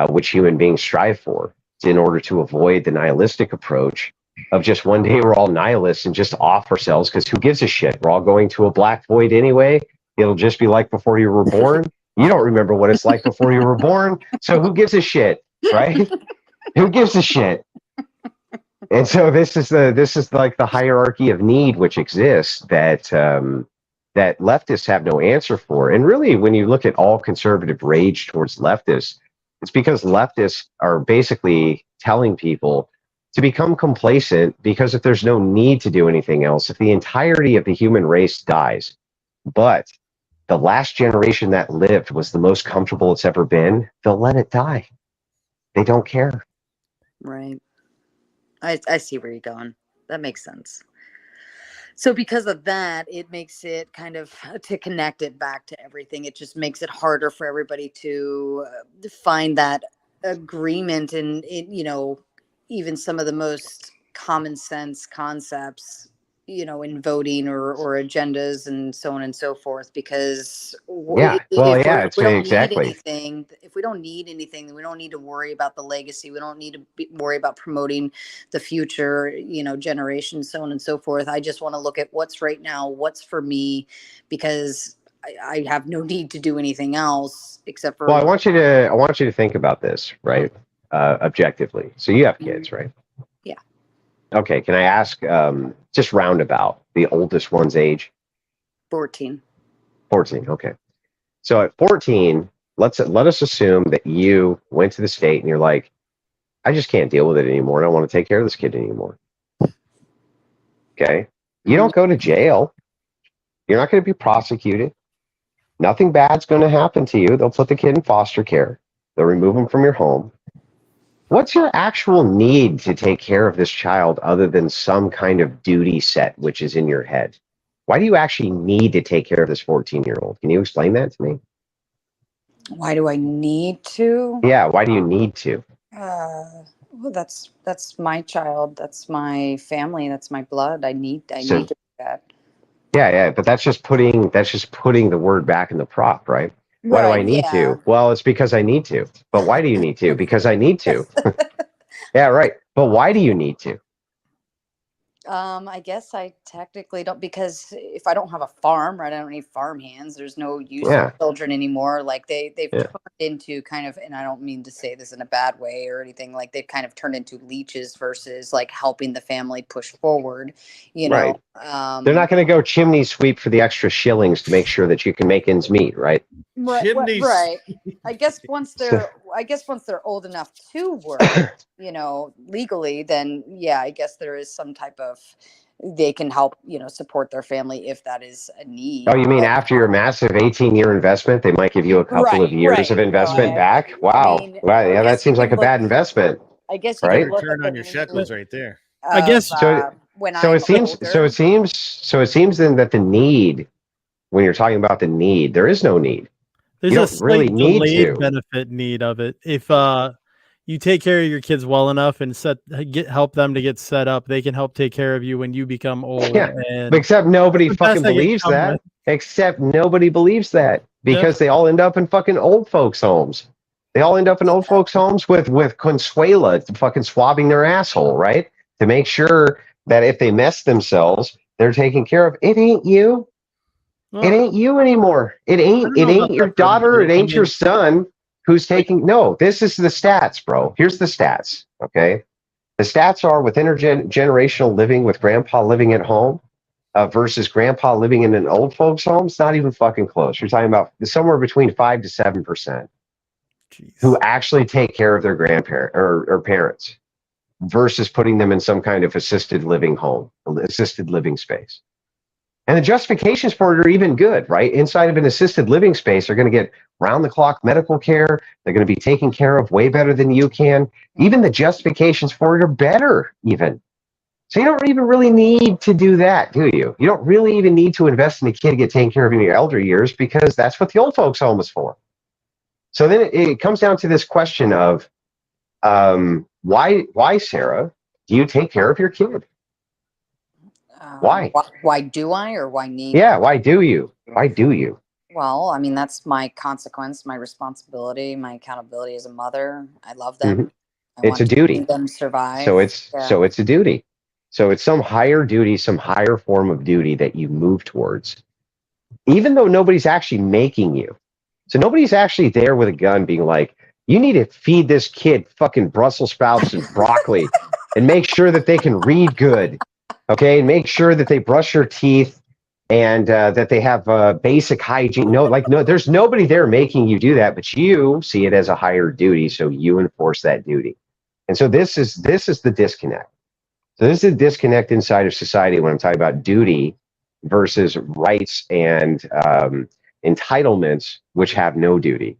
which human beings strive for in order to avoid the nihilistic approach of just one day we're all nihilists and just off ourselves because who gives a shit? We're all going to a black void anyway. It'll just be like before you were born. You don't remember what it's like before you were born. So who gives a shit, right? Who gives a shit? And so this is like the hierarchy of need which exists that that leftists have no answer for. And really, when you look at all conservative rage towards leftists, it's because leftists are basically telling people to become complacent because if there's no need to do anything else, if the entirety of the human race dies, but the last generation that lived was the most comfortable it's ever been, they'll let it die. They don't care. Right. I see where you're going. That makes sense. So because of that, it makes it kind of to connect it back to everything. It just makes it harder for everybody to find that agreement and even some of the most common sense concepts, in voting or agendas and so on and so forth. Because if we don't need anything, if we don't need anything, then we don't need to worry about the legacy. We don't need to worry about promoting the future, generations, so on and so forth. I just want to look at what's right now, what's for me, because I have no need to do anything else except for. Well, I want you to think about this, right? Objectively. So you have kids, right? Yeah. Okay. Can I ask, just roundabout, the oldest one's age? 14. 14. Okay. So at 14, let us assume that you went to the state and you're like, I just can't deal with it anymore. I don't want to take care of this kid anymore. Okay. You don't go to jail. You're not going to be prosecuted. Nothing bad's going to happen to you. They'll put the kid in foster care. They'll remove him from your home. What's your actual need to take care of this child other than some kind of duty set which is in your head? Why do you actually need to take care of this 14-year-old? Can you explain that to me? Why do I need to? Yeah, why do you need to? Well, that's my child. That's my family. That's my blood. I need to do that. Yeah, but that's just putting the word back in the prop, right? Why do I need to? Well, it's because I need to. But why do you need to? Because I need to. Yeah, right. But why do you need to? I guess I technically don't, because if I don't have a farm, right, I don't need farm hands. There's no use of children anymore. Like they've turned into kind of, and I don't mean to say this in a bad way or anything, like they've kind of turned into leeches versus like helping the family push forward, Right. They're not going to go chimney sweep for the extra shillings to make sure that you can make ends meet, right? Right. I guess once they're old enough to work, legally, then yeah, I guess there is some type of, they can help, support their family if that is a need. Oh, you mean after your massive 18-year investment, they might give you a couple of years of investment back? Wow. Yeah, that seems like a bad investment. I guess you right? Return on your shekels right there. I guess so it seems then that the need, when you're talking about the need, there is no need. There's you a don't really slight need delayed to. benefit need of it. If you take care of your kids well enough and help them to get set up, they can help take care of you when you become old. Yeah, And except nobody that's the best fucking they can believes come that. with. Except nobody believes that because they all end up in fucking old folks' homes. They all end up in old folks' homes with Consuela fucking swabbing their asshole, right? To make sure that if they mess themselves, they're taken care of. It ain't you. Well, it ain't you anymore. It I ain't don't know about your that for daughter. everybody. It I ain't your mean, son who's taking. No, this is the stats, bro. Here's the stats. Okay. The stats are with intergenerational living, with grandpa living at home versus grandpa living in an old folks' home. It's not even fucking close. You're talking about somewhere between 5 to 7% who actually take care of their grandparent or parents versus putting them in some kind of assisted living home, assisted living space. And the justifications for it are even good, right? Inside of an assisted living space, they're going to get round-the-clock medical care. They're going to be taken care of way better than you can. Even the justifications for it are better, even. So you don't even really need to do that, do you? You don't really even need to invest in a kid to get taken care of in your elder years because that's what the old folks' home is for. So then it comes down to this question of why, Sarah, do you take care of your kid? Why? Why do I, or why need? Yeah, why do you? Why do you? Well, I mean, that's my consequence, my responsibility, my accountability as a mother. I love them. I It's want a to duty. see them survive. So it's a duty. So it's some higher duty, some higher form of duty that you move towards, even though nobody's actually making you. So nobody's actually there with a gun being like, you need to feed this kid fucking Brussels sprouts and broccoli and make sure that they can read good. Okay. And make sure that they brush their teeth and that they have basic hygiene. No, there's nobody there making you do that, but you see it as a higher duty. So you enforce that duty. And so this is the disconnect. So this is a disconnect inside of society when I'm talking about duty versus rights and entitlements, which have no duty.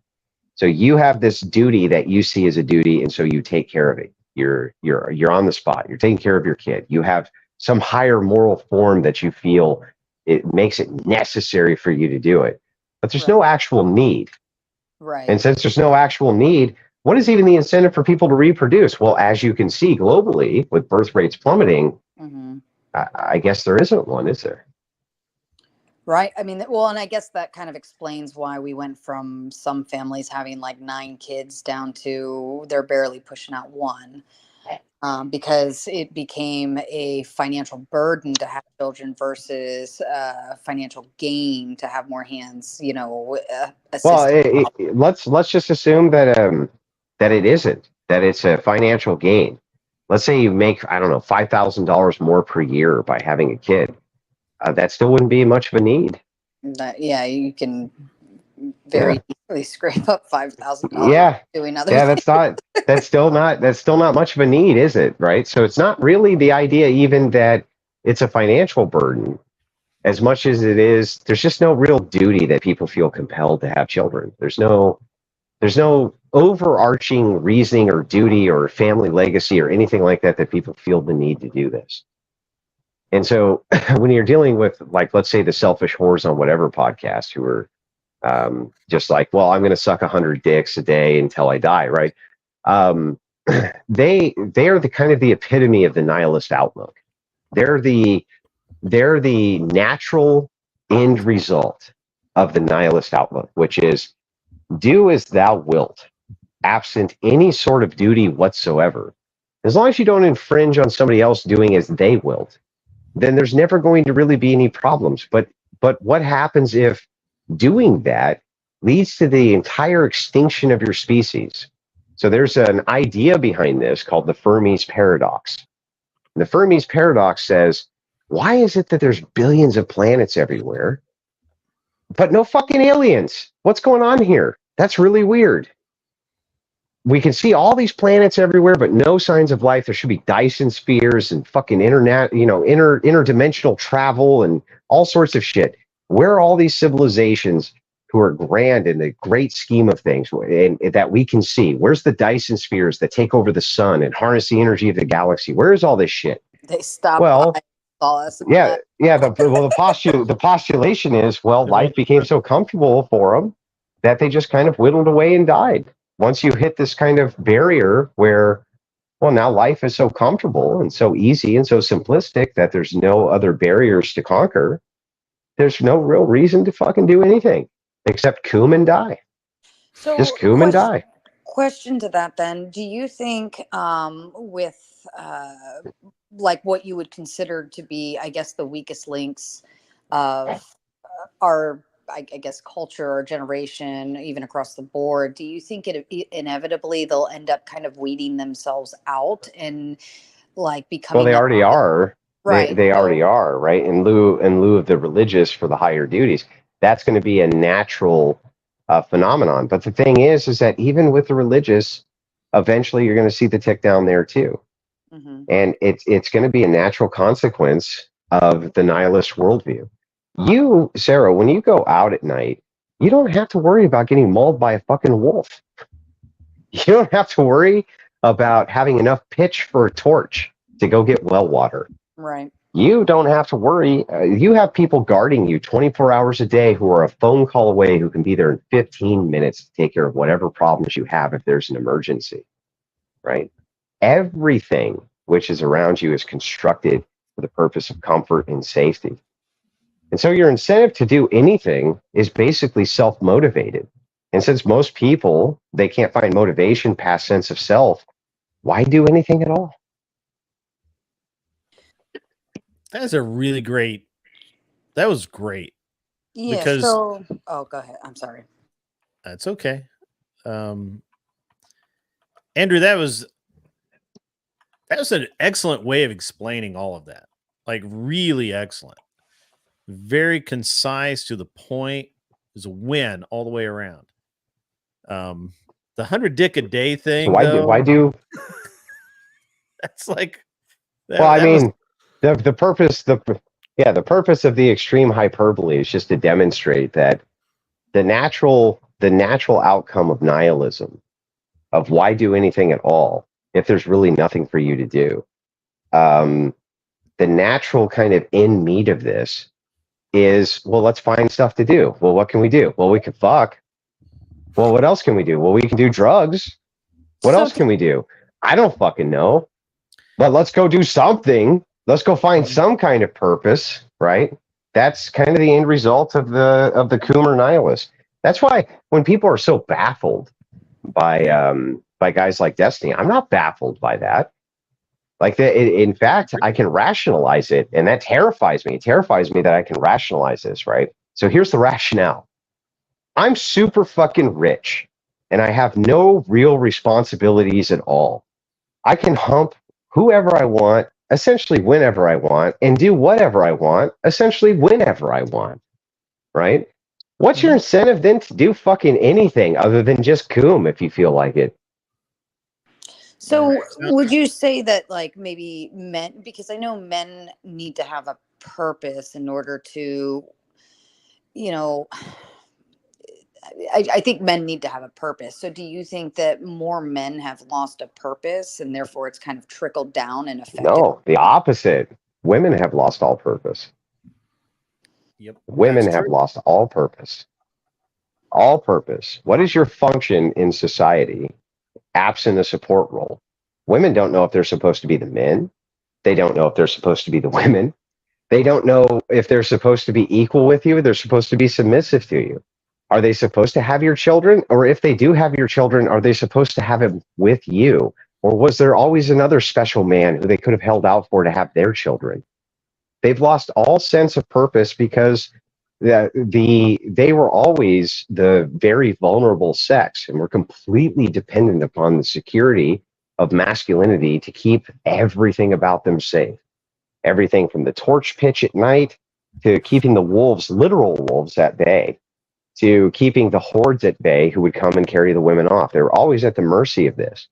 So you have this duty that you see as a duty, and so you take care of it. You're on the spot. You're taking care of your kid. You have some higher moral form that you feel it makes it necessary for you to do it. But there's no actual need. Right. And since there's no actual need, what is even the incentive for people to reproduce? Well, as you can see globally, with birth rates plummeting, I guess there isn't one, is there? Right. I mean, well, and I guess that kind of explains why we went from some families having like 9 kids down to they're barely pushing out 1. Because it became a financial burden to have children versus financial gain to have more hands, Well, let's just assume that that it isn't, that it's a financial gain. Let's say you make, I don't know, $5,000 more per year by having a kid. That still wouldn't be much of a need. Yeah, you can very easily scrape up $5,000 Yeah, doing other yeah, things. that's still not much of a need, is it? Right. So it's not really the idea even that it's a financial burden as much as it is. There's just no real duty that people feel compelled to have children. There's no overarching reasoning or duty or family legacy or anything like that that people feel the need to do this. And so when you're dealing with, like, let's say the Selfish Whores on Whatever podcast who are just like, well, I'm going to suck 100 dicks a day until I die, right? They are the kind of the epitome of the nihilist outlook. They're the natural end result of the nihilist outlook, which is do as thou wilt, absent any sort of duty whatsoever. As long as you don't infringe on somebody else doing as they wilt, then there's never going to really be any problems. But what happens if doing that leads to the entire extinction of your species? So there's an idea behind this called the Fermi's paradox. The Fermi's paradox says, why is it that there's billions of planets everywhere, but no fucking aliens? What's going on here? That's really weird. We can see all these planets everywhere, but no signs of life. There should be Dyson spheres and fucking internet, interdimensional travel and all sorts of shit. Where are all these civilizations who are grand in the great scheme of things and that we can see? Where's the Dyson spheres that take over the sun and harness the energy of the galaxy? Where is all this shit? They stopped by, saw us. Yeah. The postulation is, well, life became so comfortable for them that they just kind of whittled away and died. once you hit this kind of barrier where, well, now life is so comfortable and so easy and so simplistic that there's no other barriers to conquer, there's no real reason to fucking do anything except coom and die. So Just coom and die. question to that then, do you think with like what you would consider to be, I guess, the weakest links of our, I guess, culture or generation, even across the board, do you think it inevitably they'll end up kind of weeding themselves out and like becoming Well, they already are. right? They already So are, right? In lieu of the religious for the higher duties, that's going to be a natural phenomenon. But the thing is that even with the religious, eventually you're going to see the tick down there too, and it's going to be a natural consequence of the nihilist worldview. You, Sarah, when you go out at night, you don't have to worry about getting mauled by a fucking wolf. You don't have to worry about having enough pitch for a torch to go get well water. right. You don't have to worry. You have people guarding you 24 hours a day who are a phone call away, who can be there in 15 minutes to take care of whatever problems you have if there's an emergency, right? Everything which is around you is constructed for the purpose of comfort and safety. And so your incentive to do anything is basically self-motivated. And since most people, they can't find motivation past sense of self, why do anything at all? That's a really great. That was great. Yeah. Because So, oh, go ahead. I'm sorry. that's okay. Andrew, that was an excellent way of explaining all of that. Like really excellent. Very concise, to the point. It was a win all the way around. The 100 dick a day thing. So why do that's like well, I mean, the purpose the purpose of the extreme hyperbole is just to demonstrate that the natural outcome of nihilism, of why do anything at all if there's really nothing for you to do. The natural kind of end meat of this is, well, let's find stuff to do. Well, what can we do? Well, we can fuck. Well, what else can we do? Well, we can do drugs. What else can we do? I don't fucking know. But let's go do something. Let's go find some kind of purpose, right? That's kind of the end result of the Coomer nihilist. That's why when people are so baffled by guys like Destiny, I'm not baffled by that. Like, in fact, I can rationalize it, and that terrifies me. It terrifies me that I can rationalize this, right? So here's the rationale. I'm super fucking rich, and I have no real responsibilities at all. I can hump whoever I want, essentially whenever I want, and do whatever I want, essentially whenever I want, right? What's your incentive then to do fucking anything other than just coom if you feel like it? So would you say that like maybe men, because I know men need to have a purpose in order to, you know, I think men need to have a purpose. So do you think that more men have lost a purpose and therefore it's kind of trickled down and affected? No, the opposite. Women have lost all purpose. Yep. Women have lost all purpose. All purpose. What is your function in society absent a support role? Women don't know if they're supposed to be the men. They don't know if they're supposed to be the women. They don't know if they're supposed to be equal with you. They're supposed to be submissive to you. Are they supposed to have your children? Or if they do have your children, are they supposed to have them with you? Or was there always another special man who they could have held out for to have their children? They've lost all sense of purpose because they were always the very vulnerable sex and were completely dependent upon the security of masculinity to keep everything about them safe. Everything from the torch pitch at night to keeping the wolves, literal wolves, at bay, to keeping the hordes at bay who would come and carry the women off. They were always at the mercy of this.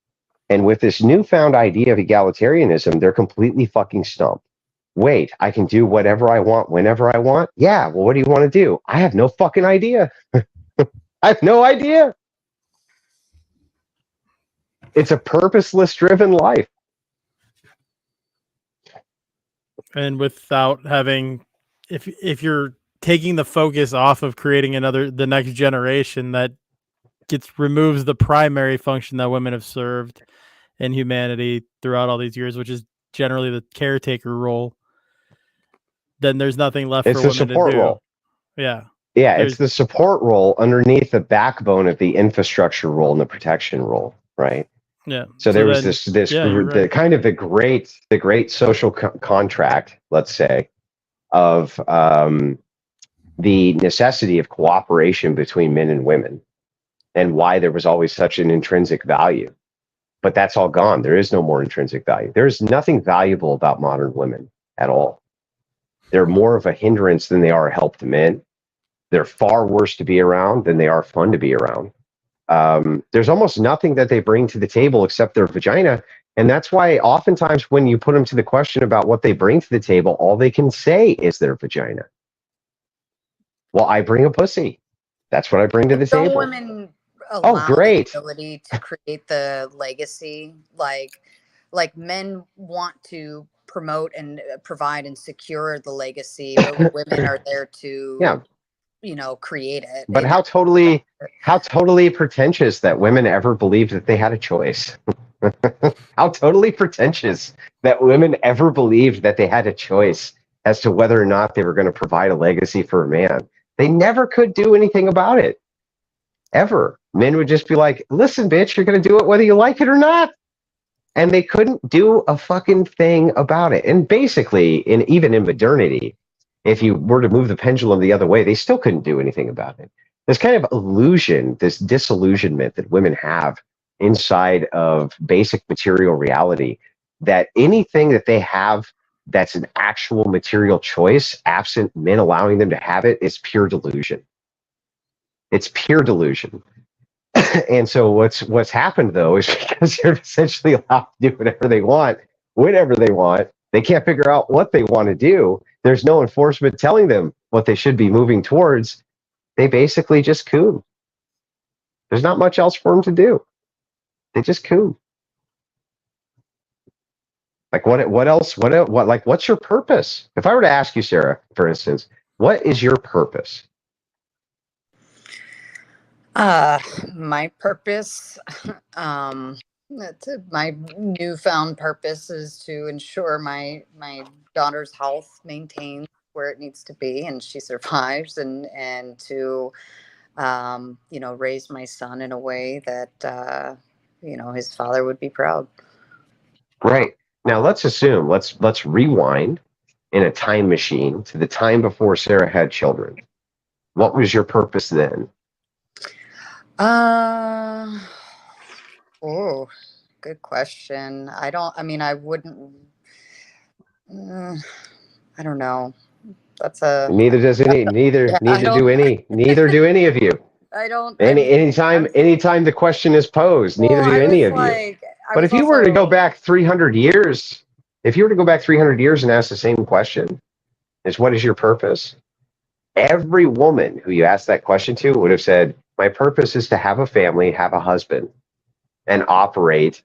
And with this newfound idea of egalitarianism, they're completely fucking stumped. Wait, I can do whatever I want, whenever I want? Yeah, well, what do you want to do? I have no fucking idea. I have no idea. It's a purposeless driven life. And without having, if you're taking the focus off of creating the next generation, that removes the primary function that women have served in humanity throughout all these years, which is generally the caretaker role, then there's nothing left It's for a women to support do. role. Yeah. Yeah, There's- it's the support role underneath the backbone of the infrastructure role and the protection role, right? Yeah. So there was then- this yeah, you're the right. kind of the great social contract, let's say, of the necessity of cooperation between men and women, and why there was always such an intrinsic value. But that's all gone. There is no more intrinsic value. There's nothing valuable about modern women at all. They're more of a hindrance than they are a help to men. They're far worse to be around than they are fun to be around. There's almost nothing that they bring to the table except their vagina. And that's why oftentimes when you put them to the question about what they bring to the table, all they can say is their vagina. Well, I bring a pussy. That's what I bring to the Don't table. women allow Great. the ability to create the legacy? Like men want to promote and provide and secure the legacy, but women are there to Yeah. create it. But And how totally pretentious that women ever believed that they had a choice. How totally pretentious that women ever believed that they had a choice as to whether or not they were going to provide a legacy for a man. They never could do anything about it. Ever. Men would just be like, listen, bitch, you're going to do it whether you like it or not. And they couldn't do a fucking thing about it. And basically, even in modernity, if you were to move the pendulum the other way, they still couldn't do anything about it. This kind of illusion, this disillusionment that women have inside of basic material reality, that anything that they have that's an actual material choice, absent men allowing them to have it, is pure delusion. It's pure delusion. And so what's happened, though, is because they're essentially allowed to do whatever they want, whenever they want. They can't figure out what they want to do. There's no enforcement telling them what they should be moving towards. They basically just coon. There's not much else for them to do. They just coon. Like what else? Like what's your purpose? If I were to ask you, Sarah, for instance, what is your purpose? My purpose, my newfound purpose is to ensure my daughter's health maintains where it needs to be and she survives, and to raise my son in a way that his father would be proud. Right. Now let's assume, let's rewind in a time machine to the time before Sarah had children. What was your purpose then? Good question. I wouldn't. I don't know. That's a. Neither do any of you. I don't. Anytime the question is posed, neither do any of you. But if you were to go back 300 years, and ask the same question, is what is your purpose? Every woman who you asked that question to would have said, my purpose is to have a family, have a husband, and operate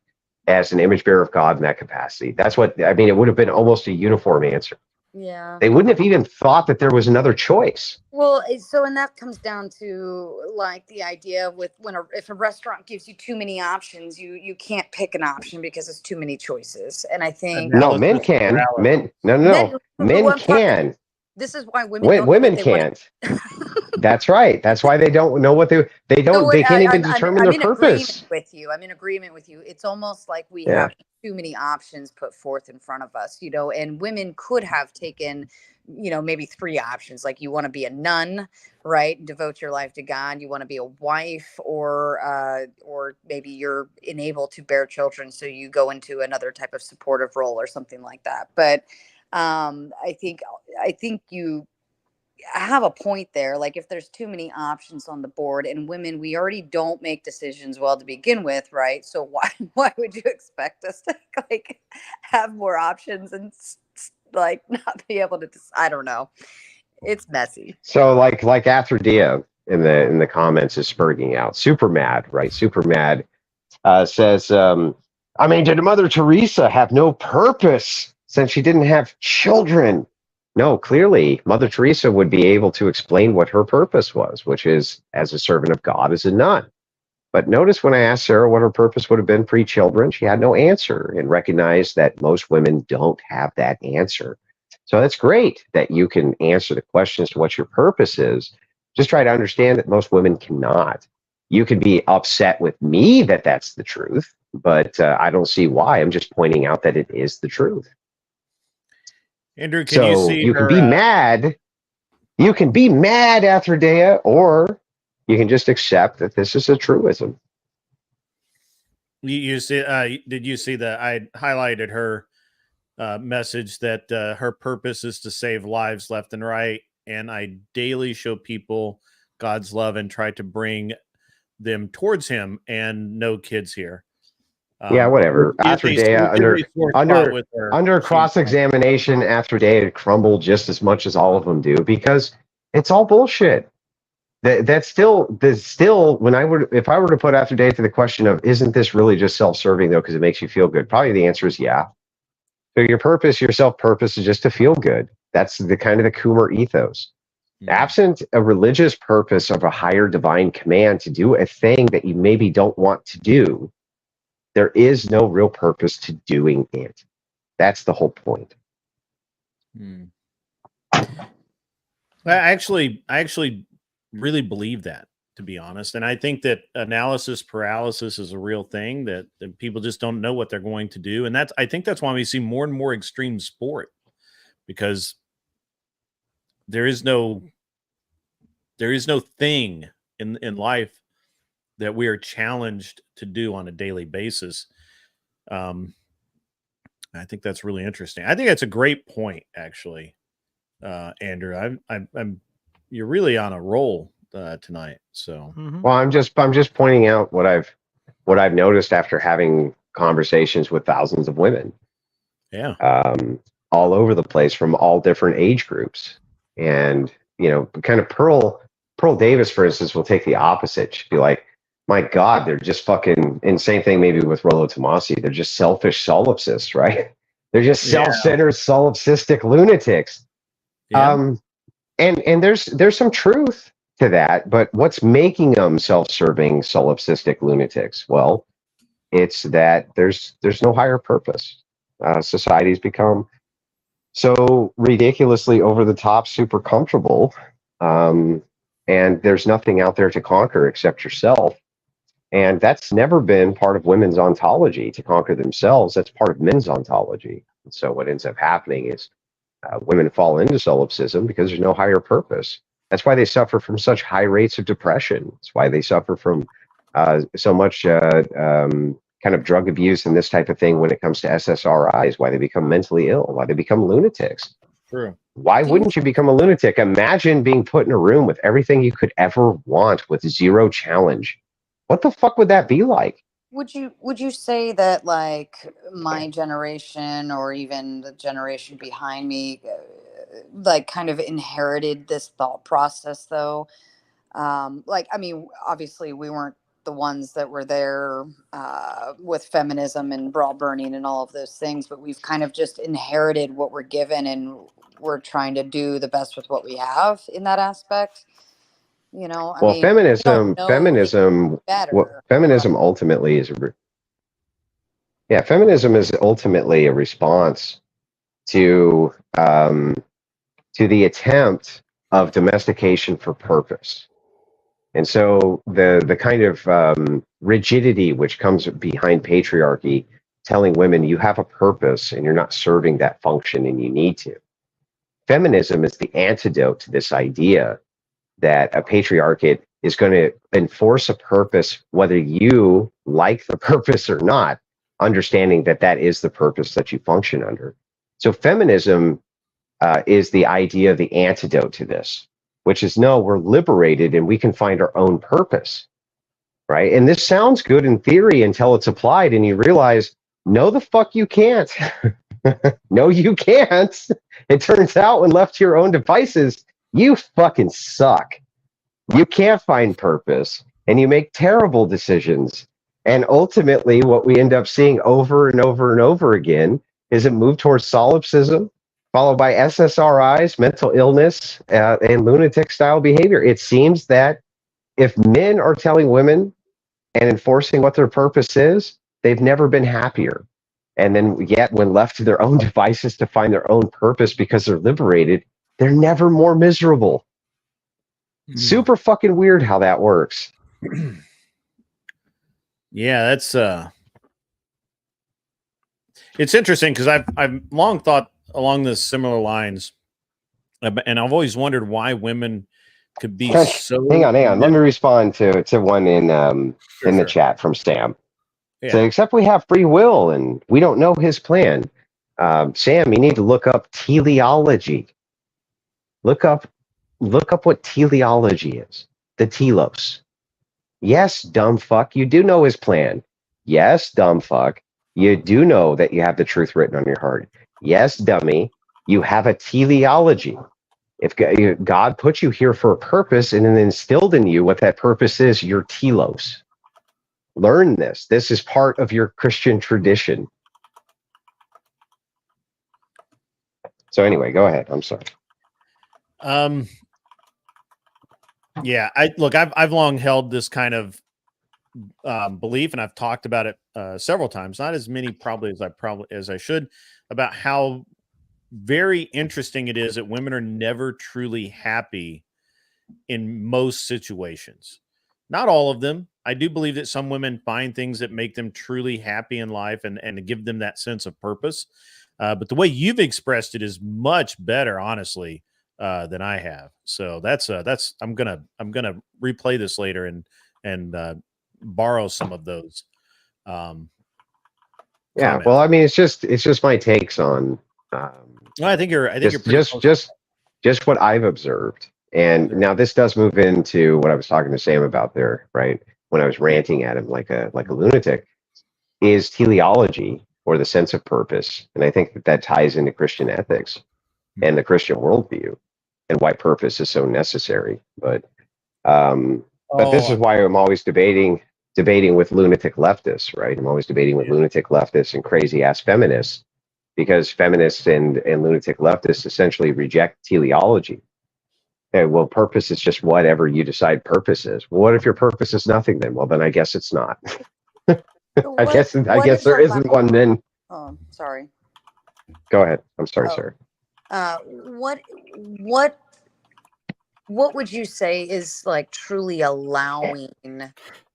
as an image bearer of God in that capacity. That's what, it would have been almost a uniform answer. Yeah. They wouldn't have even thought that there was another choice. Well, and that comes down to like the idea with if a restaurant gives you too many options, you can't pick an option because it's too many choices. And I think Men can. Men can. This is why women women can't. That's right. That's why they don't know what they can't even determine their purpose. I'm in agreement with you. It's almost like we have too many options put forth in front of us, and women could have taken, maybe 3 options. Like you want to be a nun, right? Devote your life to God. You want to be a wife, or maybe you're unable to bear children. So you go into another type of supportive role or something like that. But I think you have a point there. Like if there's too many options on the board, and women, we already don't make decisions well to begin with, right? So why would you expect us to like have more options and like not be able to I don't know. It's messy. So like after Dia in the comments is spurging out, super mad, right? Super mad says, did Mother Teresa have no purpose since she didn't have children? No, clearly Mother Teresa would be able to explain what her purpose was, which is as a servant of God, as a nun. But notice when I asked Sarah what her purpose would have been pre-children, she had no answer and recognized that most women don't have that answer. So that's great that you can answer the question as to what your purpose is. Just try to understand that most women cannot. You can be upset with me that that's the truth, but I don't see why. I'm just pointing out that it is the truth. Andrew, can you see you her, can be mad. You can be mad, Athrodea, or you can just accept that this is a truism. You see? Did you see that I highlighted her message that her purpose is to save lives left and right, and I daily show people God's love and try to bring them towards Him, and no kids here. Yeah, whatever. Athrodea under She- cross-examination, Athrodea crumbled just as much as all of them do because it's all bullshit. That's still when if I were to put Athrodea to the question of isn't this really just self-serving though because it makes you feel good? Probably the answer is yeah. So your purpose, your self-purpose is just to feel good. That's the kind of the Coomer ethos. Absent a religious purpose of a higher divine command to do a thing that you maybe don't want to do, there is no real purpose to doing it. That's the whole point. I actually really believe that, to be honest. And I think that analysis paralysis is a real thing that people just don't know what they're going to do. And I think that's why we see more and more extreme sport, because there is no thing in life that we are challenged to do on a daily basis. I think that's really interesting. I think that's a great point, actually, Andrew. I'm you're really on a roll tonight. So, well, I'm just pointing out what I've noticed after having conversations with thousands of women. Yeah. All over the place from all different age groups, and kind of Pearl Davis, for instance, will take the opposite. She'd be like, my God, they're just fucking, and same thing maybe with Rollo Tomasi. They're just selfish solipsists, right? They're just self-centered, solipsistic lunatics. Yeah. And there's some truth to that, but what's making them self-serving, solipsistic lunatics? Well, it's that there's no higher purpose. Society's become so ridiculously over the top, super comfortable, and there's nothing out there to conquer except yourself. And that's never been part of women's ontology, to conquer themselves. That's part of men's ontology. And so what ends up happening is women fall into solipsism because there's no higher purpose. That's why they suffer from such high rates of depression. That's why they suffer from so much kind of drug abuse and this type of thing when it comes to SSRIs, why they become mentally ill, why they become lunatics. True. Why wouldn't you become a lunatic? Imagine being put in a room with everything you could ever want with zero challenge. What the fuck would that be like? Would you say that like my generation or even the generation behind me like kind of inherited this thought process though? Like, I mean, obviously we weren't the ones that were there with feminism and bra burning and all of those things, but we've kind of just inherited what we're given and we're trying to do the best with what we have in that aspect. Well, feminism ultimately is feminism is ultimately a response to the attempt of domestication for purpose. And so the kind of rigidity which comes behind patriarchy, telling women you have a purpose and you're not serving that function and you need to. Feminism is the antidote to this idea that a patriarchate is going to enforce a purpose whether you like the purpose or not, understanding that that is the purpose that you function under. So feminism is the idea, the antidote to this, which is no, we're liberated and we can find our own purpose, right? And this sounds good in theory until it's applied and you realize, no, the fuck you can't. No, you can't. It turns out when left to your own devices, you fucking suck. You can't find purpose and you make terrible decisions. And ultimately, what we end up seeing over and over and over again is a move towards solipsism, followed by SSRIs, mental illness, and lunatic style behavior. It seems that if men are telling women and enforcing what their purpose is, they've never been happier. And then yet when left to their own devices to find their own purpose because they're liberated, they're never more miserable. Super fucking weird how that works. Yeah, that's it's interesting because I've long thought along the similar lines, and I've always wondered why women could be so. Hang on. Let me respond to one in the chat from Sam. Yeah. So, except we have free will and we don't know his plan. Sam, you need to look up teleology. Look up what teleology is. The telos. Yes, dumb fuck, you do know his plan. Yes, dumb fuck, you do know that you have the truth written on your heart. Yes, dummy, you have a teleology. If God put you here for a purpose and then instilled in you what that purpose is, your telos. Learn this. This is part of your Christian tradition. So anyway, go ahead. I'm sorry. Yeah, I've long held this kind of belief, and I've talked about it several times. Not as many probably as I should, about how very interesting it is that women are never truly happy in most situations. Not all of them. I do believe that some women find things that make them truly happy in life and give them that sense of purpose. But the way you've expressed it is much better, honestly, than I have. So that's I'm gonna replay this later and borrow some of those. Yeah, comments. well, I mean, it's just my takes on. Well, I think you're just what I've observed. And now this does move into what I was talking to Sam about there, right? When I was ranting at him like a lunatic, is teleology, or the sense of purpose. And I think that ties into Christian ethics and the Christian worldview and why purpose is so necessary. But this is why I'm always debating with lunatic leftists, right? I'm always debating with lunatic leftists and crazy ass feminists, because feminists and lunatic leftists essentially reject teleology. Okay, well, purpose is just whatever you decide purpose is. Well, what if your purpose is nothing then? Well, then I guess it's not. I guess there isn't one then. Oh, sorry. Go ahead. I'm sorry, sir. What would you say is like truly allowing,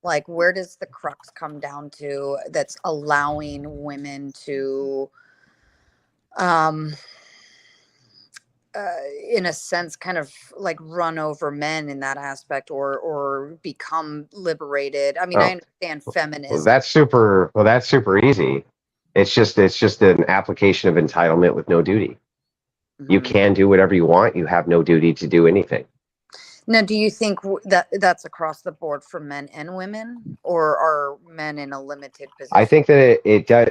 like where does the crux come down to that's allowing women to in a sense kind of like run over men in that aspect, or become liberated? I mean, I understand feminism. Well, that's super easy. It's just an application of entitlement with no duty. You can do whatever you want. You have no duty to do anything. Now, do you think that's across the board for men and women, or are men in a limited position? I think that it does.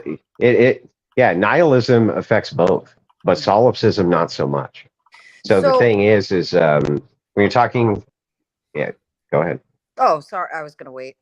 Yeah, nihilism affects both, but solipsism not so much. So the thing is when you're talking, yeah, go ahead. Oh, sorry, I was gonna wait.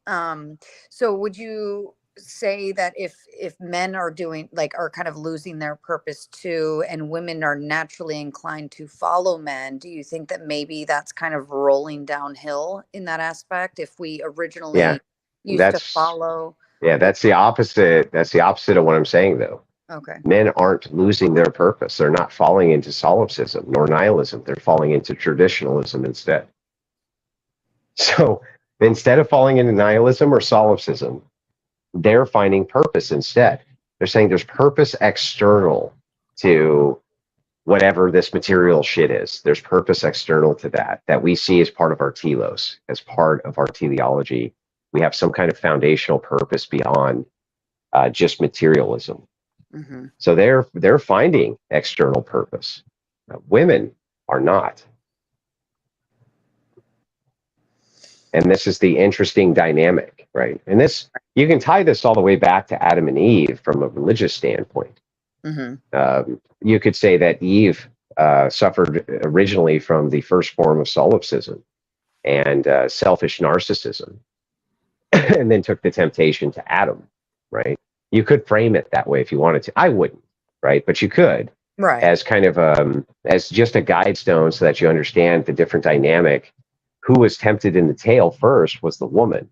So would you say that if men are doing are kind of losing their purpose too, and women are naturally inclined to follow men, do you think that maybe that's kind of rolling downhill in that aspect? If we originally used to follow. Yeah, that's the opposite. That's the opposite of what I'm saying, though. Okay. Men aren't losing their purpose. They're not falling into solipsism nor nihilism. They're falling into traditionalism instead. So instead of falling into nihilism or solipsism, they're finding purpose instead. They're saying there's purpose external to whatever this material shit is. There's purpose external to that we see as part of our telos, as part of our teleology. We have some kind of foundational purpose beyond just materialism. Mm-hmm. So they're finding external purpose. Women are not. And this is the interesting dynamic, right? And this, you can tie this all the way back to Adam and Eve from a religious standpoint. Mm-hmm. You could say that Eve suffered originally from the first form of solipsism and selfish narcissism, and then took the temptation to Adam, right? You could frame it that way if you wanted to. I wouldn't, right? But you could, right, as kind of as just a guide stone so that you understand the different dynamic. Who was tempted in the tail first was the woman.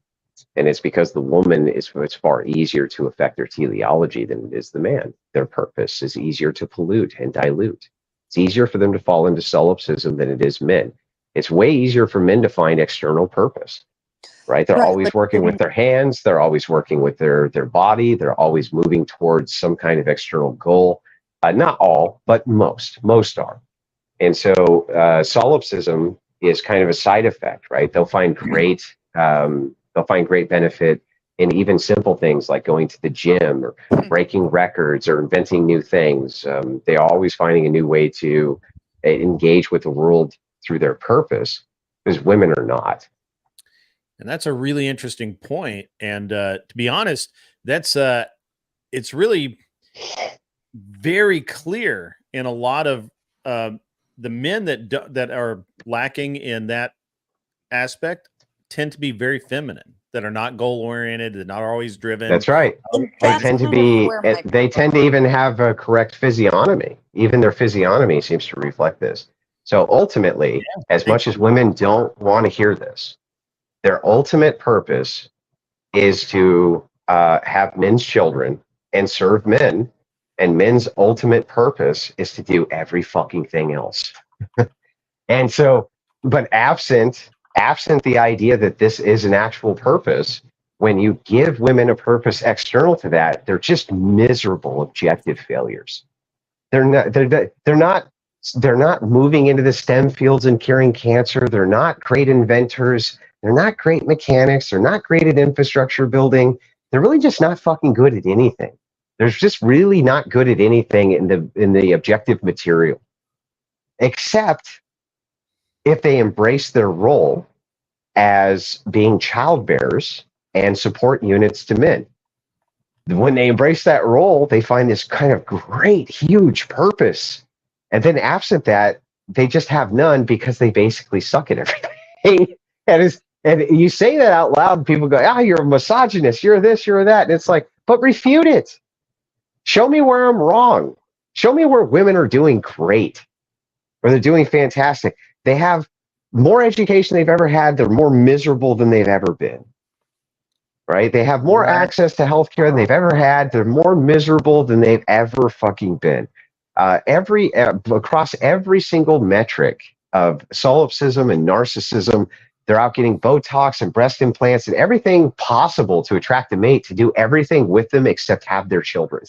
And it's because the woman it's far easier to affect their teleology than it is the man. Their purpose is easier to pollute and dilute. It's easier for them to fall into solipsism than it is men. It's way easier for men to find external purpose, right? They're Right, always like working with their hands. They're always working with their body. They're always moving towards some kind of external goal. Not all, but most are. And so solipsism is kind of a side effect, right? They'll find great benefit in even simple things like going to the gym or breaking records or inventing new things. They are always finding a new way to engage with the world through their purpose, because women are not. And that's a really interesting point. And to be honest, that's it's really very clear in a lot of the men that are lacking in that aspect tend to be very feminine, that are not goal oriented, that are always driven. That's right. They tend to be. They tend to even have a correct physiognomy. Even their physiognomy seems to reflect this. So ultimately, as much as women don't want to hear this, their ultimate purpose is to have men's children and serve men. And men's ultimate purpose is to do every fucking thing else. And so, but absent the idea that this is an actual purpose, when you give women a purpose external to that, they're just miserable objective failures. They're not moving into the STEM fields and curing cancer. They're not great inventors. They're not great mechanics. They're not great at infrastructure building. They're really just not fucking good at anything. They're just really not good at anything in the objective material, except if they embrace their role as being child bearers and support units to men. When they embrace that role, they find this kind of great, huge purpose. And then absent that, they just have none because they basically suck at everything. And you say that out loud, and people go, you're a misogynist, you're this, you're that. And it's like, but refute it. Show me where I'm wrong. Show me where women are doing great, or they're doing fantastic. They have more education they've ever had. They're more miserable than they've ever been. Right? They have more access to healthcare than they've ever had. They're more miserable than they've ever fucking been. Across every single metric of solipsism and narcissism, they're out getting Botox and breast implants and everything possible to attract a mate, to do everything with them except have their children.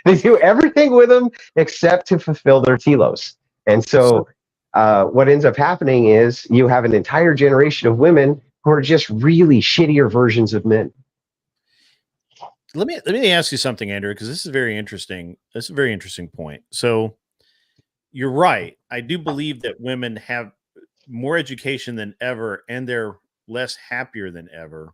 They do everything with them except to fulfill their telos. And so what ends up happening is you have an entire generation of women who are just really shittier versions of men. Let me ask you something, Andrew, because this is very interesting. This is a very interesting point. So you're right. I do believe that women have more education than ever, and they're less happier than ever.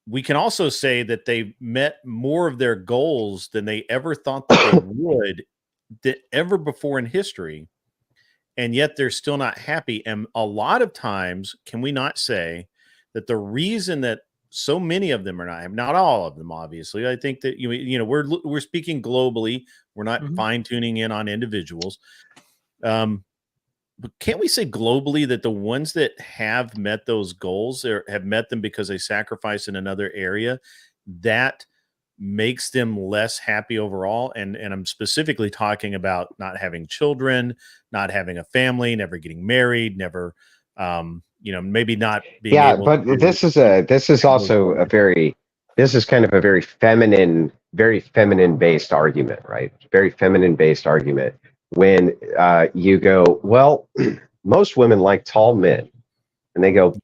We can also say that they've met more of their goals than they ever thought that they would, that ever before in history. And yet they're still not happy. And a lot of times, can we not say that the reason that so many of them are not all of them, obviously, I think that, we're speaking globally. We're not fine tuning in on individuals. But can't we say globally that the ones that have met those goals or have met them because they sacrifice in another area, that makes them less happy overall? And I'm specifically talking about not having children, not having a family, never getting married, never, maybe not being able but to, this is kind of a very feminine based argument, right? Very feminine based argument. When you go, well, most women like tall men, and they go,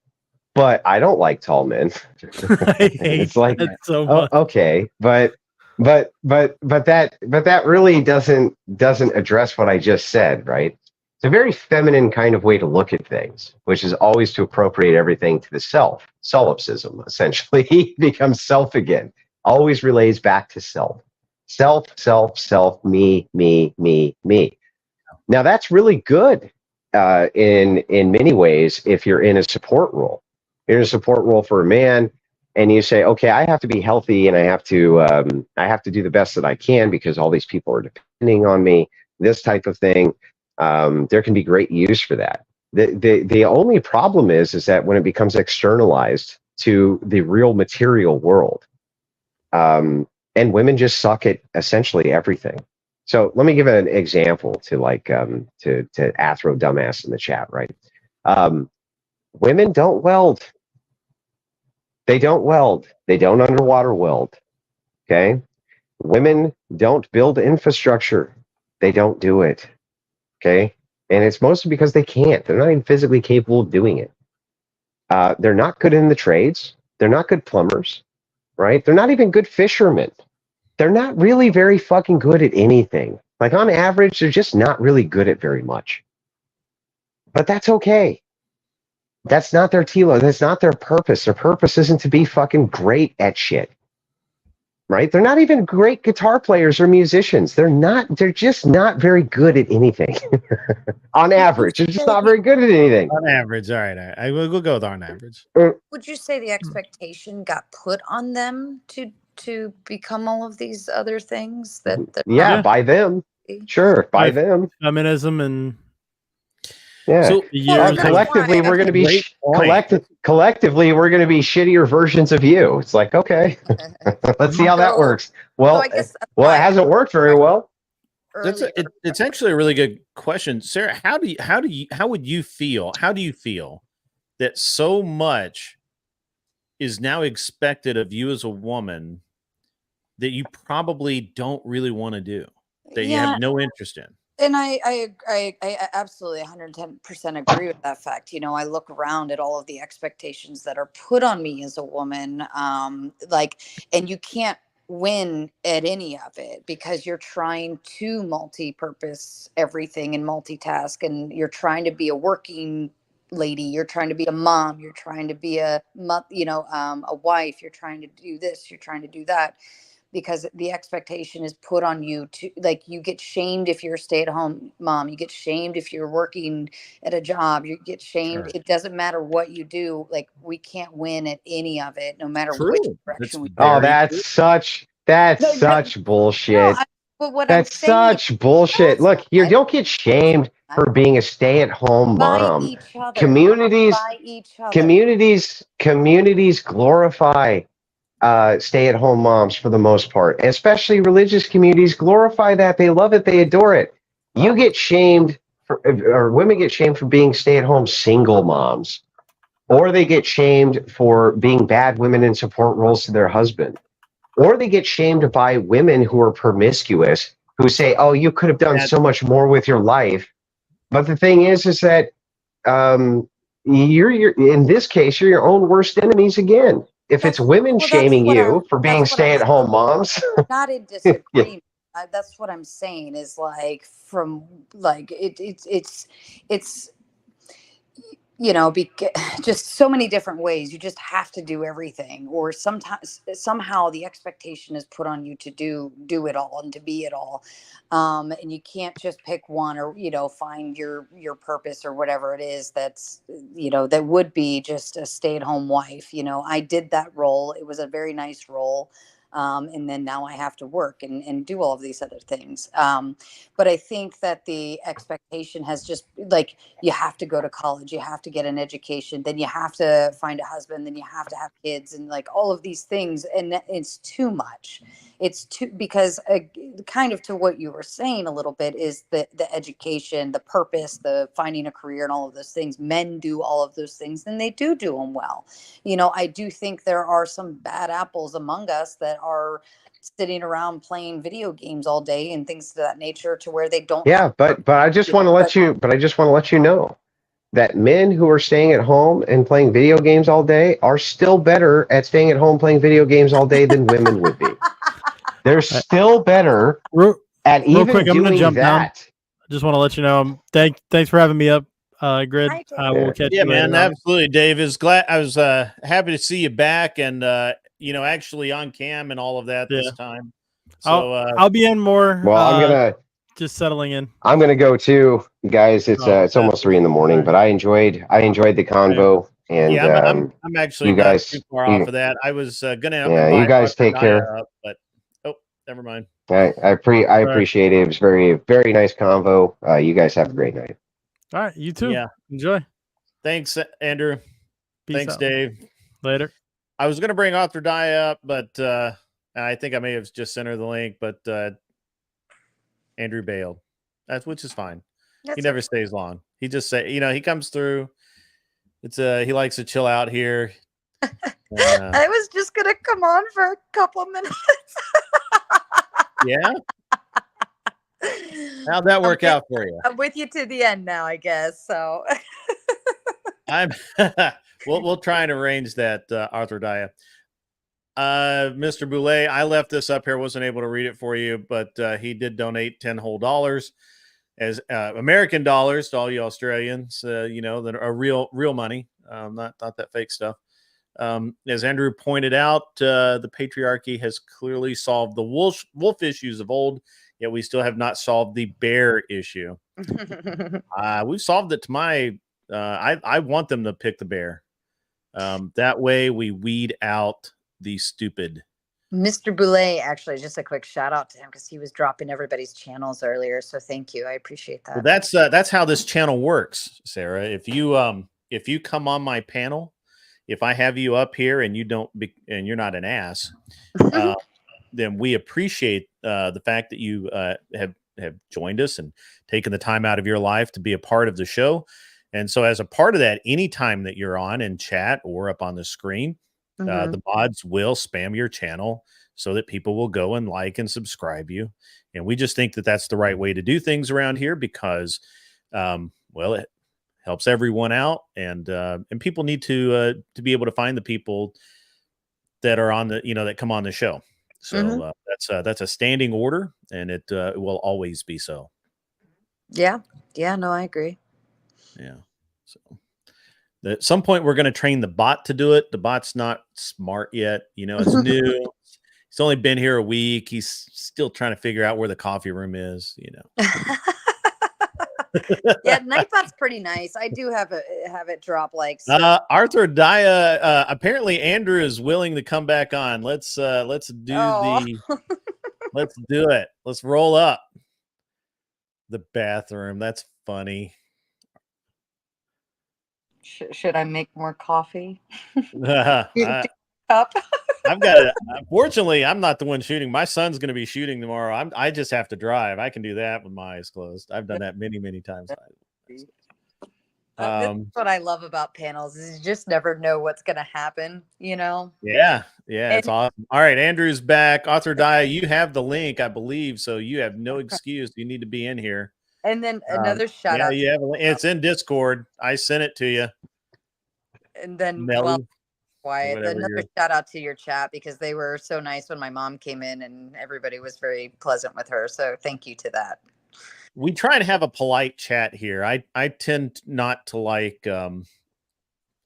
but I don't like tall men. It's like, so much. Okay, but that really doesn't address what I just said, right? It's a very feminine kind of way to look at things, which is always to appropriate everything to the self. Solipsism essentially becomes self again. Always relays back to self. Self, me. Now that's really good in many ways if you're in a support role. You're in a support role for a man, and you say, okay, I have to be healthy, and I have to do the best that I can because all these people are depending on me. This type of thing. There can be great use for that. The only problem is that when it becomes externalized to the real material world, and women just suck at essentially everything. So let me give an example to to Athro dumbass in the chat, right? Women don't weld. They don't weld. They don't underwater weld. Okay. Women don't build infrastructure. They don't do it. Okay. And it's mostly because they can't. They're not even physically capable of doing it. They're not good in the trades. They're not good plumbers, right? They're not even good fishermen. They're not really very fucking good at anything. Like on average, they're just not really good at very much. But that's okay. That's not their tilo. That's not their purpose. Their purpose isn't to be fucking great at shit. Right? They're not even great guitar players or musicians. They're just not very good at anything. On average, they're just not very good at anything. On average, all right. I will go with on average. Would you say the expectation got put on them to become all of these other things that Yeah, by them. Sure, by them. Feminism and yeah. So collectively, we're going to be collectively we're going to be shittier versions of you. It's like, okay, let's see how that works. Well, it hasn't worked very well. It's actually a really good question, Sarah. How do you feel that so much is now expected of you as a woman that you probably don't really want to do, that you have no interest in? And I absolutely 110% agree with that fact. You know, I look around at all of the expectations that are put on me as a woman, and you can't win at any of it because you're trying to multi-purpose everything and multitask, and you're trying to be a working lady, you're trying to be a mom, you're trying to be a wife, you're trying to do this, you're trying to do that. Because the expectation is put on you to, like, you get shamed if you're a stay-at-home mom, you get shamed if you're working at a job, you get shamed. Sure. It doesn't matter what you do. Like, we can't win at any of it, no matter which direction we go. Oh, that's such bullshit. That's such bullshit. Look, you don't get shamed for being a stay-at-home mom. Communities glorify stay-at-home moms for the most part, especially religious communities glorify that. They love it, they adore it. You get shamed or women get shamed for being stay-at-home single moms, or they get shamed for being bad women in support roles to their husband, or they get shamed by women who are promiscuous, who say, oh, you could have done so much more with your life. But the thing is that you're in this case, you're your own worst enemies again. If it's women shaming you for being stay-at-home moms, not in disagreement. That's what I'm saying is like from like it's you know, just so many different ways. You just have to do everything, or sometimes somehow the expectation is put on you to do it all and to be it all, and you can't just pick one or find your purpose or whatever it is that's that would be just a stay-at-home wife. I did that role. It was a very nice role. And then now I have to work and do all of these other things. But I think that the expectation has just like, you have to go to college, you have to get an education, then you have to find a husband, then you have to have kids, and like all of these things. And it's too much. It's too, because kind of to what you were saying a little bit is the education, the purpose, the finding a career and all of those things. Men do all of those things and they do them well. I do think there are some bad apples among us that are sitting around playing video games all day and things of that nature, to where they don't. Yeah, but I just want to let you know that men who are staying at home and playing video games all day are still better at staying at home playing video games all day than women would be. They're still better at even quick, I'm gonna doing jump down. that. I just want to let you know. Thanks for having me up, Grid. We'll catch you later. Man, absolutely, Dave. I was happy to see you back, and actually on cam and all of that this time. So I'll be in more. Well, I'm gonna just settling in. I'm gonna go too, guys. It's almost 3 a.m, but I enjoyed the convo. And yeah, I'm actually you guys not too far off of that. I was gonna. Yeah, you guys take care. But never mind. I appreciate it. It was very, very nice convo. You guys have a great night. All right, you too. Yeah. Enjoy. Thanks, Andrew. Peace Thanks, out. Dave. Later. I was going to bring Author Die up, but I think I may have just sent her the link, but Andrew bailed. Which is fine. That's He never stays long. He just he comes through. It's he likes to chill out here. I was just gonna come on for a couple minutes. Yeah. How'd that work out for you? I'm with you to the end now, I guess. So I'm we'll try and arrange that, Arthur Daya. Mr. Boulay, I left this up here, wasn't able to read it for you, but he did donate $10 whole as American dollars to all you Australians, that are real money, not that fake stuff. As Andrew pointed out, the patriarchy has clearly solved the wolf issues of old, yet we still have not solved the bear issue. We've solved it to my. I want them to pick the bear. That way we weed out the stupid. Mr. Boulay, actually, just a quick shout out to him because he was dropping everybody's channels earlier. So thank you. I appreciate that. Well, that's how this channel works, Sarah. If you come on my panel, if I have you up here and and you're not an ass, then we appreciate the fact that you have joined us and taken the time out of your life to be a part of the show. And so as a part of that, anytime that you're on in chat or up on the screen, the mods will spam your channel so that people will go and like and subscribe you. And we just think that that's the right way to do things around here because, it helps everyone out. And people need to be able to find the people that are on the, that come on the show. So that's a standing order, and it will always be so. Yeah. No, I agree. Yeah. So at some point we're going to train the bot to do it. The bot's not smart yet. It's new. He's only been here a week. He's still trying to figure out where the coffee room is, Yeah, Nightbot's pretty nice. I do have it drop likes. Arthur Daya, apparently Andrew is willing to come back on. Let's do let's do it. Let's roll up. The bathroom. That's funny. Should I make more coffee? I've got it. Unfortunately, I'm not the one shooting. My son's going to be shooting tomorrow. I just have to drive. I can do that with my eyes closed. I've done that many, many times. That's what I love about panels is you just never know what's going to happen, Yeah, it's awesome. All right, Andrew's back. Author Daya, you have the link, I believe, so you have no excuse. You need to be in here. And then another shout out. Yeah, it's in Discord. I sent it to you. And then Wyatt, another shout out to your chat because they were so nice when my mom came in and everybody was very pleasant with her. So thank you to that. We try to have a polite chat here. I tend not to like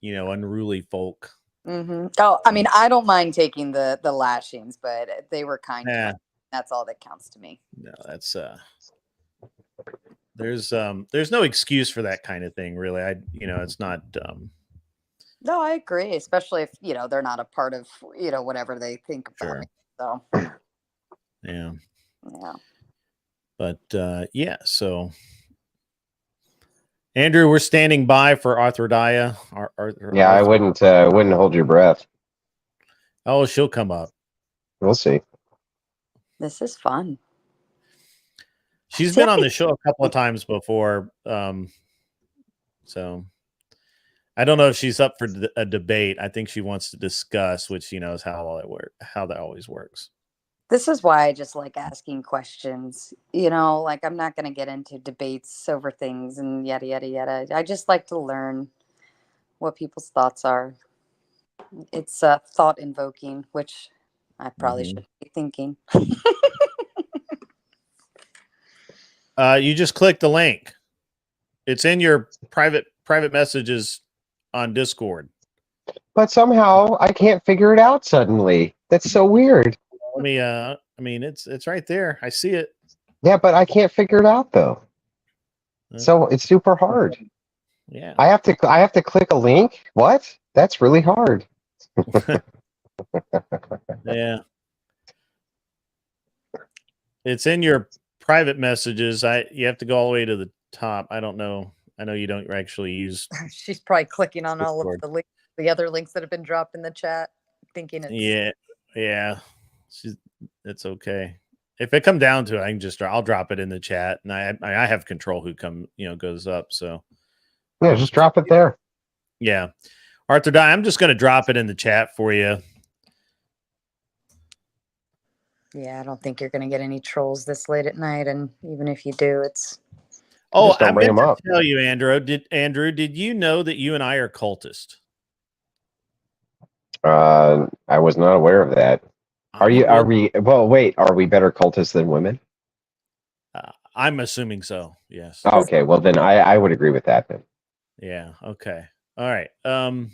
unruly folk. Oh, I mean, I don't mind taking the lashings, but they were kind. Yeah. That's all that counts to me. No, that's there's no excuse for that kind of thing, really. It's not. No, I agree, especially if they're not a part of whatever they think about me. So. Yeah. Yeah. But so Andrew, we're standing by for Arthur Daya. Yeah, I wouldn't hold your breath. Oh, she'll come up. We'll see. This is fun. She's been on the show a couple of times before. So I don't know if she's up for a debate. I think she wants to discuss, which is how that always works. This is why I just like asking questions. Like I'm not going to get into debates over things and yada, yada, yada. I just like to learn what people's thoughts are. It's thought invoking, which I probably should be thinking. You just click the link. It's in your private messages on Discord. But somehow I can't figure it out suddenly. That's so weird. Let me it's right there. I see it. Yeah, but I can't figure it out though. So it's super hard. Yeah. I have to click a link? What? That's really hard. Yeah. It's in your private messages. You have to go all the way to the top. I don't know I know you don't actually use. She's probably clicking on all of Discord. the other links that have been dropped in the chat, thinking it's Yeah. It's okay. If it come down to it, I'll drop it in the chat, and I have control who goes up. So Yeah, just drop it there. yeah, Arthur Die. I'm just going to drop it in the chat for you. Yeah, I don't think you're going to get any trolls this late at night, and even if you do, it's. Oh, Just don't I bring meant 'em to up. tell you, Andrew. Did you know that you and I are cultists? I was not aware of that. Are I'm a we? Well, wait. Are we better cultists than women? I'm assuming so. Yes. Okay. Well, then I would agree with that then. Yeah. Okay. All right. I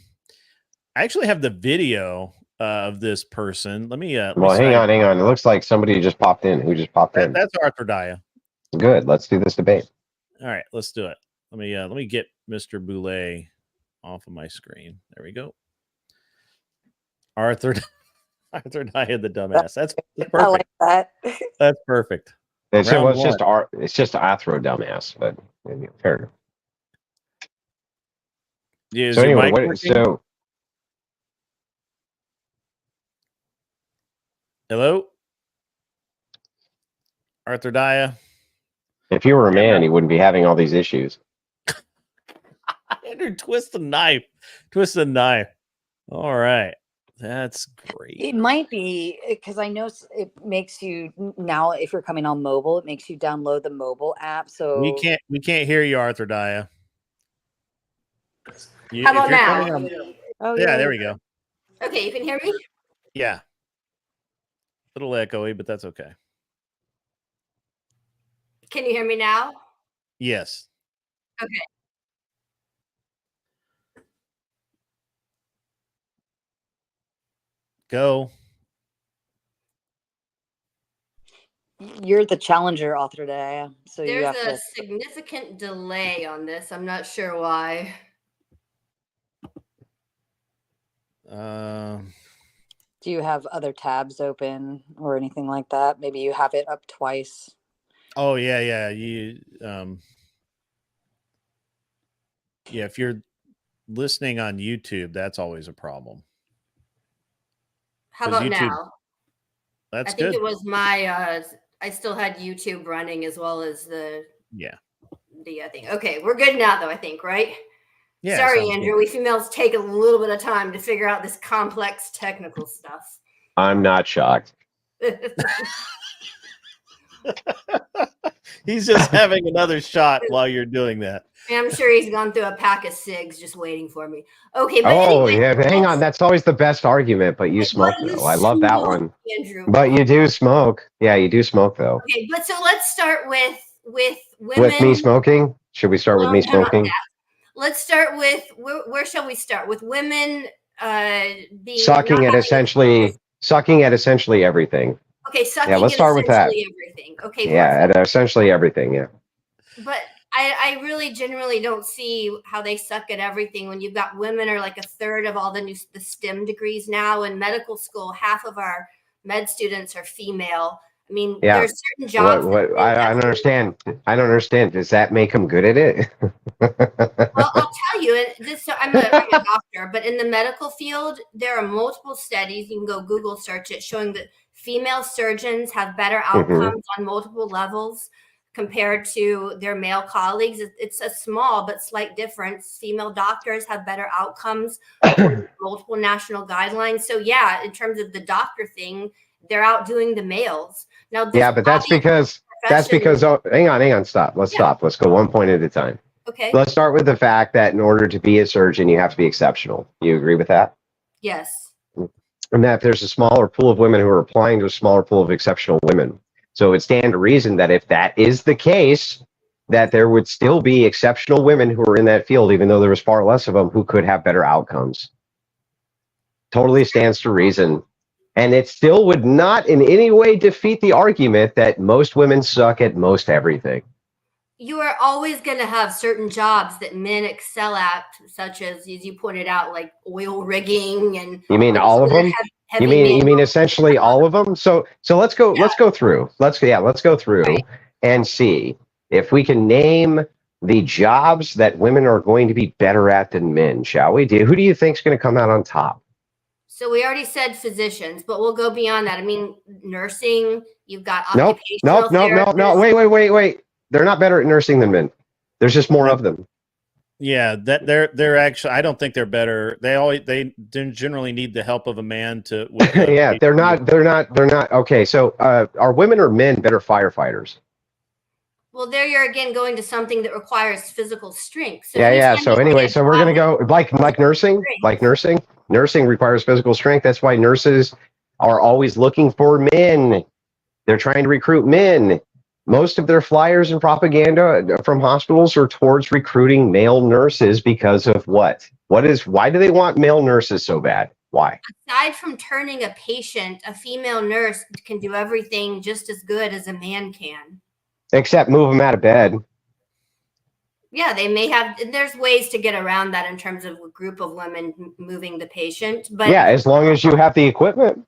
actually have the video of this person. Let me. Well, hang on. It looks like somebody just popped in. Who just popped in? That's Arthur Daya. Good. Let's do this debate. All right, let's do it. Let me get Mr. Boulay off of my screen. There we go. Arthur Daya, the dumbass. That's perfect. I like that. That's perfect. It's Round just Athro dumbass, but fair enough. Yeah, So anyway, hello, Arthur Daya. If you were a man, you wouldn't be having all these issues. Andrew, twist the knife. All right. That's great. It might be because I know it makes you now. If you're coming on mobile, it makes you download the mobile app. So we can't hear you, Arthur Daya. How about now? Yeah, there we go. Okay, you can hear me? Yeah. A little echoey, but that's okay. Can you hear me now? Yes. Okay. Go. you're the challenger author today, so you There's have a to. significant delay on this. I'm not sure why. Do you have other tabs open or anything like that? Maybe you have it up twice. Oh yeah. You yeah, if you're listening on YouTube, that's always a problem. How about YouTube, now? That's I think good. it was my I still had YouTube running as well as the thing. Okay, we're good now though, I think, right? Yeah. Sorry, Andrew. We females take a little bit of time to figure out this complex technical stuff. I'm not shocked. He's just having another shot while you're doing that. I'm sure he's gone through a pack of cigs just waiting for me. Okay, but Oh, anyway, yeah. Hang on. That's always the best argument, but you smoke, though. I love that one. Andrew. But you do smoke. Yeah, you do smoke, though. Okay, but so let's start with women. With me smoking? Should we start with me smoking? Let's start with where shall we start? With women being Sucking at essentially everything. Okay, sucking yeah, let's at start with that. everything. Okay, yeah, at essentially everything. Yeah. But I really generally don't see how they suck at everything when you've got women are like a third of all the STEM degrees now. In medical school, half of our med students are female. I mean, there's certain jobs. I don't understand. I don't understand. Does that make them good at it? Well, I'll tell you. I'm a doctor, but in the medical field, there are multiple studies. You can go Google search it, showing that female surgeons have better outcomes on multiple levels compared to their male colleagues. It's a small but slight difference. Female doctors have better outcomes with multiple national guidelines. So yeah, in terms of the doctor thing, they're outdoing the males. Now, but that's because hang on, stop. Let's stop. Let's go one point at a time. Okay. Let's start with the fact that in order to be a surgeon, you have to be exceptional. You agree with that? Yes. And that there's a smaller pool of women who are applying to a smaller pool of exceptional women. So it stands to reason that if that is the case, that there would still be exceptional women who are in that field, even though there was far less of them who could have better outcomes. Totally stands to reason. And it still would not in any way defeat the argument that most women suck at most everything. You are always going to have certain jobs that men excel at, such as you pointed out, like oil rigging and. You mean all of them? You mean essentially all of them? So let's go through. Let's go through and see if we can name the jobs that women are going to be better at than men, shall we? Who do you think is going to come out on top? So we already said physicians, but we'll go beyond that. I mean, nursing, you've got Nope. occupational No. Wait. They're not better at nursing than men. There's just more of them. Yeah, that they're actually. I don't think they're better. They generally need the help of a man to. Yeah, they're not. Okay, so are women or men better firefighters? Well, there you're again going to something that requires physical strength. So Yeah. So anyway, so we're gonna go like nursing. Nursing requires physical strength. That's why nurses are always looking for men. They're trying to recruit men. Most of their flyers and propaganda from hospitals are towards recruiting male nurses because of what? Why do they want male nurses so bad? Why? Aside from turning a patient, a female nurse can do everything just as good as a man can. Except move them out of bed. Yeah, they may have. There's ways to get around that in terms of a group of women moving the patient. But yeah, as long as you have the equipment.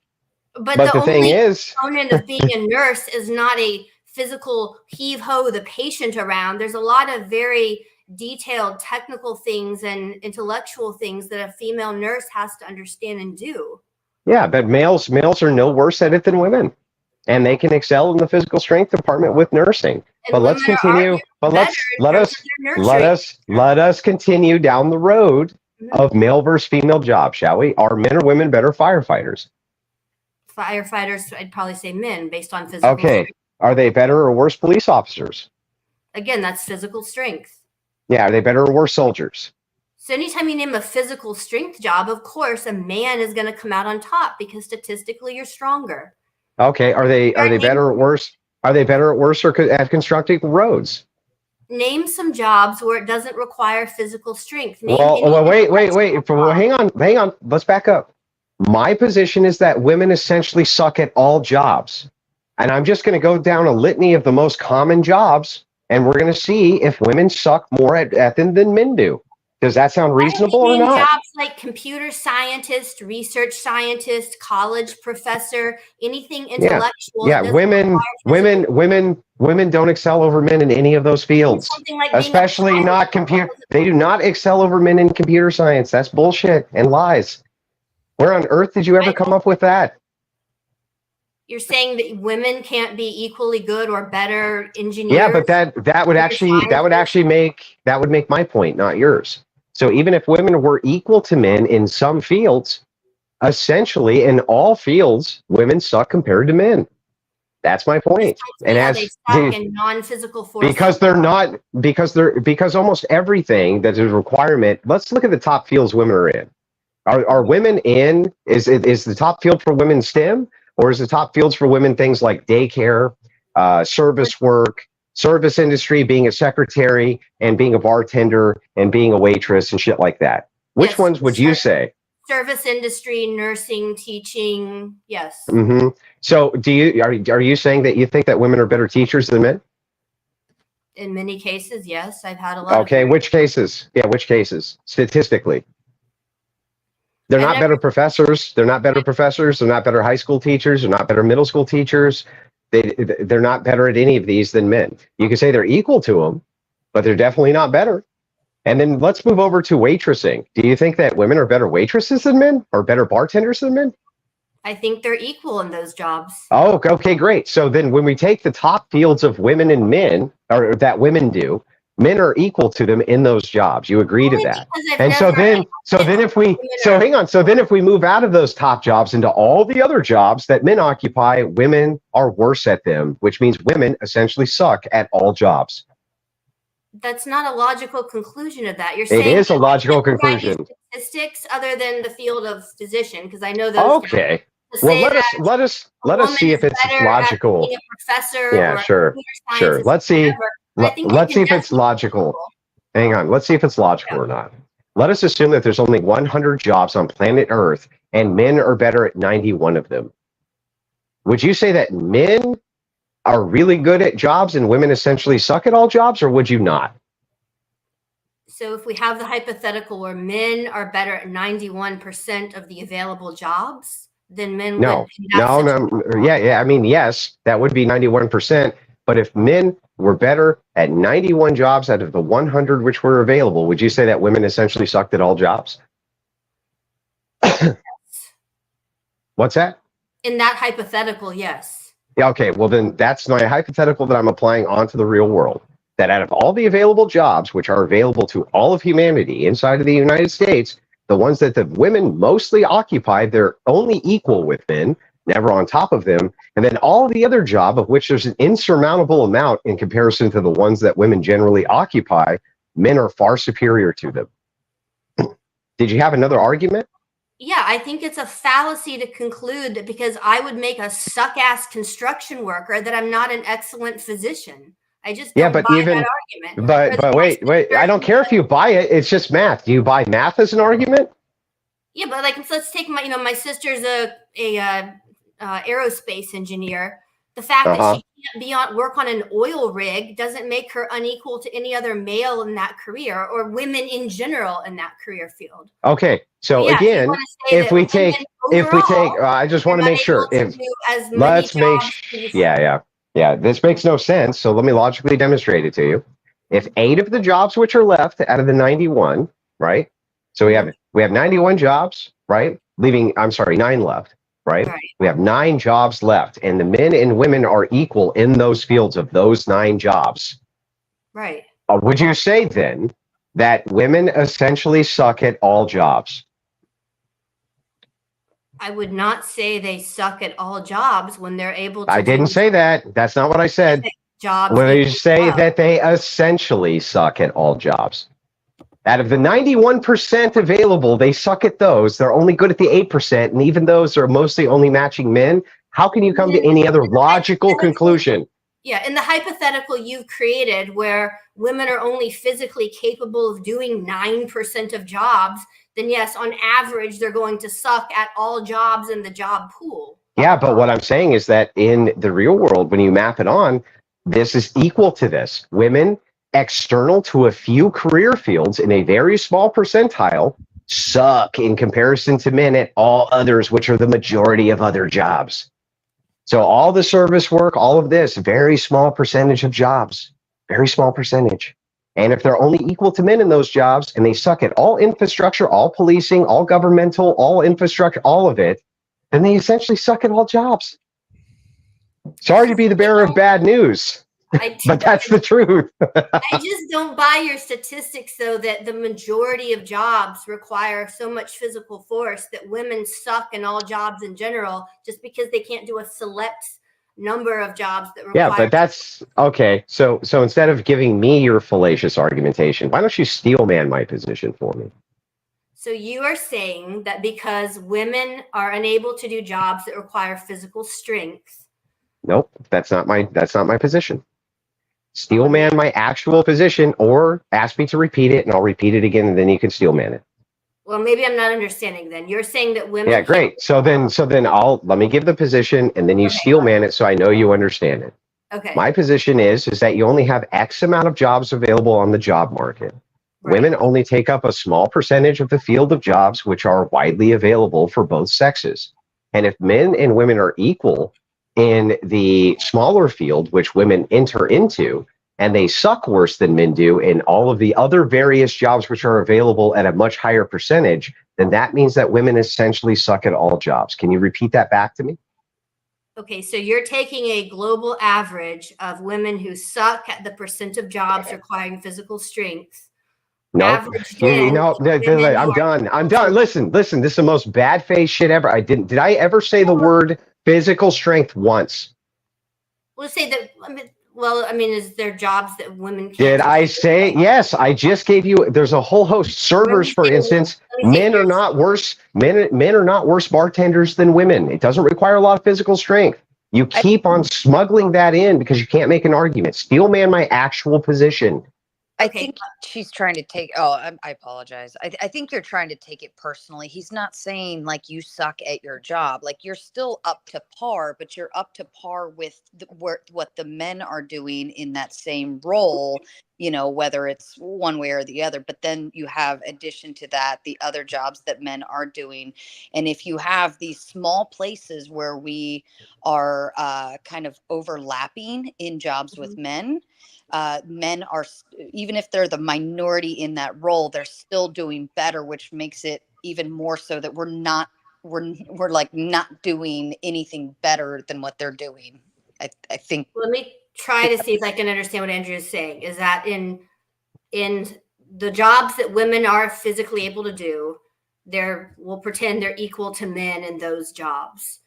But the thing is, component of being a nurse is not a physical heave-ho the patient around. There's a lot of very detailed technical things and intellectual things that a female nurse has to understand and do. Yeah, but males are no worse at it than women, and they can excel in the physical strength department with nursing. And but let's continue. But let us continue down the road of male versus female jobs, shall we? Are men or women better firefighters? Firefighters, I'd probably say men based on physical Okay. strength. Are they better or worse police officers? Again, that's physical strength. Yeah. Are they better or worse soldiers? So anytime you name a physical strength job, of course, a man is going to come out on top because statistically you're stronger. Okay. Are they better or worse? Are they better or worse at constructing roads? Name some jobs where it doesn't require physical strength. Name Wait. Hang on. Let's back up. My position is that women essentially suck at all jobs. And I'm just going to go down a litany of the most common jobs, and we're going to see if women suck more at them than men do. Does that sound reasonable or not? Jobs like computer scientist, research scientist, college professor, anything intellectual. Yeah. Women don't excel over men in any of those fields. Like especially not computer. They do not excel over men in computer science. That's bullshit and lies. Where on earth did you ever come up with that? You're saying that women can't be equally good or better engineers? Yeah, but that would make my point, not yours. So even if women were equal to men in some fields, essentially in all fields, women suck compared to men. That's my point. And they suck in non-physical forces. Because almost everything that is a requirement. Let's look at the top fields women are in. Are women in? Is the top field for women STEM, or is the top fields for women things like daycare, service work, service industry, being a secretary and being a bartender and being a waitress and shit like that? Which ones would you say? Service industry, nursing, teaching, yes. Mm-hmm. So are you saying that you think that women are better teachers than men? In many cases, yes. I've had a lot. Okay, which cases? Yeah, which cases? Statistically. They're not better professors. They're not better professors. They're not better high school teachers. They're not better middle school teachers. They're not better at any of these than men. You can say they're equal to them, but they're definitely not better. And then let's move over to waitressing. Do you think that women are better waitresses than men or better bartenders than men? I think they're equal in those jobs. Oh, okay, great. So then when we take the top fields of women and men, or that women do, men are equal to them in those jobs. You agree to that? And so then if we move out of those top jobs into all the other jobs that men occupy, women are worse at them, which means women essentially suck at all jobs. That's not a logical conclusion of that. You're saying it is a logical conclusion. Statistics other than the field of physician, because I know those. Okay. Well, let us see if it's logical. Being a professor. Yeah, sure. Let's see. Let's see if it's logical. Hang on. Let's see if it's logical or not. Let us assume that there's only 100 jobs on planet Earth and men are better at 91 of them. Would you say that men are really good at jobs and women essentially suck at all jobs, or would you not? So if we have the hypothetical where men are better at 91% of the available jobs, then men No. Yeah. I mean, yes, that would be 91%. But if men were better at 91 jobs out of the 100 which were available, would you say that women essentially sucked at all jobs? What's that? In that hypothetical, yes. Yeah, okay, well then that's my hypothetical that I'm applying onto the real world. That out of all the available jobs, which are available to all of humanity inside of the United States, the ones that the women mostly occupy, they're only equal with men, never on top of them. And then all the other job, of which there's an insurmountable amount in comparison to the ones that women generally occupy, men are far superior to them. Did you have another argument? Yeah, I think it's a fallacy to conclude that because I would make a suck-ass construction worker that I'm not an excellent physician. I just don't buy that argument. But wait, I don't care if you buy it. It's just math. Do you buy math as an argument? Yeah, but like let's take my sister's a aerospace engineer. The fact that she can't work on an oil rig doesn't make her unequal to any other male in that career or women in general in that career field. Okay, so Yeah, again, if we take, I just want to make sure. Yeah. This makes no sense. So let me logically demonstrate it to you. If 8 of the jobs which are left out of the 91, right? So we have 91 jobs, right? 9 left. Right? We have 9 jobs left, and the men and women are equal in those fields of those 9 jobs. Right. Would you say then that women essentially suck at all jobs? I would not say they suck at all jobs when they're able to. I didn't say that. That's not what I said. When you say that they essentially suck at all jobs. Out of the 91% available, they suck at those. They're only good at the 8%, and even those are mostly only matching men. How can you come to any other logical conclusion? Yeah, in the hypothetical you've created where women are only physically capable of doing 9% of jobs, then yes, on average, they're going to suck at all jobs in the job pool. Yeah, but what I'm saying is that in the real world, when you map it on, this is equal to this. Women external to a few career fields in a very small percentile suck in comparison to men at all others, which are the majority of other jobs. So all the service work, all of this, very small percentage of jobs, very small percentage. And if they're only equal to men in those jobs and they suck at all infrastructure, all policing, all governmental, all infrastructure, all of it, then they essentially suck at all jobs. Sorry to be the bearer of bad news. But that's the truth. I just don't buy your statistics, though, that the majority of jobs require so much physical force that women suck in all jobs in general just because they can't do a select number of jobs that require. Yeah, but that's okay. So instead of giving me your fallacious argumentation, why don't you steel man my position for me? So you are saying that because women are unable to do jobs that require physical strength. Nope, that's not my position. Steel man my actual position, or ask me to repeat it and I'll repeat it again and then you can steel man it. Well, maybe I'm not understanding then. You're saying that women. Yeah, great. So then let me give the position and then you steel man it so I know you understand it. Okay. My position is that you only have X amount of jobs available on the job market. Right. Women only take up a small percentage of the field of jobs which are widely available for both sexes. And if men and women are equal in the smaller field, which women enter into, and they suck worse than men do in all of the other various jobs which are available at a much higher percentage, then that means that women essentially suck at all jobs. Can you repeat that back to me? Okay, so you're taking a global average of women who suck at the percent of jobs requiring physical strength. No, I'm done. Listen, this is the most bad face shit ever. Did I ever say the word physical strength once? We'll say that. Is there jobs that women can't? Did I say yes? I just gave you. There's a whole host. Servers, for instance, men are not worse. Men are not worse bartenders than women. It doesn't require a lot of physical strength. You keep on smuggling that in because you can't make an argument. Steel man my actual position. I Okay. think she's trying to take. Oh, I apologize. I think you're trying to take it personally. He's not saying like you suck at your job. Like you're still up to par, but you're up to par with what the men are doing in that same role. You know, whether it's one way or the other. But then you have, addition to that, the other jobs that men are doing. And if you have these small places where we are kind of overlapping in jobs with men. Men are, even if they're the minority in that role, they're still doing better, which makes it even more so that we're like not doing anything better than what they're doing. I think. Let me try to see if I can understand what Andrea is saying. Is that in the jobs that women are physically able to do, we'll pretend they're equal to men in those jobs.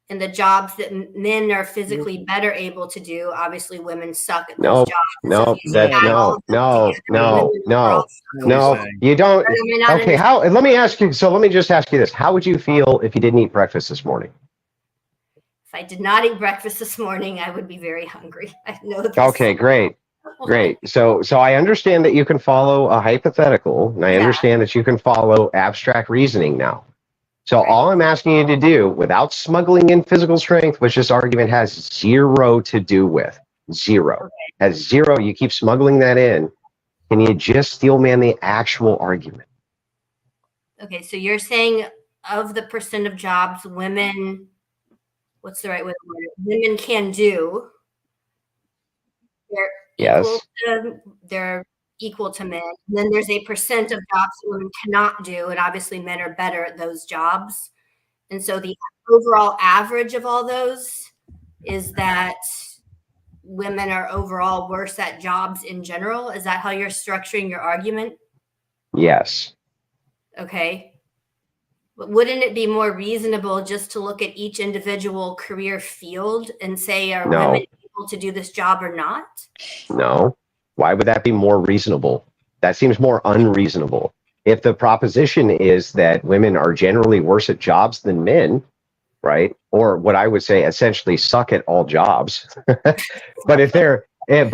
And the jobs that men are physically better able to do, obviously women suck at those jobs. No, you don't. Okay, let me ask you. So let me just ask you this: how would you feel if you didn't eat breakfast this morning? If I did not eat breakfast this morning, I would be very hungry. I know this. Okay, great. So I understand that you can follow a hypothetical, and I understand that you can follow abstract reasoning now. So all I'm asking you to do, without smuggling in physical strength, which this argument has zero to do with, has zero. You keep smuggling that in. Can you just steel man the actual argument? Okay, so you're saying of the percent of jobs women, what's the right way to word it? Women can do. They're equal to men. And then there's a percent of jobs that women cannot do, and obviously men are better at those jobs. And so the overall average of all those is that women are overall worse at jobs in general. Is that how you're structuring your argument? Yes. Okay. But wouldn't it be more reasonable just to look at each individual career field and say, are women able to do this job or not? No. Why would that be more reasonable? That seems more unreasonable. If the proposition is that women are generally worse at jobs than men, right? Or what I would say essentially suck at all jobs. But if they're, it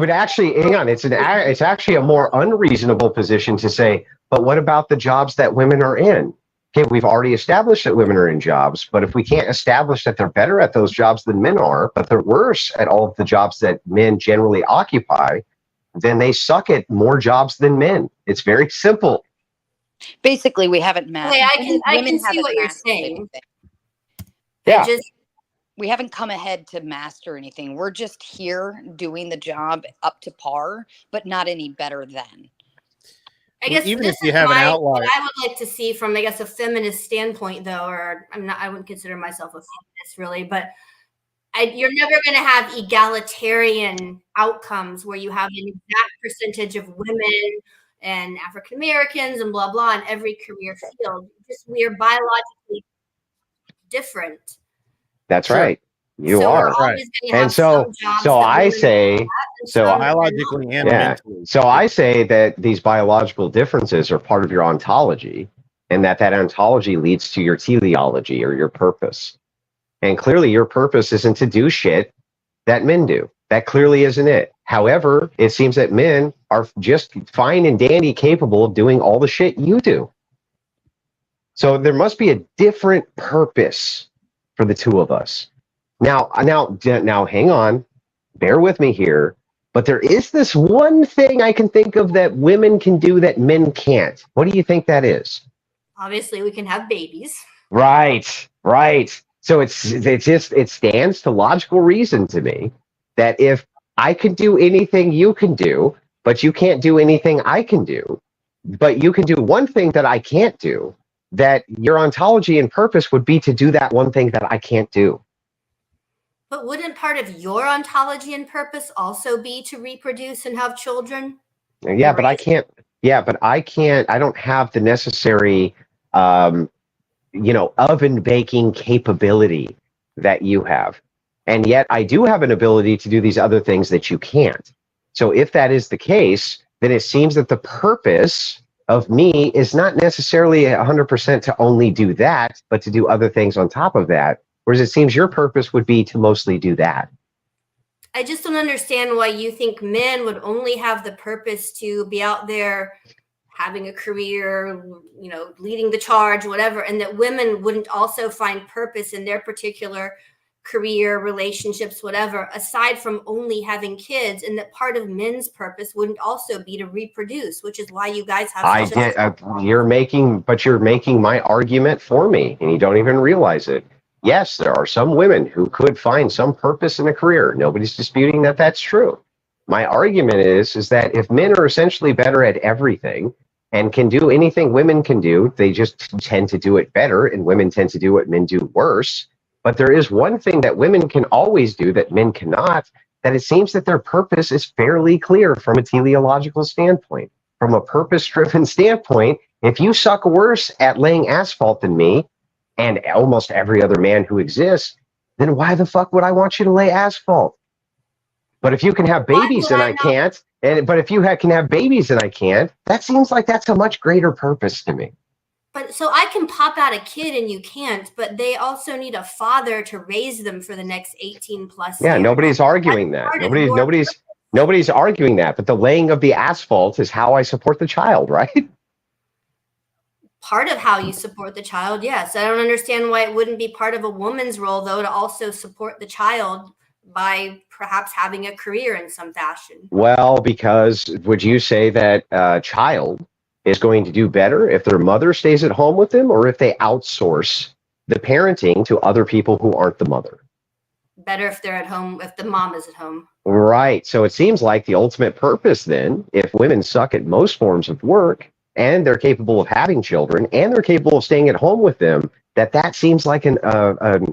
would actually, hang on, it's actually a more unreasonable position to say, but what about the jobs that women are in? Okay, we've already established that women are in jobs, but if we can't establish that they're better at those jobs than men are, but they're worse at all of the jobs that men generally occupy, then they suck at more jobs than men. It's very simple. Basically, we haven't mastered. Okay, I can see what you're saying. Yeah. We haven't come ahead to master anything. We're just here doing the job up to par, but not any better than. I guess even this if you is have an outlier, what I would like to see from, I guess, a feminist standpoint, though, or I wouldn't consider myself a feminist really, but you're never going to have egalitarian outcomes where you have an exact percentage of women and African Americans and blah, blah, in every career field. Just we are biologically different. That's right. You are. And so I say, biologically and mentally. So I say that these biological differences are part of your ontology, and that ontology leads to your teleology or your purpose. And clearly your purpose isn't to do shit that men do. That clearly isn't it. However, it seems that men are just fine and dandy capable of doing all the shit you do. So there must be a different purpose for the two of us. Now, hang on, bear with me here, but there is this one thing I can think of that women can do that men can't. What do you think that is? Obviously, we can have babies. Right. So it stands to logical reason to me that if I can do anything you can do, but you can't do anything I can do, but you can do one thing that I can't do, that your ontology and purpose would be to do that one thing that I can't do. But wouldn't part of your ontology and purpose also be to reproduce and have children? Yeah, but I can't. Yeah, but I can't. I don't have the necessary, oven baking capability that you have, and yet I do have an ability to do these other things that you can't. So if that is the case, then it seems that the purpose of me is not necessarily 100% to only do that, but to do other things on top of that. Whereas it seems your purpose would be to mostly do that. I just don't understand why you think men would only have the purpose to be out there having a career, leading the charge, whatever, and that women wouldn't also find purpose in their particular career, relationships, whatever, aside from only having kids, and that part of men's purpose wouldn't also be to reproduce, which is why you guys have I such did. You're making my argument for me, and you don't even realize it. Yes, there are some women who could find some purpose in a career. Nobody's disputing that that's true. My argument is that if men are essentially better at everything and can do anything women can do, they just tend to do it better, and women tend to do what men do worse. But there is one thing that women can always do that men cannot, that it seems that their purpose is fairly clear from a teleological standpoint. From a purpose-driven standpoint, if you suck worse at laying asphalt than me and almost every other man who exists, then why the fuck would I want you to lay asphalt? But if you can have babies and I can't, but if you can have babies and I can't, that seems like that's a much greater purpose to me. But so I can pop out a kid and you can't, but they also need a father to raise them for the next 18 plus Yeah, years. nobody's arguing that. Nobody's arguing that. But the laying of the asphalt is how I support the child, right? Part of how you support the child, yes. I don't understand why it wouldn't be part of a woman's role, though, to also support the child by perhaps having a career in some fashion. Well, because would you say that a child is going to do better if their mother stays at home with them, or if they outsource the parenting to other people who aren't the mother? Better if they're at home, if the mom is at home. Right. So it seems like the ultimate purpose then, if women suck at most forms of work and they're capable of having children and they're capable of staying at home with them, that seems like an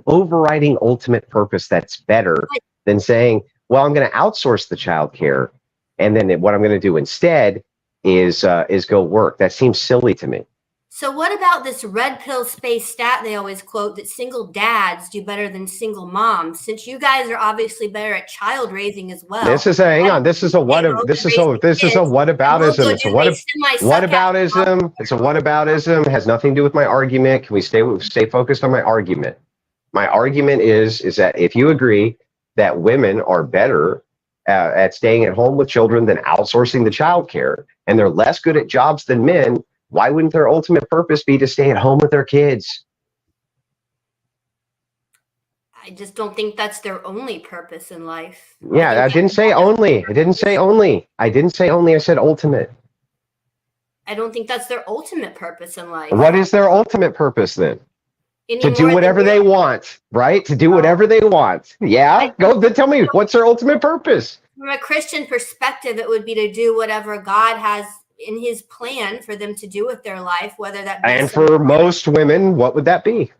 overriding ultimate purpose that's better than saying, well, I'm going to outsource the childcare, and then what I'm going to do instead is go work. That seems silly to me. So what about this red pill space stat they always quote that single dads do better than single moms? Since you guys are obviously better at child raising as well. This is a whataboutism. It's a whataboutism. It's a whataboutism. It has nothing to do with my argument. Can we stay focused on my argument? My argument is that if you agree that women are better at staying at home with children than outsourcing the child care, and they're less good at jobs than men, why wouldn't their ultimate purpose be to stay at home with their kids? I just don't think that's their only purpose in life. Yeah, I didn't say only. I didn't say only. I said ultimate. I don't think that's their ultimate purpose in life. What is their ultimate purpose then? To do whatever they want, right? To do whatever they want. Yeah? Go then tell me, what's their ultimate purpose? From a Christian perspective, it would be to do whatever God has in his plan for them to do with their life, whether that be and for most women, what would that be?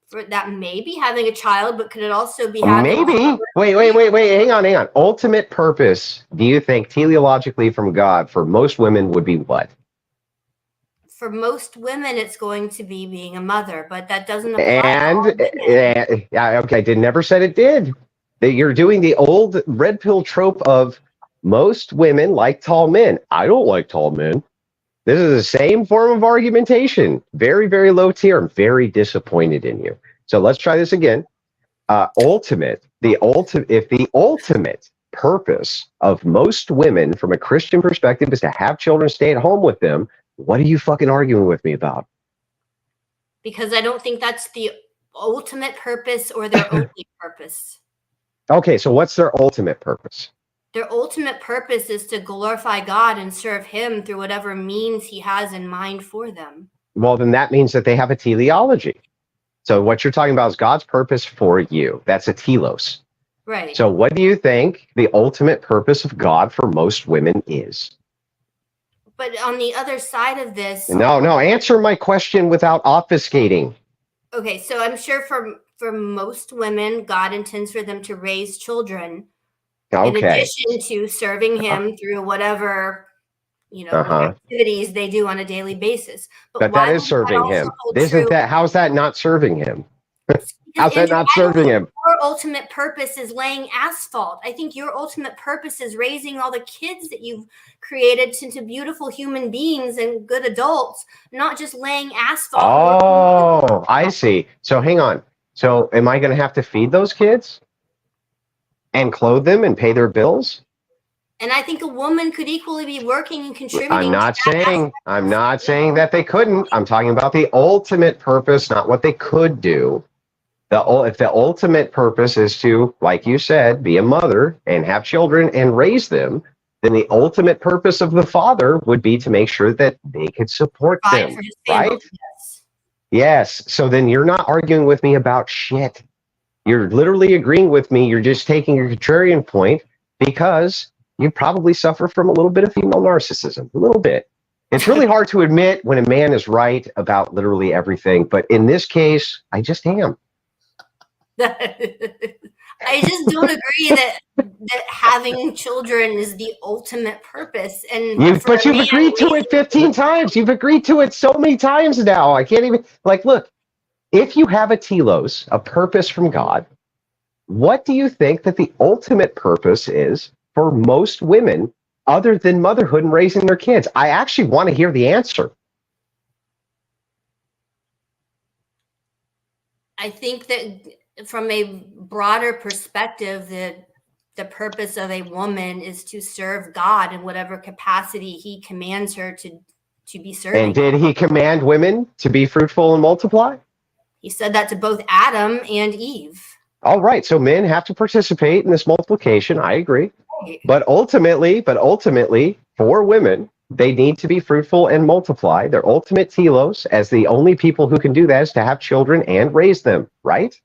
For that may be having a child, but could it also be having maybe wait, hang on. Ultimate purpose, do you think teleologically from God for most women would be what? For most women it's going to be being a mother, but that doesn't apply okay, never said it did. That you're doing the old red pill trope of most women like tall men. I don't like tall men. This is the same form of argumentation. Very, very low tier. I'm very disappointed in you. So let's try this again. If the ultimate purpose of most women from a Christian perspective is to have children, stay at home with them, what are you fucking arguing with me about? Because I don't think that's the ultimate purpose or their only purpose. Okay, so what's their ultimate purpose? Their ultimate purpose is to glorify God and serve him through whatever means he has in mind for them. Well, then that means that they have a teleology. So what you're talking about is God's purpose for you. That's a telos. Right. So what do you think the ultimate purpose of God for most women is? But on the other side of this... No, answer my question without obfuscating. Okay, so I'm sure for most women, God intends for them to raise children. Okay. In addition to serving him through whatever, activities they do on a daily basis. But that is serving him. How's that not serving him? How's that not serving him? Your ultimate purpose is laying asphalt. I think your ultimate purpose is raising all the kids that you've created into beautiful human beings and good adults, not just laying asphalt. Oh, I see. So hang on. So am I going to have to feed those kids? and clothe them and pay their bills? And I think a woman could equally be working and contributing. I'm not saying that they couldn't. I'm talking about the ultimate purpose, not what they could do. If the ultimate purpose is to, like you said, be a mother and have children and raise them, then the ultimate purpose of the father would be to make sure that they could support them, for his family, right? Yes. So then you're not arguing with me about shit. You're literally agreeing with me. You're just taking your contrarian point because you probably suffer from a little bit of female narcissism, a little bit. It's really hard to admit when a man is right about literally everything, but in this case, I just am. I just don't agree that having children is the ultimate purpose. And You've agreed to it 15 times. You've agreed to it so many times now. I can't even look. If you have a telos, a purpose from God, what do you think that the ultimate purpose is for most women other than motherhood and raising their kids? I actually want to hear the answer. I think that from a broader perspective, the purpose of a woman is to serve God in whatever capacity he commands her to be serving. And did he command women to be fruitful and multiply? He said that to both Adam and Eve. All right, so men have to participate in this multiplication. I agree. But ultimately, for women, they need to be fruitful and multiply. Their ultimate telos, as the only people who can do that, is to have children and raise them, right?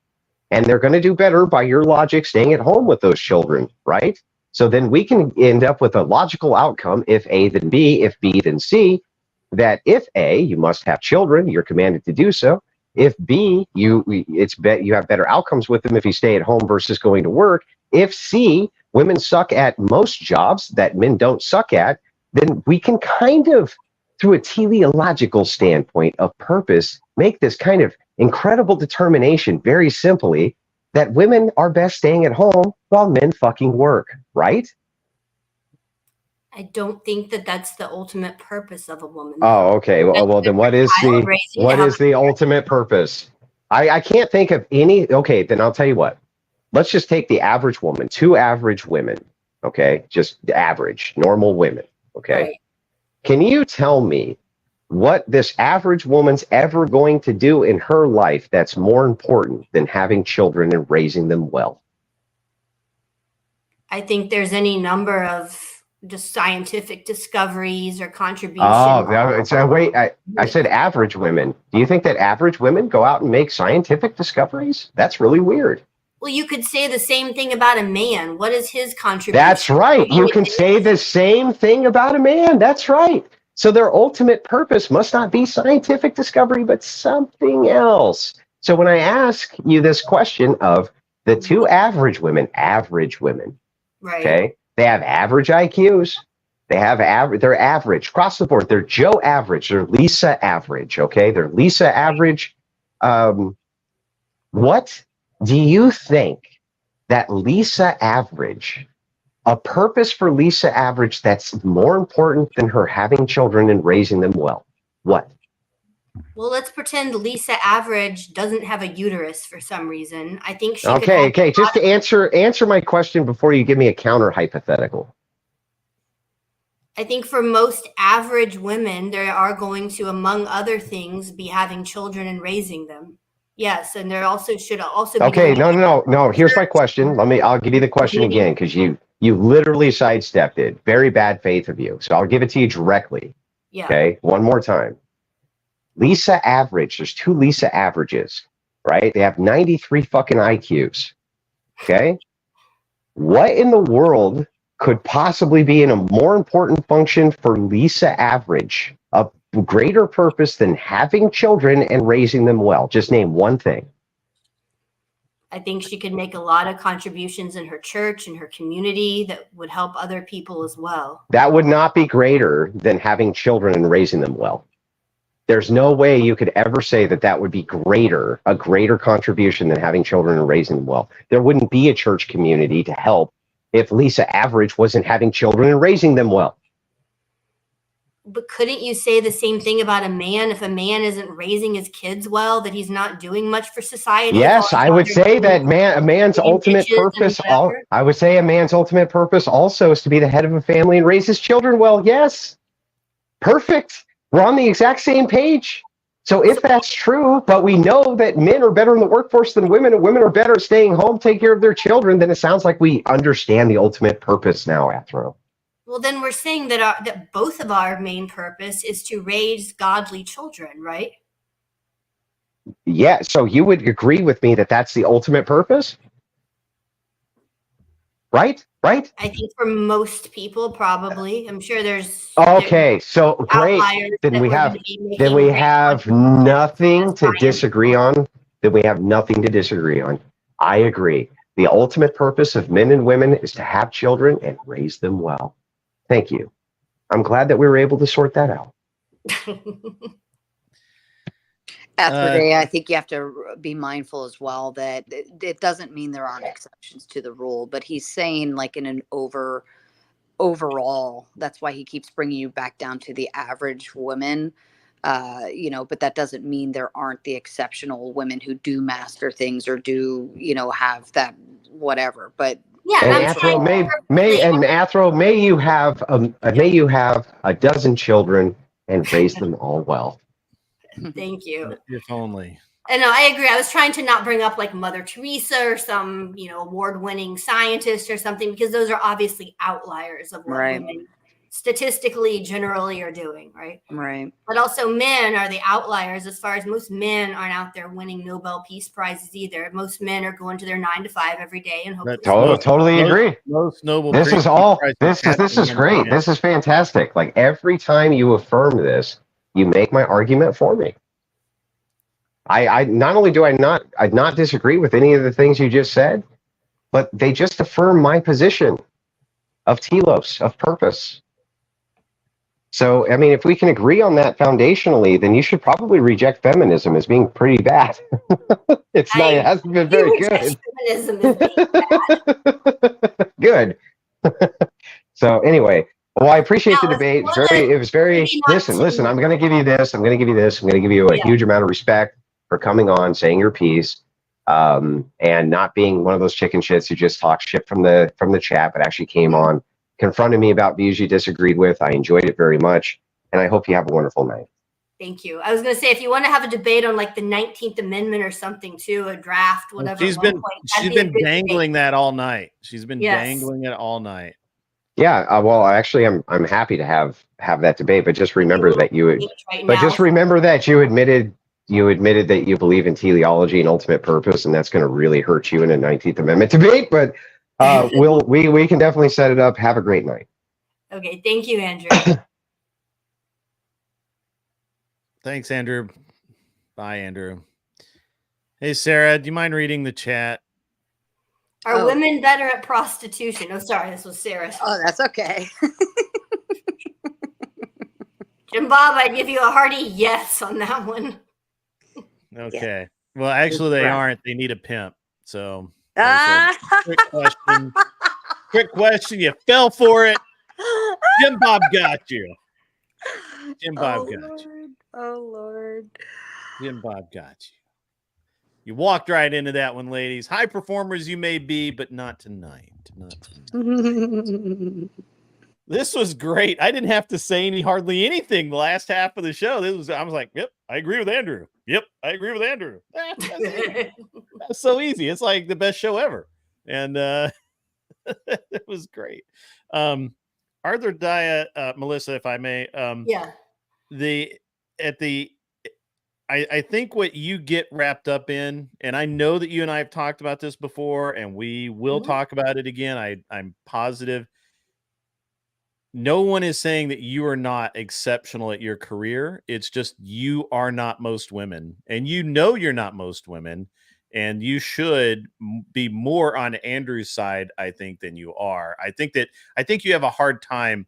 And they're going to do better by your logic staying at home with those children, right? So then we can end up with a logical outcome, if A then B, if B then C, that if A, you must have children, you're commanded to do so. If B, you have better outcomes with them if you stay at home versus going to work. If C, women suck at most jobs that men don't suck at, then we can kind of, through a teleological standpoint of purpose, make this kind of incredible determination very simply that women are best staying at home while men fucking work, right? I don't think that that's the ultimate purpose of a woman. Oh, okay. Well, then what is the ultimate purpose? I can't think of any. Okay, then I'll tell you what. Let's just take the average woman, 2 average women. Okay, just average, normal women. Okay. Right. Can you tell me what this average woman's ever going to do in her life that's more important than having children and raising them well? I think there's any number of just scientific discoveries or contributions. Oh, so wait, I said average women. Do you think that average women go out and make scientific discoveries? That's really weird. Well, you could say the same thing about a man. What is his contribution? That's right. You can say the same thing about a man. That's right. So their ultimate purpose must not be scientific discovery, but something else. So when I ask you this question of the 2 average women, right? Okay, they have average IQs. They're average across the board. They're Joe average. They're Lisa average. Okay, they're Lisa average. What do you think that Lisa average, a purpose for Lisa average that's more important than her having children and raising them well? What? Well, let's pretend Lisa average doesn't have a uterus for some reason. I think she Okay. Just to answer my question before you give me a counter hypothetical. I think for most average women, they are going to, among other things, be having children and raising them. Yes, and there also should also be. Okay, no. Here's my question. I'll give you the question again because you literally sidestepped it. Very bad faith of you. So I'll give it to you directly. Yeah. Okay, one more time. Lisa average. There's 2 Lisa averages, right? They have 93 fucking IQs. Okay. What in the world could possibly be in a more important function for Lisa average, a greater purpose than having children and raising them well? Just name one thing. I think she could make a lot of contributions in her church and her community that would help other people as well. That would not be greater than having children and raising them well. There's no way you could ever say that would be a greater contribution than having children and raising them well. There wouldn't be a church community to help if Lisa average wasn't having children and raising them well. But couldn't you say the same thing about a man? If a man isn't raising his kids well, that he's not doing much for society. Yes, I would say that a man's ultimate purpose. I would say a man's ultimate purpose also is to be the head of a family and raise his children well. Yes, perfect. We're on the exact same page. So if that's true, but we know that men are better in the workforce than women, and women are better at staying home, take care of their children, then it sounds like we understand the ultimate purpose now, Athro. Well, then we're saying that that both of our main purpose is to raise godly children, right? Yeah, so you would agree with me that that's the ultimate purpose? Right? Right? I think for most people, probably. I'm sure there's Okay, so great. outliers Then that we we're have gonna be making then we great have nothing to disagree on. Then we have nothing to disagree on. I agree. The ultimate purpose of men and women is to have children and raise them well. Thank you. I'm glad that we were able to sort that out. Day, I think you have to be mindful as well that it doesn't mean there aren't exceptions to the rule, but he's saying like in an overall, that's why he keeps bringing you back down to the average woman. But that doesn't mean there aren't the exceptional women who do master things or do, have that whatever. But yeah, and Athro, may you have a dozen children and raise them all well. Thank you. If only. And no, I agree. I was trying to not bring up like Mother Teresa or some, award-winning scientist or something, because those are obviously outliers of what women statistically generally are doing, right? Right. But also men are the outliers as far as most men aren't out there winning Nobel Peace Prizes either. Most men are going to their 9 to 5 every day and hopefully Totally agree. Most Nobel This is Prizes great. This is fantastic. Like every time you affirm this, you make my argument for me. I not only do I not disagree with any of the things you just said, but they just affirm my position of telos, of purpose. So, I mean, if we can agree on that foundationally, then you should probably reject feminism as being pretty bad. It hasn't been very good. Feminism is bad. Good. So anyway, well, I appreciate the debate. It was very, listen, I'm going to give you this. I'm going to give you this. I'm going to give you a huge amount of respect for coming on, saying your piece, and not being one of those chicken shits who just talk shit from the chat, but actually came on, confronted me about views you disagreed with. I enjoyed it very much, and I hope you have a wonderful night. Thank you. I was going to say, if you want to have a debate on like the 19th Amendment or something too, a draft, whatever. She's been dangling that all night. She's been dangling it all night. Yeah, well, actually, I'm happy to have that debate, but just remember that you admitted that you believe in teleology and ultimate purpose, and that's going to really hurt you in a 19th Amendment debate. But we can definitely set it up. Have a great night. Okay, thank you, Andrew. Thanks, Andrew. Bye, Andrew. Hey, Sarah, do you mind reading the chat? Are women better at prostitution? Oh, sorry, this was Sarah. Oh, that's okay. Jim Bob, I'd give you a hearty yes on that one. Okay. Well, actually, they aren't. They need a pimp. So, quick question. You fell for it. Jim Bob got you. Jim Bob got you. Oh, Lord. Jim Bob got you. You walked right into that one, ladies. High performers you may be, but not tonight. This was great. I didn't have to say hardly anything the last half of the show. I was like, yep, I agree with Andrew. Yep, I agree with Andrew. That's so easy. It's like the best show ever. And it was great. Arthur Dia, Melissa, if I may. I think what you get wrapped up in, and I know that you and I have talked about this before, and we will talk about it again. I'm positive. No one is saying that you are not exceptional at your career. It's just you are not most women, and you're not most women, and you should be more on Andrew's side, I think, than you are. I think you have a hard time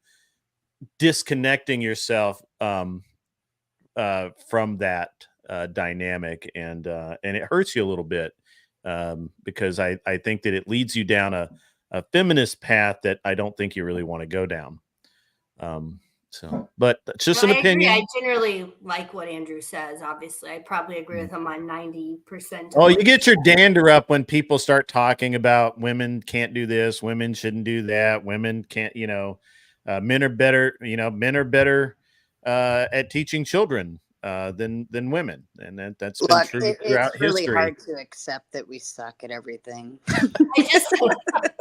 disconnecting yourself from that dynamic, and it hurts you a little bit because I think that it leads you down a feminist path that I don't think you really want to go down. So, but it's just No, an I agree. opinion. I generally like what Andrew says. Obviously, I probably agree with him on 90%. Oh, you get your dander up when people start talking about women can't do this, women shouldn't do that, women can't, men are better, men are better at teaching children than women, and that's been Look, true it's throughout really history. hard to accept that we suck at everything.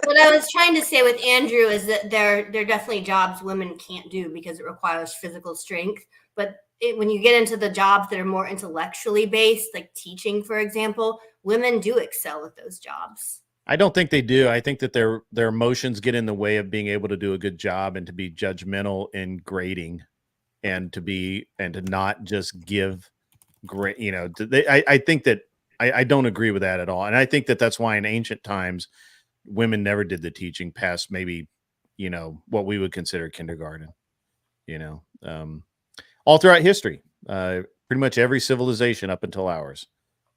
What I was trying to say with Andrew is that there are definitely jobs women can't do because it requires physical strength. But when you get into the jobs that are more intellectually based, like teaching, for example, women do excel at those jobs. I don't think they do. I think that their emotions get in the way of being able to do a good job and to be judgmental in grading, and to not just give great. I think that I don't agree with that at all, and I think that that's why in ancient times women never did the teaching past maybe what we would consider kindergarten. All throughout history, pretty much every civilization up until ours,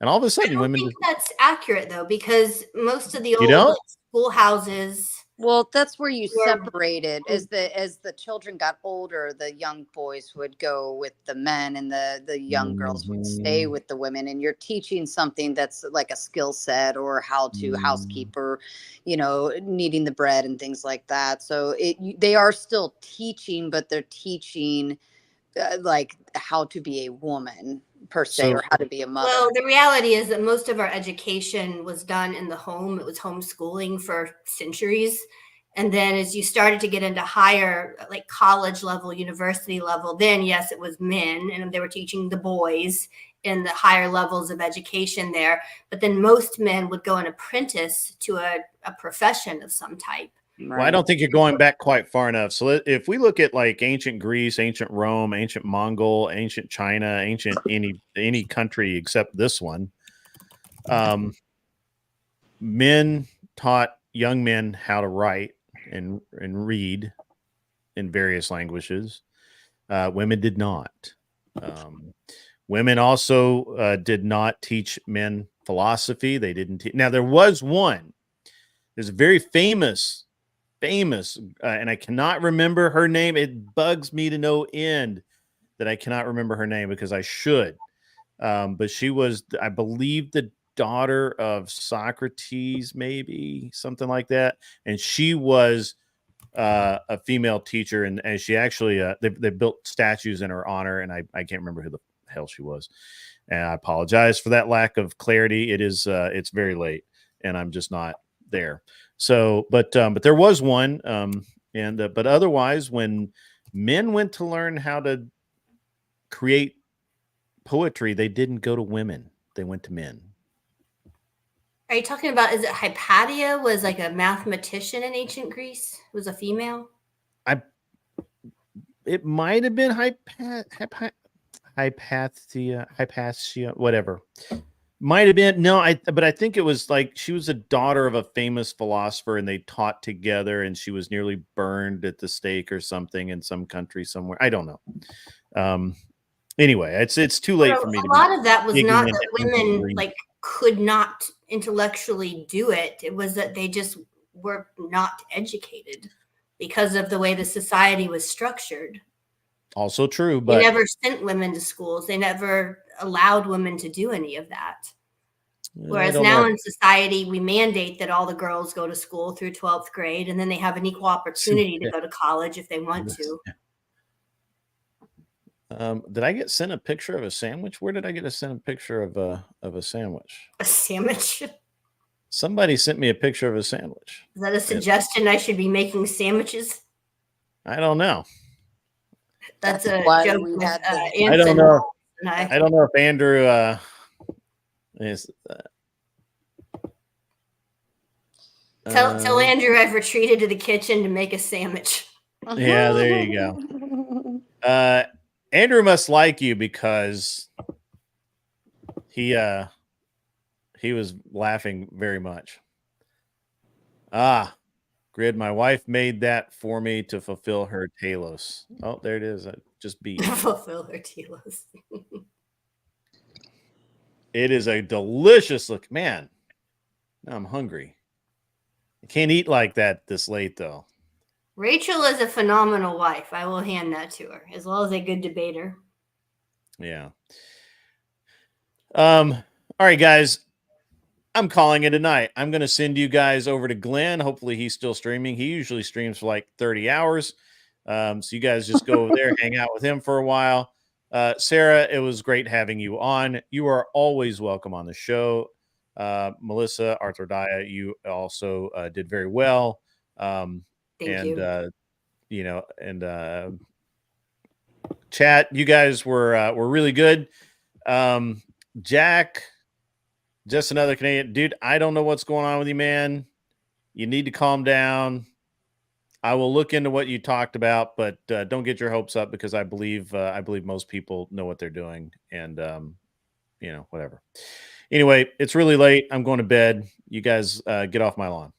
and all of a I sudden don't women. think that's accurate though, because most of the You old don't? schoolhouses. Well, that's where you were- separated. As the children got older, the young boys would go with the men, and the young girls would stay with the women. And you're teaching something that's like a skill set, or how to housekeeper, kneading the bread and things like that. So they are still teaching, but they're teaching like how to be a woman per se, or how to be a mother. Well, the reality is that most of our education was done in the home. It was homeschooling for centuries. And then as you started to get into higher, like college level, university level, then yes, it was men, and they were teaching the boys in the higher levels of education there. But then most men would go and apprentice to a profession of some type. Well, I don't think you're going back quite far enough. So if we look at like ancient Greece, ancient Rome, ancient Mongol, ancient China, ancient any country except this one, men taught young men how to write and read in various languages. Women did not. Women also did not teach men philosophy. They didn't. Now there was one. There's a very famous, and I cannot remember her name. It bugs me to no end that I cannot remember her name because I should. But she was, I believe, the daughter of Socrates, maybe something like that. And she was a female teacher, and she actually they built statues in her honor, and I can't remember who the hell she was. And I apologize for that lack of clarity. It is it's very late, and I'm just not there. So, but there was one, but otherwise, when men went to learn how to create poetry, they didn't go to women; they went to men. Are you talking about? Is it Hypatia was like a mathematician in ancient Greece? Was a female. It might have been Hypatia, whatever. Might have been. No, but I think it was like she was a daughter of a famous philosopher, and they taught together, and she was nearly burned at the stake or something in some country somewhere. I don't know. Anyway, it's too late for me to. A lot of that was not that women Greece. like could not intellectually do it. It was that they just were not educated because of the way the society was structured. Also true, but they never sent women to schools. They never allowed women to do any of that. Whereas now in society, we mandate that all the girls go to school through 12th grade, and then they have an equal opportunity to go to college if they want to. Did I get sent a picture of a sandwich? Where did I get sent a picture of a sandwich? A sandwich? Somebody sent me a picture of a sandwich. Is that a suggestion I should be making sandwiches? I don't know. That's a joke with Anson. I don't know. I don't know if Andrew is. Tell Andrew I've retreated to the kitchen to make a sandwich. Yeah, there you go. Andrew must like you because he was laughing very much. Grid, my wife made that for me to fulfill her telos. Oh, there it is. Just beat. Fulfill her telos. It is a delicious look. Man, now I'm hungry. I can't eat like that this late, though. Rachel is a phenomenal wife. I will hand that to her, as well as a good debater. Yeah. All right, guys. I'm calling it a night. I'm going to send you guys over to Glenn. Hopefully he's still streaming. He usually streams for like 30 hours. So you guys just go over there, hang out with him for a while. Sarah, it was great having you on. You are always welcome on the show. Melissa, Arthur Daya, you also did very well. Thank you. Chat, you guys were really good. Jack, just another Canadian dude. I don't know what's going on with you, man. You need to calm down. I will look into what you talked about, but don't get your hopes up because I believe most people know what they're doing, and whatever. Anyway, it's really late. I'm going to bed. You guys get off my lawn.